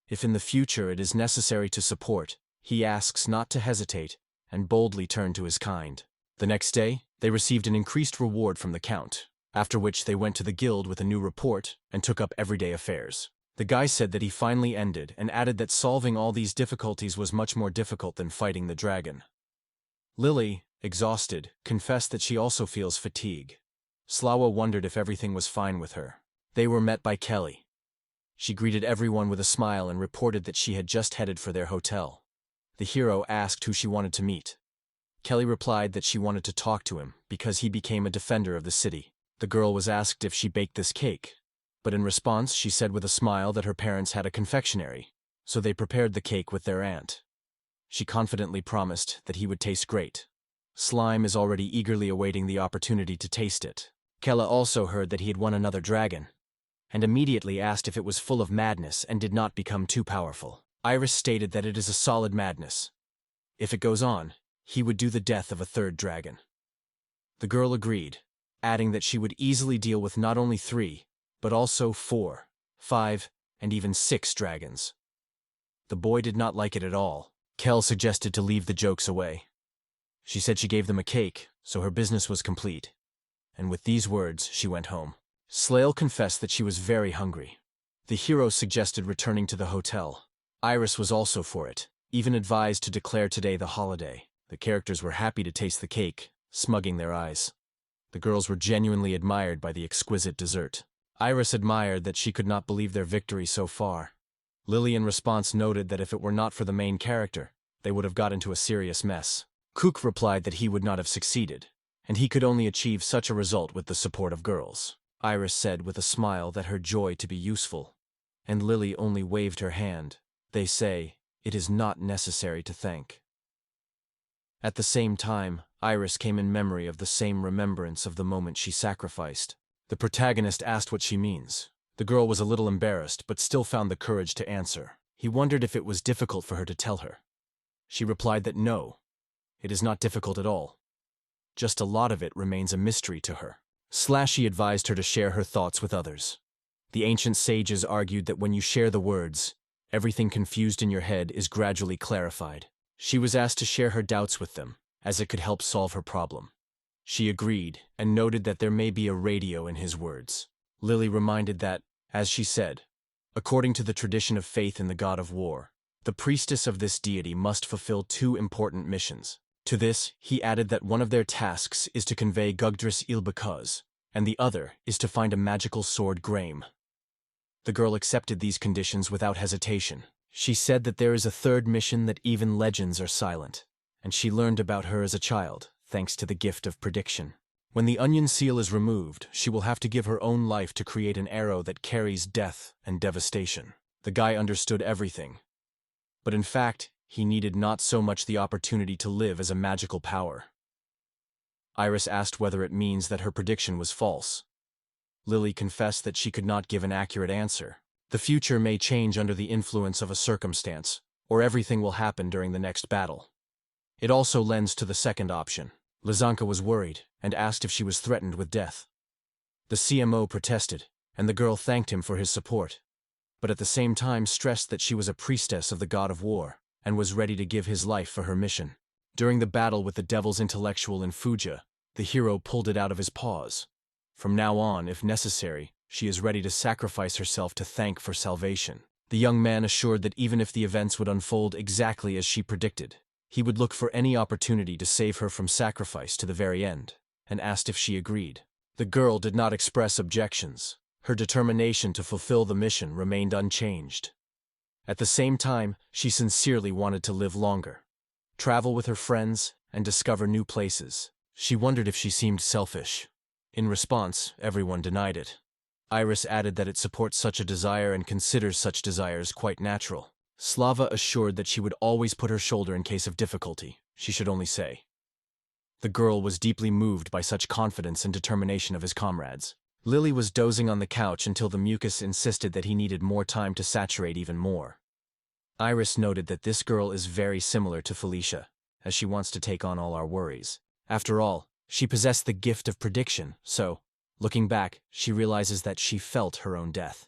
If in the future it is necessary to support, he asks not to hesitate, and boldly turn to his kind. The next day, they received an increased reward from the Count, after which they went to the guild with a new report and took up everyday affairs. The guy said that he finally ended and added that solving all these difficulties was much more difficult than fighting the dragon. Lily, exhausted, confessed that she also feels fatigue. Slawa wondered if everything was fine with her. They were met by Kelly. She greeted everyone with a smile and reported that she had just headed for their hotel. The hero asked who she wanted to meet. Kelly replied that she wanted to talk to him because he became a defender of the city. The girl was asked if she baked this cake. But in response, she said with a smile that her parents had a confectionery, so they prepared the cake with their aunt. She confidently promised that he would taste great. Slime is already eagerly awaiting the opportunity to taste it. Kella also heard that he had won another dragon, and immediately asked if it was full of madness and did not become too powerful. Iris stated that it is a solid madness. If it goes on, he would do the death of a third dragon. The girl agreed, adding that she would easily deal with not only 3, but also 4, 5, and even 6 dragons. The boy did not like it at all. Kel suggested to leave the jokes away. She said she gave them a cake, so her business was complete. And with these words, she went home. Slail confessed that she was very hungry. The hero suggested returning to the hotel. Iris was also for it, even advised to declare today the holiday. The characters were happy to taste the cake, smugging their eyes. The girls were genuinely admired by the exquisite dessert. Iris admired that she could not believe their victory so far. Lily in response noted that if it were not for the main character, they would have got into a serious mess. Cook replied that he would not have succeeded, and he could only achieve such a result with the support of girls. Iris said with a smile that her joy to be useful, and Lily only waved her hand. They say, it is not necessary to thank. At the same time, Iris came in memory of the same remembrance of the moment she sacrificed. The protagonist asked what she means. The girl was a little embarrassed, but still found the courage to answer. He wondered if it was difficult for her to tell her. She replied that no, it is not difficult at all. Just a lot of it remains a mystery to her. Slashy advised her to share her thoughts with others. The ancient sages argued that when you share the words, everything confused in your head is gradually clarified. She was asked to share her doubts with them, as it could help solve her problem. She agreed, and noted that there may be a radio in his words. Lily reminded that, as she said, according to the tradition of faith in the god of war, the priestess of this deity must fulfill 2 important missions. To this, he added that one of their tasks is to convey Gugdris Ilbekaz, and the other is to find a magical sword Graeme. The girl accepted these conditions without hesitation. She said that there is a 3rd mission that even legends are silent, and she learned about her as a child, thanks to the gift of prediction. When the onion seal is removed, she will have to give her own life to create an arrow that carries death and devastation. The guy understood everything. But in fact, he needed not so much the opportunity to live as a magical power. Iris asked whether it means that her prediction was false. Lily confessed that she could not give an accurate answer. The future may change under the influence of a circumstance, or everything will happen during the next battle. It also lends to the second option. Lizanka was worried and asked if she was threatened with death. The CMO protested, and the girl thanked him for his support, but at the same time stressed that she was a priestess of the god of war, and was ready to give his life for her mission. During the battle with the devil's intellectual in Fuja, the hero pulled it out of his paws. From now on, if necessary, she is ready to sacrifice herself to thank for salvation. The young man assured that even if the events would unfold exactly as she predicted, he would look for any opportunity to save her from sacrifice to the very end, and asked if she agreed. The girl did not express objections. Her determination to fulfill the mission remained unchanged. At the same time, she sincerely wanted to live longer, travel with her friends, and discover new places. She wondered if she seemed selfish. In response, everyone denied it. Iris added that it supports such a desire and considers such desires quite natural. Slava assured that she would always put her shoulder in case of difficulty. She should only say. The girl was deeply moved by such confidence and determination of his comrades. Lily was dozing on the couch until the mucus insisted that he needed more time to saturate even more. Iris noted that this girl is very similar to Felicia, as she wants to take on all our worries. After all, she possessed the gift of prediction, so, looking back, she realizes that she felt her own death.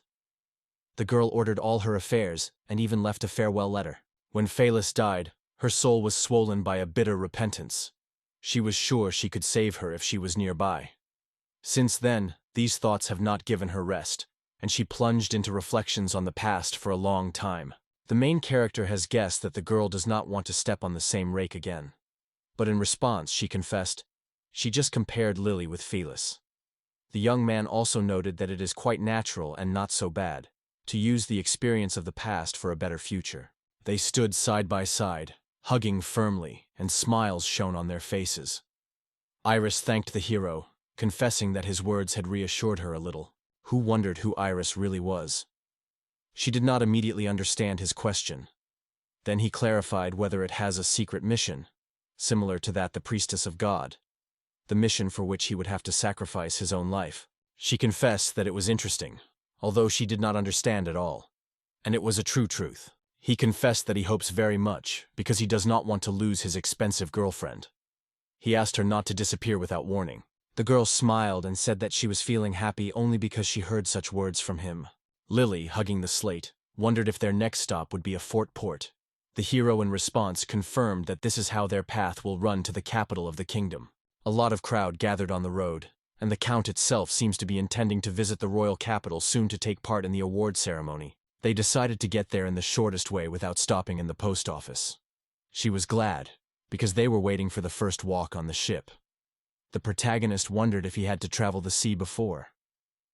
The girl ordered all her affairs, and even left a farewell letter. When Phalis died, her soul was swollen by a bitter repentance. She was sure she could save her if she was nearby. Since then, these thoughts have not given her rest, and she plunged into reflections on the past for a long time. The main character has guessed that the girl does not want to step on the same rake again. But in response, she confessed, she just compared Lily with Phalis. The young man also noted that it is quite natural and not so bad to use the experience of the past for a better future. They stood side by side, hugging firmly, and smiles shone on their faces. Iris thanked the hero, confessing that his words had reassured her a little. Who wondered who Iris really was. She did not immediately understand his question. Then he clarified whether it has a secret mission, similar to that the priestess of God, the mission for which he would have to sacrifice his own life. She confessed that it was interesting, although she did not understand at all. And it was a true truth. He confessed that he hopes very much, because he does not want to lose his expensive girlfriend. He asked her not to disappear without warning. The girl smiled and said that she was feeling happy only because she heard such words from him. Lily, hugging the slate, wondered if their next stop would be a fort port. The hero in response confirmed that this is how their path will run to the capital of the kingdom. A lot of crowd gathered on the road, and the Count itself seems to be intending to visit the royal capital soon to take part in the award ceremony. They decided to get there in the shortest way without stopping in the post office. She was glad, because they were waiting for the first walk on the ship. The protagonist wondered if he had to travel the sea before.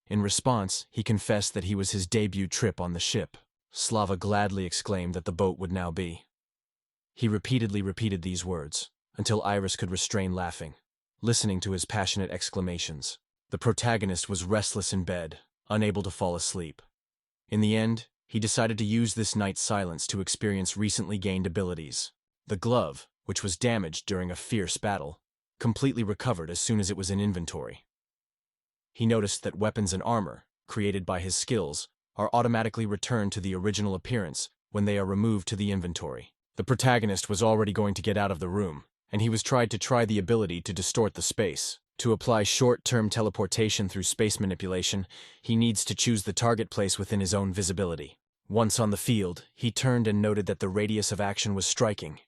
In response, he confessed that he was his debut trip on the ship. Slava gladly exclaimed that the boat would now be. He repeatedly repeated these words, until Iris could restrain laughing, listening to his passionate exclamations. The protagonist was restless in bed, unable to fall asleep. In the end, he decided to use this night's silence to experience recently gained abilities. The glove, which was damaged during a fierce battle, completely recovered as soon as it was in inventory. He noticed that weapons and armor, created by his skills, are automatically returned to the original appearance when they are removed to the inventory. The protagonist was already going to get out of the room, and he was tried to try the ability to distort the space. To apply short-term teleportation through space manipulation, he needs to choose the target place within his own visibility. Once on the field, he turned and noted that the radius of action was striking,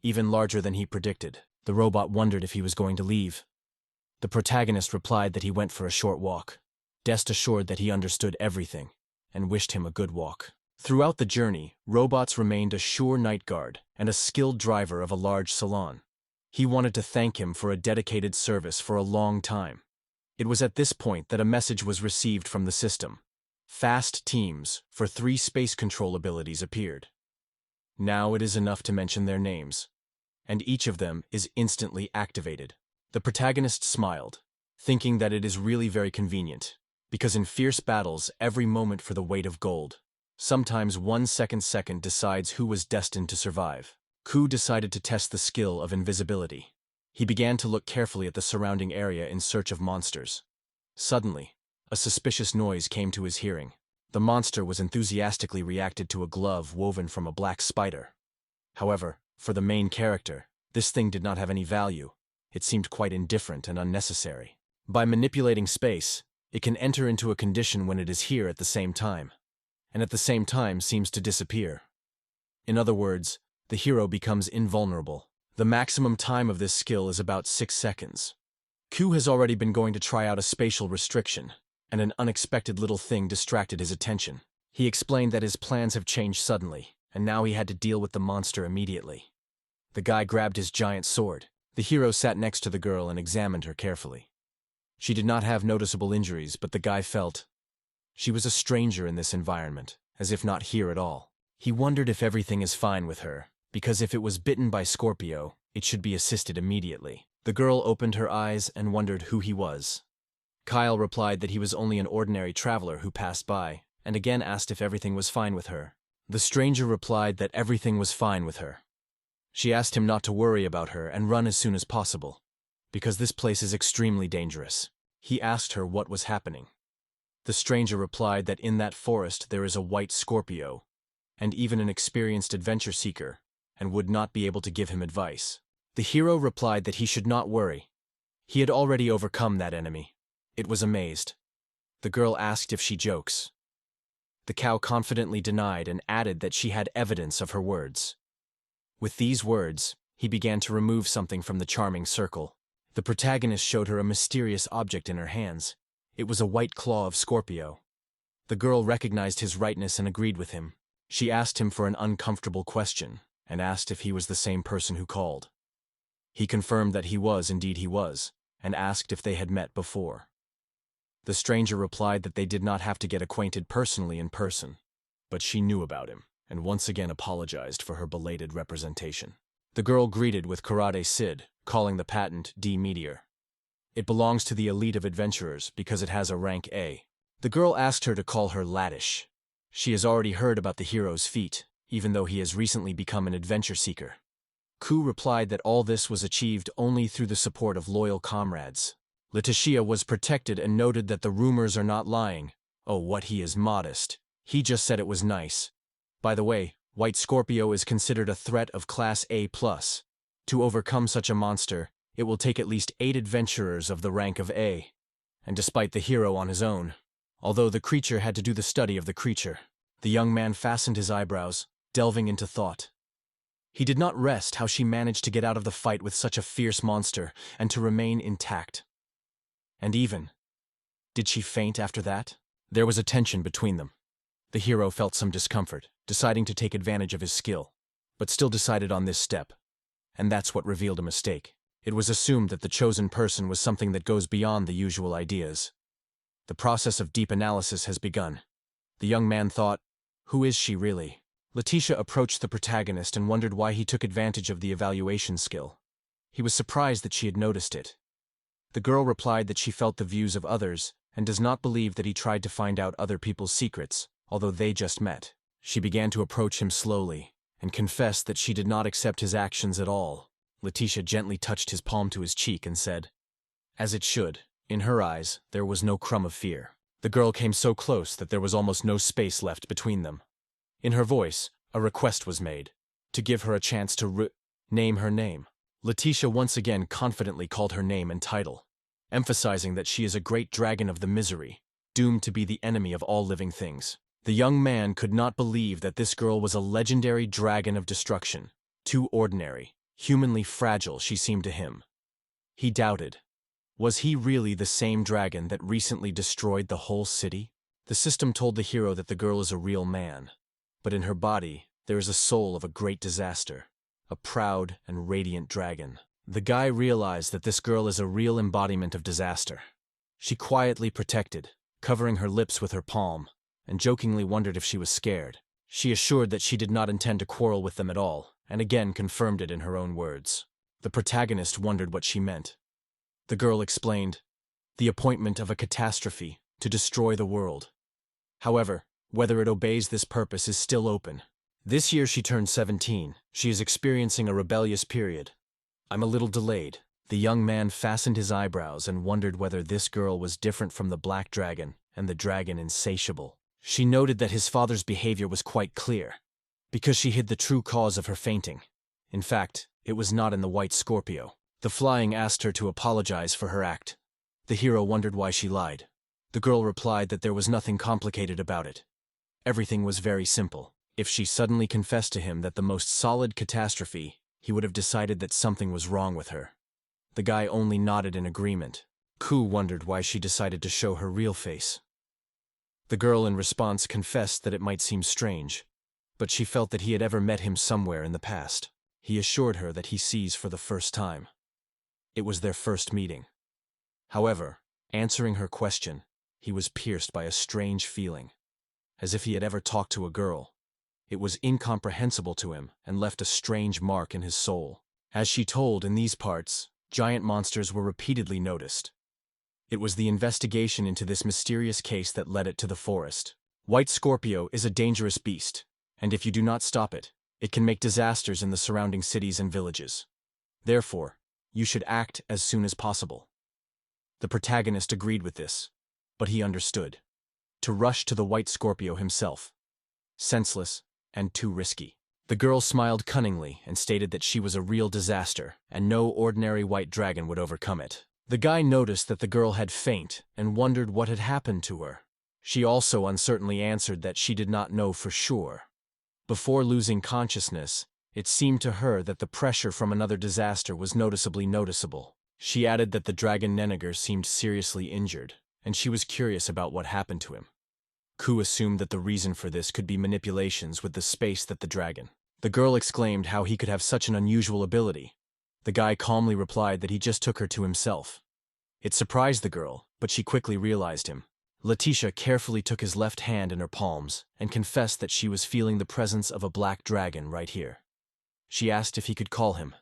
even larger than he predicted. The robot wondered if he was going to leave. The protagonist replied that he went for a short walk, Dest assured that he understood everything, and wished him a good walk. Throughout the journey, robots remained a sure night guard and a skilled driver of a large salon. He wanted to thank him for a dedicated service for a long time. It was at this point that a message was received from the system. Fast teams for 3 space control abilities appeared. Now it is enough to mention their names, and each of them is instantly activated. The protagonist smiled, thinking that it is really very convenient, because in fierce battles every moment for the weight of gold. Sometimes 1 second decides who was destined to survive. Ku decided to test the skill of invisibility. He began to look carefully at the surrounding area in search of monsters. Suddenly, a suspicious noise came to his hearing. The monster was enthusiastically reacted to a glove woven from a black spider. However, for the main character, this thing did not have any value. It seemed quite indifferent and unnecessary. By manipulating space, it can enter into a condition when it is here at the same time, and at the same time seems to disappear. In other words, the hero becomes invulnerable. The maximum time of this skill is about 6 seconds. Ku has already been going to try out a spatial restriction, and an unexpected little thing distracted his attention. He explained that his plans have changed suddenly, and now he had to deal with the monster immediately. The guy grabbed his giant sword. The hero sat next to the girl and examined her carefully. She did not have noticeable injuries, but the guy felt she was a stranger in this environment, as if not here at all. He wondered if everything is fine with her, because if it was bitten by Scorpio, it should be assisted immediately. The girl opened her eyes and wondered who he was. Kyle replied that he was only an ordinary traveler who passed by, and again asked if everything was fine with her. The stranger replied that everything was fine with her. She asked him not to worry about her and run as soon as possible, because this place is extremely dangerous. He asked her what was happening. The stranger replied that in that forest there is a white Scorpio, and even an experienced adventure seeker, and would not be able to give him advice. The hero replied that he should not worry. He had already overcome that enemy. It was amazed. The girl asked if she jokes. The cow confidently denied and added that she had evidence of her words. With these words, he began to remove something from the charming circle. The protagonist showed her a mysterious object in her hands. It was a white claw of Scorpio. The girl recognized his rightness and agreed with him. She asked him for an uncomfortable question, and asked if he was the same person who called. He confirmed that he was, indeed he was, and asked if they had met before. The stranger replied that they did not have to get acquainted personally in person, but she knew about him, and once again apologized for her belated representation. The girl greeted with Karate Sid, calling the patent D Meteor. It belongs to the elite of adventurers because it has a rank A. The girl asked her to call her Latish. She has already heard about the hero's feat, even though he has recently become an adventure seeker. Ku replied that all this was achieved only through the support of loyal comrades. Leticia was protected and noted that the rumors are not lying. Oh, what he is modest. He just said it was nice. By the way, White Scorpio is considered a threat of Class A+. To overcome such a monster, it will take at least 8 adventurers of the rank of A. And despite the hero on his own, although the creature had to do the study of the creature, the young man fastened his eyebrows, delving into thought. He did not rest how she managed to get out of the fight with such a fierce monster and to remain intact. And even, did she faint after that? There was a tension between them. The hero felt some discomfort, deciding to take advantage of his skill, but still decided on this step. And that's what revealed a mistake. It was assumed that the chosen person was something that goes beyond the usual ideas. The process of deep analysis has begun. The young man thought, who is she really? Leticia approached the protagonist and wondered why he took advantage of the evaluation skill. He was surprised that she had noticed it. The girl replied that she felt the views of others and does not believe that he tried to find out other people's secrets, although they just met. She began to approach him slowly and confessed that she did not accept his actions at all. Leticia gently touched his palm to his cheek and said, as it should. In her eyes, there was no crumb of fear. The girl came so close that there was almost no space left between them. In her voice, a request was made, to give her a chance to name her name. Leticia once again confidently called her name and title, emphasizing that she is a great dragon of the misery, doomed to be the enemy of all living things. The young man could not believe that this girl was a legendary dragon of destruction. Too ordinary, humanly fragile she seemed to him. He doubted. Was he really the same dragon that recently destroyed the whole city? The system told the hero that the girl is a real man, but in her body there is a soul of a great disaster, a proud and radiant dragon. The guy realized that this girl is a real embodiment of disaster. She quietly protected, covering her lips with her palm, and jokingly wondered if she was scared. She assured that she did not intend to quarrel with them at all, and again confirmed it in her own words. The protagonist wondered what she meant. The girl explained, the appointment of a catastrophe to destroy the world. However, whether it obeys this purpose is still open. This year she turned 17. She is experiencing a rebellious period. I'm a little delayed. The young man fastened his eyebrows and wondered whether this girl was different from the black dragon and the dragon insatiable. She noted that his father's behavior was quite clear, because she hid the true cause of her fainting. In fact, it was not in the White Scorpio. The flying asked her to apologize for her act. The hero wondered why she lied. The girl replied that there was nothing complicated about it. Everything was very simple. If she suddenly confessed to him that the most solid catastrophe, he would have decided that something was wrong with her. The guy only nodded in agreement. Ku wondered why she decided to show her real face. The girl in response confessed that it might seem strange, but she felt that he had ever met him somewhere in the past. He assured her that he sees for the first time. It was their first meeting. However, answering her question, he was pierced by a strange feeling, as if he had ever talked to a girl. It was incomprehensible to him and left a strange mark in his soul. As she told, in these parts, giant monsters were repeatedly noticed. It was the investigation into this mysterious case that led it to the forest. White Scorpio is a dangerous beast, and if you do not stop it, it can make disasters in the surrounding cities and villages. Therefore, you should act as soon as possible. The protagonist agreed with this, but he understood. To rush to the White Scorpio himself. Senseless and too risky. The girl smiled cunningly and stated that she was a real disaster, and no ordinary white dragon would overcome it. The guy noticed that the girl had faint and wondered what had happened to her. She also uncertainly answered that she did not know for sure. Before losing consciousness, it seemed to her that the pressure from another disaster was noticeable. She added that the dragon Nenegar seemed seriously injured, and she was curious about what happened to him. Ku assumed that the reason for this could be manipulations with the space that the dragon. The girl exclaimed how he could have such an unusual ability. The guy calmly replied that he just took her to himself. It surprised the girl, but she quickly realized him. Leticia carefully took his left hand in her palms and confessed that she was feeling the presence of a black dragon right here. She asked if he could call him.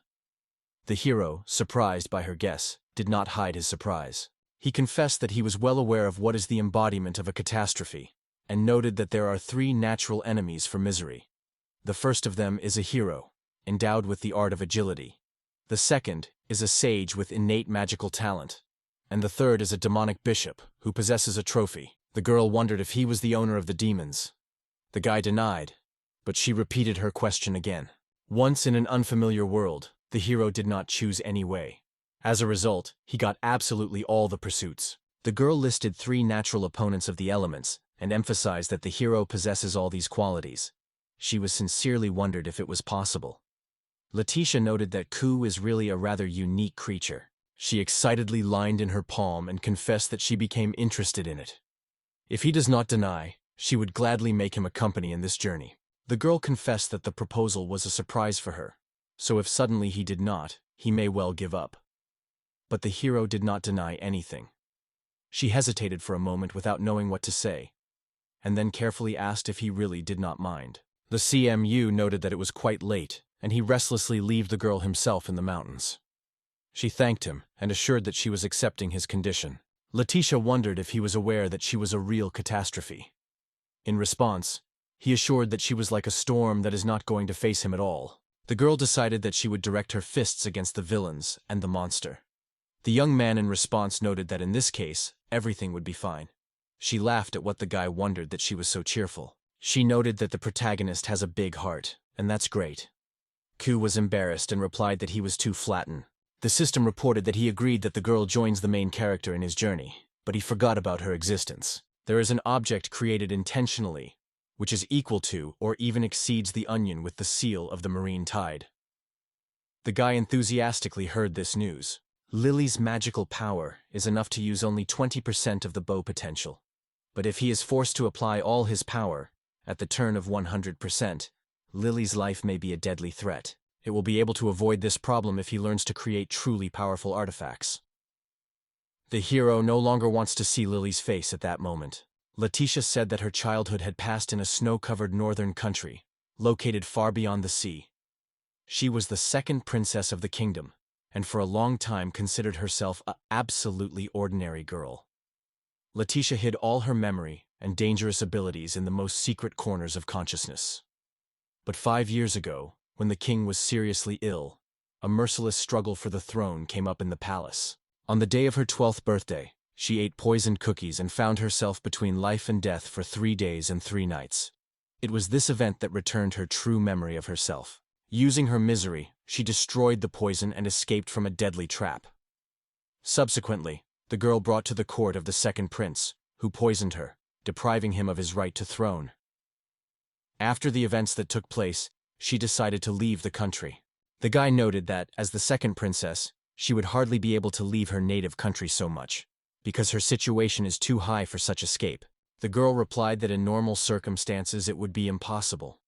The hero, surprised by her guess, did not hide his surprise. He confessed that he was well aware of what is the embodiment of a catastrophe, and noted that there are three natural enemies for misery. The first of them is a hero, endowed with the art of agility. The second is a sage with innate magical talent. And the third is a demonic bishop who possesses a trophy. The girl wondered if he was the owner of the demons. The guy denied, but she repeated her question again. Once in an unfamiliar world, the hero did not choose any way. As a result, he got absolutely all the pursuits. The girl listed three natural opponents of the elements and emphasized that the hero possesses all these qualities. She was sincerely wondered if it was possible. Leticia noted that Ku is really a rather unique creature. She excitedly lined in her palm and confessed that she became interested in it. If he does not deny, she would gladly make him a company in this journey. The girl confessed that the proposal was a surprise for her, so if suddenly he did not, he may well give up. But the hero did not deny anything. She hesitated for a moment without knowing what to say, and then carefully asked if he really did not mind. The CMU noted that it was quite late, and he restlessly left the girl himself in the mountains. She thanked him and assured that she was accepting his condition. Leticia wondered if he was aware that she was a real catastrophe. In response, he assured that she was like a storm that is not going to face him at all. The girl decided that she would direct her fists against the villains and the monster. The young man in response noted that in this case, everything would be fine. She laughed at what the guy wondered that she was so cheerful. She noted that the protagonist has a big heart, and that's great. Ku was embarrassed and replied that he was too flattened. The system reported that he agreed that the girl joins the main character in his journey, but he forgot about her existence. There is an object created intentionally, which is equal to or even exceeds the onion with the seal of the marine tide. The guy enthusiastically heard this news. Lily's magical power is enough to use only 20% of the bow potential. But if he is forced to apply all his power, at the turn of 100%, Lily's life may be a deadly threat. It will be able to avoid this problem if he learns to create truly powerful artifacts. The hero no longer wants to see Lily's face at that moment. Leticia said that her childhood had passed in a snow-covered northern country, located far beyond the sea. She was the second princess of the kingdom, and for a long time considered herself an absolutely ordinary girl. Leticia hid all her memory and dangerous abilities in the most secret corners of consciousness. But 5 years ago, when the king was seriously ill, a merciless struggle for the throne came up in the palace. On the day of her 12th birthday, she ate poisoned cookies and found herself between life and death for 3 days and 3 nights. It was this event that returned her true memory of herself. Using her misery, she destroyed the poison and escaped from a deadly trap. Subsequently, the girl brought to the court of the second prince, who poisoned her, depriving him of his right to throne. After the events that took place, she decided to leave the country. The guy noted that, as the second princess, she would hardly be able to leave her native country so much, because her situation is too high for such escape. The girl replied that in normal circumstances it would be impossible.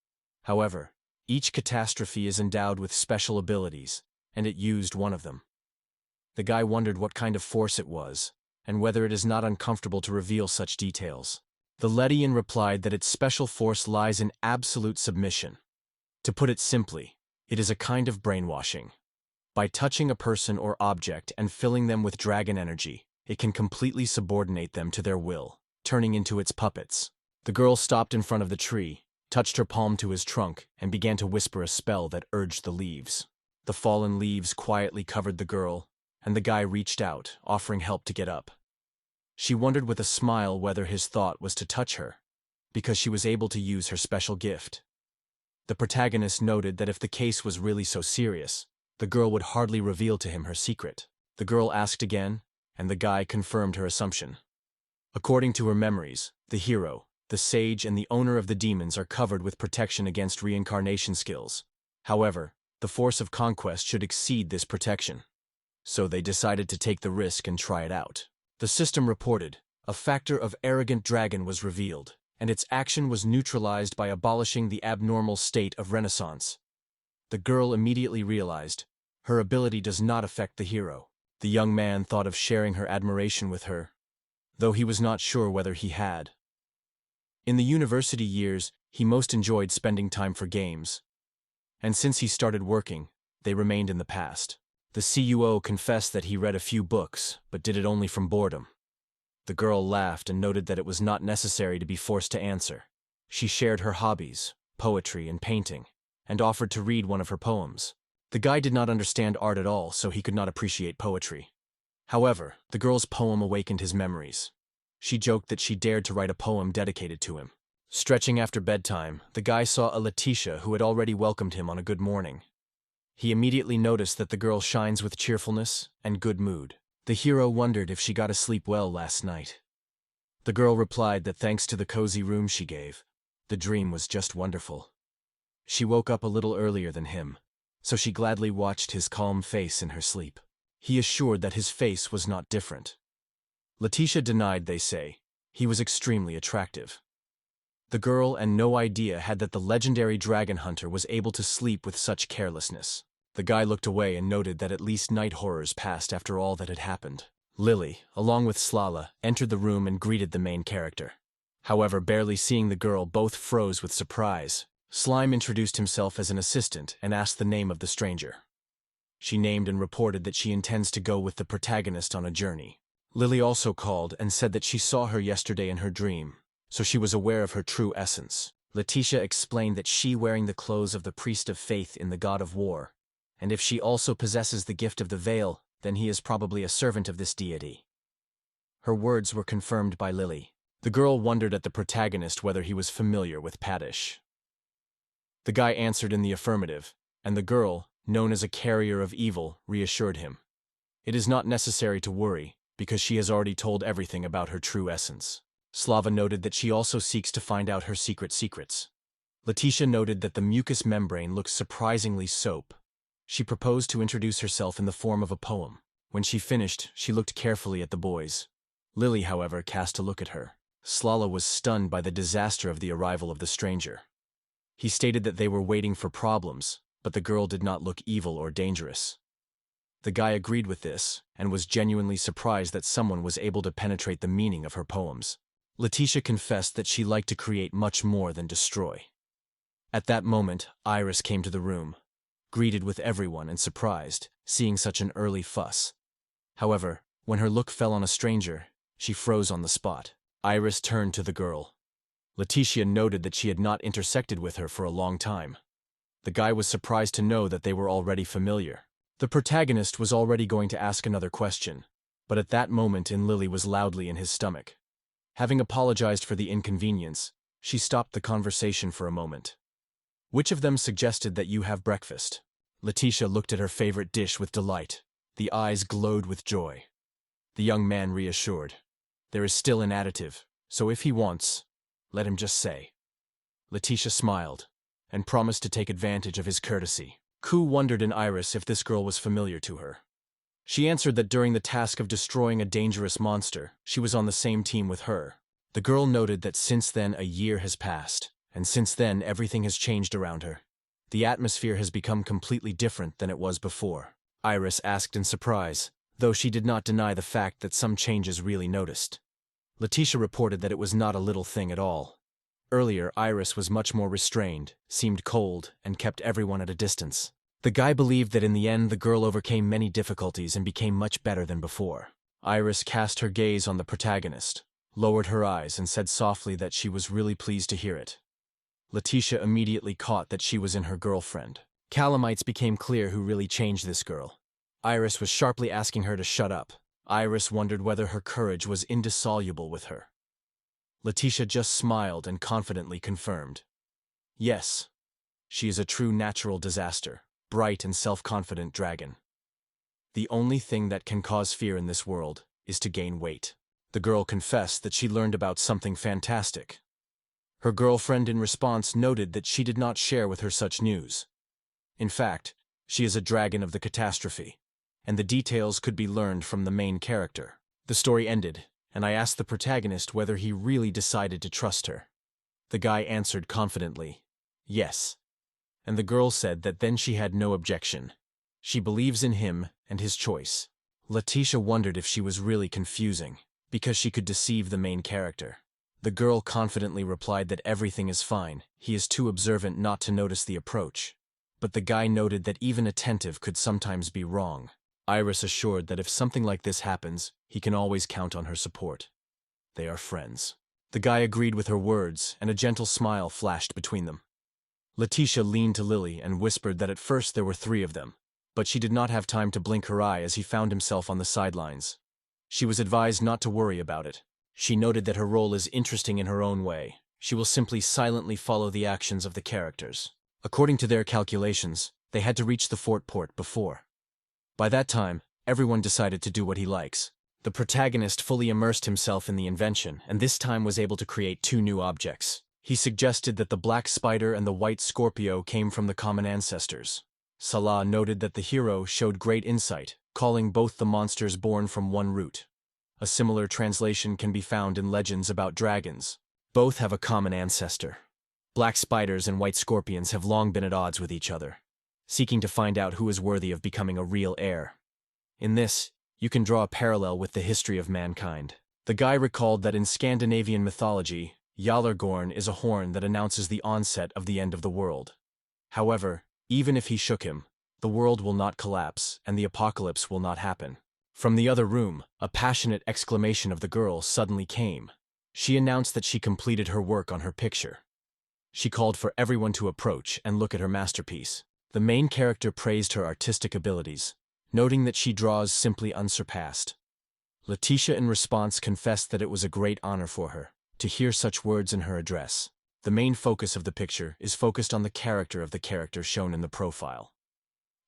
However, each catastrophe is endowed with special abilities, and it used one of them. The guy wondered what kind of force it was, and whether it is not uncomfortable to reveal such details. The Letian replied that its special force lies in absolute submission. To put it simply, it is a kind of brainwashing. By touching a person or object and filling them with dragon energy, it can completely subordinate them to their will, turning into its puppets. The girl stopped in front of the tree, touched her palm to his trunk, and began to whisper a spell that urged the leaves. The fallen leaves quietly covered the girl, and the guy reached out, offering help to get up. She wondered with a smile whether his thought was to touch her, because she was able to use her special gift. The protagonist noted that if the case was really so serious, the girl would hardly reveal to him her secret. The girl asked again, and the guy confirmed her assumption. According to her memories, the hero, the sage, and the owner of the demons are covered with protection against reincarnation skills. However, the force of conquest should exceed this protection. So they decided to take the risk and try it out. The system reported, a factor of arrogant dragon was revealed, and its action was neutralized by abolishing the abnormal state of renaissance. The girl immediately realized, her ability does not affect the hero. The young man thought of sharing her admiration with her, though he was not sure whether he had. In the university years, he most enjoyed spending time for games, and since he started working, they remained in the past. The CUO confessed that he read a few books, but did it only from boredom. The girl laughed and noted that it was not necessary to be forced to answer. She shared her hobbies, poetry and painting, and offered to read one of her poems. The guy did not understand art at all, so he could not appreciate poetry. However, the girl's poem awakened his memories. She joked that she dared to write a poem dedicated to him. Stretching after bedtime, the guy saw a Leticia who had already welcomed him on a good morning. He immediately noticed that the girl shines with cheerfulness and good mood. The hero wondered if she got to sleep well last night. The girl replied that thanks to the cozy room she gave, the dream was just wonderful. She woke up a little earlier than him, so she gladly watched his calm face in her sleep. He assured that his face was not different. Leticia denied, they say. He was extremely attractive. The girl and no idea had that the legendary dragon hunter was able to sleep with such carelessness. The guy looked away and noted that at least night horrors passed after all that had happened. Lily, along with Slala, entered the room and greeted the main character. However, barely seeing the girl, both froze with surprise. Slime introduced himself as an assistant and asked the name of the stranger. She named and reported that she intends to go with the protagonist on a journey. Lily also called and said that she saw her yesterday in her dream, so she was aware of her true essence. Leticia explained that she wearing the clothes of the priest of faith in the god of war, and if she also possesses the gift of the veil, then he is probably a servant of this deity. Her words were confirmed by Lily. The girl wondered at the protagonist whether he was familiar with Paddish. The guy answered in the affirmative, and the girl, known as a carrier of evil, reassured him. It is not necessary to worry, because she has already told everything about her true essence. Slava noted that she also seeks to find out her secrets. Leticia noted that the mucous membrane looks surprisingly soap. She proposed to introduce herself in the form of a poem. When she finished, she looked carefully at the boys. Lily, however, cast a look at her. Slala was stunned by the disaster of the arrival of the stranger. He stated that they were waiting for problems, but the girl did not look evil or dangerous. The guy agreed with this, and was genuinely surprised that someone was able to penetrate the meaning of her poems. Leticia confessed that she liked to create much more than destroy. At that moment, Iris came to the room, greeted with everyone and surprised, seeing such an early fuss. However, when her look fell on a stranger, she froze on the spot. Iris turned to the girl. Leticia noted that she had not intersected with her for a long time. The guy was surprised to know that they were already familiar. The protagonist was already going to ask another question, but at that moment Lily was loudly in his stomach. Having apologized for the inconvenience, she stopped the conversation for a moment. Which of them suggested that you have breakfast? Leticia looked at her favorite dish with delight. The eyes glowed with joy. The young man reassured. There is still an additive, so if he wants, let him just say. Leticia smiled, and promised to take advantage of his courtesy. Ku wondered in Iris if this girl was familiar to her. She answered that during the task of destroying a dangerous monster, she was on the same team with her. The girl noted that since then a year has passed, and since then everything has changed around her. The atmosphere has become completely different than it was before. Iris asked in surprise, though she did not deny the fact that some changes really noticed. Leticia reported that it was not a little thing at all. Earlier, Iris was much more restrained, seemed cold, and kept everyone at a distance. The guy believed that in the end the girl overcame many difficulties and became much better than before. Iris cast her gaze on the protagonist, lowered her eyes and said softly that she was really pleased to hear it. Leticia immediately caught that she was in her girlfriend. Calamites became clear who really changed this girl. Iris was sharply asking her to shut up. Iris wondered whether her courage was indissoluble with her. Leticia just smiled and confidently confirmed. Yes, she is a true natural disaster, bright and self-confident dragon. The only thing that can cause fear in this world is to gain weight. The girl confessed that she learned about something fantastic. Her girlfriend in response noted that she did not share with her such news. In fact, she is a dragon of the catastrophe, and the details could be learned from the main character. The story ended, and I asked the protagonist whether he really decided to trust her. The guy answered confidently, yes. And the girl said that then she had no objection. She believes in him and his choice. Leticia wondered if she was really confusing, because she could deceive the main character. The girl confidently replied that everything is fine, he is too observant not to notice the approach. But the guy noted that even attentive could sometimes be wrong. Iris assured that if something like this happens, he can always count on her support. They are friends. The guy agreed with her words, and a gentle smile flashed between them. Leticia leaned to Lily and whispered that at first there were 3 of them, but she did not have time to blink her eye as he found himself on the sidelines. She was advised not to worry about it. She noted that her role is interesting in her own way. She will simply silently follow the actions of the characters. According to their calculations, they had to reach the fort port before. By that time, everyone decided to do what he likes. The protagonist fully immersed himself in the invention, and this time was able to create 2 new objects. He suggested that the black spider and the white scorpio came from the common ancestors. Salah noted that the hero showed great insight, calling both the monsters born from one root. A similar translation can be found in legends about dragons. Both have a common ancestor. Black spiders and white scorpions have long been at odds with each other, seeking to find out who is worthy of becoming a real heir. In this, you can draw a parallel with the history of mankind. The guy recalled that in Scandinavian mythology, Jarlagorn is a horn that announces the onset of the end of the world. However, even if he shook him, the world will not collapse and the apocalypse will not happen. From the other room, a passionate exclamation of the girl suddenly came. She announced that she completed her work on her picture. She called for everyone to approach and look at her masterpiece. The main character praised her artistic abilities, noting that she draws simply unsurpassed. Leticia in response confessed that it was a great honor for her to hear such words in her address. The main focus of the picture is focused on the character of the character shown in the profile.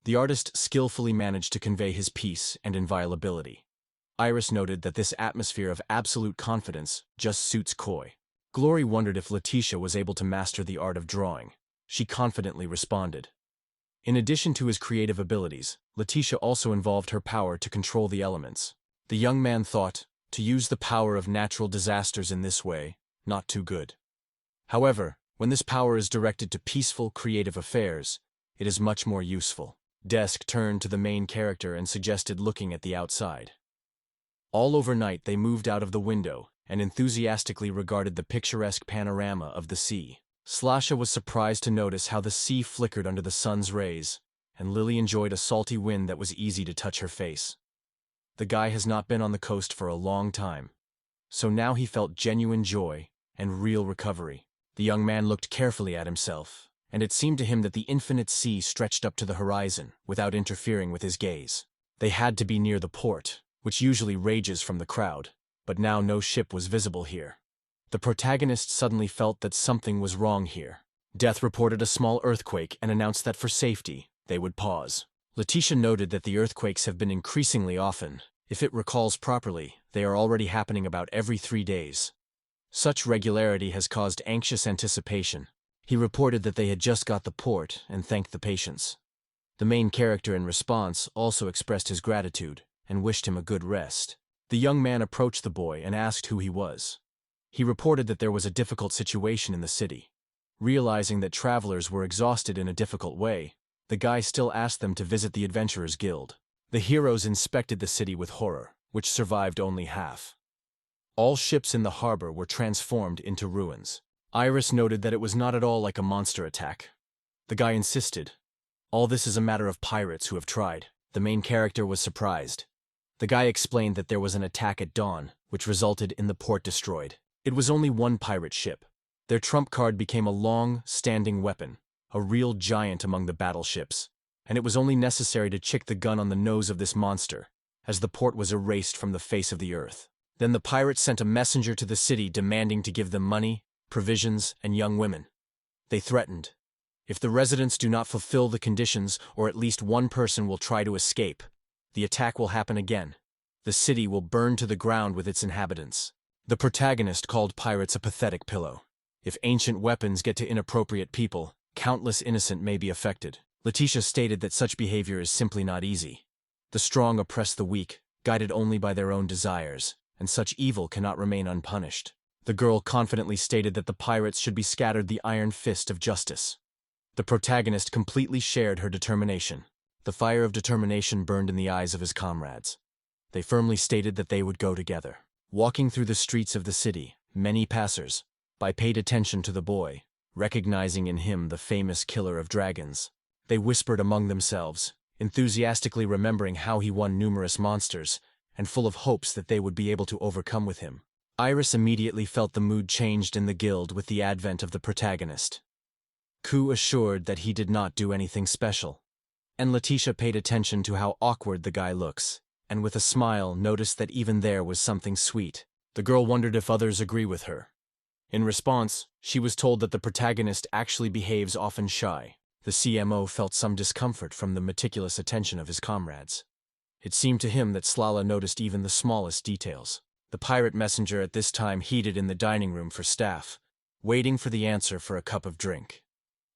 The artist skillfully managed to convey his peace and inviolability. Iris noted that this atmosphere of absolute confidence just suits Koi. Glory wondered if Leticia was able to master the art of drawing. She confidently responded. In addition to his creative abilities, Leticia also involved her power to control the elements. The young man thought, to use the power of natural disasters in this way, not too good. However, when this power is directed to peaceful, creative affairs, it is much more useful. Desk turned to the main character and suggested looking at the outside. All overnight they moved out of the window and enthusiastically regarded the picturesque panorama of the sea. Slasha was surprised to notice how the sea flickered under the sun's rays, and Lily enjoyed a salty wind that was easy to touch her face. The guy has not been on the coast for a long time, so now he felt genuine joy and real recovery. The young man looked carefully at himself, and it seemed to him that the infinite sea stretched up to the horizon without interfering with his gaze. They had to be near the port, which usually rages from the crowd, but now no ship was visible here. The protagonist suddenly felt that something was wrong here. Death reported a small earthquake and announced that for safety, they would pause. Leticia noted that the earthquakes have been increasingly often. If it recalls properly, they are already happening about every 3 days. Such regularity has caused anxious anticipation. He reported that they had just got the port and thanked the patience. The main character in response also expressed his gratitude and wished him a good rest. The young man approached the boy and asked who he was. He reported that there was a difficult situation in the city. Realizing that travelers were exhausted in a difficult way, the guy still asked them to visit the Adventurers Guild. The heroes inspected the city with horror, which survived only half. All ships in the harbor were transformed into ruins. Iris noted that it was not at all like a monster attack. The guy insisted. All this is a matter of pirates who have tried. The main character was surprised. The guy explained that there was an attack at dawn, which resulted in the port destroyed. It was only one pirate ship. Their trump card became a long, standing weapon, a real giant among the battleships, and it was only necessary to chick the gun on the nose of this monster, as the port was erased from the face of the earth. Then the pirates sent a messenger to the city demanding to give them money, provisions, and young women. They threatened, if the residents do not fulfill the conditions or at least one person will try to escape, the attack will happen again. The city will burn to the ground with its inhabitants. The protagonist called pirates a pathetic pillow. If ancient weapons get to inappropriate people, countless innocent may be affected. Leticia stated that such behavior is simply not easy. The strong oppress the weak, guided only by their own desires, and such evil cannot remain unpunished. The girl confidently stated that the pirates should be scattered the iron fist of justice. The protagonist completely shared her determination. The fire of determination burned in the eyes of his comrades. They firmly stated that they would go together. Walking through the streets of the city, many passers-by paid attention to the boy, recognizing in him the famous killer of dragons. They whispered among themselves, enthusiastically remembering how he won numerous monsters, and full of hopes that they would be able to overcome with him. Iris immediately felt the mood changed in the guild with the advent of the protagonist. Ku assured that he did not do anything special, and Leticia paid attention to how awkward the guy looks, and with a smile noticed that even there was something sweet. The girl wondered if others agree with her. In response, she was told that the protagonist actually behaves often shy. The CMO felt some discomfort from the meticulous attention of his comrades. It seemed to him that Slala noticed even the smallest details. The pirate messenger at this time heated in the dining room for staff, waiting for the answer for a cup of drink.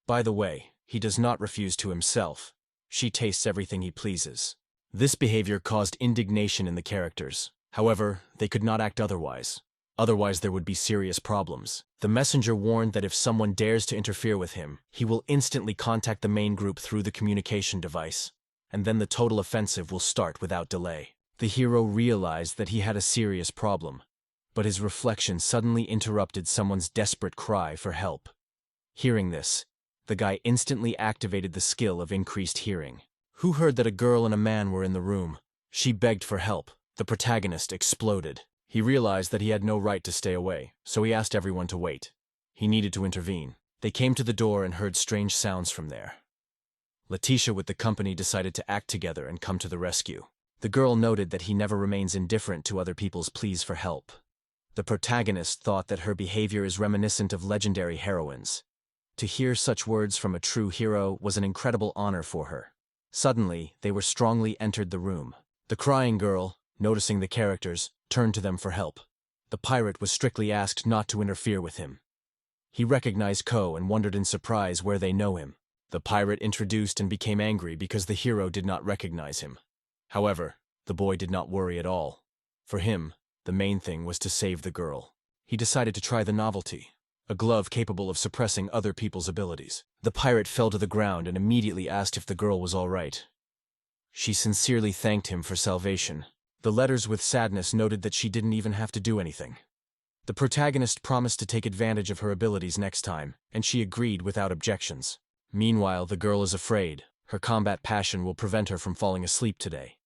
By the way, he does not refuse to himself. She tastes everything he pleases. This behavior caused indignation in the characters. However, they could not act otherwise. Otherwise, there would be serious problems. The messenger warned that if someone dares to interfere with him, he will instantly contact the main group through the communication device, and then the total offensive will start without delay. The hero realized that he had a serious problem, but his reflection suddenly interrupted someone's desperate cry for help. Hearing this, the guy instantly activated the skill of increased hearing. Who heard that a girl and a man were in the room? She begged for help. The protagonist exploded. He realized that he had no right to stay away, so he asked everyone to wait. He needed to intervene. They came to the door and heard strange sounds from there. Leticia with the company decided to act together and come to the rescue. The girl noted that he never remains indifferent to other people's pleas for help. The protagonist thought that her behavior is reminiscent of legendary heroines. To hear such words from a true hero was an incredible honor for her. Suddenly, they were strongly entered the room. The crying girl, noticing the characters, turned to them for help. The pirate was strictly asked not to interfere with him. He recognized Ko and wondered in surprise where they know him. The pirate introduced and became angry because the hero did not recognize him. However, the boy did not worry at all. For him, the main thing was to save the girl. He decided to try the novelty, a glove capable of suppressing other people's abilities. The pirate fell to the ground and immediately asked if the girl was all right. She sincerely thanked him for salvation. The letters with sadness noted that she didn't even have to do anything. The protagonist promised to take advantage of her abilities next time, and she agreed without objections. Meanwhile, the girl is afraid. Her combat passion will prevent her from falling asleep today.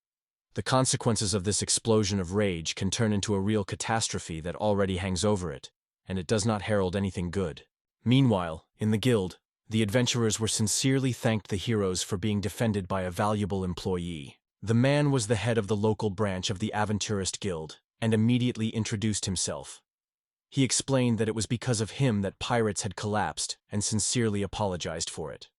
The consequences of this explosion of rage can turn into a real catastrophe that already hangs over it, and it does not herald anything good. Meanwhile, in the guild, the adventurers were sincerely thanked the heroes for being defended by a valuable employee. The man was the head of the local branch of the Aventurist Guild, and immediately introduced himself. He explained that it was because of him that pirates had collapsed, and sincerely apologized for it.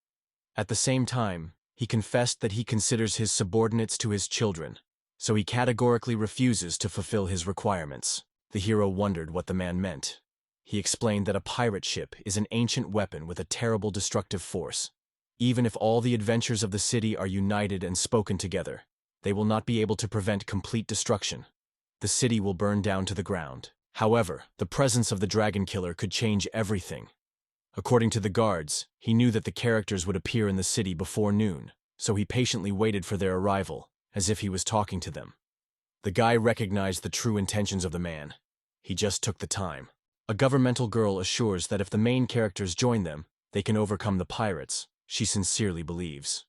At the same time, he confessed that he considers his subordinates to his children, so he categorically refuses to fulfill his requirements. The hero wondered what the man meant. He explained that a pirate ship is an ancient weapon with a terrible destructive force. Even if all the adventures of the city are united and spoken together, they will not be able to prevent complete destruction. The city will burn down to the ground. However, the presence of the dragon killer could change everything. According to the guards, he knew that the characters would appear in the city before noon, so he patiently waited for their arrival, as if he was talking to them. The guy recognized the true intentions of the man. He just took the time. A governmental girl assures that if the main characters join them, they can overcome the pirates. She sincerely believes.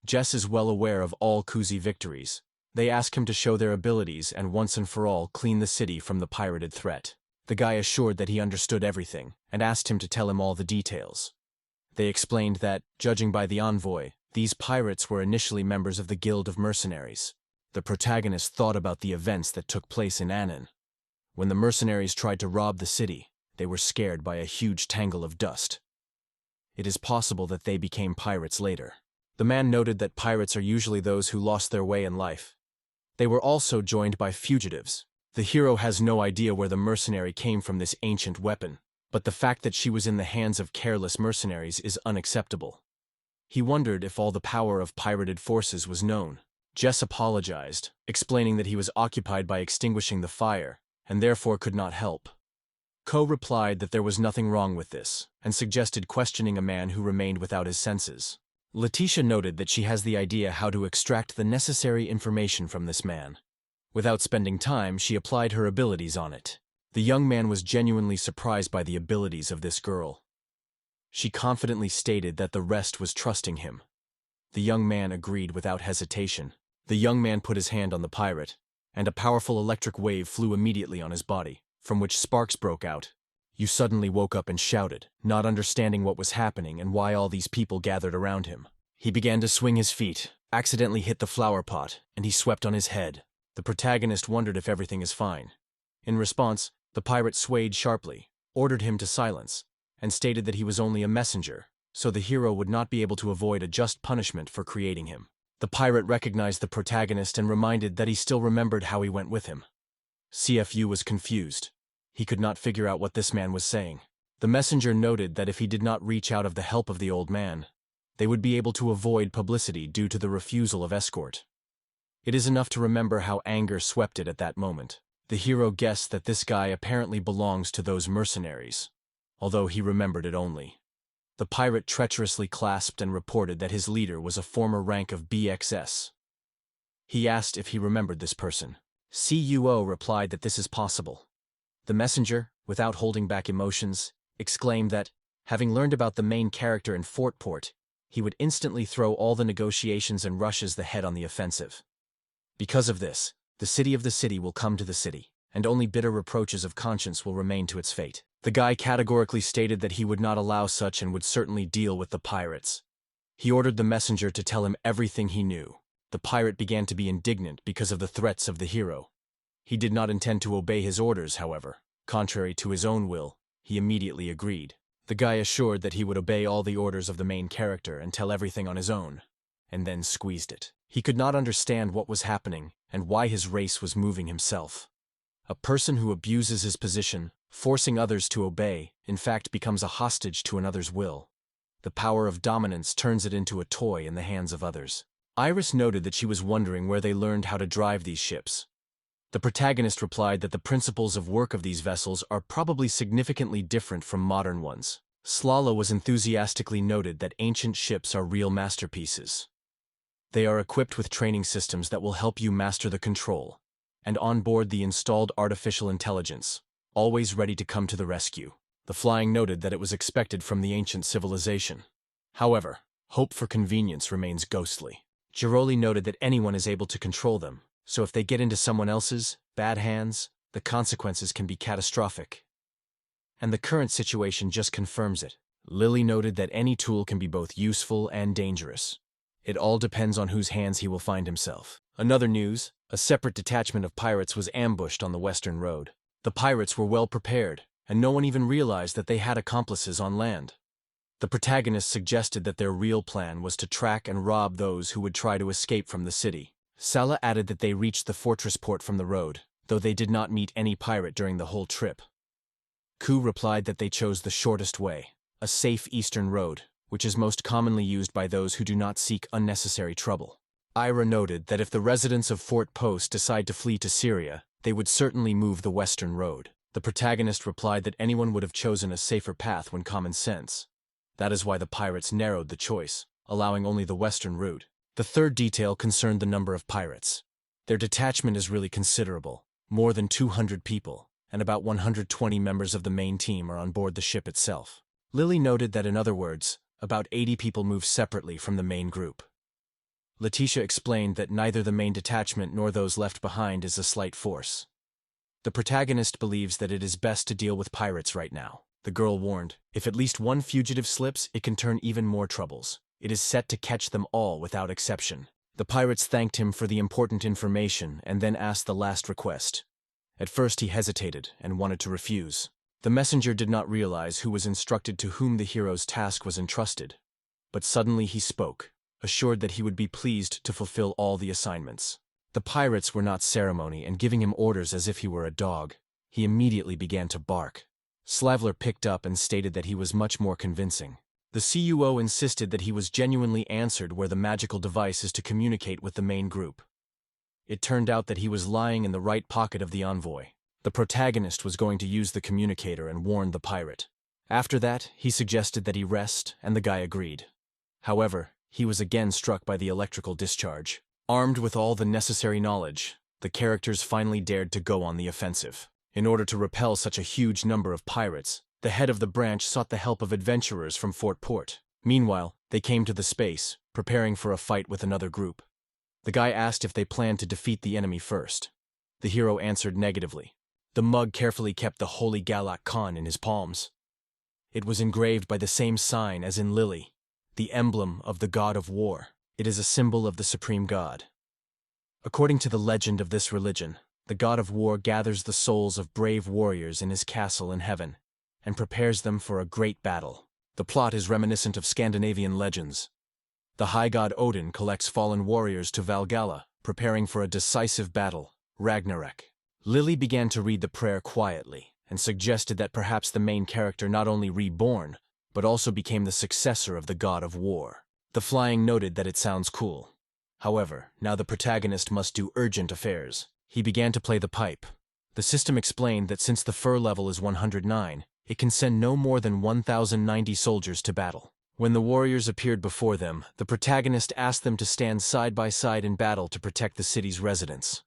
Jess is well aware of all Kuzi victories. They ask him to show their abilities and once and for all clean the city from the pirated threat. The guy assured that he understood everything and asked him to tell him all the details. They explained that, judging by the envoy, these pirates were initially members of the Guild of Mercenaries. The protagonist thought about the events that took place in Anan. When the mercenaries tried to rob the city, they were scared by a huge tangle of dust. It is possible that they became pirates later. The man noted that pirates are usually those who lost their way in life. They were also joined by fugitives. The hero has no idea where the mercenary came from this ancient weapon, but the fact that she was in the hands of careless mercenaries is unacceptable. He wondered if all the power of pirated forces was known. Jess apologized, explaining that he was occupied by extinguishing the fire, and therefore could not help. Ko replied that there was nothing wrong with this, and suggested questioning a man who remained without his senses. Leticia noted that she has the idea how to extract the necessary information from this man. Without spending time, she applied her abilities on it. The young man was genuinely surprised by the abilities of this girl. She confidently stated that the rest was trusting him. The young man agreed without hesitation. The young man put his hand on the pirate, and a powerful electric wave flew immediately on his body, from which sparks broke out. You suddenly woke up and shouted, not understanding what was happening and why all these people gathered around him. He began to swing his feet, accidentally hit the flower pot, and he swept on his head. The protagonist wondered if everything is fine. In response, the pirate swayed sharply, ordered him to silence, and stated that he was only a messenger, so the hero would not be able to avoid a just punishment for creating him. The pirate recognized the protagonist and reminded that he still remembered how he went with him. CFU was confused. He could not figure out what this man was saying. The messenger noted that if he did not reach out of the help of the old man, they would be able to avoid publicity due to the refusal of escort. It is enough to remember how anger swept it at that moment. The hero guessed that this guy apparently belongs to those mercenaries, although he remembered it only. The pirate treacherously clasped and reported that his leader was a former rank of BXS. He asked if he remembered this person. CUO replied that this is possible. The messenger, without holding back emotions, exclaimed that, having learned about the main character in Fortport, he would instantly throw all the negotiations and rushes the head on the offensive. Because of this, the city of the city will come to the city, and only bitter reproaches of conscience will remain to its fate. The guy categorically stated that he would not allow such and would certainly deal with the pirates. He ordered the messenger to tell him everything he knew. The pirate began to be indignant because of the threats of the hero. He did not intend to obey his orders, however. Contrary to his own will, he immediately agreed. The guy assured that he would obey all the orders of the main character and tell everything on his own, and then squeezed it. He could not understand what was happening and why his race was moving himself. A person who abuses his position, forcing others to obey, in fact becomes a hostage to another's will. The power of dominance turns it into a toy in the hands of others. Iris noted that she was wondering where they learned how to drive these ships. The protagonist replied that the principles of work of these vessels are probably significantly different from modern ones. Slala was enthusiastically noted that ancient ships are real masterpieces. They are equipped with training systems that will help you master the control, and on board the installed artificial intelligence, always ready to come to the rescue. The flying noted that it was expected from the ancient civilization. However, hope for convenience remains ghostly. Giroli noted that anyone is able to control them, so if they get into someone else's bad hands, the consequences can be catastrophic. And the current situation just confirms it. Lily noted that any tool can be both useful and dangerous. It all depends on whose hands he will find himself. Another news, a separate detachment of pirates was ambushed on the Western Road. The pirates were well prepared, and no one even realized that they had accomplices on land. The protagonist suggested that their real plan was to track and rob those who would try to escape from the city. Sala added that they reached the fortress port from the road, though they did not meet any pirate during the whole trip. Ku replied that they chose the shortest way, a safe eastern road, which is most commonly used by those who do not seek unnecessary trouble. Ira noted that if the residents of Fort Post decide to flee to Syria, they would certainly move the western road. The protagonist replied that anyone would have chosen a safer path when common sense. That is why the pirates narrowed the choice, allowing only the western route. The third detail concerned the number of pirates. Their detachment is really considerable, more than 200 people, and about 120 members of the main team are on board the ship itself. Lily noted that in other words, about 80 people move separately from the main group. Leticia explained that neither the main detachment nor those left behind is a slight force. The protagonist believes that it is best to deal with pirates right now. The girl warned, if at least one fugitive slips, it can turn even more troubles. It is set to catch them all without exception. The pirates thanked him for the important information and then asked the last request. At first he hesitated and wanted to refuse. The messenger did not realize who was instructed to whom the hero's task was entrusted. But suddenly he spoke, assured that he would be pleased to fulfill all the assignments. The pirates were not ceremony and giving him orders as if he were a dog. He immediately began to bark. Slavler picked up and stated that he was much more convincing. The CUO insisted that he was genuinely answered where the magical device is to communicate with the main group. It turned out that he was lying in the right pocket of the envoy. The protagonist was going to use the communicator and warn the pirate. After that, he suggested that he rest, and the guy agreed. However, he was again struck by the electrical discharge. Armed with all the necessary knowledge, the characters finally dared to go on the offensive. In order to repel such a huge number of pirates, the head of the branch sought the help of adventurers from Fort Port. Meanwhile, they came to the space, preparing for a fight with another group. The guy asked if they planned to defeat the enemy first. The hero answered negatively. The mug carefully kept the holy Galak Khan in his palms. It was engraved by the same sign as in Lily, the emblem of the god of war. It is a symbol of the supreme god. According to the legend of this religion, the god of war gathers the souls of brave warriors in his castle in heaven and prepares them for a great battle. The plot is reminiscent of Scandinavian legends. The high god Odin collects fallen warriors to Valhalla, preparing for a decisive battle, Ragnarok. Lily began to read the prayer quietly and suggested that perhaps the main character not only reborn, but also became the successor of the god of war. The flying noted that it sounds cool. However, now the protagonist must do urgent affairs. He began to play the pipe. The system explained that since the fur level is 109, it can send no more than 1,090 soldiers to battle. When the warriors appeared before them, the protagonist asked them to stand side by side in battle to protect the city's residents.